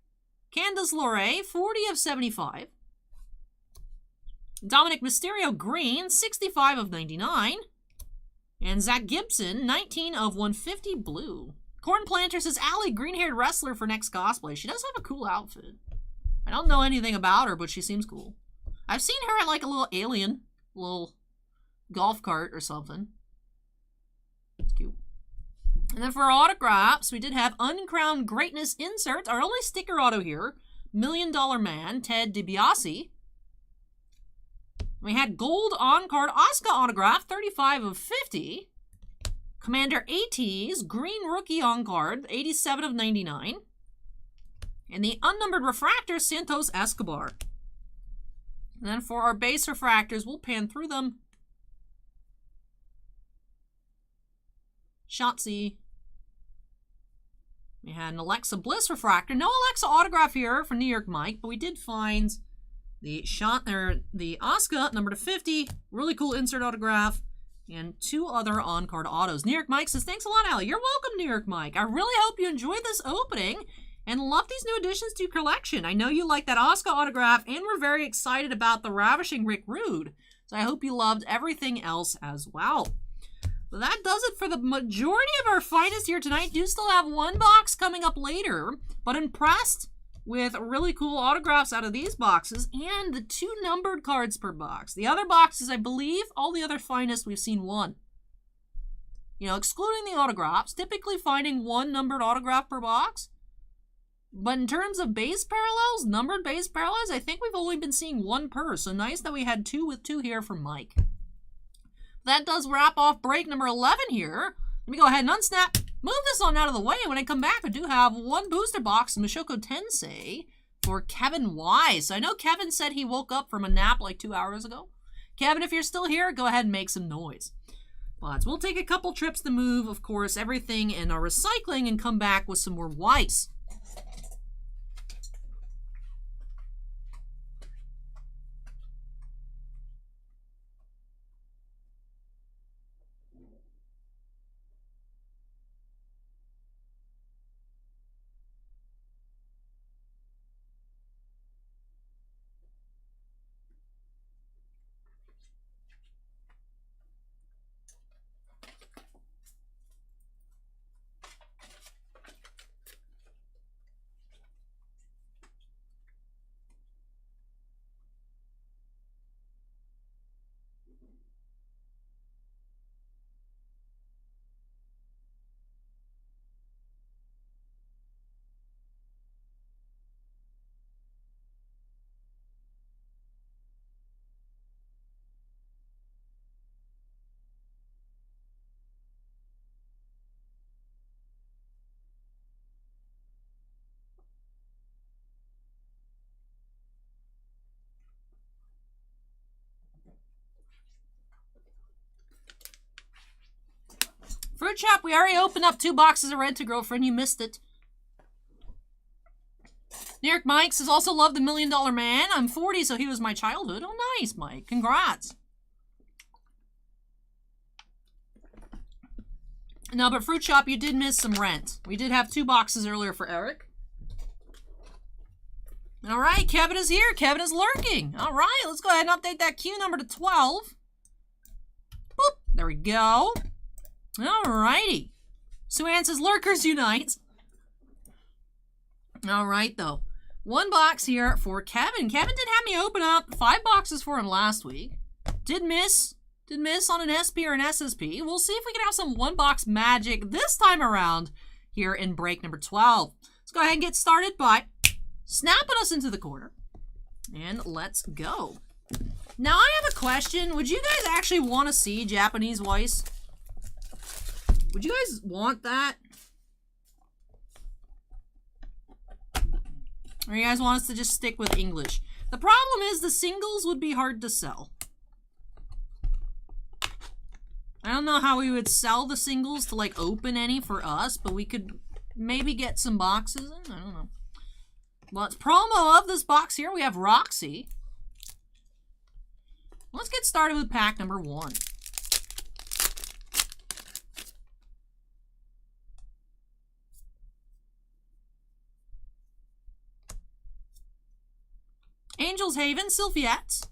Candace LeRae, 40 of 75. Dominic Mysterio Green, 65 of 99. And Zach Gibson, 19 of 150, blue. Corn Planter says, Allie, green-haired wrestler for next cosplay. She does have a cool outfit. I don't know anything about her, but she seems cool. I've seen her at like a little alien, little golf cart or something. It's cute. And then for our autographs, we did have Uncrowned Greatness inserts. Our only sticker auto here, $1 Million Man, Ted DiBiase. We had gold on-card Asuka autograph, 35 of 50. Commander AT's green rookie on-card, 87 of 99. And the unnumbered refractor, Santos Escobar. And then for our base refractors, we'll pan through them. Shotzi. We had an Alexa Bliss refractor. No Alexa autograph here for New York Mike, but we did find the the Asuka, number to 50. Really cool insert autograph. And 2 other on-card autos. New York Mike says, thanks a lot, Allie. You're welcome, New York Mike. I really hope you enjoyed this opening and love these new additions to your collection. I know you like that Asuka autograph, and we're very excited about the Ravishing Rick Rude. So I hope you loved everything else as well. But that does it for the majority of our finest here tonight. Do still have 1 box coming up later, but impressed with really cool autographs out of these boxes and the 2 numbered cards per box. The other boxes, I believe, all the other finest, we've seen 1. You know, excluding the autographs, typically finding 1 numbered autograph per box. But in terms of base parallels, numbered base parallels, I think we've only been seeing 1 per. So nice that we had 2 with 2 here from Mike. That does wrap off break number 11 here. Let me go ahead and unsnap, move this on out of the way. When I come back, I do have 1 booster box in Mushoku Tensei for Kevin Y. So I know Kevin said he woke up from a nap like 2 hours ago. Kevin, if you're still here, go ahead and make some noise. But we'll take a couple trips to move, of course, everything in our recycling and come back with some more Weiss. Fruit Shop, we already opened up 2 boxes of Rent-A-Girlfriend. You missed it. New York Mike says, also love the $1 Million Man. I'm 40, so he was my childhood. Oh, nice, Mike. Congrats. No, but Fruit Shop, you did miss some rent. We did have 2 boxes earlier for Eric. All right, Kevin is here. Kevin is lurking. All right, let's go ahead and update that queue number to 12. Boop. There we go. All righty. Sue-Ann says, Lurkers Unite. All right, though. 1 box here for Kevin. Kevin did have me open up 5 boxes for him last week. Did miss on an SP or an SSP. We'll see if we can have some 1-box magic this time around here in break number 12. Let's go ahead and get started by snapping us into the corner. And let's go. Now, I have a question. Would you guys actually want to see Japanese voice? Would you guys want that? Or you guys want us to just stick with English? The problem is the singles would be hard to sell. I don't know how we would sell the singles to like open any for us, but we could maybe get some boxes in. I don't know. Well, it's promo of this box here. We have Roxy. Let's get started with pack number 1. Angel's Haven, Sylphiette.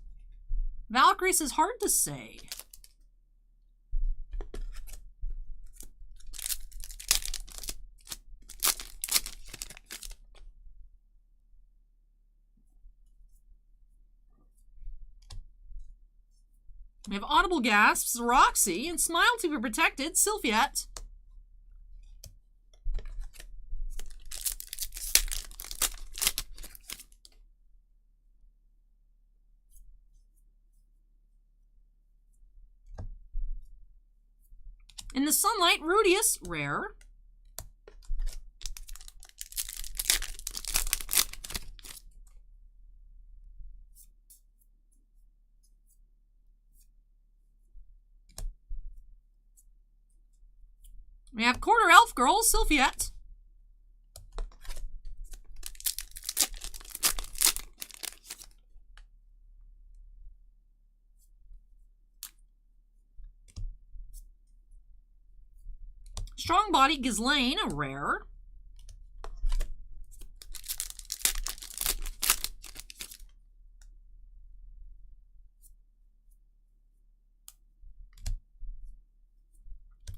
Valkyrie says, hard to say. We have Audible Gasps, Roxy, and Smile to be Protected, Sylphiette. In the Sunlight, Rudius, rare. We have Quarter Elf Girl, Sylphiette. Strong Body Ghislaine, a rare.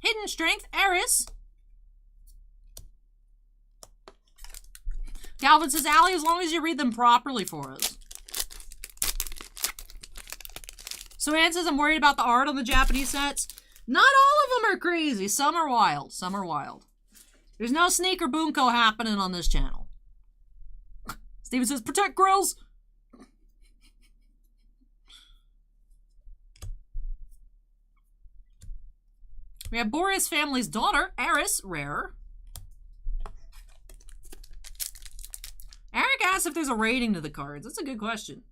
Hidden Strength, Eris. Calvin says, Allie, as long as you read them properly for us. So Ann says, I'm worried about the art on the Japanese sets. Not all of them are crazy. Some are wild. Some are wild. There's no sneaker bunko happening on this channel. Steven says, protect grills. We have Boreas Family's Daughter, Eris, rare. Eric asks if there's a rating to the cards. That's a good question.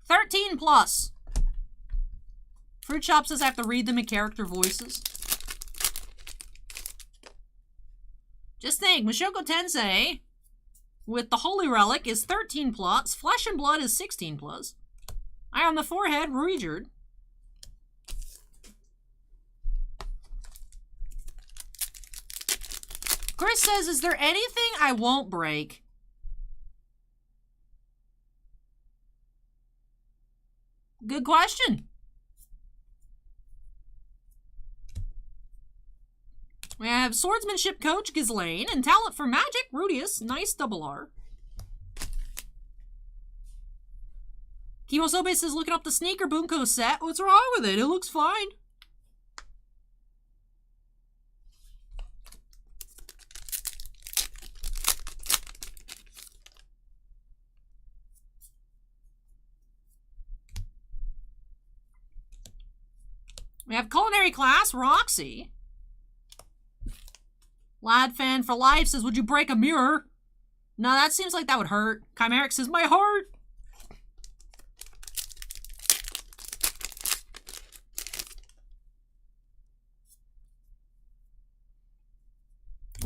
13 plus. Fruit Shop says I have to read them in character voices. Just think, Mushoku Tensei with the Holy Relic is 13 plus. Flesh and Blood is 16 plus. Eye on the Forehead, Ruijerd. Chris says, is there anything I won't break? Good question. We have Swordsmanship Coach Ghislaine and Talent for Magic Rudius. Nice double R. Kimosobe says looking up the Sneaker Bunko set. What's wrong with it? It looks fine. We have Culinary Class, Roxy. Lad Fan for Life says, would you break a mirror? No, that seems like that would hurt. Chimeric says, my heart.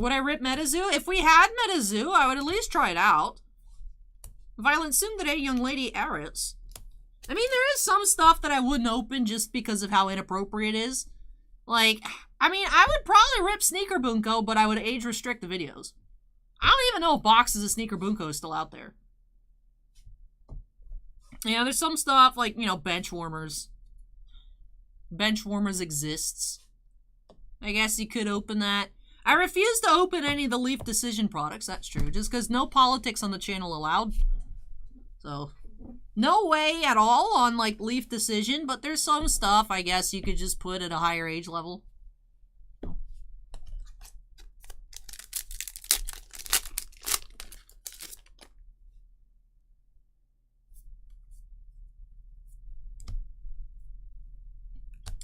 Would I rip MetaZoo? If we had MetaZoo, I would at least try it out. Violent Tsundere, Young Lady Eris. I mean, there is some stuff that I wouldn't open just because of how inappropriate it is. Like, I mean, I would probably rip Sneaker Bunko, but I would age restrict the videos. I don't even know if boxes of Sneaker Bunko is still out there. Yeah, there's some stuff like, you know, Bench Warmers. Bench Warmers exists. I guess you could open that. I refuse to open any of the Leaf Decision products, that's true. Just because no politics on the channel allowed. So, no way at all on, like, Leaf Decision, but there's some stuff, I guess, you could just put at a higher age level.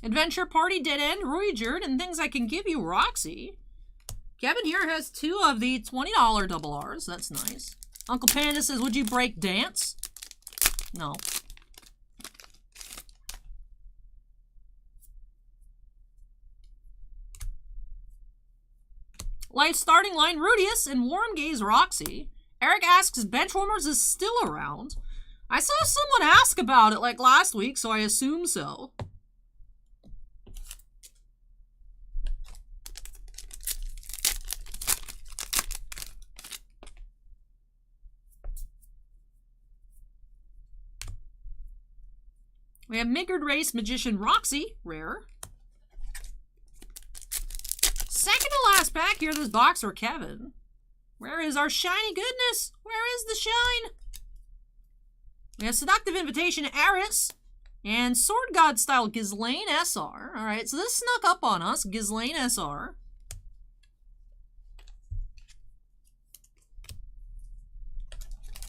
Adventure Party Dead End, Ruijerd, and Things I Can Give You, Roxy. Kevin here has 2 of the $20 double R's. That's nice. Uncle Panda says, would you break dance? No. Light starting line, Rudius and Warm Gaze, Roxy. Eric asks, Benchwarmers is still around. I saw someone ask about it like last week, so I assume so. We have Migard Race Magician Roxy, rare. Second to last pack here, this box for Kevin. Where is our shiny goodness? Where is the shine? We have Seductive Invitation Eris and Sword God style Ghislaine SR. Alright, so this snuck up on us, Ghislaine SR.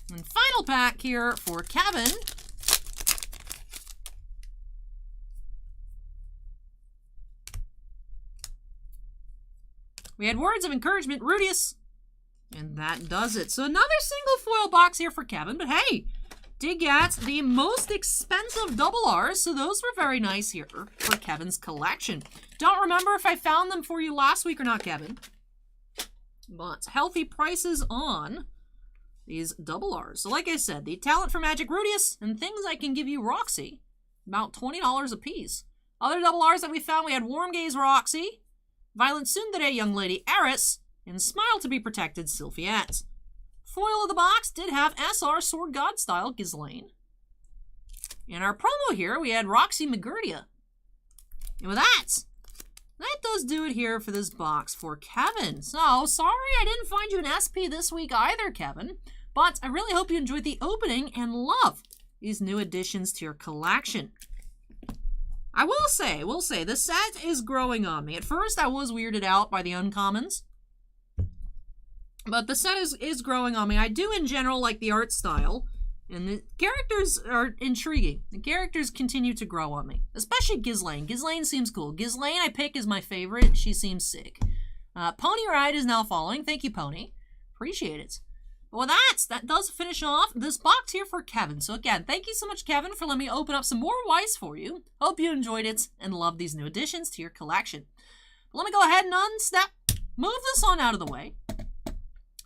And final pack here for Kevin. We had Words of Encouragement, Rudius. And that does it. So another single foil box here for Kevin. But hey, did get the most expensive double R's. So those were very nice here for Kevin's collection. Don't remember if I found them for you last week or not, Kevin. But healthy prices on these double R's. So like I said, the Talent for Magic Rudius and Things I Can Give You Roxy. About $20 a piece. Other double R's that we found, we had Warm Gaze Roxy. Violent Tsundere, Young Lady Eris, and Smile to Be Protected, Sylphiette. Foil of the box did have SR Sword God style Ghislaine. In our promo here, we had Roxy Magurdia. And with that does do it here for this box for Kevin. So, sorry I didn't find you an SP this week either, Kevin. But I really hope you enjoyed the opening and love these new additions to your collection. I will say, the set is growing on me. At first, I was weirded out by the uncommons. But the set is growing on me. I do, in general, like the art style. And the characters are intriguing. The characters continue to grow on me. Especially Ghislaine. Ghislaine seems cool. Ghislaine, I pick, is my favorite. She seems sick. Pony Ride is now following. Thank you, Pony. Appreciate it. Well, that does finish off this box here for Kevin. So again, thank you so much, Kevin, for letting me open up some more Ys for you. Hope you enjoyed it and love these new additions to your collection. But let me go ahead and move this on out of the way.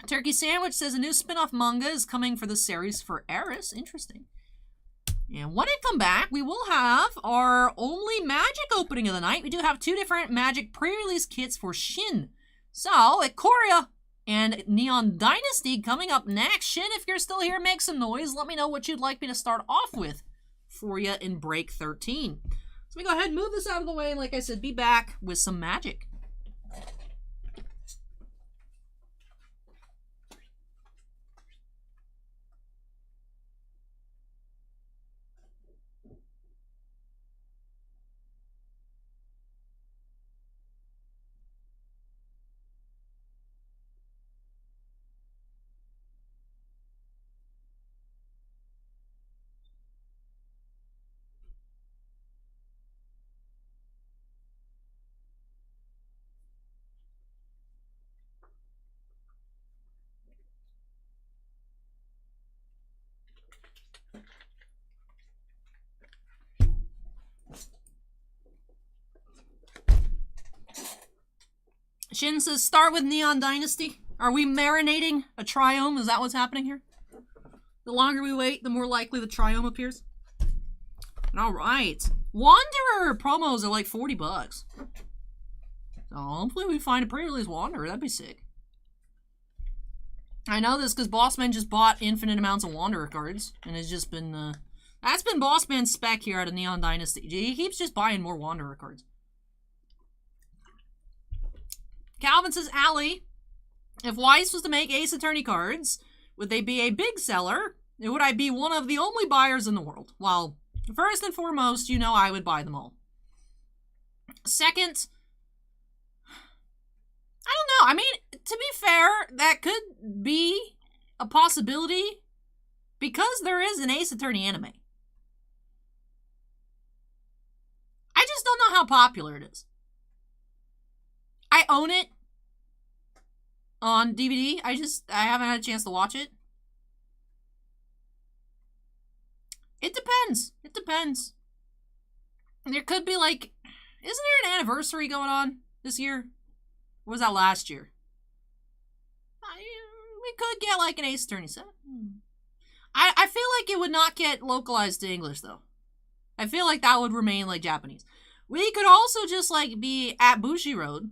Turkey Sandwich says a new spin-off manga is coming for the series for Eris. Interesting. And when I come back, we will have our only Magic opening of the night. We do have 2 different Magic pre-release kits for Shin. So, Ikoria and Neon Dynasty coming up next. Shin, if you're still here, make some noise. Let me know what you'd like me to start off with for you in break 13. So we go ahead and move this out of the way. And like I said, be back with some Magic. Shin says, start with Neon Dynasty. Are we marinating a triome? Is that what's happening here? The longer we wait, the more likely the triome appears. Alright. Wanderer promos are like 40 bucks. So hopefully we find a pre-release Wanderer. That'd be sick. I know this because Bossman just bought infinite amounts of Wanderer cards. And it's just been, that's been Bossman's spec here out of Neon Dynasty. He keeps just buying more Wanderer cards. Calvin says, Ally, if Weiss was to make Ace Attorney cards, would they be a big seller? Or would I be one of the only buyers in the world? Well, first and foremost, you know I would buy them all. Second, I don't know. I mean, to be fair, that could be a possibility because there is an Ace Attorney anime. I just don't know how popular it is. I own it on DVD. I haven't had a chance to watch it. It depends. It depends. There could be like, isn't there an anniversary going on this year? Or was that last year? We could get like an Ace Attorney set. I feel like it would not get localized to English though. I feel like that would remain like Japanese. We could also just like be at Bushi Road.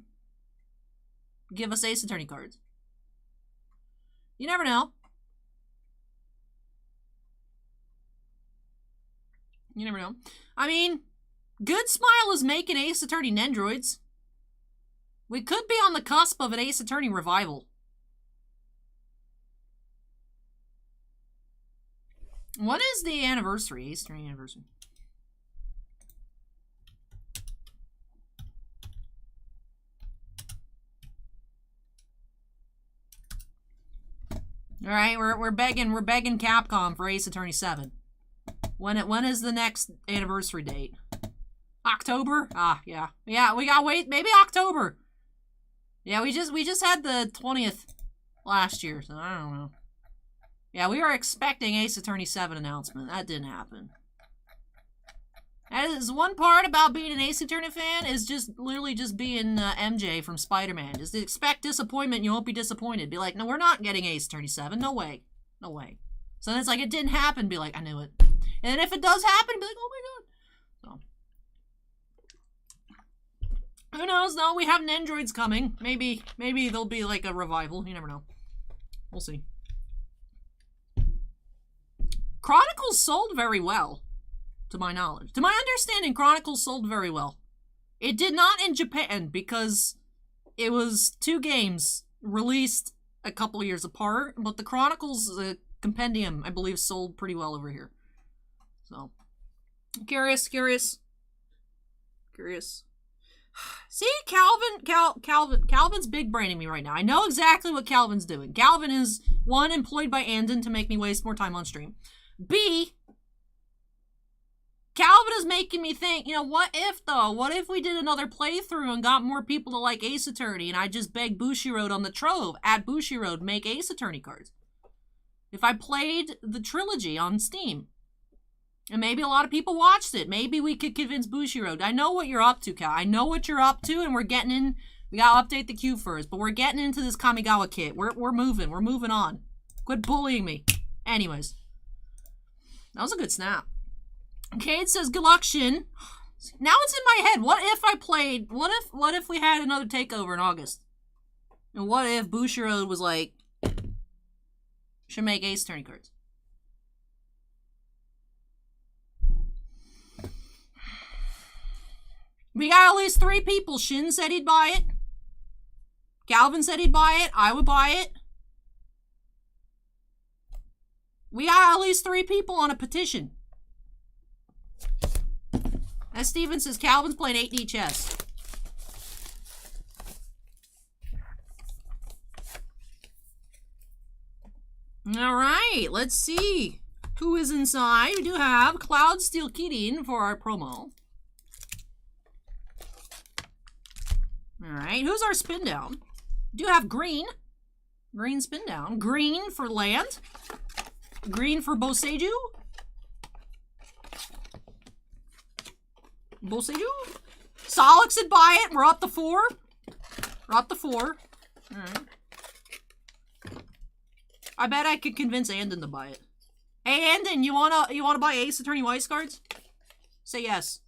Give us Ace Attorney cards. You never know. You never know. I mean, Good Smile is making Ace Attorney Nendroids. We could be on the cusp of an Ace Attorney revival. What is the anniversary? Ace Attorney anniversary. All right, we're begging Capcom for Ace Attorney 7. When is the next anniversary date? October? Ah, yeah. Yeah, we gotta wait. Maybe October. Yeah, we just had the 20th last year, so I don't know. Yeah, we were expecting Ace Attorney 7 announcement. That didn't happen. That is one part about being an Ace Attorney fan is just literally just being MJ from Spider-Man. Just expect disappointment, you won't be disappointed. Be like, no, we're not getting Ace Attorney 7. No way. No way. So then it's like, it didn't happen. Be like, I knew it. And then if it does happen, be like, oh my god. So. Who knows, though? We have Nendroids coming. Maybe there'll be like a revival. You never know. We'll see. Chronicles sold very well. To my knowledge. To my understanding, Chronicles sold very well. It did not in Japan because it was 2 games released a couple years apart, but the Chronicles compendium, I believe, sold pretty well over here. So, curious. See, Calvin's big braining me right now. I know exactly what Calvin's doing. Calvin is, 1, employed by Andon to make me waste more time on stream. B, Calvin is making me think, you know, what if, though? What if we did another playthrough and got more people to like Ace Attorney and I just begged Bushiroad on the Trove, at Bushiroad, make Ace Attorney cards? If I played the trilogy on Steam, and maybe a lot of people watched it, maybe we could convince Bushiroad. I know what you're up to, Cal. I know what you're up to, and we're getting in. We gotta update the queue first, but we're getting into this Kamigawa kit. We're moving. We're moving on. Quit bullying me. Anyways. That was a good snap. Cade says, good luck, Shin. Now it's in my head. What if I played... What if we had another takeover in August? And what if Bushiroad was like... should make Ace Attorney cards? We got at least 3 people. Shin said he'd buy it. Calvin said he'd buy it. I would buy it. We got at least 3 people on a petition. As Steven says, Calvin's playing 8D chess. Alright, let's see who is inside. We do have Cloud Steel Kidding for our promo. Alright, who's our spin down? We do have Green. Green spin down. Green for land. Green for Boseiju. Boseiju. Solix would buy it. We're up to 4. We're up to 4. Alright. I bet I could convince Andon to buy it. Hey Andon, you wanna buy Ace Attorney Weiss cards? Say yes.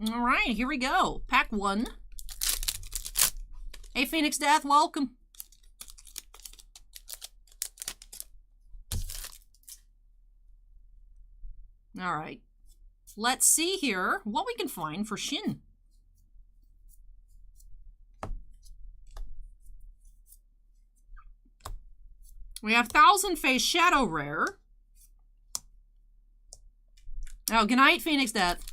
Alright, here we go. Pack 1. Hey Phoenix Death, welcome. Alright. Let's see here what we can find for Shin. We have Thousand Face Shadow Rare. Oh, good night, Phoenix Death.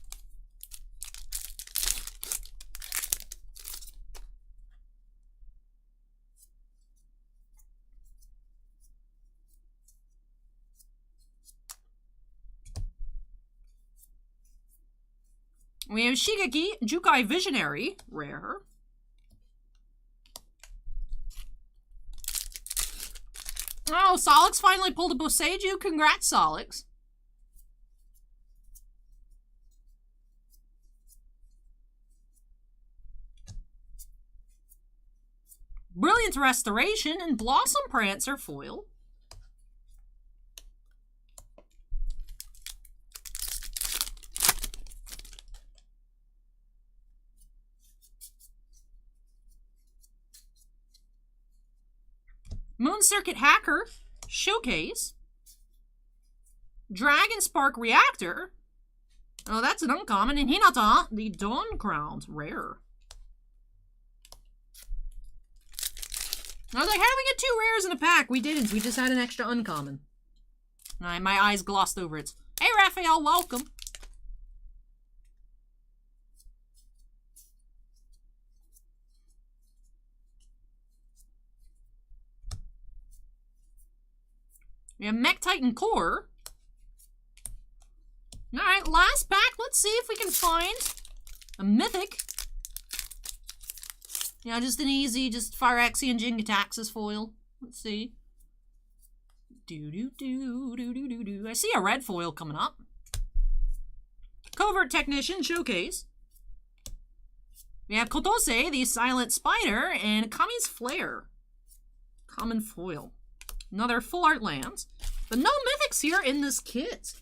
We have Shigeki Jukai Visionary Rare. Oh, Solix finally pulled a Boseiju. Congrats, Solix. Brilliant Restoration and Blossom Prancer foil. Moon Circuit Hacker, Showcase. Dragon Spark Reactor. Oh, that's an uncommon. And Hinata, the Dawn Crowned, rare. I was like, how did we get 2 rares in a pack? We didn't. We just had an extra uncommon. My eyes glossed over it. Hey, Raphael, welcome. We have Mech Titan Core. Alright, last pack. Let's see if we can find a Mythic. Yeah, just an easy, just Phyrexian Jing Taxis foil. Let's see. Do. I see a red foil coming up. Covert Technician Showcase. We have Kotose, the Silent Spider, and Kami's Flare. Common foil. Another full art lands. But no mythics here in this kit.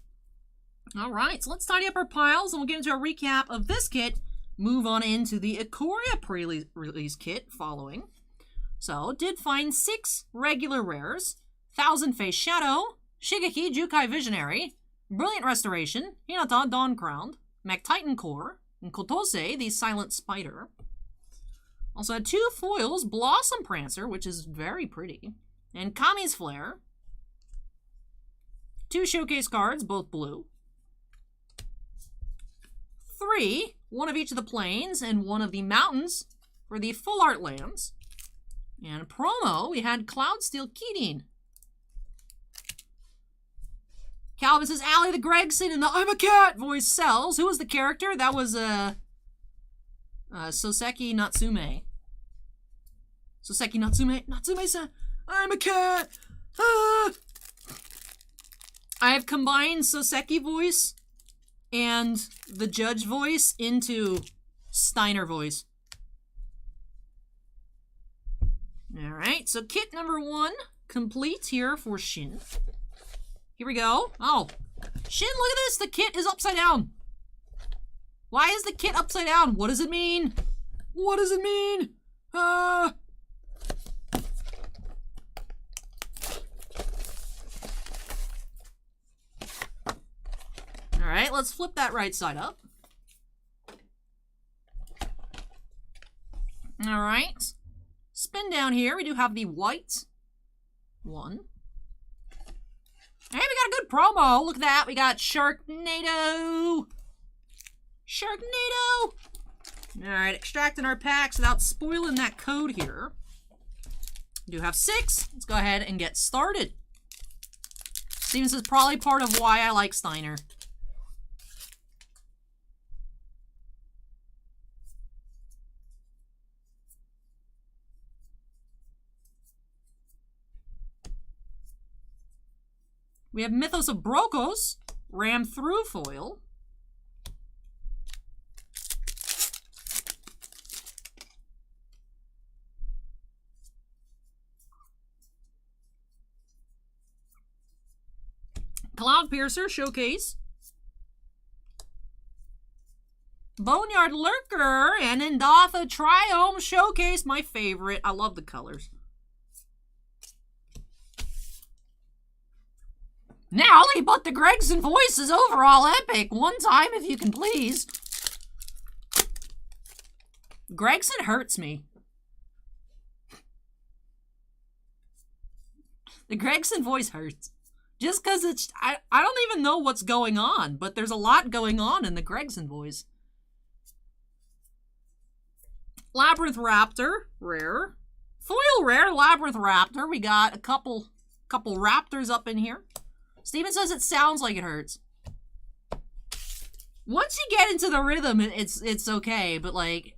Alright, so let's tidy up our piles and we'll get into a recap of this kit. Move on into the Ikoria pre-release kit following. So, did find 6 regular rares. Thousand Face Shadow, Shigeki Jukai Visionary, Brilliant Restoration, Hinata Dawn Crowned, Mech Titan Core, and Kotose, the Silent Spider. Also had 2 foils, Blossom Prancer, which is very pretty, and Kami's Flare. 2 showcase cards, both blue. 3, one of each of the plains and one of the mountains for the full art lands. And promo, we had Cloudsteel Keating. Calvin says, Ally the Gregson in the I'm a Cat voice sells. Who was the character? That was Soseki Natsume. Soseki Natsume. Natsume-san, I'm a cat. Ah! I have combined Soseki voice and the Judge voice into Steiner voice. Alright, so kit number 1 complete here for Shin. Here we go. Oh, Shin, look at this. The kit is upside down. Why is the kit upside down? What does it mean? What does it mean? Alright, let's flip that right side up. Alright. Spin down here. We do have the white one. Hey, we got a good promo. Look at that. We got Sharknado. Sharknado. Alright, extracting our packs without spoiling that code here. We do have 6. Let's go ahead and get started. Seems this is probably part of why I like Steiner. We have Mythos of Brokos, ram through foil. Cloud Piercer Showcase. Boneyard Lurker and Indatha Triome Showcase, my favorite. I love the colors. Now, but the Gregson voice is overall epic. One time, if you can please. Gregson hurts me. The Gregson voice hurts. Just because it's... I don't even know what's going on, but there's a lot going on in the Gregson voice. Labyrinth Raptor, rare. Foil rare, Labyrinth Raptor. We got a couple raptors up in here. Steven says it sounds like it hurts. Once you get into the rhythm, it's okay, but like...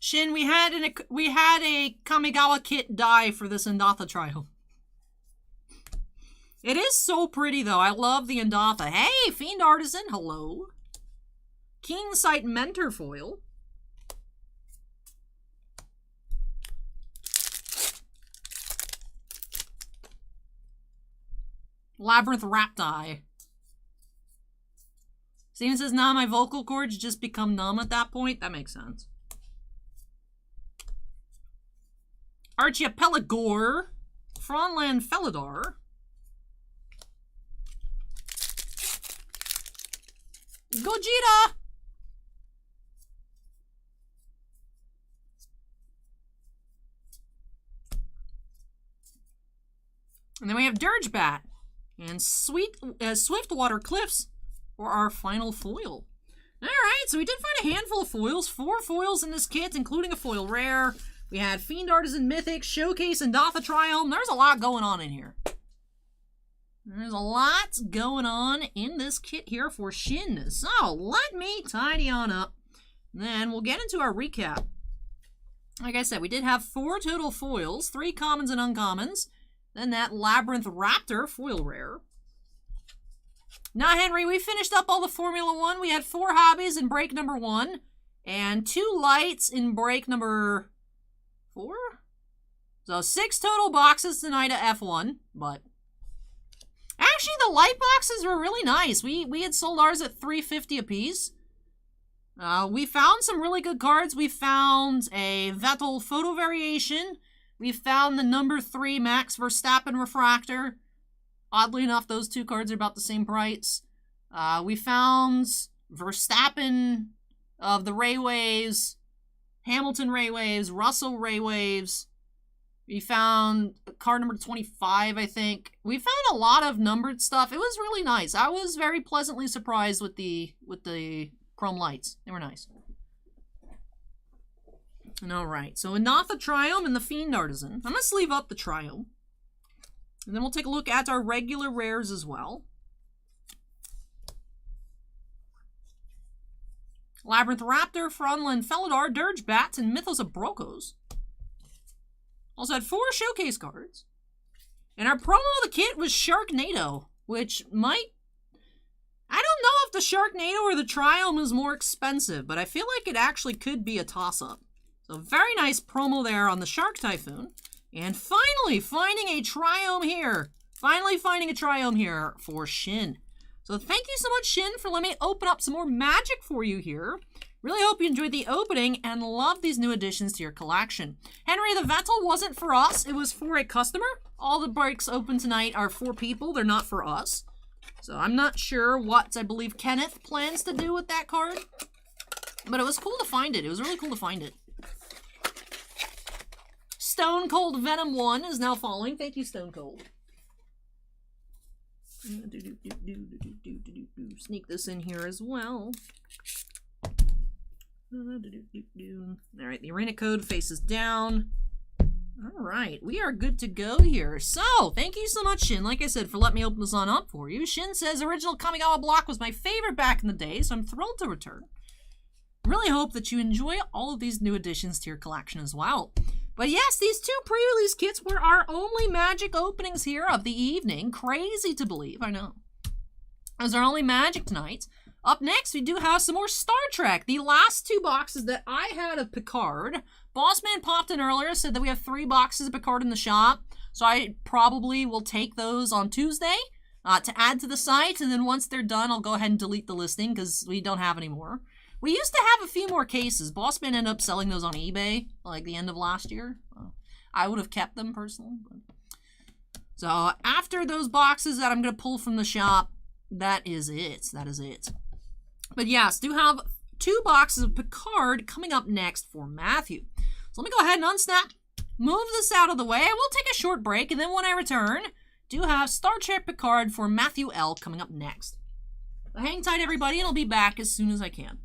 Shin, we had a Kamigawa kit die for this Indatha trial. It is so pretty though. I love the Indatha. Hey, Fiend Artisan, hello. Keen Sight Mentor foil. Labyrinth Rapti. Steven says, nah, my vocal cords just become numb at that point. That makes sense. Archipelagore, Fronland Felidar, Gogeta, and then we have Dirgebat and Swiftwater Cliffs for our final foil. Alright, so we did find a handful of foils, 4 foils in this kit, including a foil rare. We had Fiend Artisan Mythic, Showcase, and Indatha Triome. There's a lot going on in here. There's a lot going on in this kit here for Shin. So, let me tidy on up. Then we'll get into our recap. Like I said, we did have 4 total foils, 3 commons and uncommons. Then that Labyrinth Raptor foil rare. Now, Henry, we finished up all the Formula 1. We had 4 hobbies in break number 1. And 2 lights in break number... 4? So 6 total boxes tonight at F1, but actually the light boxes were really nice. We had sold ours at $3.50 a piece. We found some really good cards. We found a Vettel photo variation. We found the number 3 Max Verstappen refractor. Oddly enough, those 2 cards are about the same price. We found Verstappen of the Ray Waves, Hamilton Ray Waves, Russell Ray Waves. We found card number 25, I think. We found a lot of numbered stuff. It was really nice. I was very pleasantly surprised with the Chrome LITEs. They were nice. And alright, so Indatha Triome and the Fiend Artisan. I'm going to sleeve up the Triome. And then we'll take a look at our regular rares as well. Labyrinth Raptor, Fronland Felidar, Dirgebat, and Mythos of Brokos. Also had 4 showcase cards. And our promo of the kit was Sharknado, which might... I don't know if the Sharknado or the Triome is more expensive, but I feel like it actually could be a toss-up. So very nice promo there on the Shark Typhoon. And finally finding a Triome here. Finally finding a Triome here for Shin. So thank you so much, Shin, for letting me open up some more magic for you here. Really hope you enjoyed the opening and love these new additions to your collection. Henry, the Vettel wasn't for us. It was for a customer. All the breaks open tonight are for people. They're not for us. So I'm not sure what, I believe, Kenneth plans to do with that card. But it was cool to find it. It was really cool to find it. Stone Cold Venom 1 is now following. Thank you, Stone Cold. Sneak this in here as well. Alright, the arena code faces down. All right, we are good to go here. So, thank you so much, Shin, like I said, for letting me open this on up for you. Shin says, original Kamigawa block was my favorite back in the day, so I'm thrilled to return. Really hope that you enjoy all of these new additions to your collection as well. But yes, these two pre-release kits were our only Magic openings here of the evening. Crazy to believe, I know. Those are only Magic tonight. Up next, we do have some more Star Trek. The last 2 boxes that I had of Picard. Bossman popped in earlier, said that we have 3 boxes of Picard in the shop. So I probably will take those on Tuesday to add to the site. And then once they're done, I'll go ahead and delete the listing because we don't have any more. We used to have a few more cases. Bossman ended up selling those on eBay, like the end of last year. I would have kept them personally. So after those boxes that I'm going to pull from the shop, that is it. That is it. But yes, do have 2 boxes of Picard coming up next for Matthew. So let me go ahead and unsnap, move this out of the way. I will take a short break, and then when I return, do have Star Trek Picard for Matthew L coming up next. So hang tight, everybody, and I'll be back as soon as I can.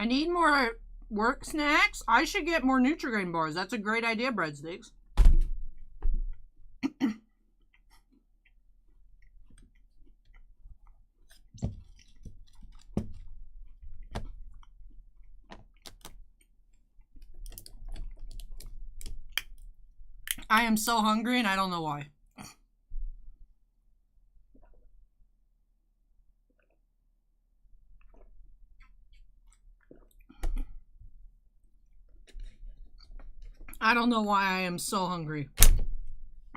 I need more work snacks. I should get more Nutri-Grain bars. That's a great idea, breadsticks. I am so hungry and I don't know why. I don't know why I am so hungry.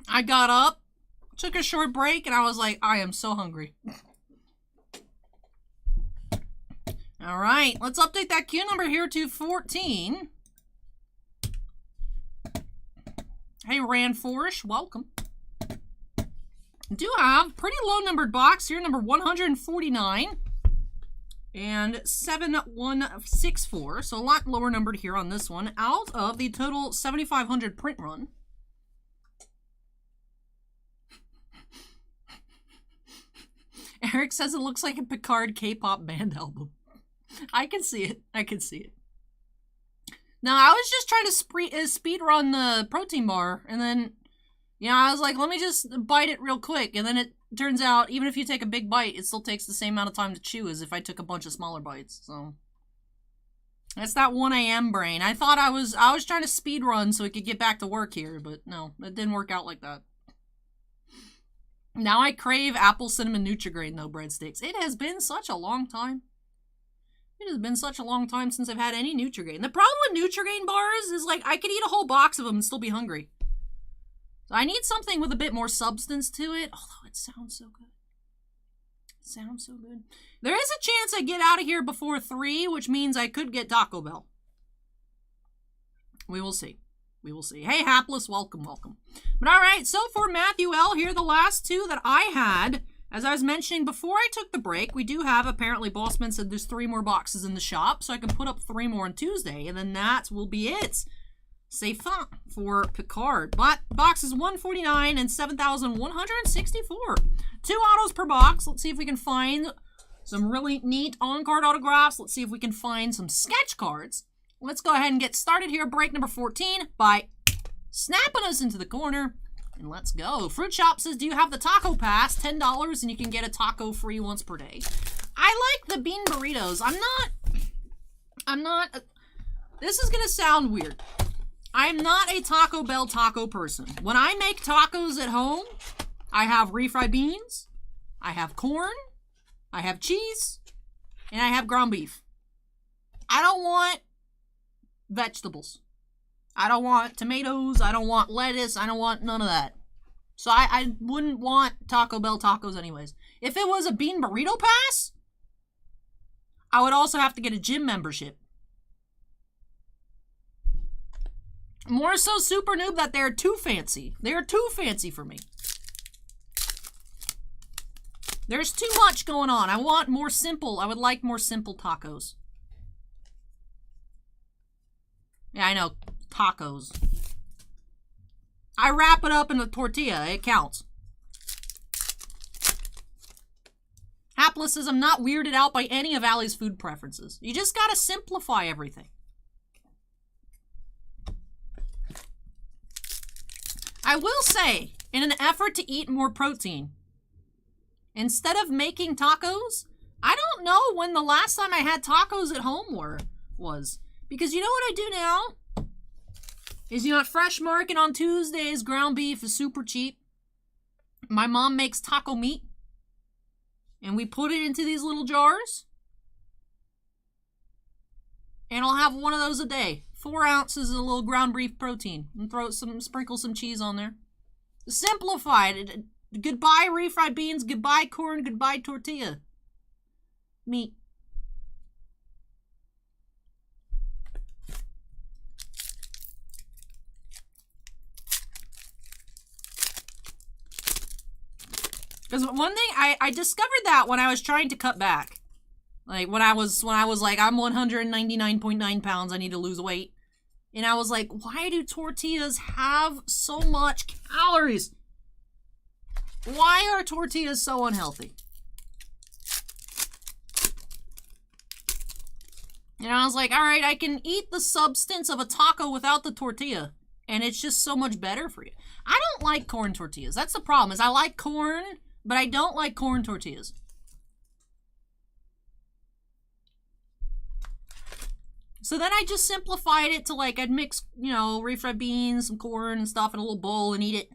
I got up, took a short break, and I was like, I am so hungry. All right, let's update that queue number here to 14. Hey, Ranforsh, welcome. Do have pretty low numbered box here, number 149 and 7164. So a lot lower numbered here on this one, out of the total 7,500 print run. Eric says it looks like a Picard K-pop band album. I can see it. I can see it. Now, I was just trying to speed run the protein bar, and then, you know, I was like, let me just bite it real quick, and then it turns out, even if you take a big bite, it still takes the same amount of time to chew as if I took a bunch of smaller bites, so. That's that 1 a.m. brain. I thought I was trying to speed run so we could get back to work here, but no, it didn't work out like that. Now I crave apple cinnamon Nutri-Grain, though, breadsticks. It has been such a long time. It has been such a long time since I've had any Nutri-Grain. The problem with Nutri-Grain bars is, like, I could eat a whole box of them and still be hungry. So I need something with a bit more substance to it. Although it sounds so good. It sounds so good. There is a chance I get out of here before 3, which means I could get Taco Bell. We will see. We will see. Hey, Hapless, welcome, welcome. But all right, so for Matthew L, here are the last 2 that I had. As I was mentioning before I took the break, we do have, apparently, Bossman said there's 3 more boxes in the shop, so I can put up 3 more on Tuesday, and then that will be it. C'est fin for Picard. But boxes 149 and 7,164. 2 autos per box. Let's see if we can find some really neat on-card autographs. Let's see if we can find some sketch cards. Let's go ahead and get started here. Break number 14 by snapping us into the corner. And let's go. Fruit Shop says, do you have the taco pass? $10 and you can get a taco free once per day. I like the bean burritos. I'm not, this is going to sound weird. I'm not a Taco Bell taco person. When I make tacos at home, I have refried beans, I have corn, I have cheese, and I have ground beef. I don't want vegetables. I don't want tomatoes. I don't want lettuce. I don't want none of that. So I wouldn't want Taco Bell tacos anyways. If it was a bean burrito pass, I would also have to get a gym membership. More so super noob that they're too fancy. They're too fancy for me. There's too much going on. I want more simple. I would like more simple tacos. Yeah, I know. Tacos. I wrap it up in a tortilla. It counts. Hapless says, I'm not weirded out by any of Ally's food preferences. You just gotta simplify everything. I will say, in an effort to eat more protein, instead of making tacos, I don't know when the last time I had tacos at home was. Because you know what I do now? Is, you know, at Fresh Market on Tuesdays, ground beef is super cheap. My mom makes taco meat. And we put it into these little jars. And I'll have one of those a day. 4 ounces of a little ground beef protein. And sprinkle some cheese on there. Simplified. Goodbye refried beans, goodbye corn, goodbye tortilla. Meat. Because one thing, I discovered that when I was trying to cut back. Like, when I was like, I'm 199.9 pounds, I need to lose weight. And I was like, why do tortillas have so much calories? Why are tortillas so unhealthy? And I was like, all right, I can eat the substance of a taco without the tortilla. And it's just so much better for you. I don't like corn tortillas. That's the problem, is I like corn, but I don't like corn tortillas. So then I just simplified it to, like, I'd mix, you know, refried beans, some corn and stuff in a little bowl and eat it.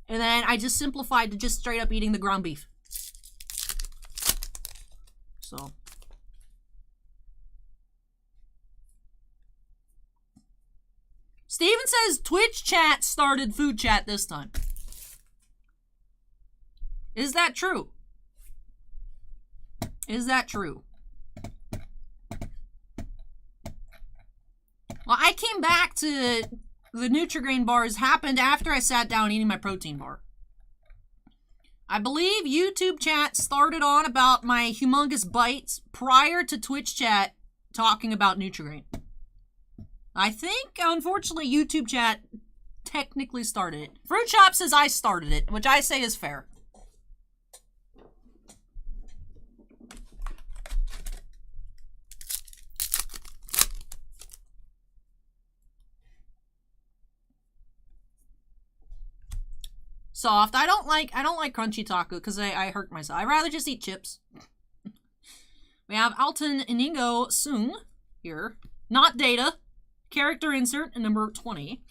And then I just simplified to just straight up eating the ground beef. So. Steven says Twitch chat started food chat this time. Is that true? Is that true? Well, I came back to the Nutri-Grain bars happened after I sat down eating my protein bar. I believe YouTube chat started on about my humongous bites prior to Twitch chat talking about Nutri-Grain. I think, unfortunately, YouTube chat technically started it. Fruit Shop says I started it, which I say is fair. Soft. I don't like crunchy taco because I hurt myself. I'd rather just eat chips. We have Alton Inigo Sung here. Not Data. Character insert number 20.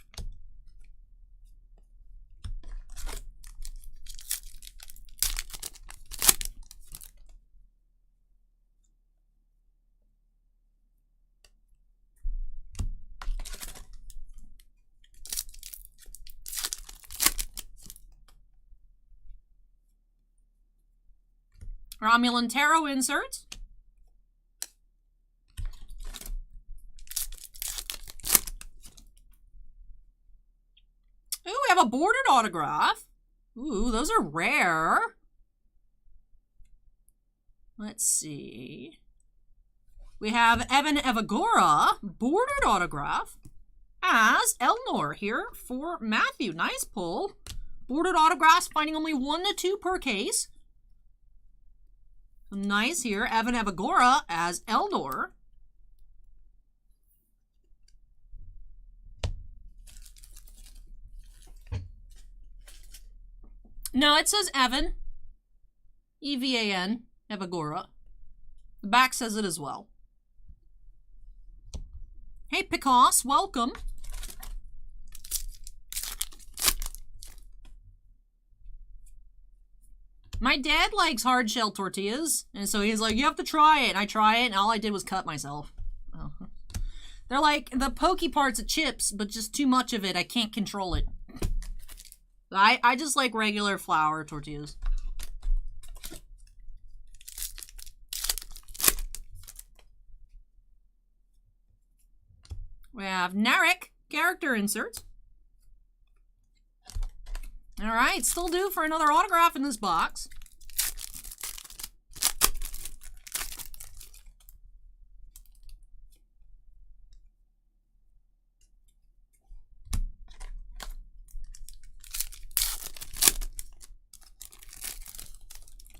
Romulan Tarot inserts. Ooh, we have a bordered autograph. Ooh, those are rare. Let's see. We have Evan Evagora, bordered autograph, as Elnor here for Matthew. Nice pull. Bordered autographs, finding only 1 to 2 per case. Nice here, Evan Evagora as Eldor. No, it says Evan. E-V-A-N, Evagora. The back says it as well. Hey, Picos, welcome. My dad likes hard shell tortillas, and so he's like, you have to try it. And I try it, and all I did was cut myself. Oh. They're like the pokey parts of chips, but just too much of it. I can't control it. I just like regular flour tortillas. We have Narek character inserts. All right, still due for another autograph in this box.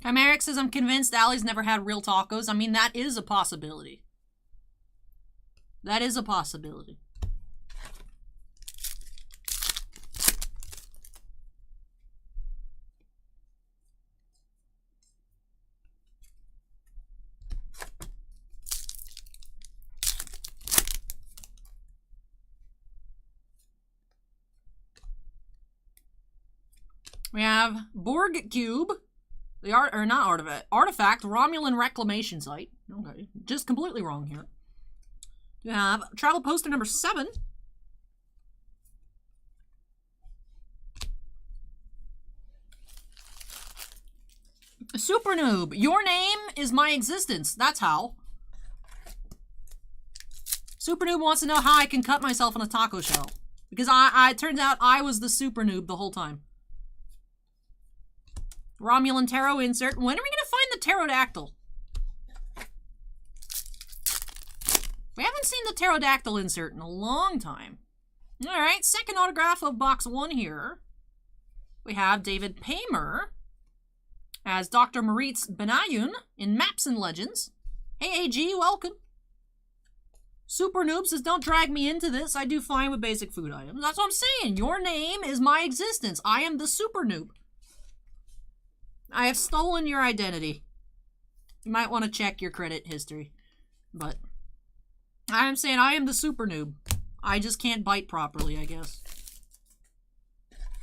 Chimeric says, I'm convinced Ally's never had real tacos. I mean, that is a possibility. That is a possibility. We have Borg Cube, the artifact, Romulan reclamation site. Okay, just completely wrong here. We have travel poster number 7. Super Noob, your name is my existence. That's how. Super Noob wants to know how I can cut myself in a taco shell. Because it turns out I was the Super Noob the whole time. Romulan Tarot insert. When are we going to find the pterodactyl? We haven't seen the pterodactyl insert in a long time. Alright, second autograph of box 1 here. We have David Paymer as Dr. Maritz Benayoun in Maps and Legends. Hey, AG, welcome. Super Noob says, don't drag me into this. I do fine with basic food items. That's what I'm saying. Your name is my existence. I am the Super Noob. I have stolen your identity. You might want to check your credit history. But I am saying I am the Super Noob. I just can't bite properly, I guess.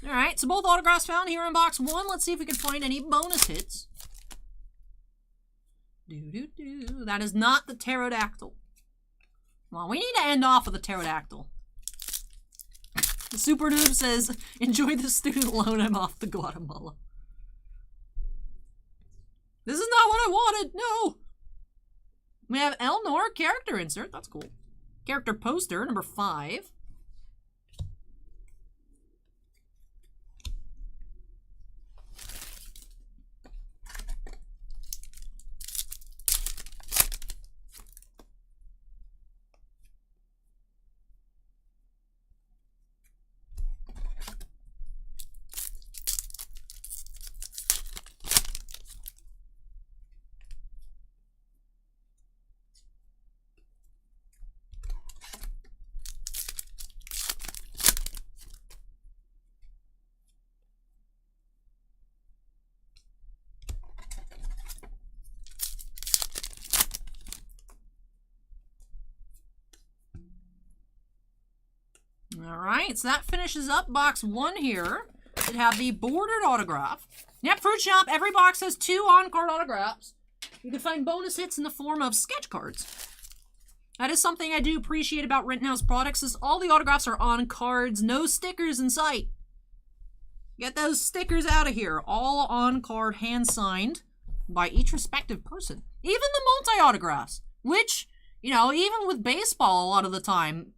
Alright, so both autographs found here in box 1. Let's see if we can find any bonus hits. That is not the pterodactyl. Well, we need to end off with a pterodactyl. The Super Noob says, enjoy the student loan, I'm off to Guatemala. This is not what I wanted, no! We have Elnor, character insert, that's cool. Character poster, number 5. Alright, so that finishes up box 1 here. We have the bordered autograph. Yep, Fruit Shop, every box has 2 on-card autographs. You can find bonus hits in the form of sketch cards. That is something I do appreciate about Rittenhouse products, is all the autographs are on cards, no stickers in sight. Get those stickers out of here. All on-card, hand-signed by each respective person. Even the multi-autographs, which, you know, even with baseball a lot of the time,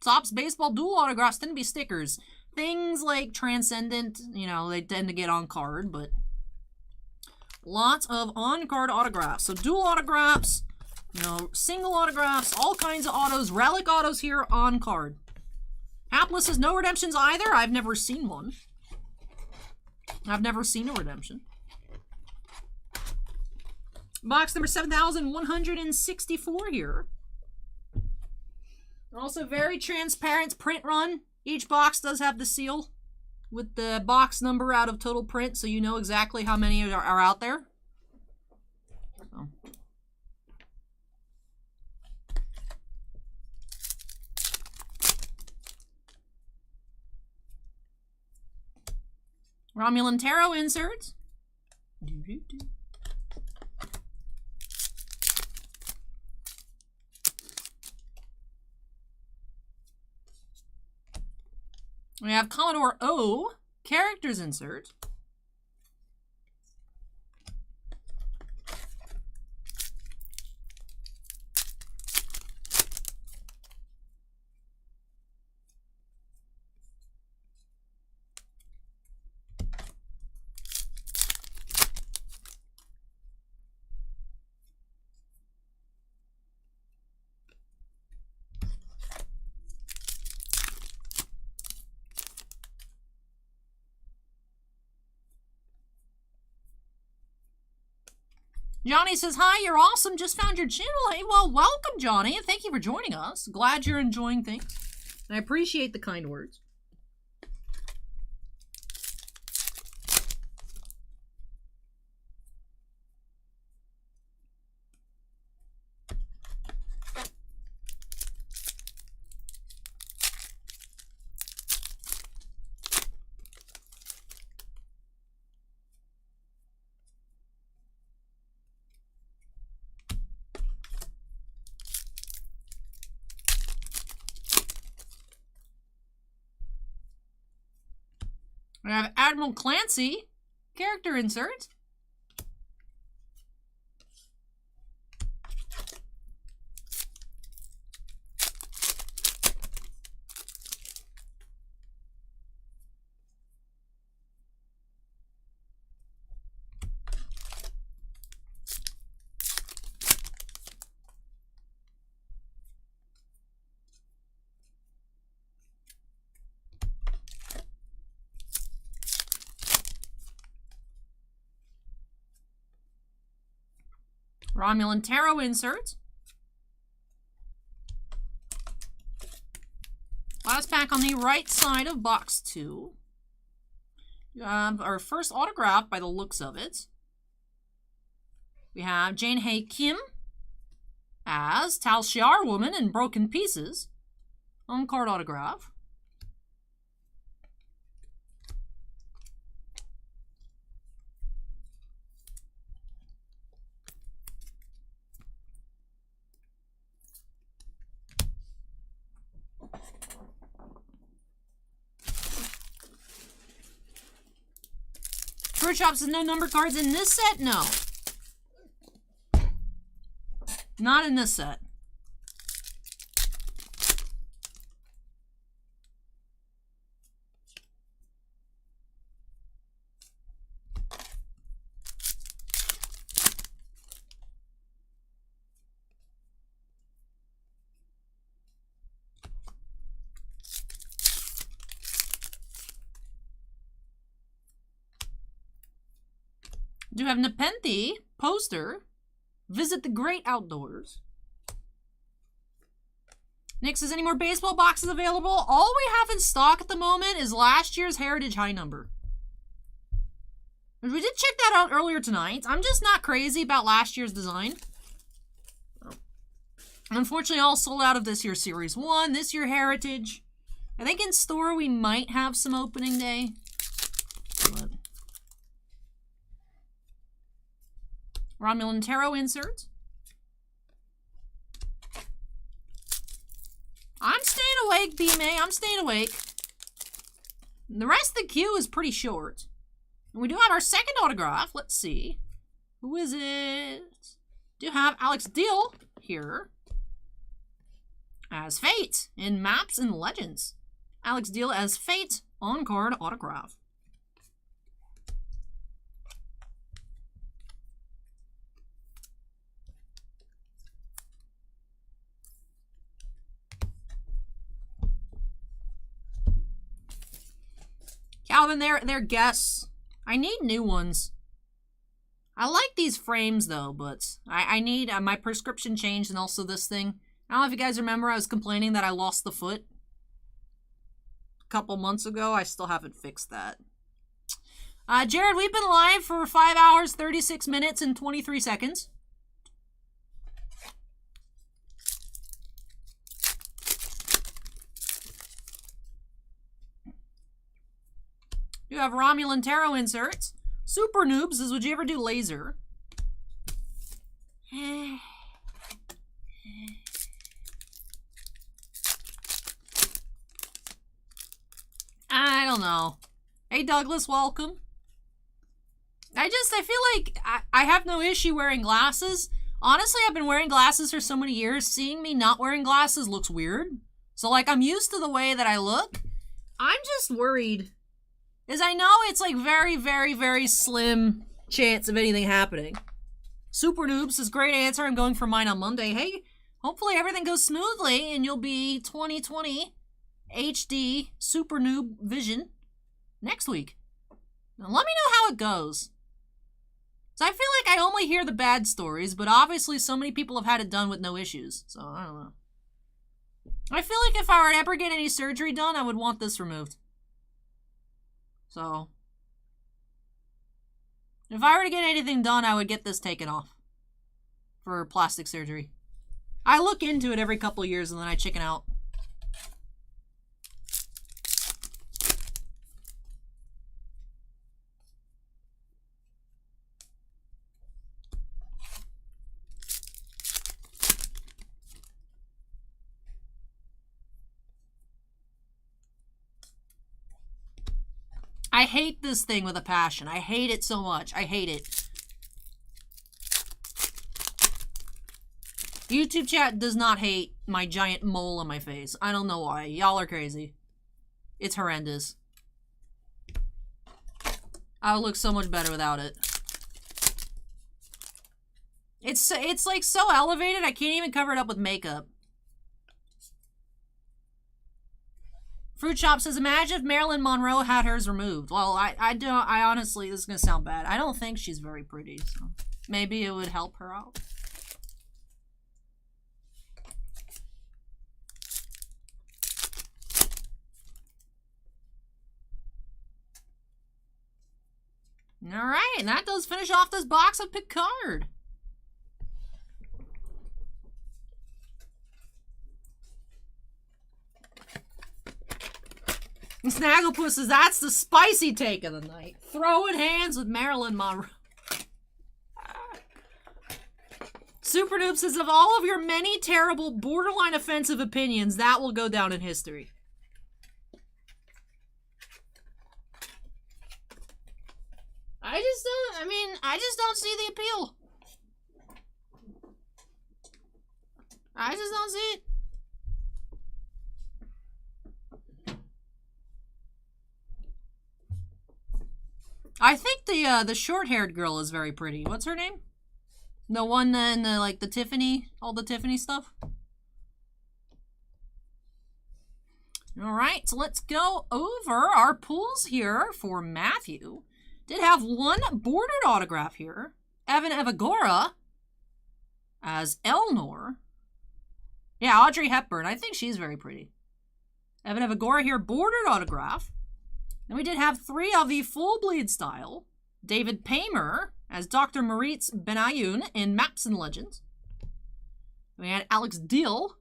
Topps baseball dual autographs tend to be stickers. Things like Transcendent, you know, they tend to get on card, but lots of on-card autographs. So dual autographs, you know, single autographs, all kinds of autos, relic autos here on card. Hapless has no redemptions either. I've never seen one. I've never seen a redemption. Box number 7,164 here. Also very transparent print run. Each box does have the seal with the box number out of total print, so you know exactly how many are out there. So. Romulan Tarot inserts. We have Commodore O, characters insert. Johnny says, hi, you're awesome. Just found your channel. Hey, well, welcome, Johnny, and thank you for joining us. Glad you're enjoying things. And I appreciate the kind words. We have Admiral Clancy, character insert. Romulan Tarot insert. Last pack on the right side of box 2. Our first autograph by the looks of it. We have Jane Hae Kim as Tal Shiar Woman in Broken Pieces. On-card autograph. Fruit Shop says no number cards in this set? No. Not in this set. Do have Nepenthe poster. Visit the Great Outdoors. Nick says, any more baseball boxes available? All we have in stock at the moment is last year's Heritage High number. We did check that out earlier tonight. I'm just not crazy about last year's design. Unfortunately, all sold out of this year's Series 1, this year Heritage. I think in store we might have some opening day. But Romulan Tarot insert. I'm staying awake, B-May. I'm staying awake. The rest of the queue is pretty short. And we do have our second autograph. Let's see. Who is it? Do have Alex Deal here as Fate in Maps and Legends. Alex Deal as Fate on-card autograph. Calvin, they're guests. I need new ones. I like these frames though, but I need my prescription changed and also this thing. I don't know if you guys remember, I was complaining that I lost the foot a couple months ago. I still haven't fixed that. Jared, we've been live for 5 hours, 36 minutes, and 23 seconds. You have Romulan Tarot inserts. Super Noobs says, would you ever do laser? I don't know. Hey Douglas, welcome. I feel like I have no issue wearing glasses. Honestly, I've been wearing glasses for so many years. Seeing me not wearing glasses looks weird. So like, I'm used to the way that I look. I'm just worried. Is I know it's like very, very, very slim chance of anything happening. Super Noob says, great answer. I'm going for mine on Monday. Hey, hopefully everything goes smoothly and you'll be 2020 HD Super Noob Vision next week. Now let me know how it goes. So I feel like I only hear the bad stories, but obviously so many people have had it done with no issues. So I don't know. I feel like if I were to ever get any surgery done, I would want this removed. So, if I were to get anything done, I would get this taken off for plastic surgery. I look into it every couple of years and then I chicken out. I hate this thing with a passion. I hate it so much. I hate it. YouTube chat does not hate my giant mole on my face. I don't know why. Y'all are crazy. It's horrendous. I would look so much better without it. It's like so elevated, I can't even cover it up with makeup. Fruit Shop says, imagine if Marilyn Monroe had hers removed. Well, I honestly, this is going to sound bad. I don't think she's very pretty, so maybe it would help her out. All right, and that does finish off this box of Picard. Snagglepuss says, that's the spicy take of the night. Throwing hands with Marilyn Monroe. Super Noob says, of all of your many terrible, borderline offensive opinions, that will go down in history. I just don't see the appeal. I just don't see it. I think the short-haired girl is very pretty. What's her name? The one in the, like, the Tiffany, all the Tiffany stuff? Alright, so let's go over our pulls here for Matthew. Did have one bordered autograph here. Evan Evagora as Elnor. Yeah, Audrey Hepburn. I think she's very pretty. Evan Evagora here, bordered autograph. Then we did have 3 of the full bleed style. David Paymer as Dr. Maritz Benayoun in Maps and Legends. We had Alex Deal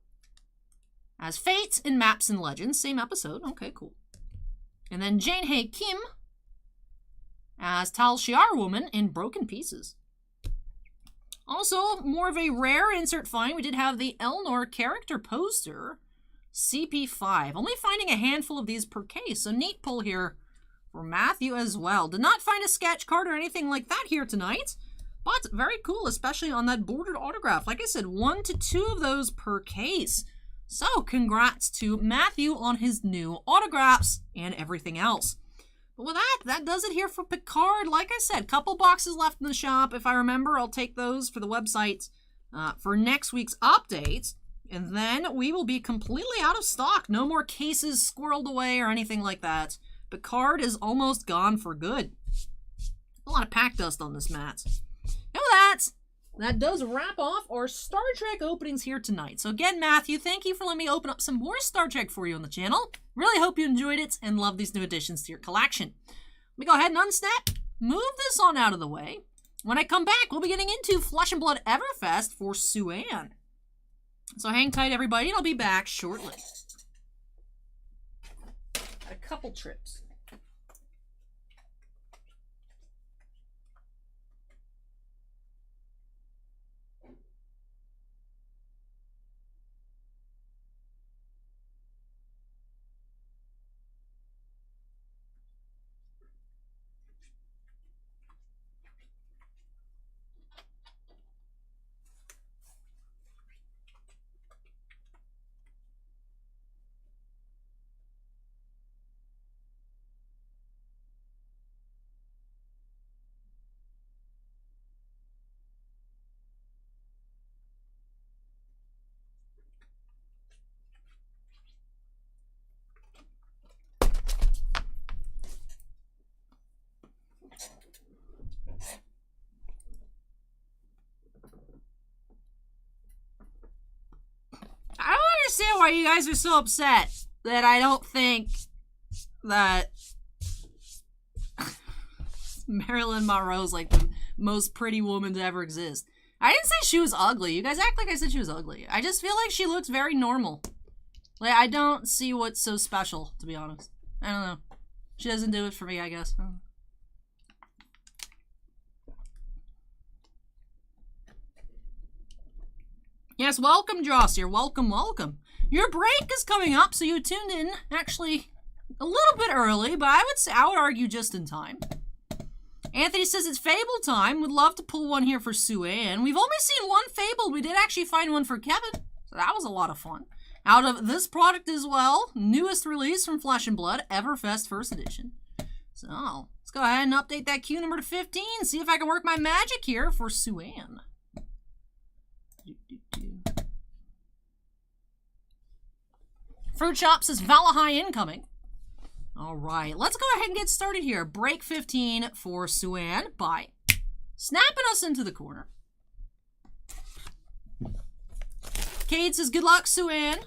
as Fates in Maps and Legends. Same episode. Okay, cool. And then Jane Hae Kim as Tal Shiar Woman in Broken Pieces. Also, more of a rare insert find. We did have the Elnor character poster. CP5. Only finding a handful of these per case. So neat pull here for Matthew as well. Did not find a sketch card or anything like that here tonight. But very cool, especially on that bordered autograph. Like I said, 1 to 2 of those per case. So congrats to Matthew on his new autographs and everything else. But with that does it here for Picard. Like I said, couple boxes left in the shop. If I remember, I'll take those for the website for next week's update. And then we will be completely out of stock. No more cases squirreled away or anything like that. Picard is almost gone for good. A lot of pack dust on this mat. And with that does wrap off our Star Trek openings here tonight. So again, Matthew, thank you for letting me open up some more Star Trek for you on the channel. Really hope you enjoyed it and love these new additions to your collection. Let me go ahead and unsnap, move this on out of the way. When I come back, we'll be getting into Flesh and Blood Everfest for Sue-Ann. So hang tight, everybody, and I'll be back shortly. A couple trips. I don't understand why you guys are so upset that I don't think that Marilyn Monroe's like the most pretty woman to ever exist. I didn't say she was ugly. You guys act like I said she was ugly. I just feel like she looks very normal. Like, I don't see what's so special, to be honest. I don't know. She doesn't do it for me, I guess. Yes, welcome, Joss. You're welcome, welcome. Your break is coming up, so you tuned in actually a little bit early, but I would argue just in time. Anthony says it's Fable time. Would love to pull one here for Sue-Ann. We've only seen one Fable. We did actually find one for Kevin, so that was a lot of fun. Out of this product as well, newest release from Flesh and Blood, Everfest First Edition. So let's go ahead and update that queue number to 15. See if I can work my magic here for Sue-Ann. Fruit Shop says Valahai incoming. All right, let's go ahead and get started here. Break 15 for Sue-Ann by snapping us into the corner. Cade says good luck, Sue-Ann.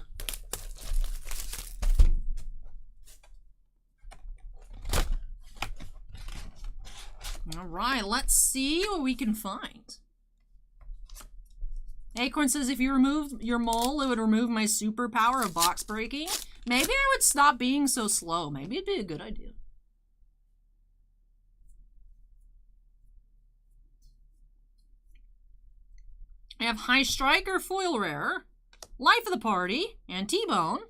All right, let's see what we can find. Acorn says, if you removed your mole, it would remove my superpower of box breaking. Maybe I would stop being so slow. Maybe it'd be a good idea. I have High Striker foil rare, Life of the Party, and T-Bone.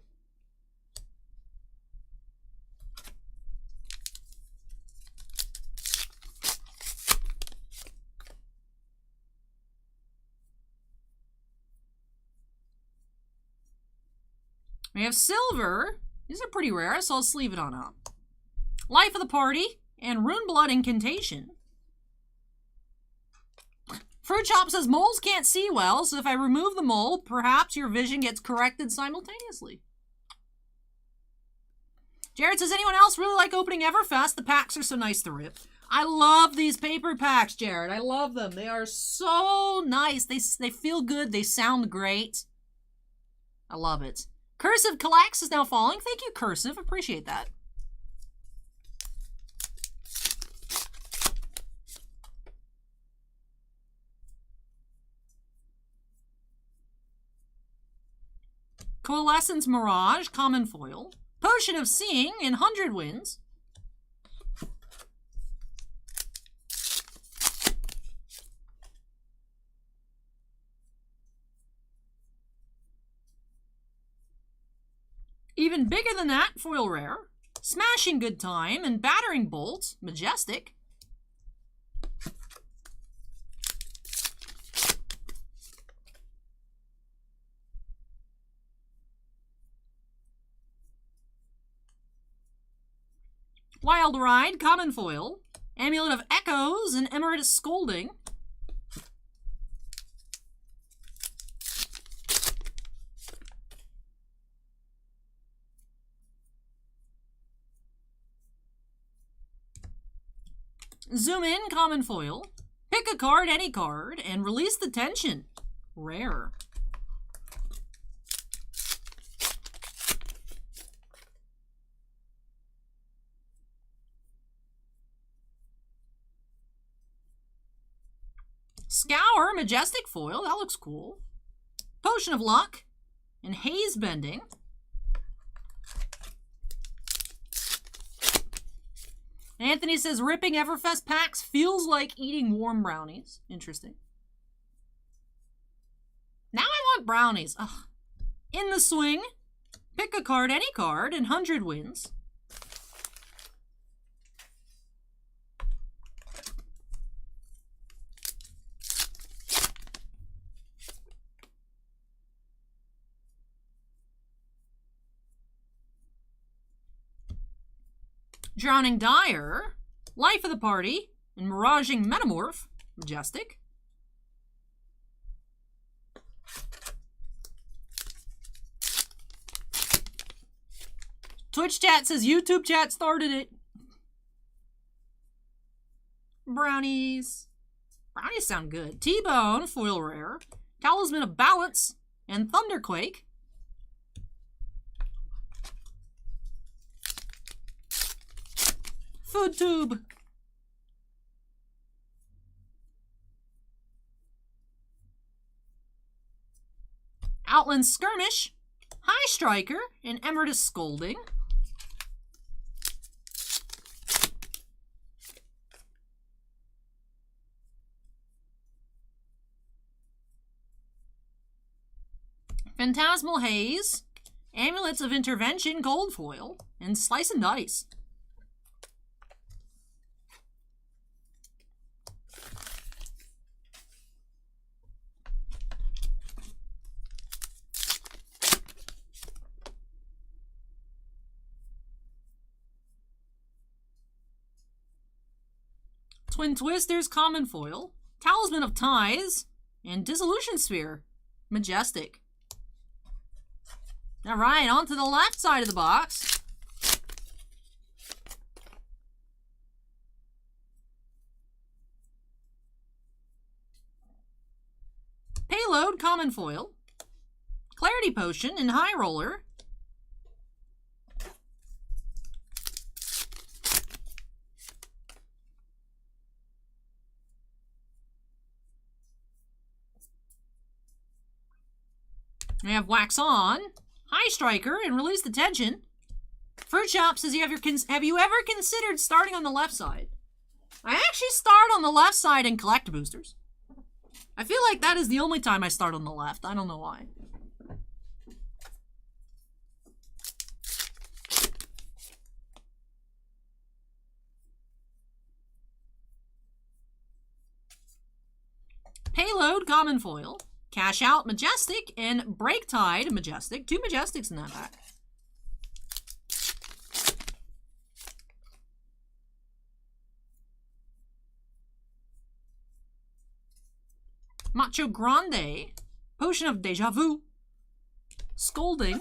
We have Silver. These are pretty rare, so I'll sleeve it on up. Life of the Party and Rune Blood Incantation. Fruit Chop says, moles can't see well, so if I remove the mole, perhaps your vision gets corrected simultaneously. Jared says, anyone else really like opening Everfest? The packs are so nice to rip. I love these paper packs, Jared. I love them. They are so nice. They feel good. They sound great. I love it. Cursive Collects is now falling. Thank you, Cursive. Appreciate that. Coalescence Mirage, common foil. Potion of Seeing in 100 wins. Even bigger than that, foil rare. Smashing Good Time and Battering Bolt, majestic. Wild Ride, common foil. Amulet of Echoes and Emeritus Scolding. Zoom in, common foil. Pick a card, any card, and release the tension. Rare. Scour, majestic foil. That looks cool. Potion of Luck and Haze Bending. Anthony says, ripping Everfest packs feels like eating warm brownies. Interesting. Now I want brownies. Ugh. In the Swing. Pick a card, any card, and 100 wins. Drowning Dire, Life of the Party, and Miraging Metamorph, majestic. Twitch chat says YouTube chat started it. Brownies. Brownies sound good. T-Bone, foil rare, Talisman of Balance, and Thunderquake. Food Tube. Outland Skirmish, High Striker, and Emeritus Scolding. Phantasmal Haze, Amulets of Intervention, gold foil, and Slice and Dice. Twin Twisters, common foil, Talisman of Ties, and Dissolution Sphere, majestic. All right, on to the left side of the box. Payload, common foil, Clarity Potion, and High Roller. We have Wax On, High Striker, and Release the Tension. Fruit Shop says, have you ever considered starting on the left side? I actually start on the left side and collect boosters. I feel like that is the only time I start on the left. I don't know why. Payload, Common Foil. Cash Out, Majestic, and Break Tide, Majestic. 2 Majestics in that pack. Macho Grande, Potion of Deja Vu, Scolding,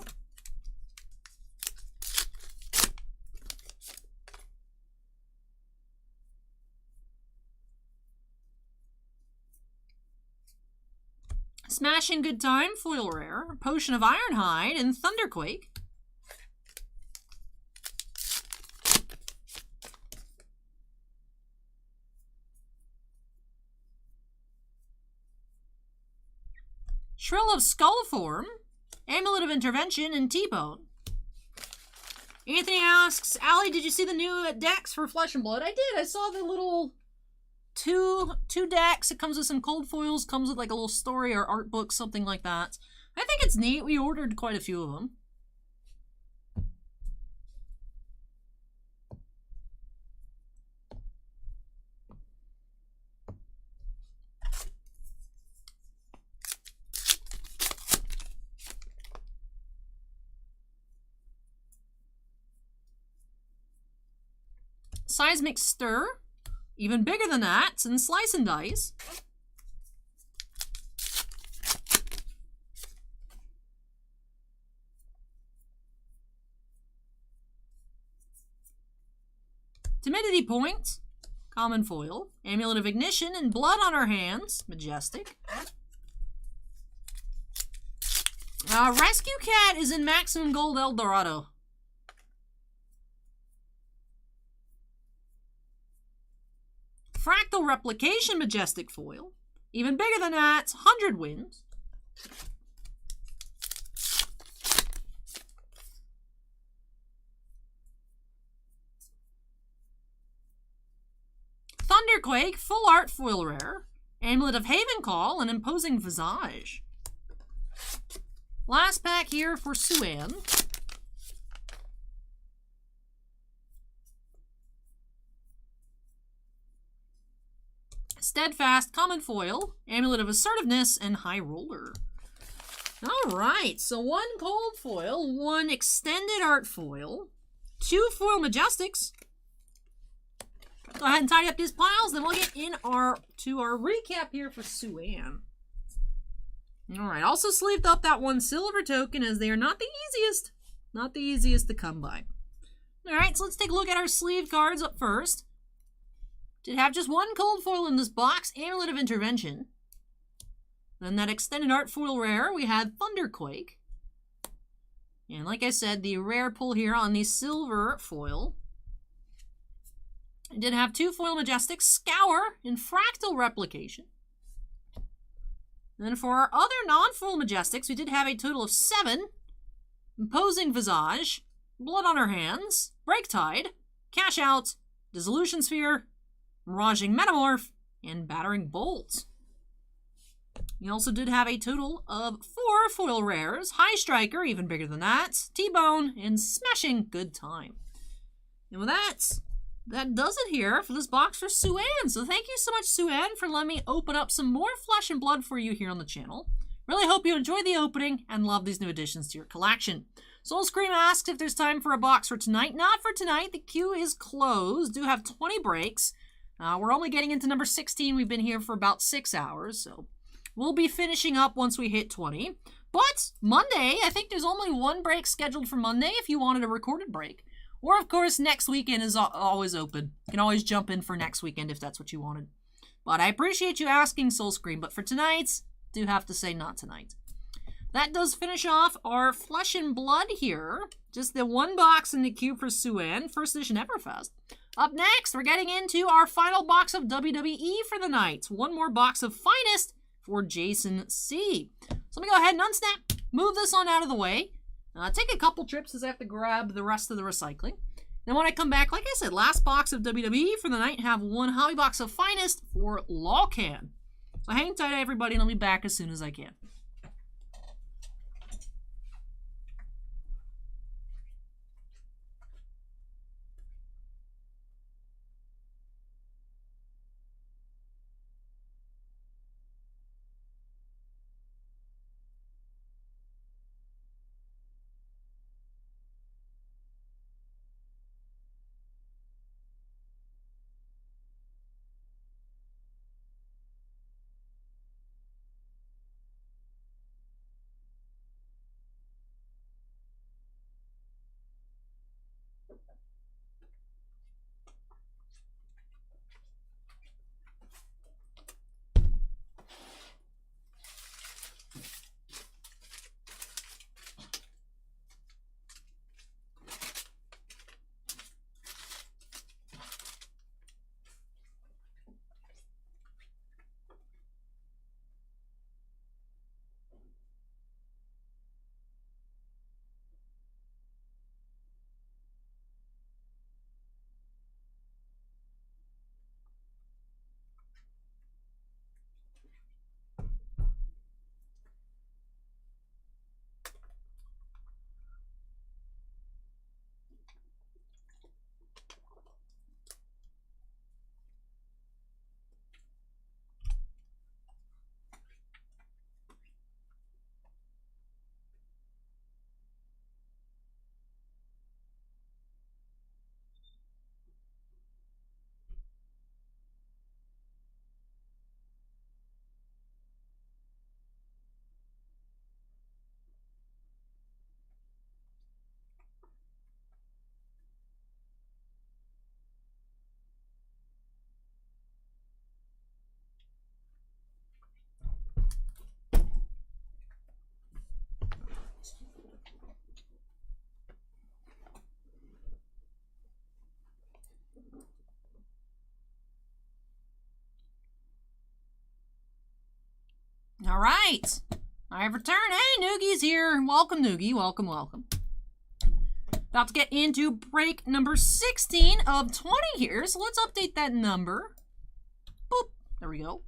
Smashing Good Time, Foil Rare, Potion of Ironhide, and Thunderquake. Shrill of Skullform, Amulet of Intervention, and T-Bone. Anthony asks, Allie, did you see the new decks for Flesh and Blood? I did. I saw the little two decks. It comes with some cold foils, comes with like a little story or art book, something like that. I think it's neat. We ordered quite a few of them. Seismic Stir, even bigger than that, and Slice and Dice. Timidity Point, Common Foil, Amulet of Ignition, and Blood on Our Hands, Majestic. Rescue Cat is in Maximum Gold Eldorado. Fractal Replication, Majestic Foil. Even bigger than that, 100 Wins. Thunderquake, Full Art Foil Rare. Amulet of Haven Call, and Imposing Visage. Last pack here for Suan. Steadfast, Common Foil, Amulet of Assertiveness, and High Roller. Alright, so 1 cold foil, 1 extended art foil, 2 foil Majestics. Go ahead and tidy up these piles, then we'll get in our recap here for Suan. Alright, also sleeved up that 1 silver token, as they are not the easiest. Not the easiest to come by. Alright, so let's take a look at our sleeve cards up first. Did have just 1 cold foil in this box, Amulet of Intervention. Then that extended art foil rare, we had Thunderquake. And like I said, the rare pull here on the silver foil. I did have 2 foil Majestics, Scour and Fractal Replication. Then for our other non-foil Majestics, we did have a total of 7. Imposing Visage, Blood on Our Hands, Break Tide, Cash Out, Dissolution Sphere, Miraging Metamorph, and Battering Bolt. We also did have a total of 4 foil rares, High Striker, even bigger than that, T-Bone, and Smashing Good Time. And with that does it here for this box for Suan. So thank you so much, Suan, for letting me open up some more Flesh and Blood for you here on the channel. Really hope you enjoy the opening and love these new additions to your collection. Soul Scream asks if there's time for a box for tonight. Not for tonight. The queue is closed. Do have 20 breaks. We're only getting into number 16. We've been here for about 6 hours, so we'll be finishing up once we hit 20. But Monday, I think there's only 1 break scheduled for Monday if you wanted a recorded break. Or, of course, next weekend is always open. You can always jump in for next weekend if that's what you wanted. But I appreciate you asking, Soul Scream. But for tonight, do have to say not tonight. That does finish off our Flesh and Blood here. Just the 1 box in the queue for Suan, first edition Everfest. Up next, we're getting into our final box of WWE for the night. 1 more box of Finest for Jason C. So let me go ahead and unsnap move this on out of the way. Take a couple trips as I have to grab the rest of the recycling. Then when I come back, like I said, last box of WWE for the night, have one hobby box of Finest for Lawcan. So hang tight, everybody, and I'll be back as soon as I can. All right, I have returned. Hey, Noogie's here. Welcome, Noogie. Welcome, welcome. About to get into break number 16 of 20 here, so let's update that number. Boop. There we go.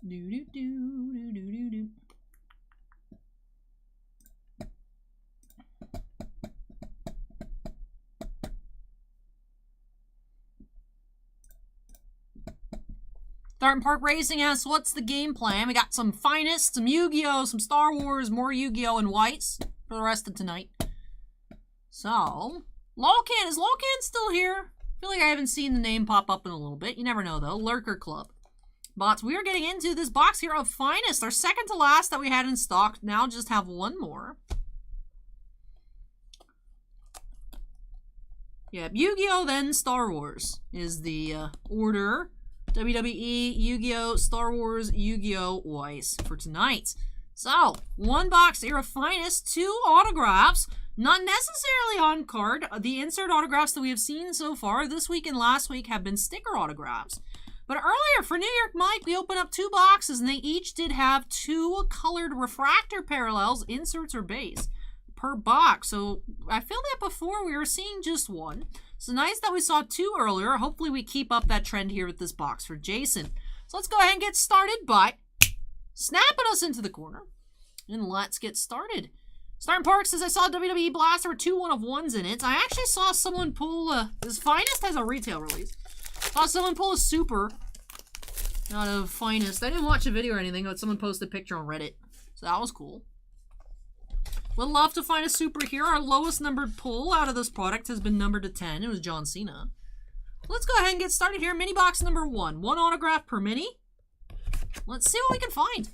Do-do-do-do-do-do-do. Darton Park Racing asks, what's the game plan? We got some Finest, some Yu-Gi-Oh!, some Star Wars, more Yu-Gi-Oh! And Whites for the rest of tonight. So, Lawcan, is Lawcan still here? I feel like I haven't seen the name pop up in a little bit. You never know, though. Lurker Club. But we are getting into this box here of Finest, our second to last that we had in stock. Now just have one more. Yeah, Yu-Gi-Oh! Then Star Wars is the order. WWE, Yu-Gi-Oh!, Star Wars, Yu-Gi-Oh! Weiss for tonight. So, one box here of Finest, 2 autographs. Not necessarily on card. The insert autographs that we have seen so far this week and last week have been sticker autographs. But earlier, for New York Mike, we opened up 2 boxes, and they each did have 2 colored refractor parallels, inserts or base, per box. So I feel that before we were seeing just 1. So nice that we saw 2 earlier. Hopefully we keep up that trend here with this box for Jason. So let's go ahead and get started by snapping us into the corner. And let's get started. Starting Park says, I saw WWE Blast. There were 2 1-of-1s in it. I actually saw someone pull this Finest has a retail release. Saw someone pull a super out of Finest. I didn't watch a video or anything, but someone posted a picture on Reddit. So that was cool. Would love to find a super here. Our lowest numbered pull out of this product has been numbered to 10. It was John Cena. Let's go ahead and get started here. Mini box number 1. 1 autograph per mini. Let's see what we can find.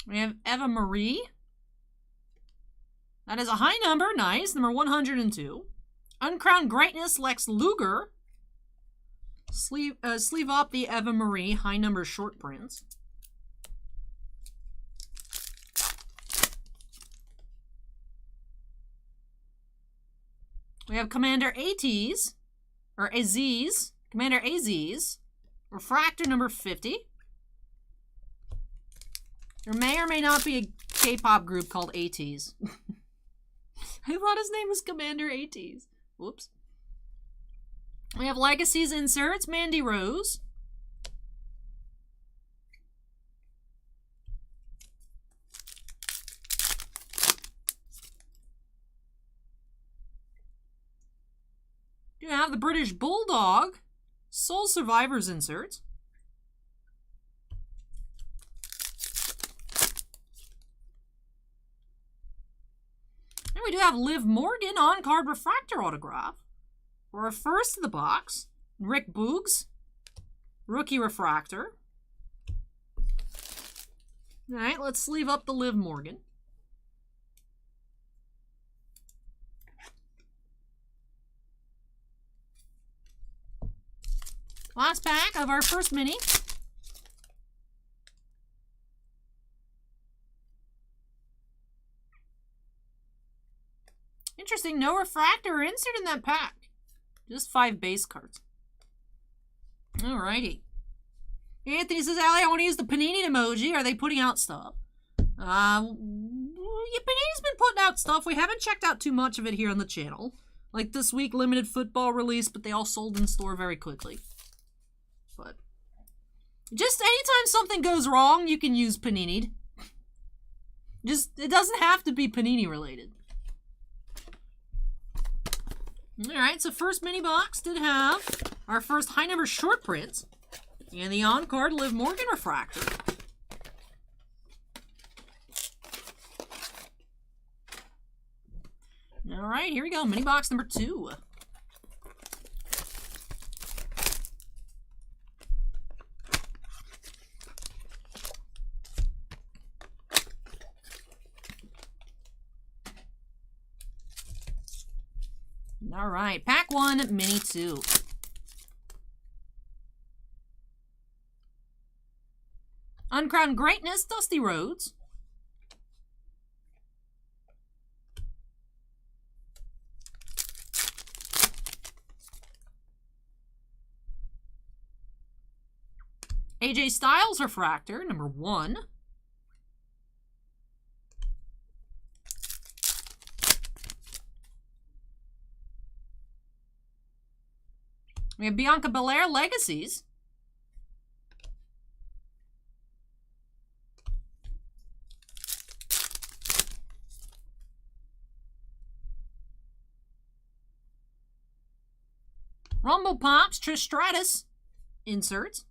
We have Eva Marie. That is a high number. Nice. Number 102. Uncrowned Greatness, Lex Luger. Sleeve up the Eva Marie high number short prints. We have Commander ATs, or Aziz, Commander Aziz, Refractor number 50. There may or may not be a K-pop group called ATs. I thought his name was Commander ATs. Whoops. We have Legacies inserts, Mandy Rose. You have the British Bulldog, Soul Survivors inserts. And we do have Liv Morgan on-card refractor autograph. For our first of the box, Rick Boogs, rookie refractor. All right, let's sleeve up the Liv Morgan. Last pack of our first mini. Interesting, no refractor or insert in that pack. Just 5 base cards. Alrighty. Anthony says, Allie, I want to use the Panini emoji. Are they putting out stuff? Yeah, Panini's been putting out stuff. We haven't checked out too much of it here on the channel. Like this week, limited football release, but they all sold in store very quickly. But just anytime something goes wrong, you can use Panini. Just, it doesn't have to be Panini related. Alright, so first mini box did have our first high number short print and the on-card Liv Morgan refractor. Alright, here we go. Mini box number 2. All right, pack 1, mini 2. Uncrowned Greatness, Dusty Rhodes. AJ Styles refractor, number 1. We have Bianca Belair Legacies. Rumble Pops Trish Stratus inserts.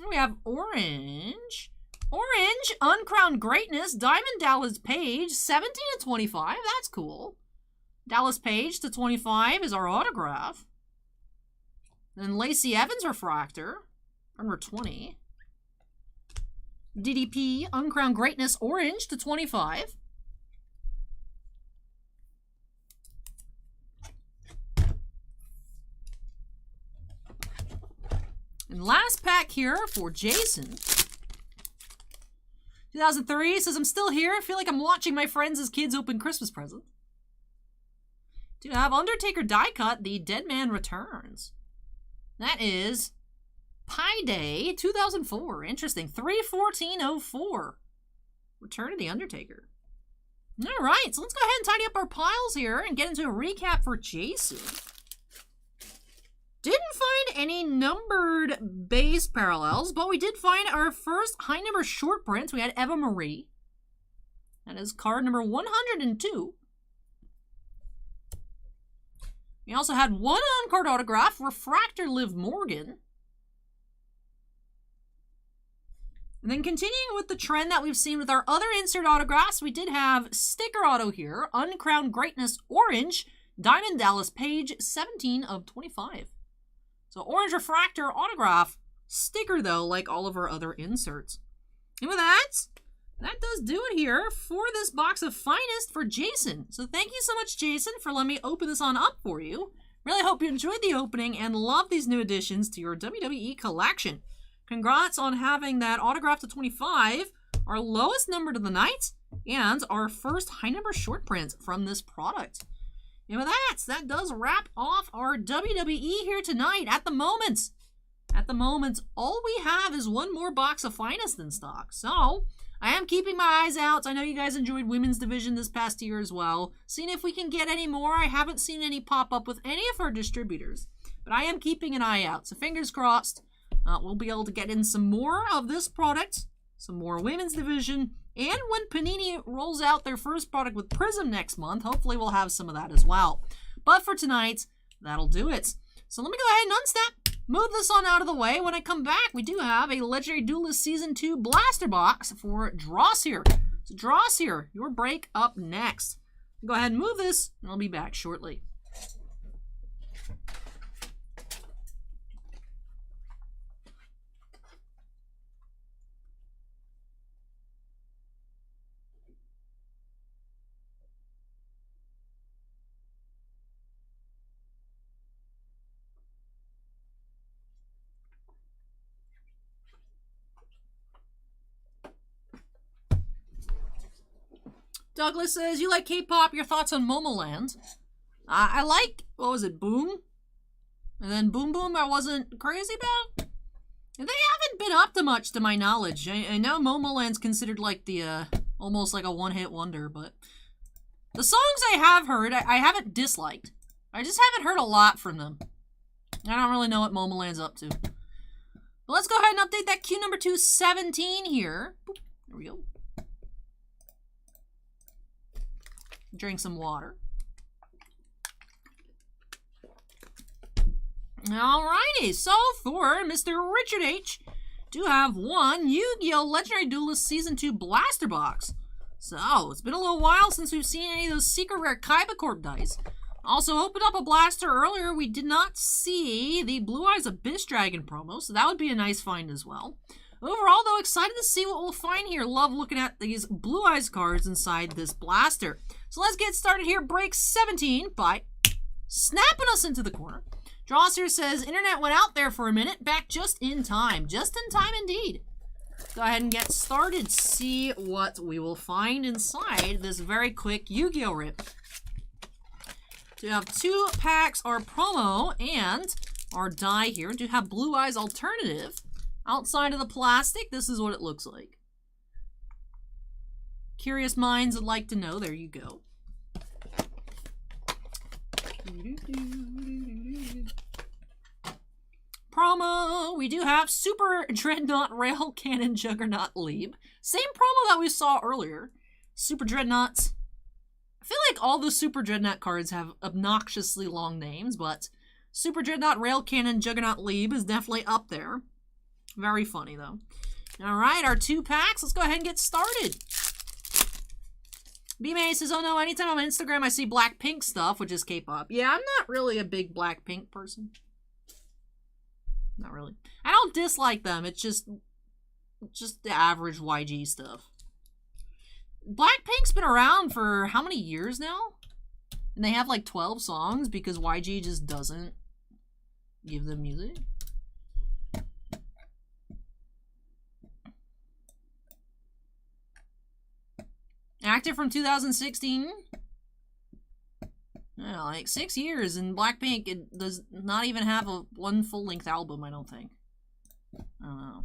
We have Orange. Orange, Uncrowned Greatness, Diamond Dallas Page, 17 to 25. That's cool. Dallas Page to 25 is our autograph. Then Lacey Evans refractor, number 20. DDP, Uncrowned Greatness, Orange to 25. And last pack here for Jason. 2003 says, I'm still here. I feel like I'm watching my friends as kids open Christmas presents. Do have Undertaker die cut, The Dead Man Returns. That is Pi Day 2004. Interesting. 3/14/04. Return of the Undertaker. All right, so let's go ahead and tidy up our piles here and get into a recap for Jason. Didn't find any numbered base parallels, but we did find our first high number short prints. We had Eva Marie. That is card number 102. We also had one on-card autograph, Refractor Liv Morgan. And then continuing with the trend that we've seen with our other insert autographs, we did have sticker auto here, Uncrowned Greatness Orange, Diamond Dallas Page, 17 of 25. So orange refractor autograph sticker, though, like all of our other inserts. And with that, that does do it here for this box of Finest for Jason. So thank you so much, Jason, for letting me open this on up for you. Really hope you enjoyed the opening and love these new additions to your WWE collection. Congrats on having that autograph to 25, our lowest number to the night, and our first high number short print from this product. And with that does wrap off our WWE here tonight. At the moment, all we have is one more box of Finest in stock. So I am keeping my eyes out. I know you guys enjoyed women's division this past year as well. Seeing if we can get any more. I haven't seen any pop up with any of our distributors, but I am keeping an eye out. So fingers crossed, we'll be able to get in some more of this product, some more women's division, and when Panini rolls out their first product with Prism next month, hopefully we'll have some of that as well. But for tonight, that'll do it. So let me go ahead and unstep, move this on out of the way. When I come back, we do have a Legendary Duelist Season 2 blaster box for Dross here. So Dross here, your break up next. Go ahead and move this, and I'll be back shortly. Douglas says, you like K-pop, your thoughts on Momoland? I like, what was it, Boom? And then Boom Boom I wasn't crazy about? And they haven't been up to much to my knowledge. I know Momoland's considered like the, almost like a one-hit wonder, but the songs I have heard, I haven't disliked. I just haven't heard a lot from them. I don't really know what Momoland's up to. But let's go ahead and update that Q number 217 here. Boop, there we go. Drink some water. Alrighty, so for Mr. Richard H, do have one Yu-Gi-Oh! Legendary Duelist Season 2 Blaster Box. So, it's been a little while since we've seen any of those secret rare Kaiba Corp dice. Also opened up a blaster earlier. We did not see the Blue Eyes Abyss Dragon promo, so that would be a nice find as well. Overall, though, excited to see what we'll find here. Love looking at these Blue Eyes cards inside this blaster. So let's get started here. Break 17 by snapping us into the corner. Dross here says, internet went out there for a minute. Back just in time. Just in time indeed. Go ahead and get started. See what we will find inside this very quick Yu-Gi-Oh! Rip. So we have 2 packs, our promo, and our die here. We do have Blue Eyes Alternative. Outside of the plastic, this is what it looks like. Curious minds would like to know. There you go. Promo. We do have Super Dreadnought Rail Cannon Juggernaut Leeb. Same promo that we saw earlier. Super Dreadnought. I feel like all the Super Dreadnought cards have obnoxiously long names, but Super Dreadnought Rail Cannon Juggernaut Leeb is definitely up there. Very funny, though. All right, our 2 packs. Let's go ahead and get started. B-May says, oh no, anytime on Instagram I see Blackpink stuff, which is K-pop. Yeah, I'm not really a big Blackpink person. Not really. I don't dislike them. It's just the average YG stuff. Blackpink's been around for how many years now? And they have like 12 songs because YG just doesn't give them music. Active from 2016. Yeah, like 6 years, and Blackpink, it does not even have one full-length album, I don't think. I don't know.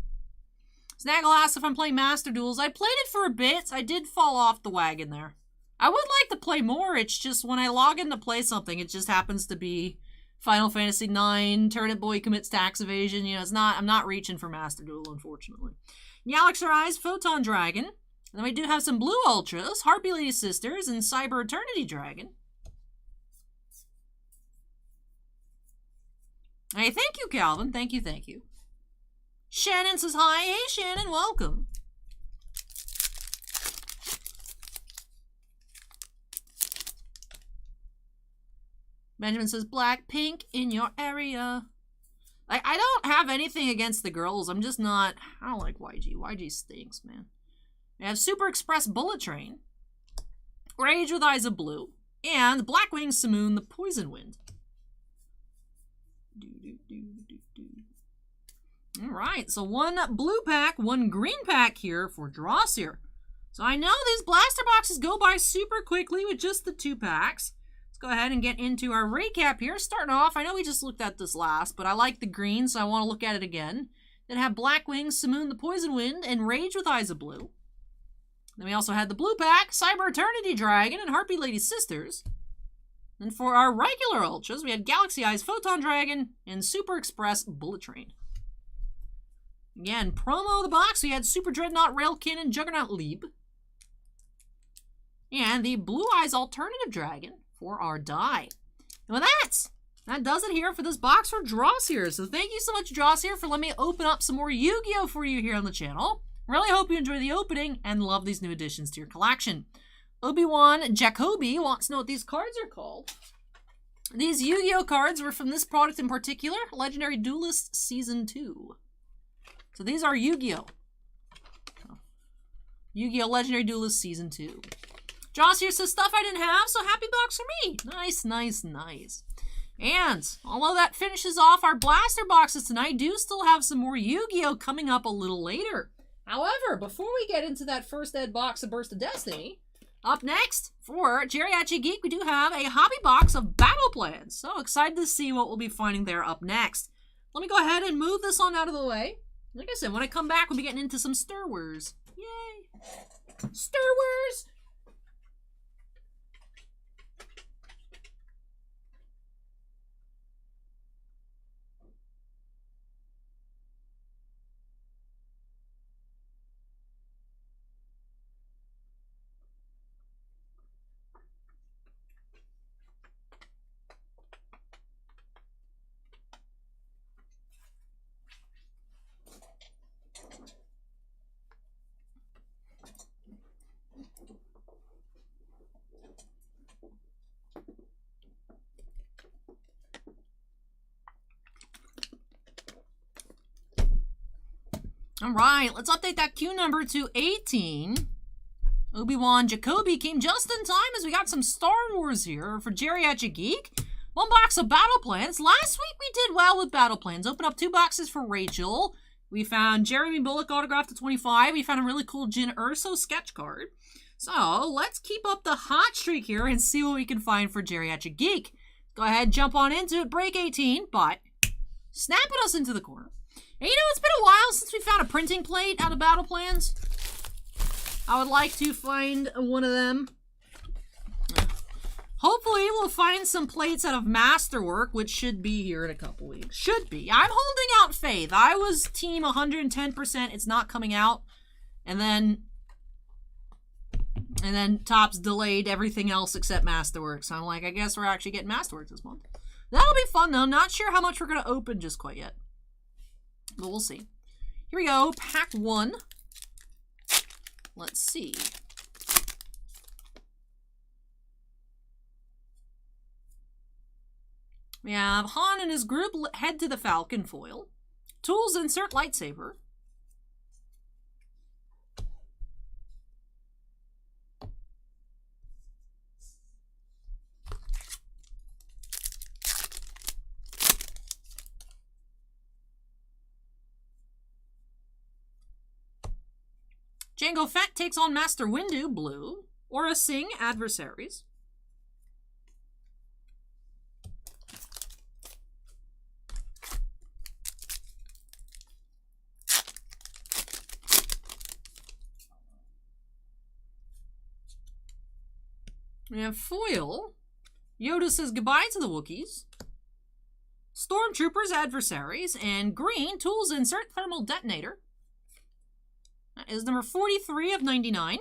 Snaggle asked if I'm playing Master Duels. I played it for a bit. I did fall off the wagon there. I would like to play more. It's just when I log in to play something, it just happens to be Final Fantasy IX, Turnip Boy commits tax evasion. You know, I'm not reaching for Master Duel, unfortunately. Galaxy Rise, Photon Dragon. And then we do have some Blue Ultras, Harpy Lady Sisters, and Cyber Eternity Dragon. Hey, thank you, Calvin. Thank you, thank you. Shannon says hi. Hey, Shannon, welcome. Benjamin says Blackpink in your area. I don't have anything against the girls. I'm just not... I don't like YG. YG stinks, man. We have Super Express Bullet Train. Rage with Eyes of Blue. And Blackwing Simoon, the Poison Wind. Alright, so one blue pack, one green pack here for draws here. So I know these blaster boxes go by super quickly with just the 2 packs. Let's go ahead and get into our recap here. Starting off, I know we just looked at this last, but I like the green, so I want to look at it again. Then have Blackwing, Simoon, the Poison Wind, and Rage with Eyes of Blue. Then we also had the blue pack, Cyber Eternity Dragon, and Harpy Lady Sisters. And for our regular Ultras, we had Galaxy Eyes, Photon Dragon, and Super Express Bullet Train. Again, promo of the box, we had Super Dreadnought Railkin and Juggernaut Lieb. And the Blue Eyes Alternative Dragon for our die. And with that does it here for this box for Dross here. So thank you so much, Dross here, for letting me open up some more Yu-Gi-Oh! For you here on the channel. Really hope you enjoy the opening and love these new additions to your collection. Obi-Wan Jacoby wants to know what these cards are called. These Yu-Gi-Oh! Cards were from this product in particular, Legendary Duelists Season 2. So these are Yu-Gi-Oh! Yu-Gi-Oh! Legendary Duelists Season 2. Joss here says, stuff I didn't have, so happy box for me. Nice, nice, nice. And although that finishes off our blaster boxes tonight, I do still have some more Yu-Gi-Oh! Coming up a little later. However, before we get into that first ed box of Burst of Destiny, up next, for Geriatric Geek, we do have a hobby box of Battle Plans. So excited to see what we'll be finding there up next. Let me go ahead and move this on out of the way. Like I said, when I come back, we'll be getting into some Star Wars. Yay! Star Wars! Alright, let's update that queue number to 18. Obi-Wan Jacoby came just in time as we got some Star Wars here for Geriatric Geek. One box of Battle Plans. Last week we did well with Battle Plans. Open up 2 boxes for Rachel. We found Bullock autographed to 25. We found a really cool Jyn Erso sketch card. So let's keep up the hot streak here and see what we can find for Geriatric Geek. Go ahead, jump on into it. Break 18, but snapping us into the corner. And you know, it's been a while since we found a printing plate out of Battle Plans. I would like to find one of them. Hopefully, we'll find some plates out of Masterwork, which should be here in a couple weeks. Should be. I'm holding out faith. I was team 110%. It's not coming out. And then Topps delayed everything else except Masterwork. So I'm like, I guess we're actually getting Masterwork this month. That'll be fun, though. Not sure how much we're going to open just quite yet. But we'll see. Here we go. Pack 1. Let's see. We have Han and his group head to the Falcon foil. Tools insert lightsaber. Jango Fett takes on Master Windu, blue. Aura Singh, adversaries. We have foil. Yoda says goodbye to the Wookiees. Stormtroopers, adversaries. And green, tools insert thermal detonator. That is number 43 of 99.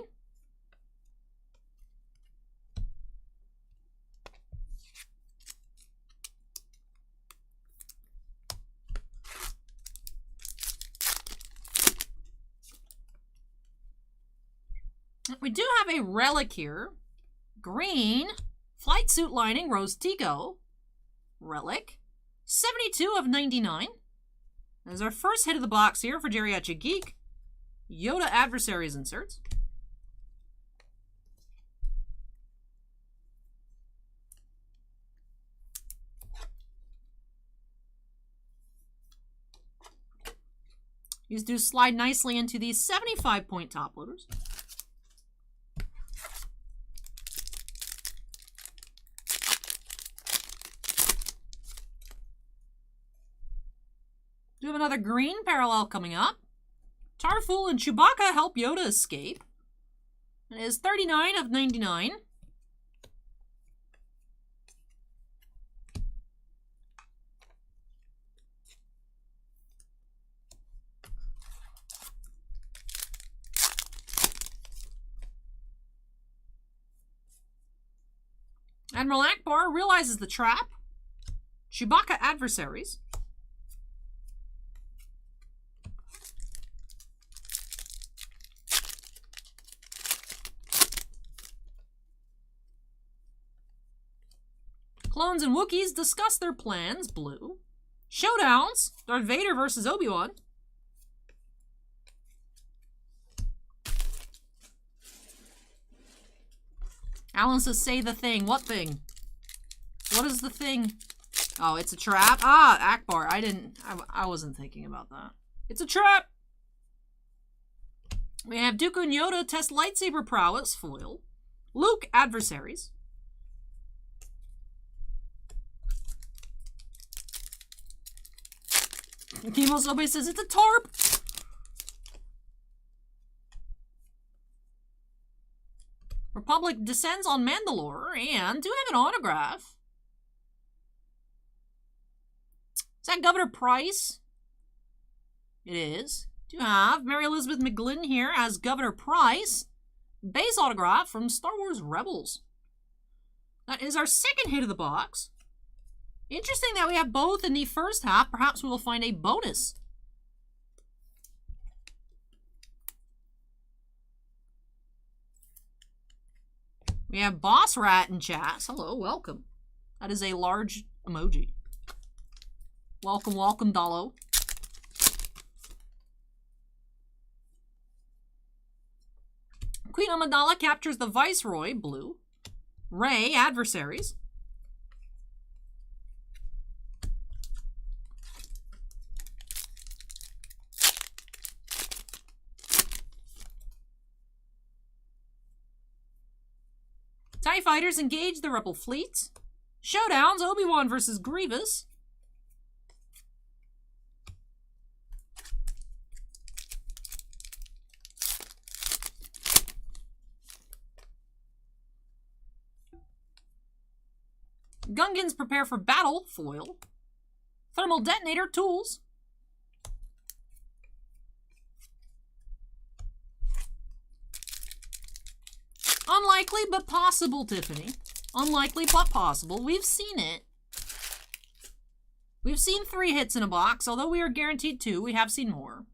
We do have a relic here. Green, flight suit lining, Rose Tico. Relic. 72 of 99. As our first hit of the box here for Geriatric Geek, Yoda Adversaries inserts. These do slide nicely into these 75-point top loaders. Do have another green parallel coming up. Tarful and Chewbacca help Yoda escape. It is 39 of 99. Admiral Akbar realizes the trap. Chewbacca Adversaries. Clones and Wookiees discuss their plans, blue. Showdowns, Darth Vader versus Obi-Wan. Alan says, say the thing. What thing? What is the thing? Oh, it's a trap? Ah, Akbar. I wasn't thinking about that. It's a trap! We have Dooku and Yoda test lightsaber prowess, foil. Luke, Adversaries. Kimo Sobe says it's a tarp! Republic descends on Mandalore and do have an autograph. Is that Governor Price? It is. Do have Mary Elizabeth McGlynn here as Governor Price. Base autograph from Star Wars Rebels. That is our second hit of the box. Interesting that we have both in the first half. Perhaps we will find a bonus. We have Boss Rat in chat. Hello, welcome. That is a large emoji. Welcome, welcome, Dalo. Queen Amidala captures the Viceroy, blue. Rey, Adversaries. TIE Fighters engage the Rebel fleets. Showdowns, Obi-Wan versus Grievous. Gungans prepare for battle, foil. Thermal detonator, tools. Unlikely but possible, Tiffany. Unlikely but possible. We've seen it. We've seen 3 hits in a box. Although we are guaranteed 2, we have seen more.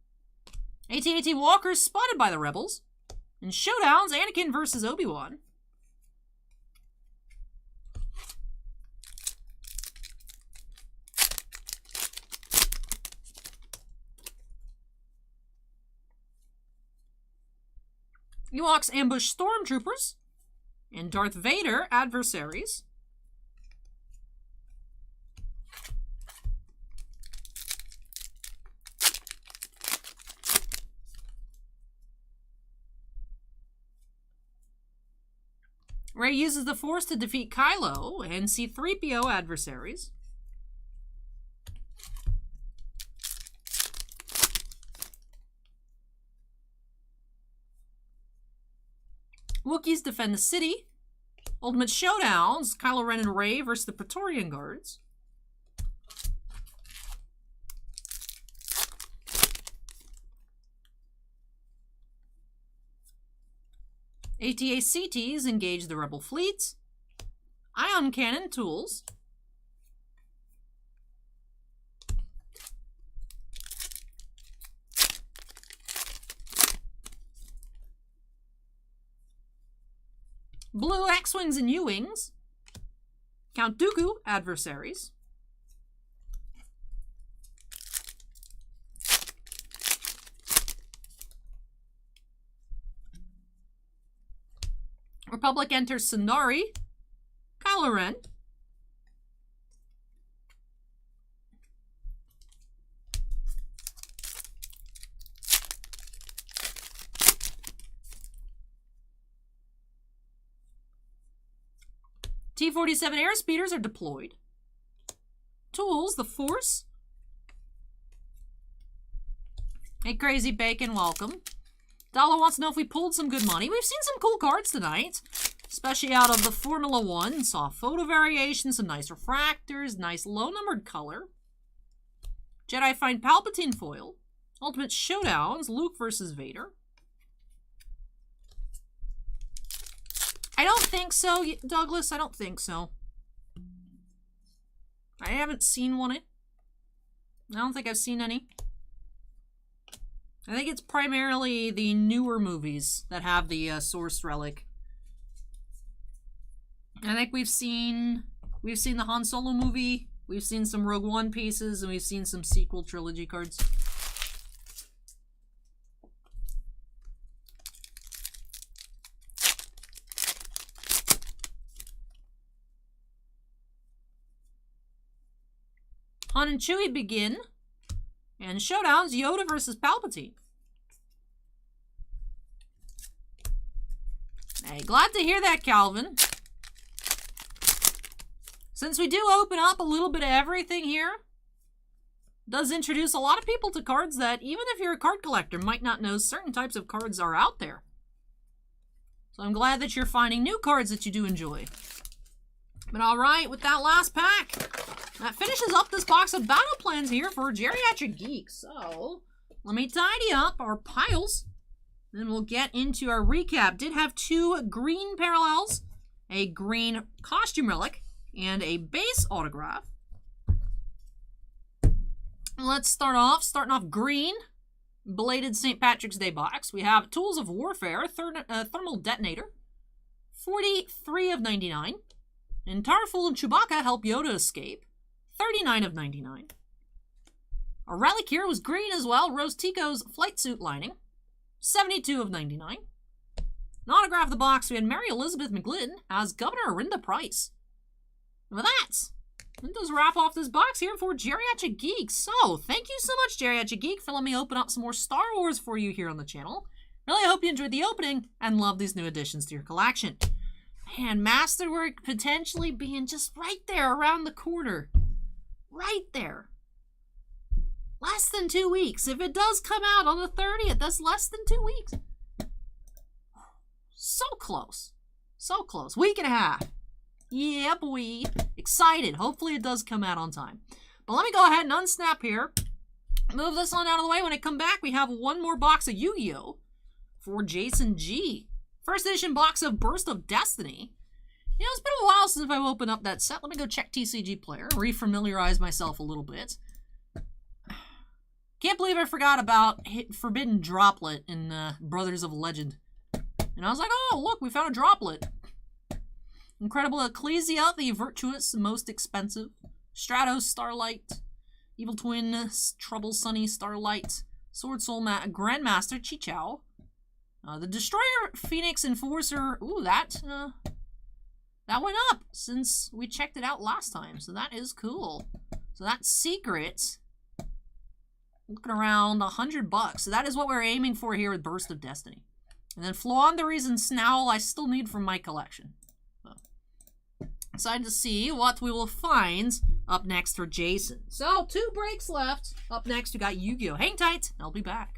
AT-AT Walkers spotted by the Rebels. And Showdowns, Anakin versus Obi-Wan. Ewoks ambush stormtroopers. And Darth Vader, Adversaries. Rey uses the Force to defeat Kylo and C-3PO, Adversaries. Wookiees defend the city. Ultimate Showdowns, Kylo Ren and Rey versus the Praetorian Guards. ATA-CTs engage the Rebel fleets. Ion Cannon, tools. Blue X-Wings and U-Wings. Count Dooku, Adversaries. Republic enters Sonari. Kylo Ren. T-47 airspeeders are deployed. Tools, the Force. Hey, Crazy Bacon, welcome. Dalla wants to know if we pulled some good money. We've seen some cool cards tonight, especially out of the Formula 1. Saw photo variations, some nice refractors, nice low-numbered color. Jedi Find Palpatine foil. Ultimate Showdowns, Luke versus Vader. I don't think so, Douglas. I don't think so. I haven't seen one. I don't think I've seen any. I think it's primarily the newer movies that have the Source Relic. I think we've seen the Han Solo movie, we've seen some Rogue One pieces, and we've seen some sequel trilogy cards. Han and Chewie begin. And Showdowns, Yoda versus Palpatine. Hey, glad to hear that, Calvin. Since we do open up a little bit of everything here, it does introduce a lot of people to cards that, even if you're a card collector, might not know certain types of cards are out there. So I'm glad that you're finding new cards that you do enjoy. But alright, with that last pack, that finishes up this box of battle plans here for Geriatric Geek. So, let me tidy up our piles. Then we'll get into our recap. Did have 2 green parallels, a green costume relic, and a base autograph. Let's starting off green, belated St. Patrick's Day box. We have Tools of Warfare, thermal detonator, 43 of 99. And Tarful and Chewbacca help Yoda escape, 39 of 99. Our relic here was green as well, Rose Tico's flight suit lining, 72 of 99. An autograph of the box, we had Mary Elizabeth McGlynn as Governor Arinda Price. And with that does wrap off this box here for Geriatric Geek. So, thank you so much, Geriatric Geek, for letting me open up some more Star Wars for you here on the channel. Really hope you enjoyed the opening and love these new additions to your collection. Man, Masterwork potentially being just right there around the corner. Right there. Less than 2 weeks. If it does come out on the 30th, that's less than 2 weeks. So close. So close. Week and a half. Yeah, boy. Excited. Hopefully it does come out on time. But let me go ahead and unsnap here. Move this one out of the way. When I come back, we have one more box of Yu-Gi-Oh! For Jason G. First edition box of Burst of Destiny. You know, it's been a while since I've opened up that set. Let me go check TCG Player, refamiliarize myself a little bit. Can't believe I forgot about Forbidden Droplet in Brothers of Legend. And I was like, oh, look, we found a droplet. Incredible Ecclesia, the Virtuous, most expensive. Stratos, Starlight. Evil Twin, Trouble Sunny, Starlight. Sword Soul Grandmaster, Chichao. The Destroyer, Phoenix Enforcer, ooh, that went up since we checked it out last time, so that is cool. So that's secret. Looking around $100, so that is what we're aiming for here with Burst of Destiny. And then Flaunderies and Snowl I still need from my collection. So, excited to see what we will find up next for Jason. So, 2 breaks left. Up next, we got Yu-Gi-Oh! Hang tight, I'll be back.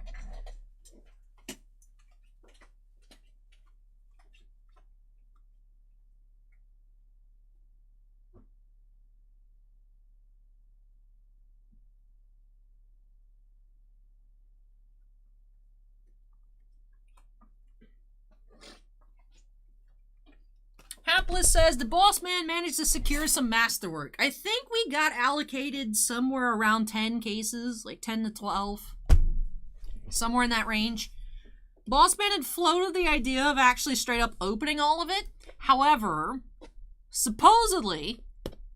Hapless says, the boss man managed to secure some masterwork. I think we got allocated somewhere around 10 cases, like 10 to 12. Somewhere in that range. Boss man had floated the idea of actually straight up opening all of it. However, supposedly,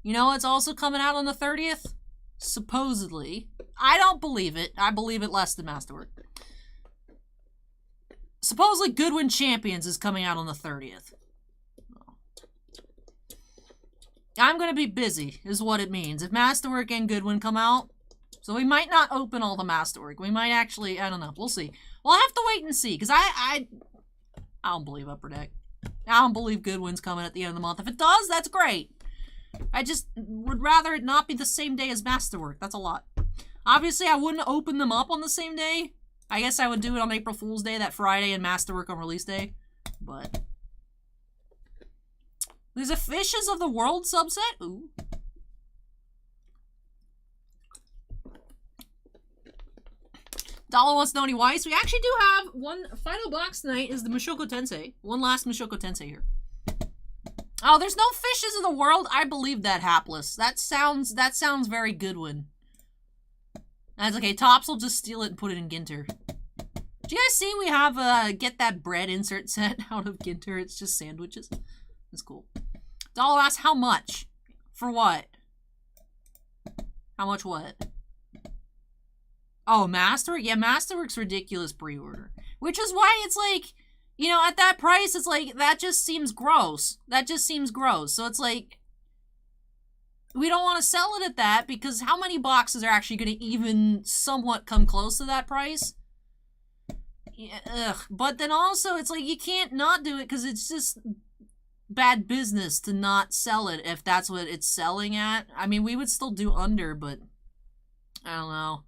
you know it's also coming out on the 30th? Supposedly. I don't believe it. I believe it less than masterwork. Supposedly Goodwin Champions is coming out on the 30th. I'm gonna be busy, is what it means. If Masterwork and Goodwin come out. So we might not open all the Masterwork. We might actually, I don't know. We'll see. We'll have to wait and see, because I don't believe Upper Deck. I don't believe Goodwin's coming at the end of the month. If it does, that's great. I just would rather it not be the same day as Masterwork. That's a lot. Obviously, I wouldn't open them up on the same day. I guess I would do it on April Fool's Day, that Friday, and Masterwork on release day. But there's a Fishes of the World subset. Ooh. Dollar wants to know any Weiss. We actually do have one final box tonight. Is the Mushoku Tensei. One last Mushoku Tensei here. Oh, there's no Fishes of the World. I believe that, Hapless. That sounds very Goodwin. That's okay. Topps will just steal it and put it in Ginter. Do you guys see we have get that bread insert set out of Ginter? It's just sandwiches. That's cool. Dollar asks how much? For what? How much what? Oh, Masterwork? Yeah, Masterwork's ridiculous pre-order. Which is why it's like, you know, at that price, it's like, that just seems gross. That just seems gross. So it's like, we don't want to sell it at that, because how many boxes are actually going to even somewhat come close to that price? Yeah, ugh. But then also, it's like, you can't not do it, because it's just bad business to not sell it if that's what it's selling at. I mean, we would still do under, but I don't know.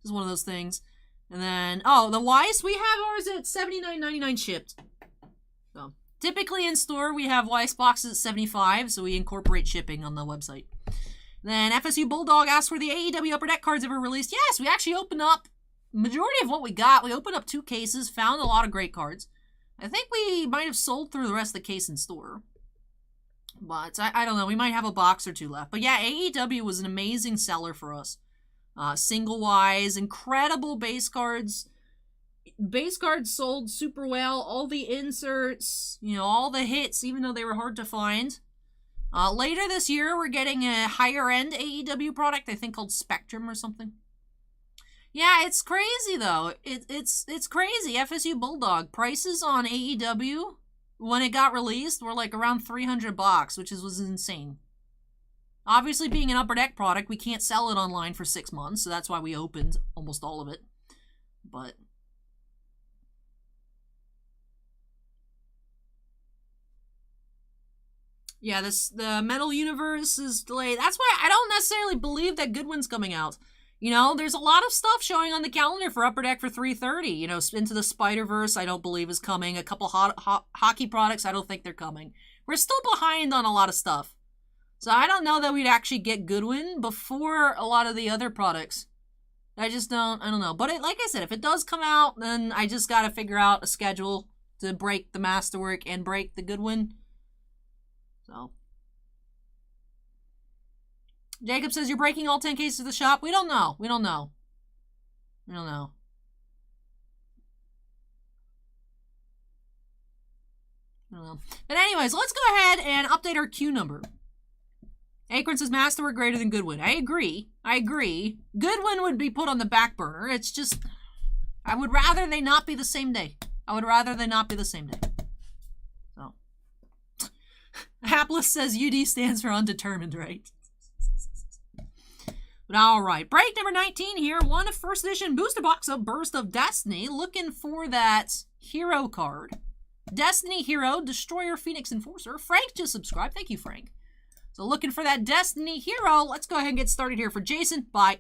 It's one of those things. And then, oh, the Weiss, we have ours at $79.99 shipped. So, typically in store, we have Weiss boxes at $75, so we incorporate shipping on the website. Then FSU Bulldog asks, were the AEW Upper Deck cards ever released? Yes, we actually opened up majority of what we got. We opened up 2 cases, found a lot of great cards. I think we might have sold through the rest of the case in store. But I don't know, we might have a box or 2 left. But yeah, AEW was an amazing seller for us. Single-wise, incredible base cards. Base cards sold super well. All the inserts, you know, all the hits, even though they were hard to find. Later this year, we're getting a higher-end AEW product, I think called Spectrum or something. Yeah, it's crazy, though. It's crazy. FSU Bulldog. Prices on AEW, when it got released, were like around $300, which was insane. Obviously, being an Upper Deck product, we can't sell it online for 6 months, so that's why we opened almost all of it. But yeah, the Metal Universe is delayed. That's why I don't necessarily believe that Goodwin's coming out. You know, there's a lot of stuff showing on the calendar for Upper Deck for 3/30. You know, Into the Spider-Verse, I don't believe is coming. A couple hockey products, I don't think they're coming. We're still behind on a lot of stuff. So I don't know that we'd actually get Goodwin before a lot of the other products. I don't know. But like I said, if it does come out, then I just got to figure out a schedule to break the Masterwork and break the Goodwin. So. Jacob says, you're breaking all 10 cases of the shop? We don't know. We don't know. We don't know. I don't know. But anyways, let's go ahead and update our queue number. Acorn says Masterwork greater than Goodwin. I agree. Goodwin would be put on the back burner. It's just, I would rather they not be the same day. So. Hapless says UD stands for undetermined, right? But alright. Break number 19 here. One first edition booster box of Burst of Destiny. Looking for that hero card. Destiny Hero, Destroyer, Phoenix Enforcer. Frank just subscribed. Thank you, Frank. So looking for that Destiny Hero. Let's go ahead and get started here for Jason by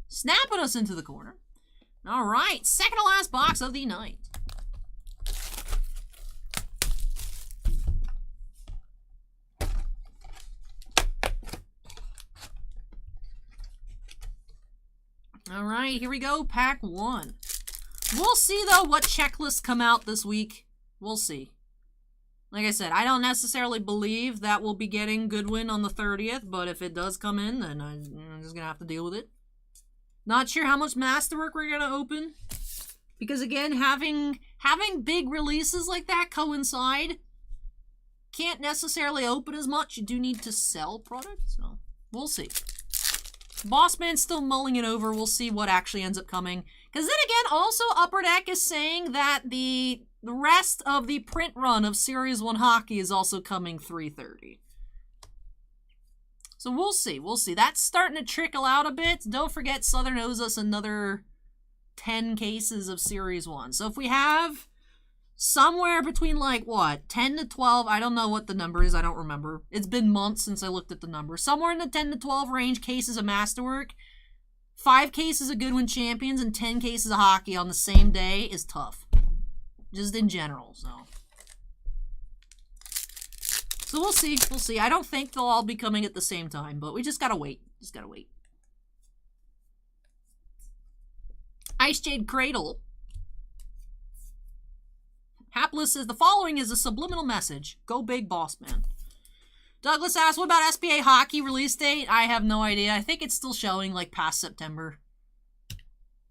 snapping us into the corner. All right, second to last box of the night. All right, here we go, pack 1. We'll see, though, what checklists come out this week. We'll see. Like I said, I don't necessarily believe that we'll be getting Goodwin on the 30th, but if it does come in, then I'm just going to have to deal with it. Not sure how much Masterwork we're going to open. Because again, having big releases like that coincide can't necessarily open as much. You do need to sell products, so we'll see. Bossman's still mulling it over. We'll see what actually ends up coming. Because then again, also Upper Deck is saying that the rest of the print run of Series 1 Hockey is also coming 3/30. So we'll see. We'll see. That's starting to trickle out a bit. Don't forget, Southern owes us another 10 cases of Series 1. So if we have somewhere between, like, what, 10 to 12, I don't know what the number is, I don't remember. It's been months since I looked at the number. Somewhere in the 10 to 12 range cases of Masterwork, 5 cases of Goodwin Champions, and 10 cases of hockey on the same day is tough. Just in general, so. So we'll see, we'll see. I don't think they'll all be coming at the same time, but we just gotta wait. Just gotta wait. Ice Jade Cradle. Hapless says, the following is a subliminal message. Go big, boss man. Douglas asks, what about SPA hockey release date? I have no idea. I think it's still showing, like, past September.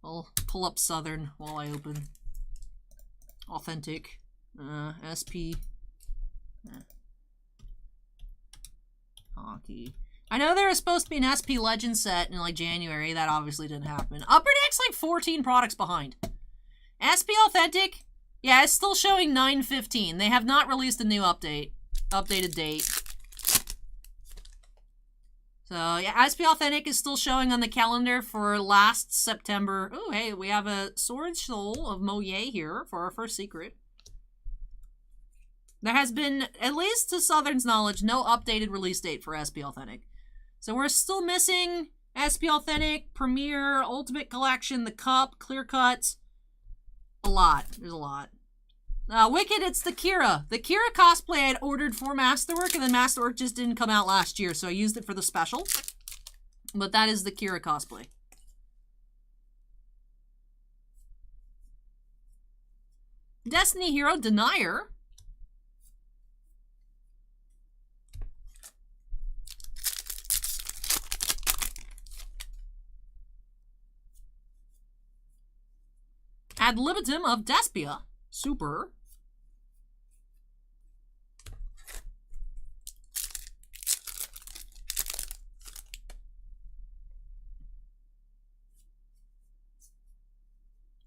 I'll pull up Southern while I open. Authentic. SP. Hockey. I know there was supposed to be an SP Legend set in, like, January. That obviously didn't happen. Upper Deck's, like, 14 products behind. SP Authentic, yeah, it's still showing 9/15. They have not released a new updated date. So, yeah, SP Authentic is still showing on the calendar for last September. Oh, hey, we have a Sword Soul of Moye here for our first secret. There has been, at least to Southern's knowledge, no updated release date for SP Authentic. So we're still missing SP Authentic, Premier, Ultimate Collection, the Cup, Clear Cut. A lot. There's a lot. Wicked, it's the Kira. The Kira cosplay I had ordered for Masterwork, and then Masterwork just didn't come out last year, so I used it for the special. But that is the Kira cosplay. Destiny Hero Denier. Ad libitum of Despia. Super.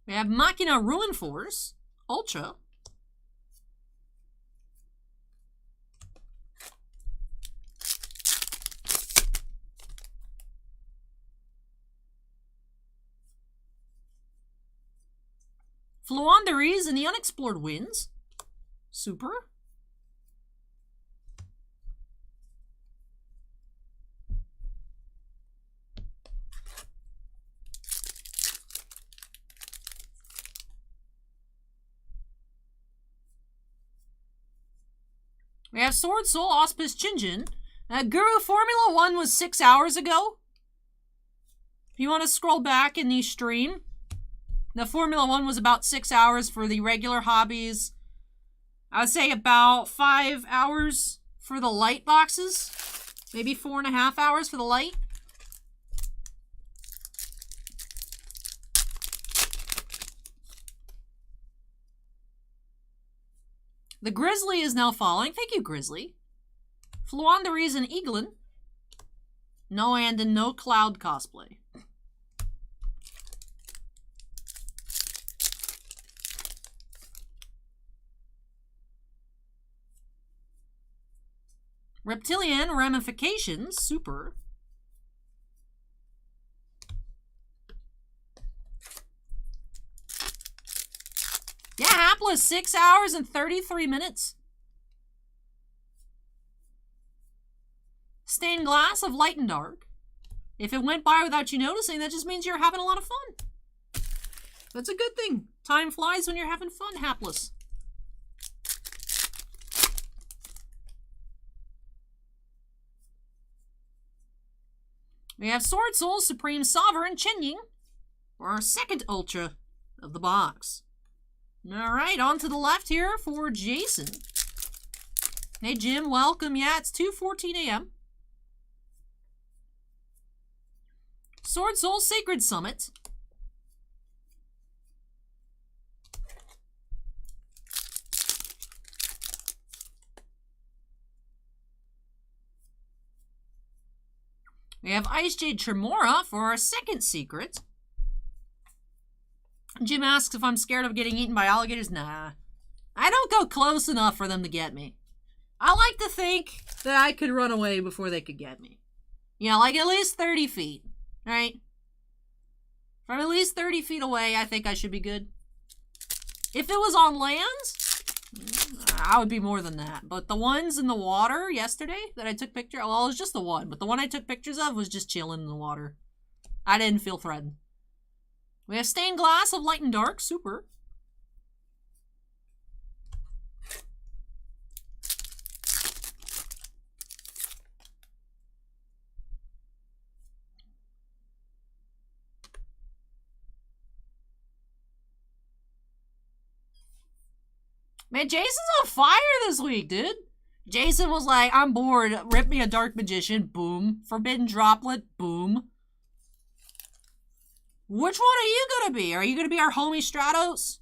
We have Machina Ruin Force. Ultra. Fluanderies and the Unexplored Winds. Super. We have Sword Soul Auspice Chinjin. Guru Formula 1 was 6 hours ago. If you want to scroll back in the stream, the Formula 1 was about 6 hours for the regular hobbies. I would say about 5 hours for the light boxes. Maybe 4.5 hours for the light. The Grizzly is now following. Thank you, Grizzly. Fluanderies and Eaglin. No and no Cloud cosplay. Reptilian Ramifications, Super. Yeah, Hapless, 6 hours and 33 minutes. Stained Glass of Light and Dark. If it went by without you noticing, that just means you're having a lot of fun. That's a good thing. Time flies when you're having fun, Hapless. We have Sword Soul Supreme Sovereign Chenying for our second Ultra of the box. Alright, on to the left here for Jason. Hey Jim, welcome. Yeah, it's 2:14 a.m. Sword Soul Sacred Summit. We have Ice Jade Tremora for our second secret. Jim asks if I'm scared of getting eaten by alligators. Nah. I don't go close enough for them to get me. I like to think that I could run away before they could get me. Yeah, like at least 30 feet, right? From at least 30 feet away, I think I should be good. If it was on lands, I would be more than that. But the ones in the water yesterday that I took pictures, well, it was just the one, but the one I took pictures of was just chilling in the water. I didn't feel threatened. We have stained glass of light and dark, super. Man, Jason's on fire this week, dude. Jason was like, I'm bored. Rip me a Dark Magician. Boom. Forbidden Droplet. Boom. Which one are you going to be? Are you going to be our homie Stratos?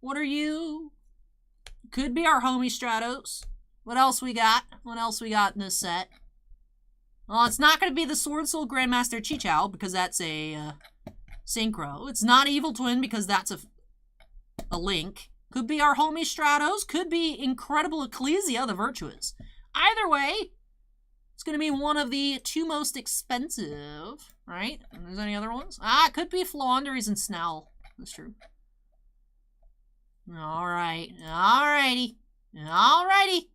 What are you? Could be our homie Stratos. What else we got? What else we got in this set? Well, it's not going to be the Sword Soul Grandmaster Chichao because that's a synchro. It's not Evil Twin because that's a link. Could be our homie Stratos. Could be Incredible Ecclesia, the Virtuous. Either way, it's going to be one of the two most expensive, right? And there's any other ones? It could be Flaunderies and Snell. That's true. All right. All righty. All righty.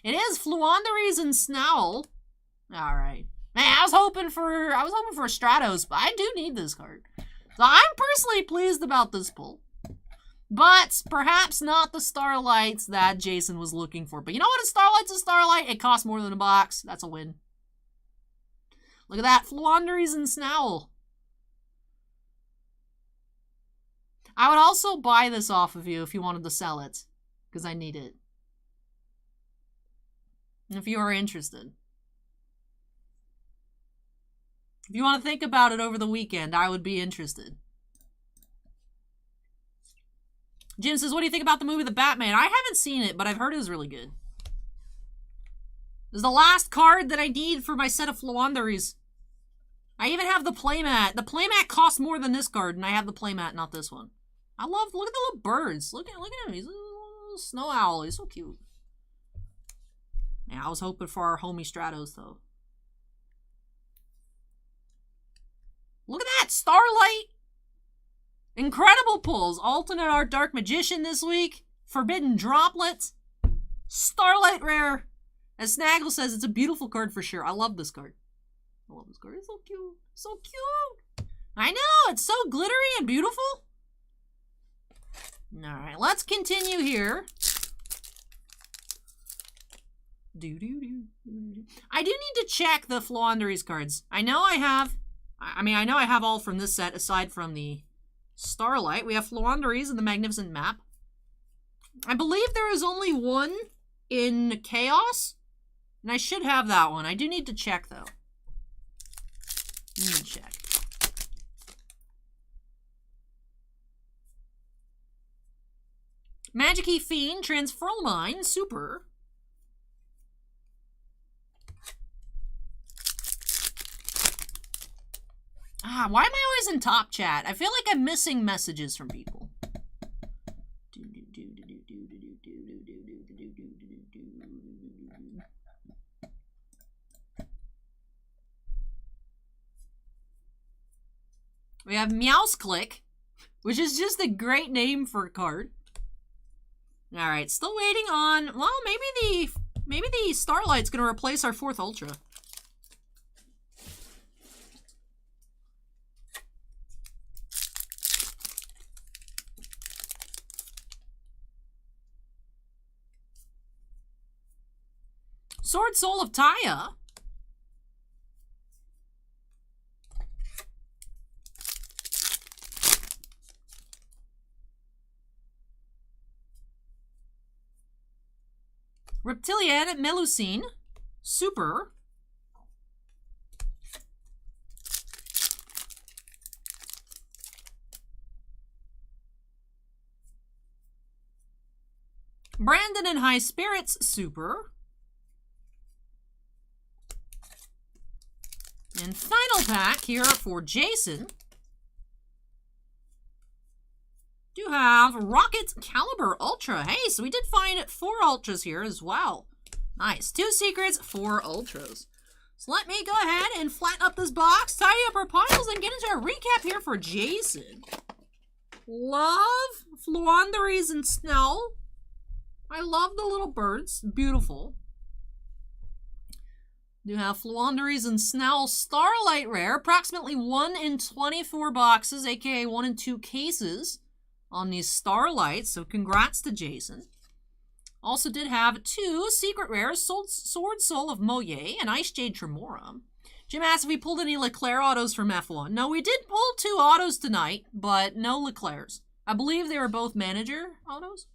It is Flaunderies and Snell. All right. Man, I was hoping for a Stratos, but I do need this card. So I'm personally pleased about this pull. But perhaps not the Starlights that Jason was looking for. But you know what? A Starlight's a Starlight. It costs more than a box. That's a win. Look at that. Flaunderies and Snowl. I would also buy this off of you if you wanted to sell it. Because I need it. If you are interested. If you want to think about it over the weekend, I would be interested. Jim says, what do you think about the movie The Batman? I haven't seen it, but I've heard it was really good. This is the last card that I need for my set of Flaunderies. I even have the playmat. The playmat costs more than this card, and I have the playmat, not this one. Look at the little birds. Look at him. He's a little snow owl. He's so cute. Yeah, I was hoping for our homie Stratos, though. Look at that! Starlight! Incredible pulls. Alternate Art Dark Magician this week. Forbidden Droplets. Starlight Rare. As Snaggle says, it's a beautiful card for sure. I love this card. I love this card. It's so cute. So cute. I know. It's so glittery and beautiful. Alright, let's continue here. I do need to check the Flaunderies cards. I know I have all from this set aside from the Starlight. We have Flaunderies in the Magnificent Map. I believe there is only one in Chaos, and I should have that one. I do need to check, though. Need to check. Magic-y Fiend, Transferal Mine, Super. Why am I always in top chat? I feel like I'm missing messages from people. We have Meowsclick, which is just a great name for a card. Alright, still waiting on... Well, maybe the Starlight's gonna replace our 4th Ultra. Sword Soul of Taya. Reptilian Melusine. Super. Brandon and High Spirits. Super. And final pack here for Jason. Do have Rocket Caliber Ultra. Hey, so we did find 4 Ultras here as well. Nice. 2 secrets, 4 Ultras. So let me go ahead and flatten up this box, tidy up our piles, and get into a recap here for Jason. Love Fluanderies and Snell. I love the little birds. Beautiful. You have Fluanderies and Snell Starlight Rare. Approximately 1 in 24 boxes, aka 1 in 2 cases on these Starlights. So congrats to Jason. Also did have 2 secret rares, Sword Soul of Moye and Ice Jade Tremora. Jim asked if we pulled any Leclerc autos from F1. No, we did pull 2 autos tonight, but no Leclercs. I believe they were both manager autos.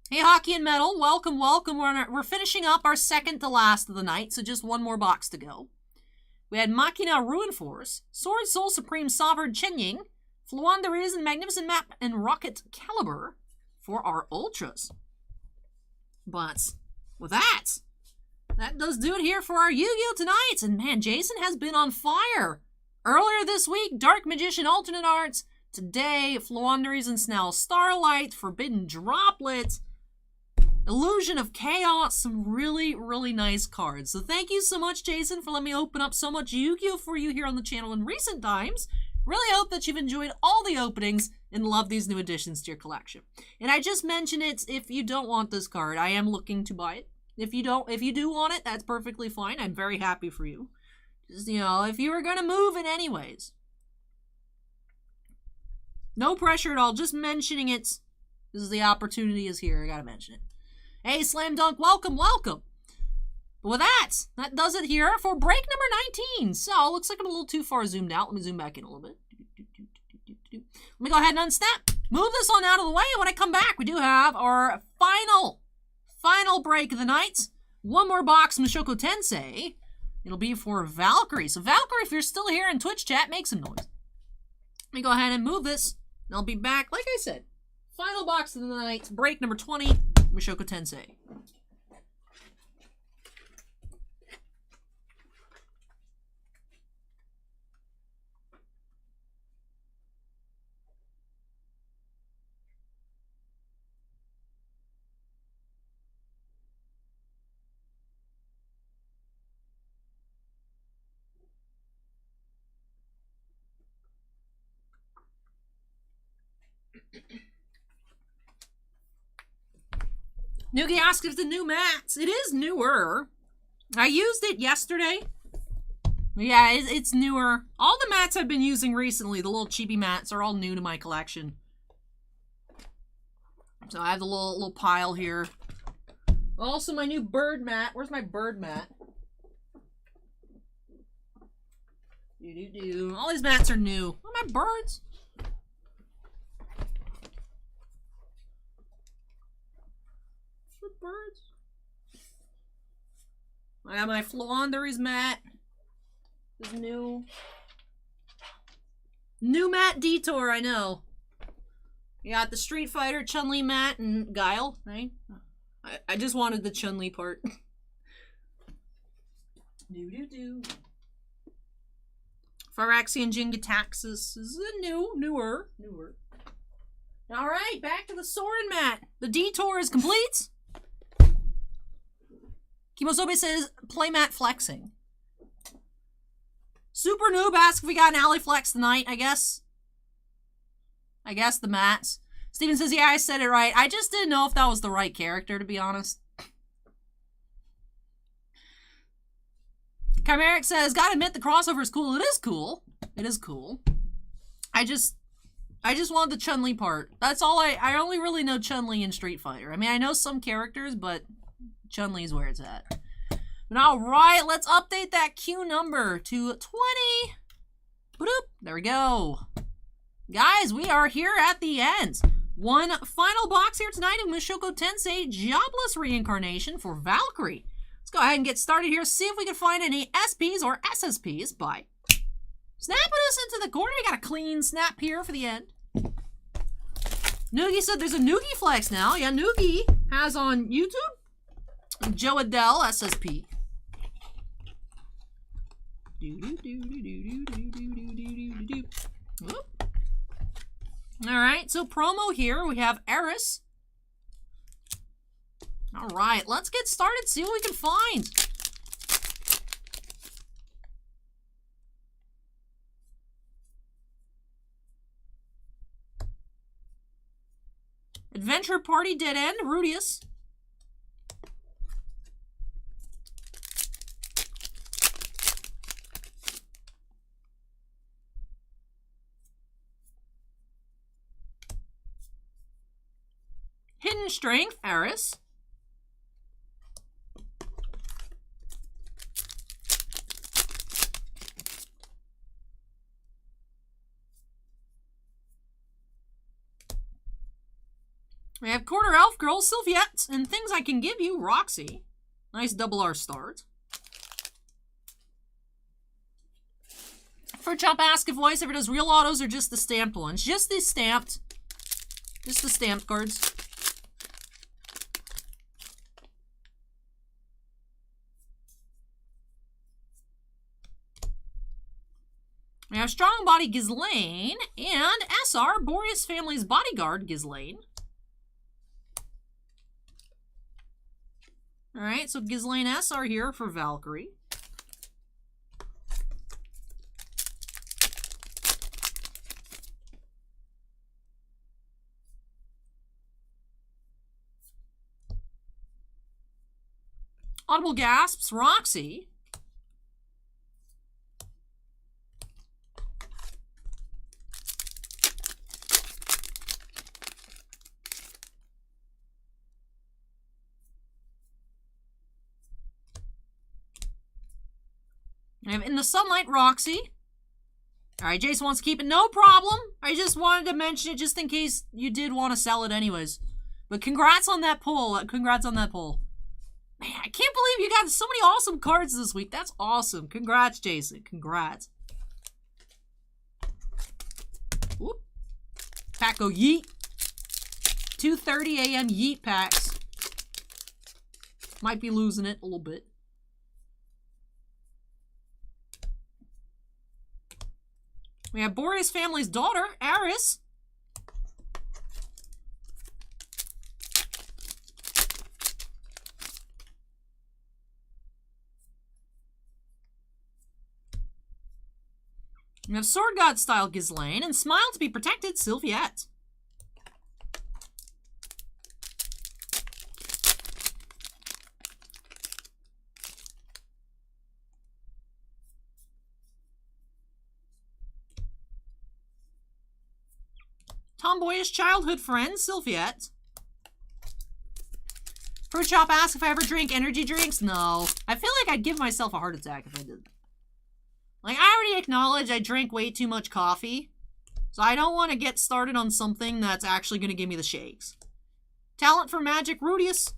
Hey, Hockey and Metal, welcome, welcome. We're finishing up our second to last of the night, so just 1 more box to go. We had Machina Ruin Force, Sword Soul Supreme Sovereign Chenying, Fluanderies and Magnificent Map, and Rocket Caliber for our Ultras. But with that does do it here for our Yu-Gi-Oh! Tonight. And man, Jason has been on fire. Earlier this week, Dark Magician Alternate Arts. Today, Fluanderies and Snell Starlight, Forbidden Droplet, Illusion of Chaos, some really, really nice cards. So thank you so much, Jason, for letting me open up so much Yu-Gi-Oh! For you here on the channel in recent times. Really hope that you've enjoyed all the openings and love these new additions to your collection. And I just mentioned it, if you don't want this card, I am looking to buy it. If you do want it, that's perfectly fine. I'm very happy for you. Just, you know, if you were going to move it anyways. No pressure at all, just mentioning it. This is the opportunity is here, I gotta mention it. Hey, Slam Dunk, welcome, welcome. But with that does it here for break number 19. So, looks like I'm a little too far zoomed out. Let me zoom back in a little bit. Let me go ahead and unsnap. Move this one out of the way. When I come back, we do have our final break of the night. 1 more box, Mushoku Tensei. It'll be for Valkyrie. So, Valkyrie, if you're still here in Twitch chat, make some noise. Let me go ahead and move this. And I'll be back, like I said. Final box of the night, break number 20, Mushoku Tensei. Noogie asked if the new mats. It is newer. I used it yesterday. Yeah, it's newer. All the mats I've been using recently, the little chibi mats, are all new to my collection. So I have the little pile here. Also my new bird mat. Where's my bird mat? All these mats are new. Oh, my birds. Birds. I got my Fluanderies mat. This is new. New mat Detour, I know. You got the Street Fighter, Chun-Li mat, and Guile, right? I just wanted the Chun-Li part. Phyrexian Jingataxis is newer. Alright, back to the Soren mat. The Detour is complete. Kimosobe says, playmat flexing. Super Noob asks if we got an AllyFlex tonight, I guess. The mats. Steven says, yeah, I said it right. I just didn't know if that was the right character, to be honest. Chimeric says, gotta admit the crossover is cool. It is cool. It is cool. I just wanted the Chun-Li part. That's all I only really know Chun-Li in Street Fighter. I mean, I know some characters, but Chun-Li's where it's at. But alright, let's update that queue number to 20. Boop, there we go. Guys, we are here at the end. 1 final box here tonight of Mushoku Tensei Jobless Reincarnation for Valkyrie. Let's go ahead and get started here. See if we can find any SPs or SSPs by snapping us into the corner. We got a clean snap here for the end. Noogie said there's a Noogie Flex now. Yeah, Noogie has on YouTube Joe Adele SSP. All right, so promo here, we have Eris. All right, let's get started, see what we can find. Adventure Party Dead End, Rudius. Hidden Strength, Eris. We have Quarter Elf Girl, Sylviette, and Things I Can Give You, Roxy. Nice double R start. For Chop Ask if voice ever does real autos or just the stamped ones. Just the stamped. Just the stamped cards. We have Strong Body Ghislaine and SR, Boreas Family's Bodyguard Ghislaine. Alright, so Ghislaine SR here for Valkyrie. Audible Gasps, Roxy. We have In the Sunlight, Roxy. Alright, Jason wants to keep it. No problem. I just wanted to mention it just in case you did want to sell it anyways. But congrats on that pull. Congrats on that pull. Man, I can't believe you got so many awesome cards this week. That's awesome. Congrats, Jason. Congrats. Whoop. Paco Yeet. 2:30 a.m. Yeet packs. Might be losing it a little bit. We have Boreas Family's daughter, Eris. We have Sword God style Ghislaine and Smile to be Protected, Sylviette. Tomboyish childhood friend, Sylviette. Fruit Shop asks if I ever drink energy drinks. No. I feel like I'd give myself a heart attack if I did. Like, I already acknowledge I drink way too much coffee. So I don't want to get started on something that's actually going to give me the shakes. Talent for Magic, Rudius.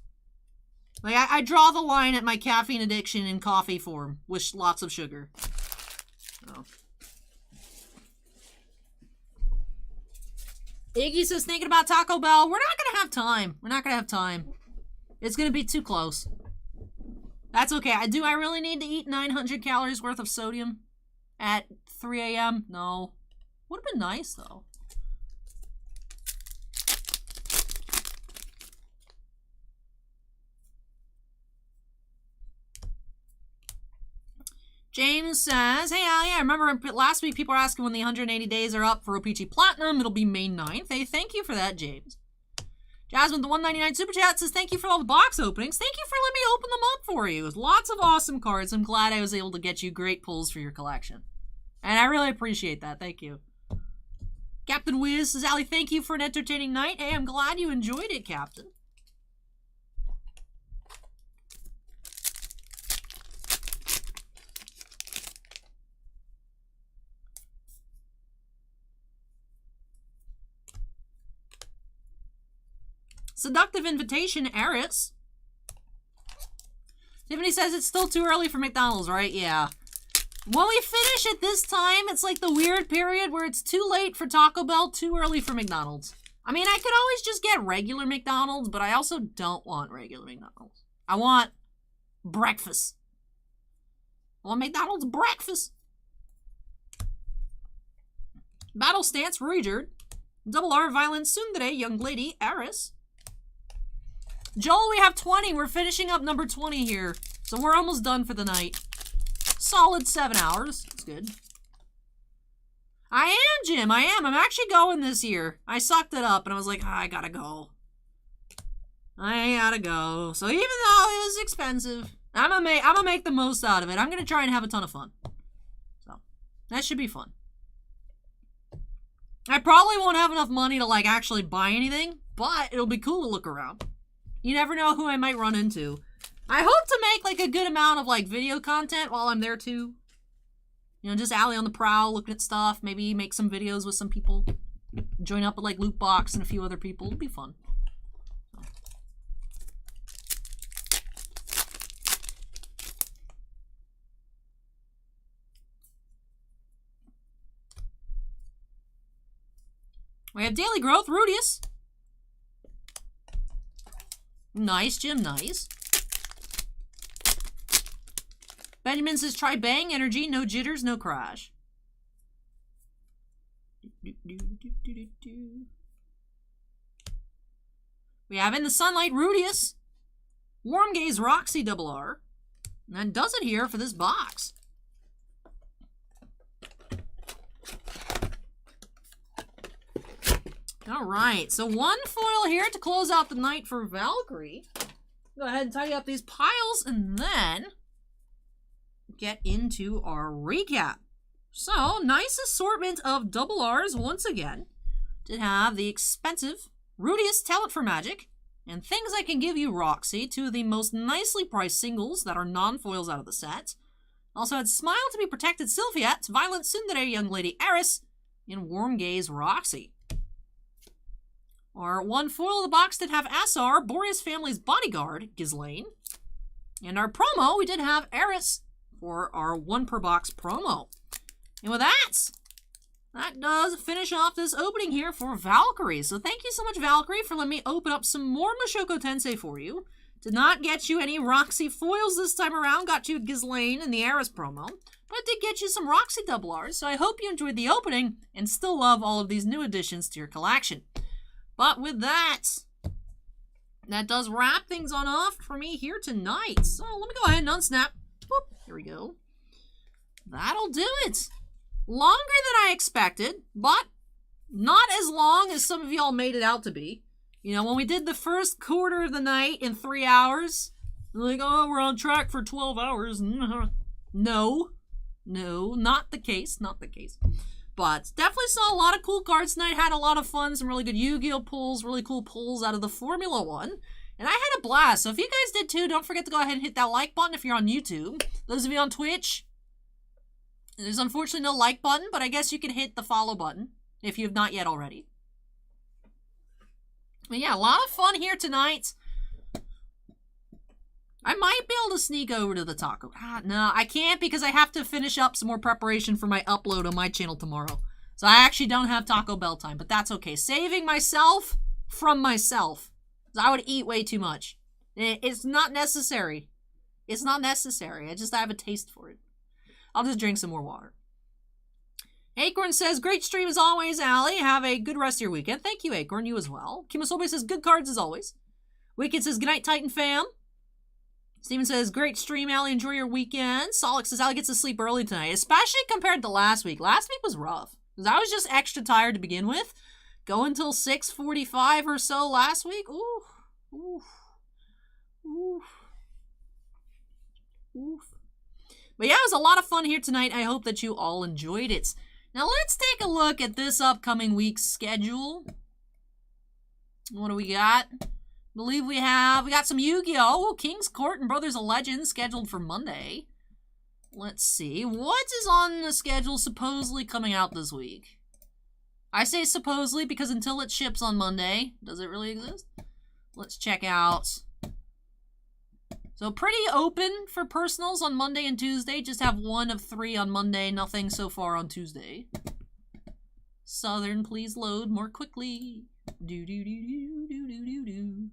Like, I draw the line at my caffeine addiction in coffee form with lots of sugar. Oh. Iggy says, thinking about Taco Bell. We're not going to have time. We're not going to have time. It's going to be too close. That's okay. I really need to eat 900 calories worth of sodium at 3 a.m.? No. Would have been nice, though. James says, hey, Allie, I remember last week people were asking when the 180 days are up for OPG Platinum. It'll be May 9th. Hey, thank you for that, James. Jasmine, the 199 Super Chat says, thank you for all the box openings. Thank you for letting me open them up for you. With lots of awesome cards. I'm glad I was able to get you great pulls for your collection. And I really appreciate that. Thank you. Captain Wiz says, Allie, thank you for an entertaining night. Hey, I'm glad you enjoyed it, Captain. Seductive Invitation, Eris. Tiffany says it's still too early for McDonald's, right? Yeah. When we finish at this time, it's like the weird period where it's too late for Taco Bell, too early for McDonald's. I mean, I could always just get regular McDonald's, but I also don't want regular McDonald's. I want breakfast. I want McDonald's breakfast. Battle Stance, Richard. Double R Violent Tsundere, Young Lady, Eris. Joel, we have 20. We're finishing up number 20 here. So we're almost done for the night. Solid 7 hours. That's good. I am, Jim. I am. I'm actually going this year. I sucked it up and I was like, I gotta go. I gotta go. So even though it was expensive, I'm gonna make the most out of it. I'm gonna try and have a ton of fun. So that should be fun. I probably won't have enough money to like actually buy anything, but it'll be cool to look around. You never know who I might run into. I hope to make like a good amount of like video content while I'm there too. You know, just Allie on the prowl, looking at stuff. Maybe make some videos with some people. Join up with like Loot Box and a few other people. It'll be fun. We have Daily Growth, Rudius. Nice, Jim, nice. Benjamin says, try Bang Energy, no jitters, no crash. We have In the Sunlight, Rudius. Warm Gaze, Roxy, Double R. And that does it here for this box. Alright, so one foil here to close out the night for Valkyrie. Go ahead and tidy up these piles and then get into our recap. So, nice assortment of double R's once again. Did have the expensive Rudius Talent for Magic and Things I Can Give You Roxy, two of the most nicely priced singles that are non-foils out of the set. Also had Smile to Be Protected Sylphiette, Violent Tsundere Young Lady Eris, and Warm Gaze Roxy. Our one foil of the box did have Asar, Boreas Family's Bodyguard, Ghislaine. And our promo, we did have Eris for our one per box promo. And with that does finish off this opening here for Valkyrie. So thank you so much, Valkyrie, for letting me open up some more Mushoku Tensei for you. Did not get you any Roxy foils this time around. Got you Ghislaine and the Eris promo. But it did get you some Roxy double R's. So I hope you enjoyed the opening and still love all of these new additions to your collection. But with that does wrap things on off for me here tonight. So let me go ahead and unsnap. Boop, here we go. That'll do it. Longer than I expected, but not as long as some of y'all made it out to be. You know, when we did the first quarter of the night in 3 hours, like, oh, we're on track for 12 hours. No, not the case, not the case. But definitely saw a lot of cool cards tonight. Had a lot of fun. Some really good Yu-Gi-Oh pulls. Really cool pulls out of the Formula 1. And I had a blast. So if you guys did too, don't forget to go ahead and hit that like button if you're on YouTube. Those of you on Twitch, there's unfortunately no like button, but I guess you can hit the follow button if you have not yet already. But yeah, a lot of fun here tonight. I might be able to sneak over to the taco. No, I can't because I have to finish up some more preparation for my upload on my channel tomorrow. So I actually don't have Taco Bell time, but that's okay. Saving myself from myself. I would eat way too much. It's not necessary. It's not necessary. I have a taste for it. I'll just drink some more water. Acorn says, great stream as always, Allie. Have a good rest of your weekend. Thank you, Acorn. You as well. Kimosobe says, good cards as always. Wicked says, good night, Titan fam. Steven says, great stream, Allie. Enjoy your weekend. Solix says, Allie gets to sleep early tonight, especially compared to last week. Last week was rough, because I was just extra tired to begin with. Going till 6:45 or so last week. Oof. But yeah, it was a lot of fun here tonight. I hope that you all enjoyed it. Now let's take a look at this upcoming week's schedule. What do we got? I believe we got some Yu-Gi-Oh! King's Court and Brothers of Legend scheduled for Monday. Let's see. What is on the schedule supposedly coming out this week? I say supposedly because until it ships on Monday, does it really exist? Let's check out. So pretty open for personals on Monday and Tuesday. Just have 1 of 3 on Monday. Nothing so far on Tuesday. Southern, please load more quickly. Do-do-do-do-do-do-do-do.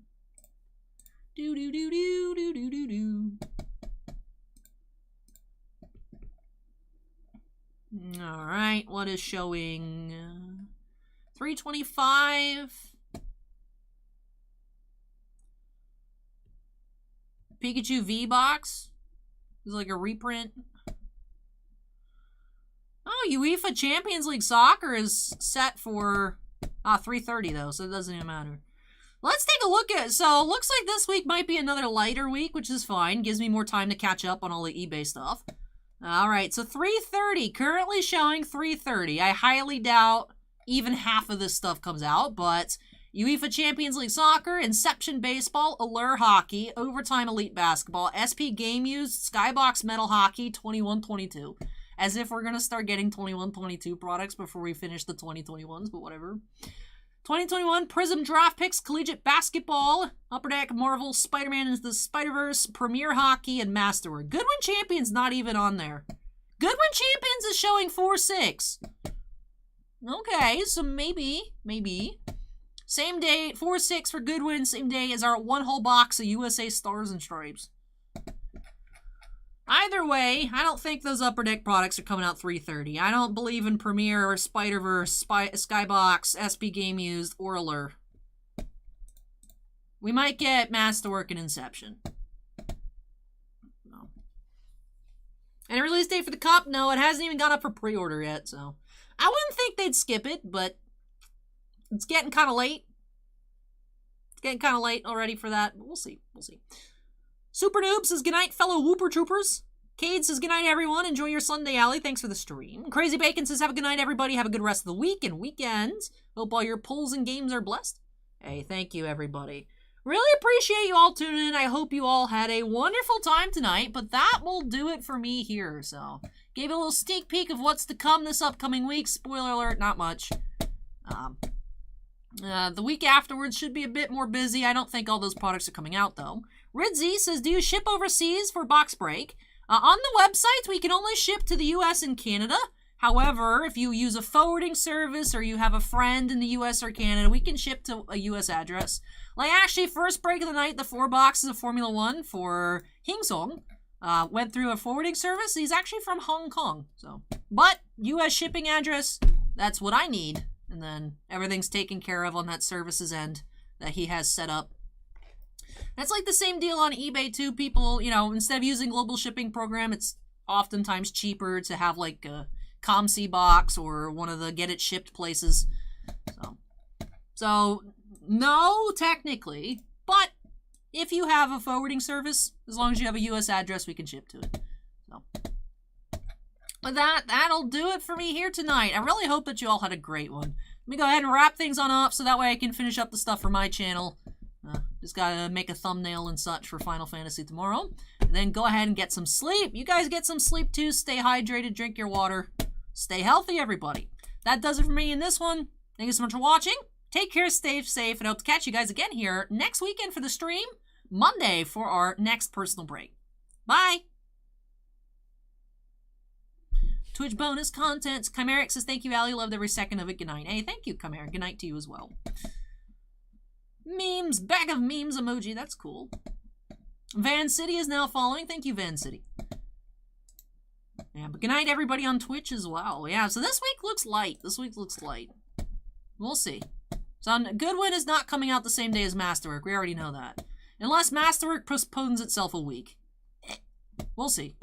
Do-do-do-do-do-do-do-do. Alright, what is showing? 3 325. Pikachu V-Box. It's like a reprint. Oh, UEFA Champions League Soccer is set for 3:30 though, so it doesn't even matter. Let's take a look at it. So, looks like this week might be another lighter week, which is fine. Gives me more time to catch up on all the eBay stuff. Alright, so 3:30. Currently showing 3:30. I highly doubt even half of this stuff comes out, but UEFA Champions League Soccer, Inception Baseball, Allure Hockey, Overtime Elite Basketball, SP Game Used, Skybox Metal Hockey, 21-22. As if we're going to start getting 21-22 products before we finish the 2021s, but whatever. 2021 Prism Draft Picks, Collegiate Basketball, Upper Deck, Marvel, Spider-Man Into the Spider-Verse, Premier Hockey, and Masterwork. Goodwin Champions not even on there. Goodwin Champions is showing 4-6. Okay, so maybe. Same day, 4-6 for Goodwin, same day as our one whole box of USA Stars and Stripes. Either way, I don't think those Upper Deck products are coming out 3:30. I don't believe in Premiere or Spider-Verse, Skybox, SP Game Used, or Allure. We might get Masterwork and Inception. No. And a release date for the Cup? No, it hasn't even gone up for pre-order yet, so. I wouldn't think they'd skip it, but it's getting kind of late. It's getting kind of late already for that, but we'll see. Super Noob says, "Goodnight, fellow Whooper Troopers." Cade says, "Goodnight, everyone. Enjoy your Sunday, Allie. Thanks for the stream." Crazy Bacon says, "Have a good night, everybody. Have a good rest of the week and weekends. Hope all your pulls and games are blessed." Hey, thank you, everybody. Really appreciate you all tuning in. I hope you all had a wonderful time tonight, but that will do it for me here. So, gave you a little sneak peek of what's to come this upcoming week. Spoiler alert, not much. The week afterwards should be a bit more busy. I don't think all those products are coming out, though. Ridzi says, "Do you ship overseas for box break?" On the website, we can only ship to the US and Canada. However, if you use a forwarding service or you have a friend in the US or Canada, we can ship to a US address. Like, actually, first break of the night, the 4 boxes of Formula 1 for Hingson went through a forwarding service. He's actually from Hong Kong. But US shipping address, that's what I need. And then everything's taken care of on that services end that he has set up. That's like the same deal on eBay too. People, instead of using global shipping program, it's oftentimes cheaper to have like a ComC box or one of the get it shipped places. So no, technically, but if you have a forwarding service, as long as you have a US address, we can ship to it. So, but that'll do it for me here tonight. I really hope that you all had a great one. Let me go ahead and wrap things on up so that way I can finish up the stuff for my channel. Just gotta make a thumbnail and such for Final Fantasy tomorrow. And then go ahead and get some sleep. You guys get some sleep too. Stay hydrated, drink your water. Stay healthy, everybody. That does it for me in this one. Thank you so much for watching. Take care, stay safe, and I hope to catch you guys again here next weekend for the stream. Monday for our next personal break. Bye! Twitch bonus content. Chimeric says, "Thank you, Allie. Loved every second of it. Good night." Hey, thank you, Chimeric. Good night to you as well. Memes. Bag of memes emoji. That's cool. Van City is now following. Thank you, Van City. Yeah, but good night, everybody on Twitch as well. Yeah, so this week looks light. We'll see. So Goodwin is not coming out the same day as Masterwork. We already know that. Unless Masterwork postpones itself a week. We'll see.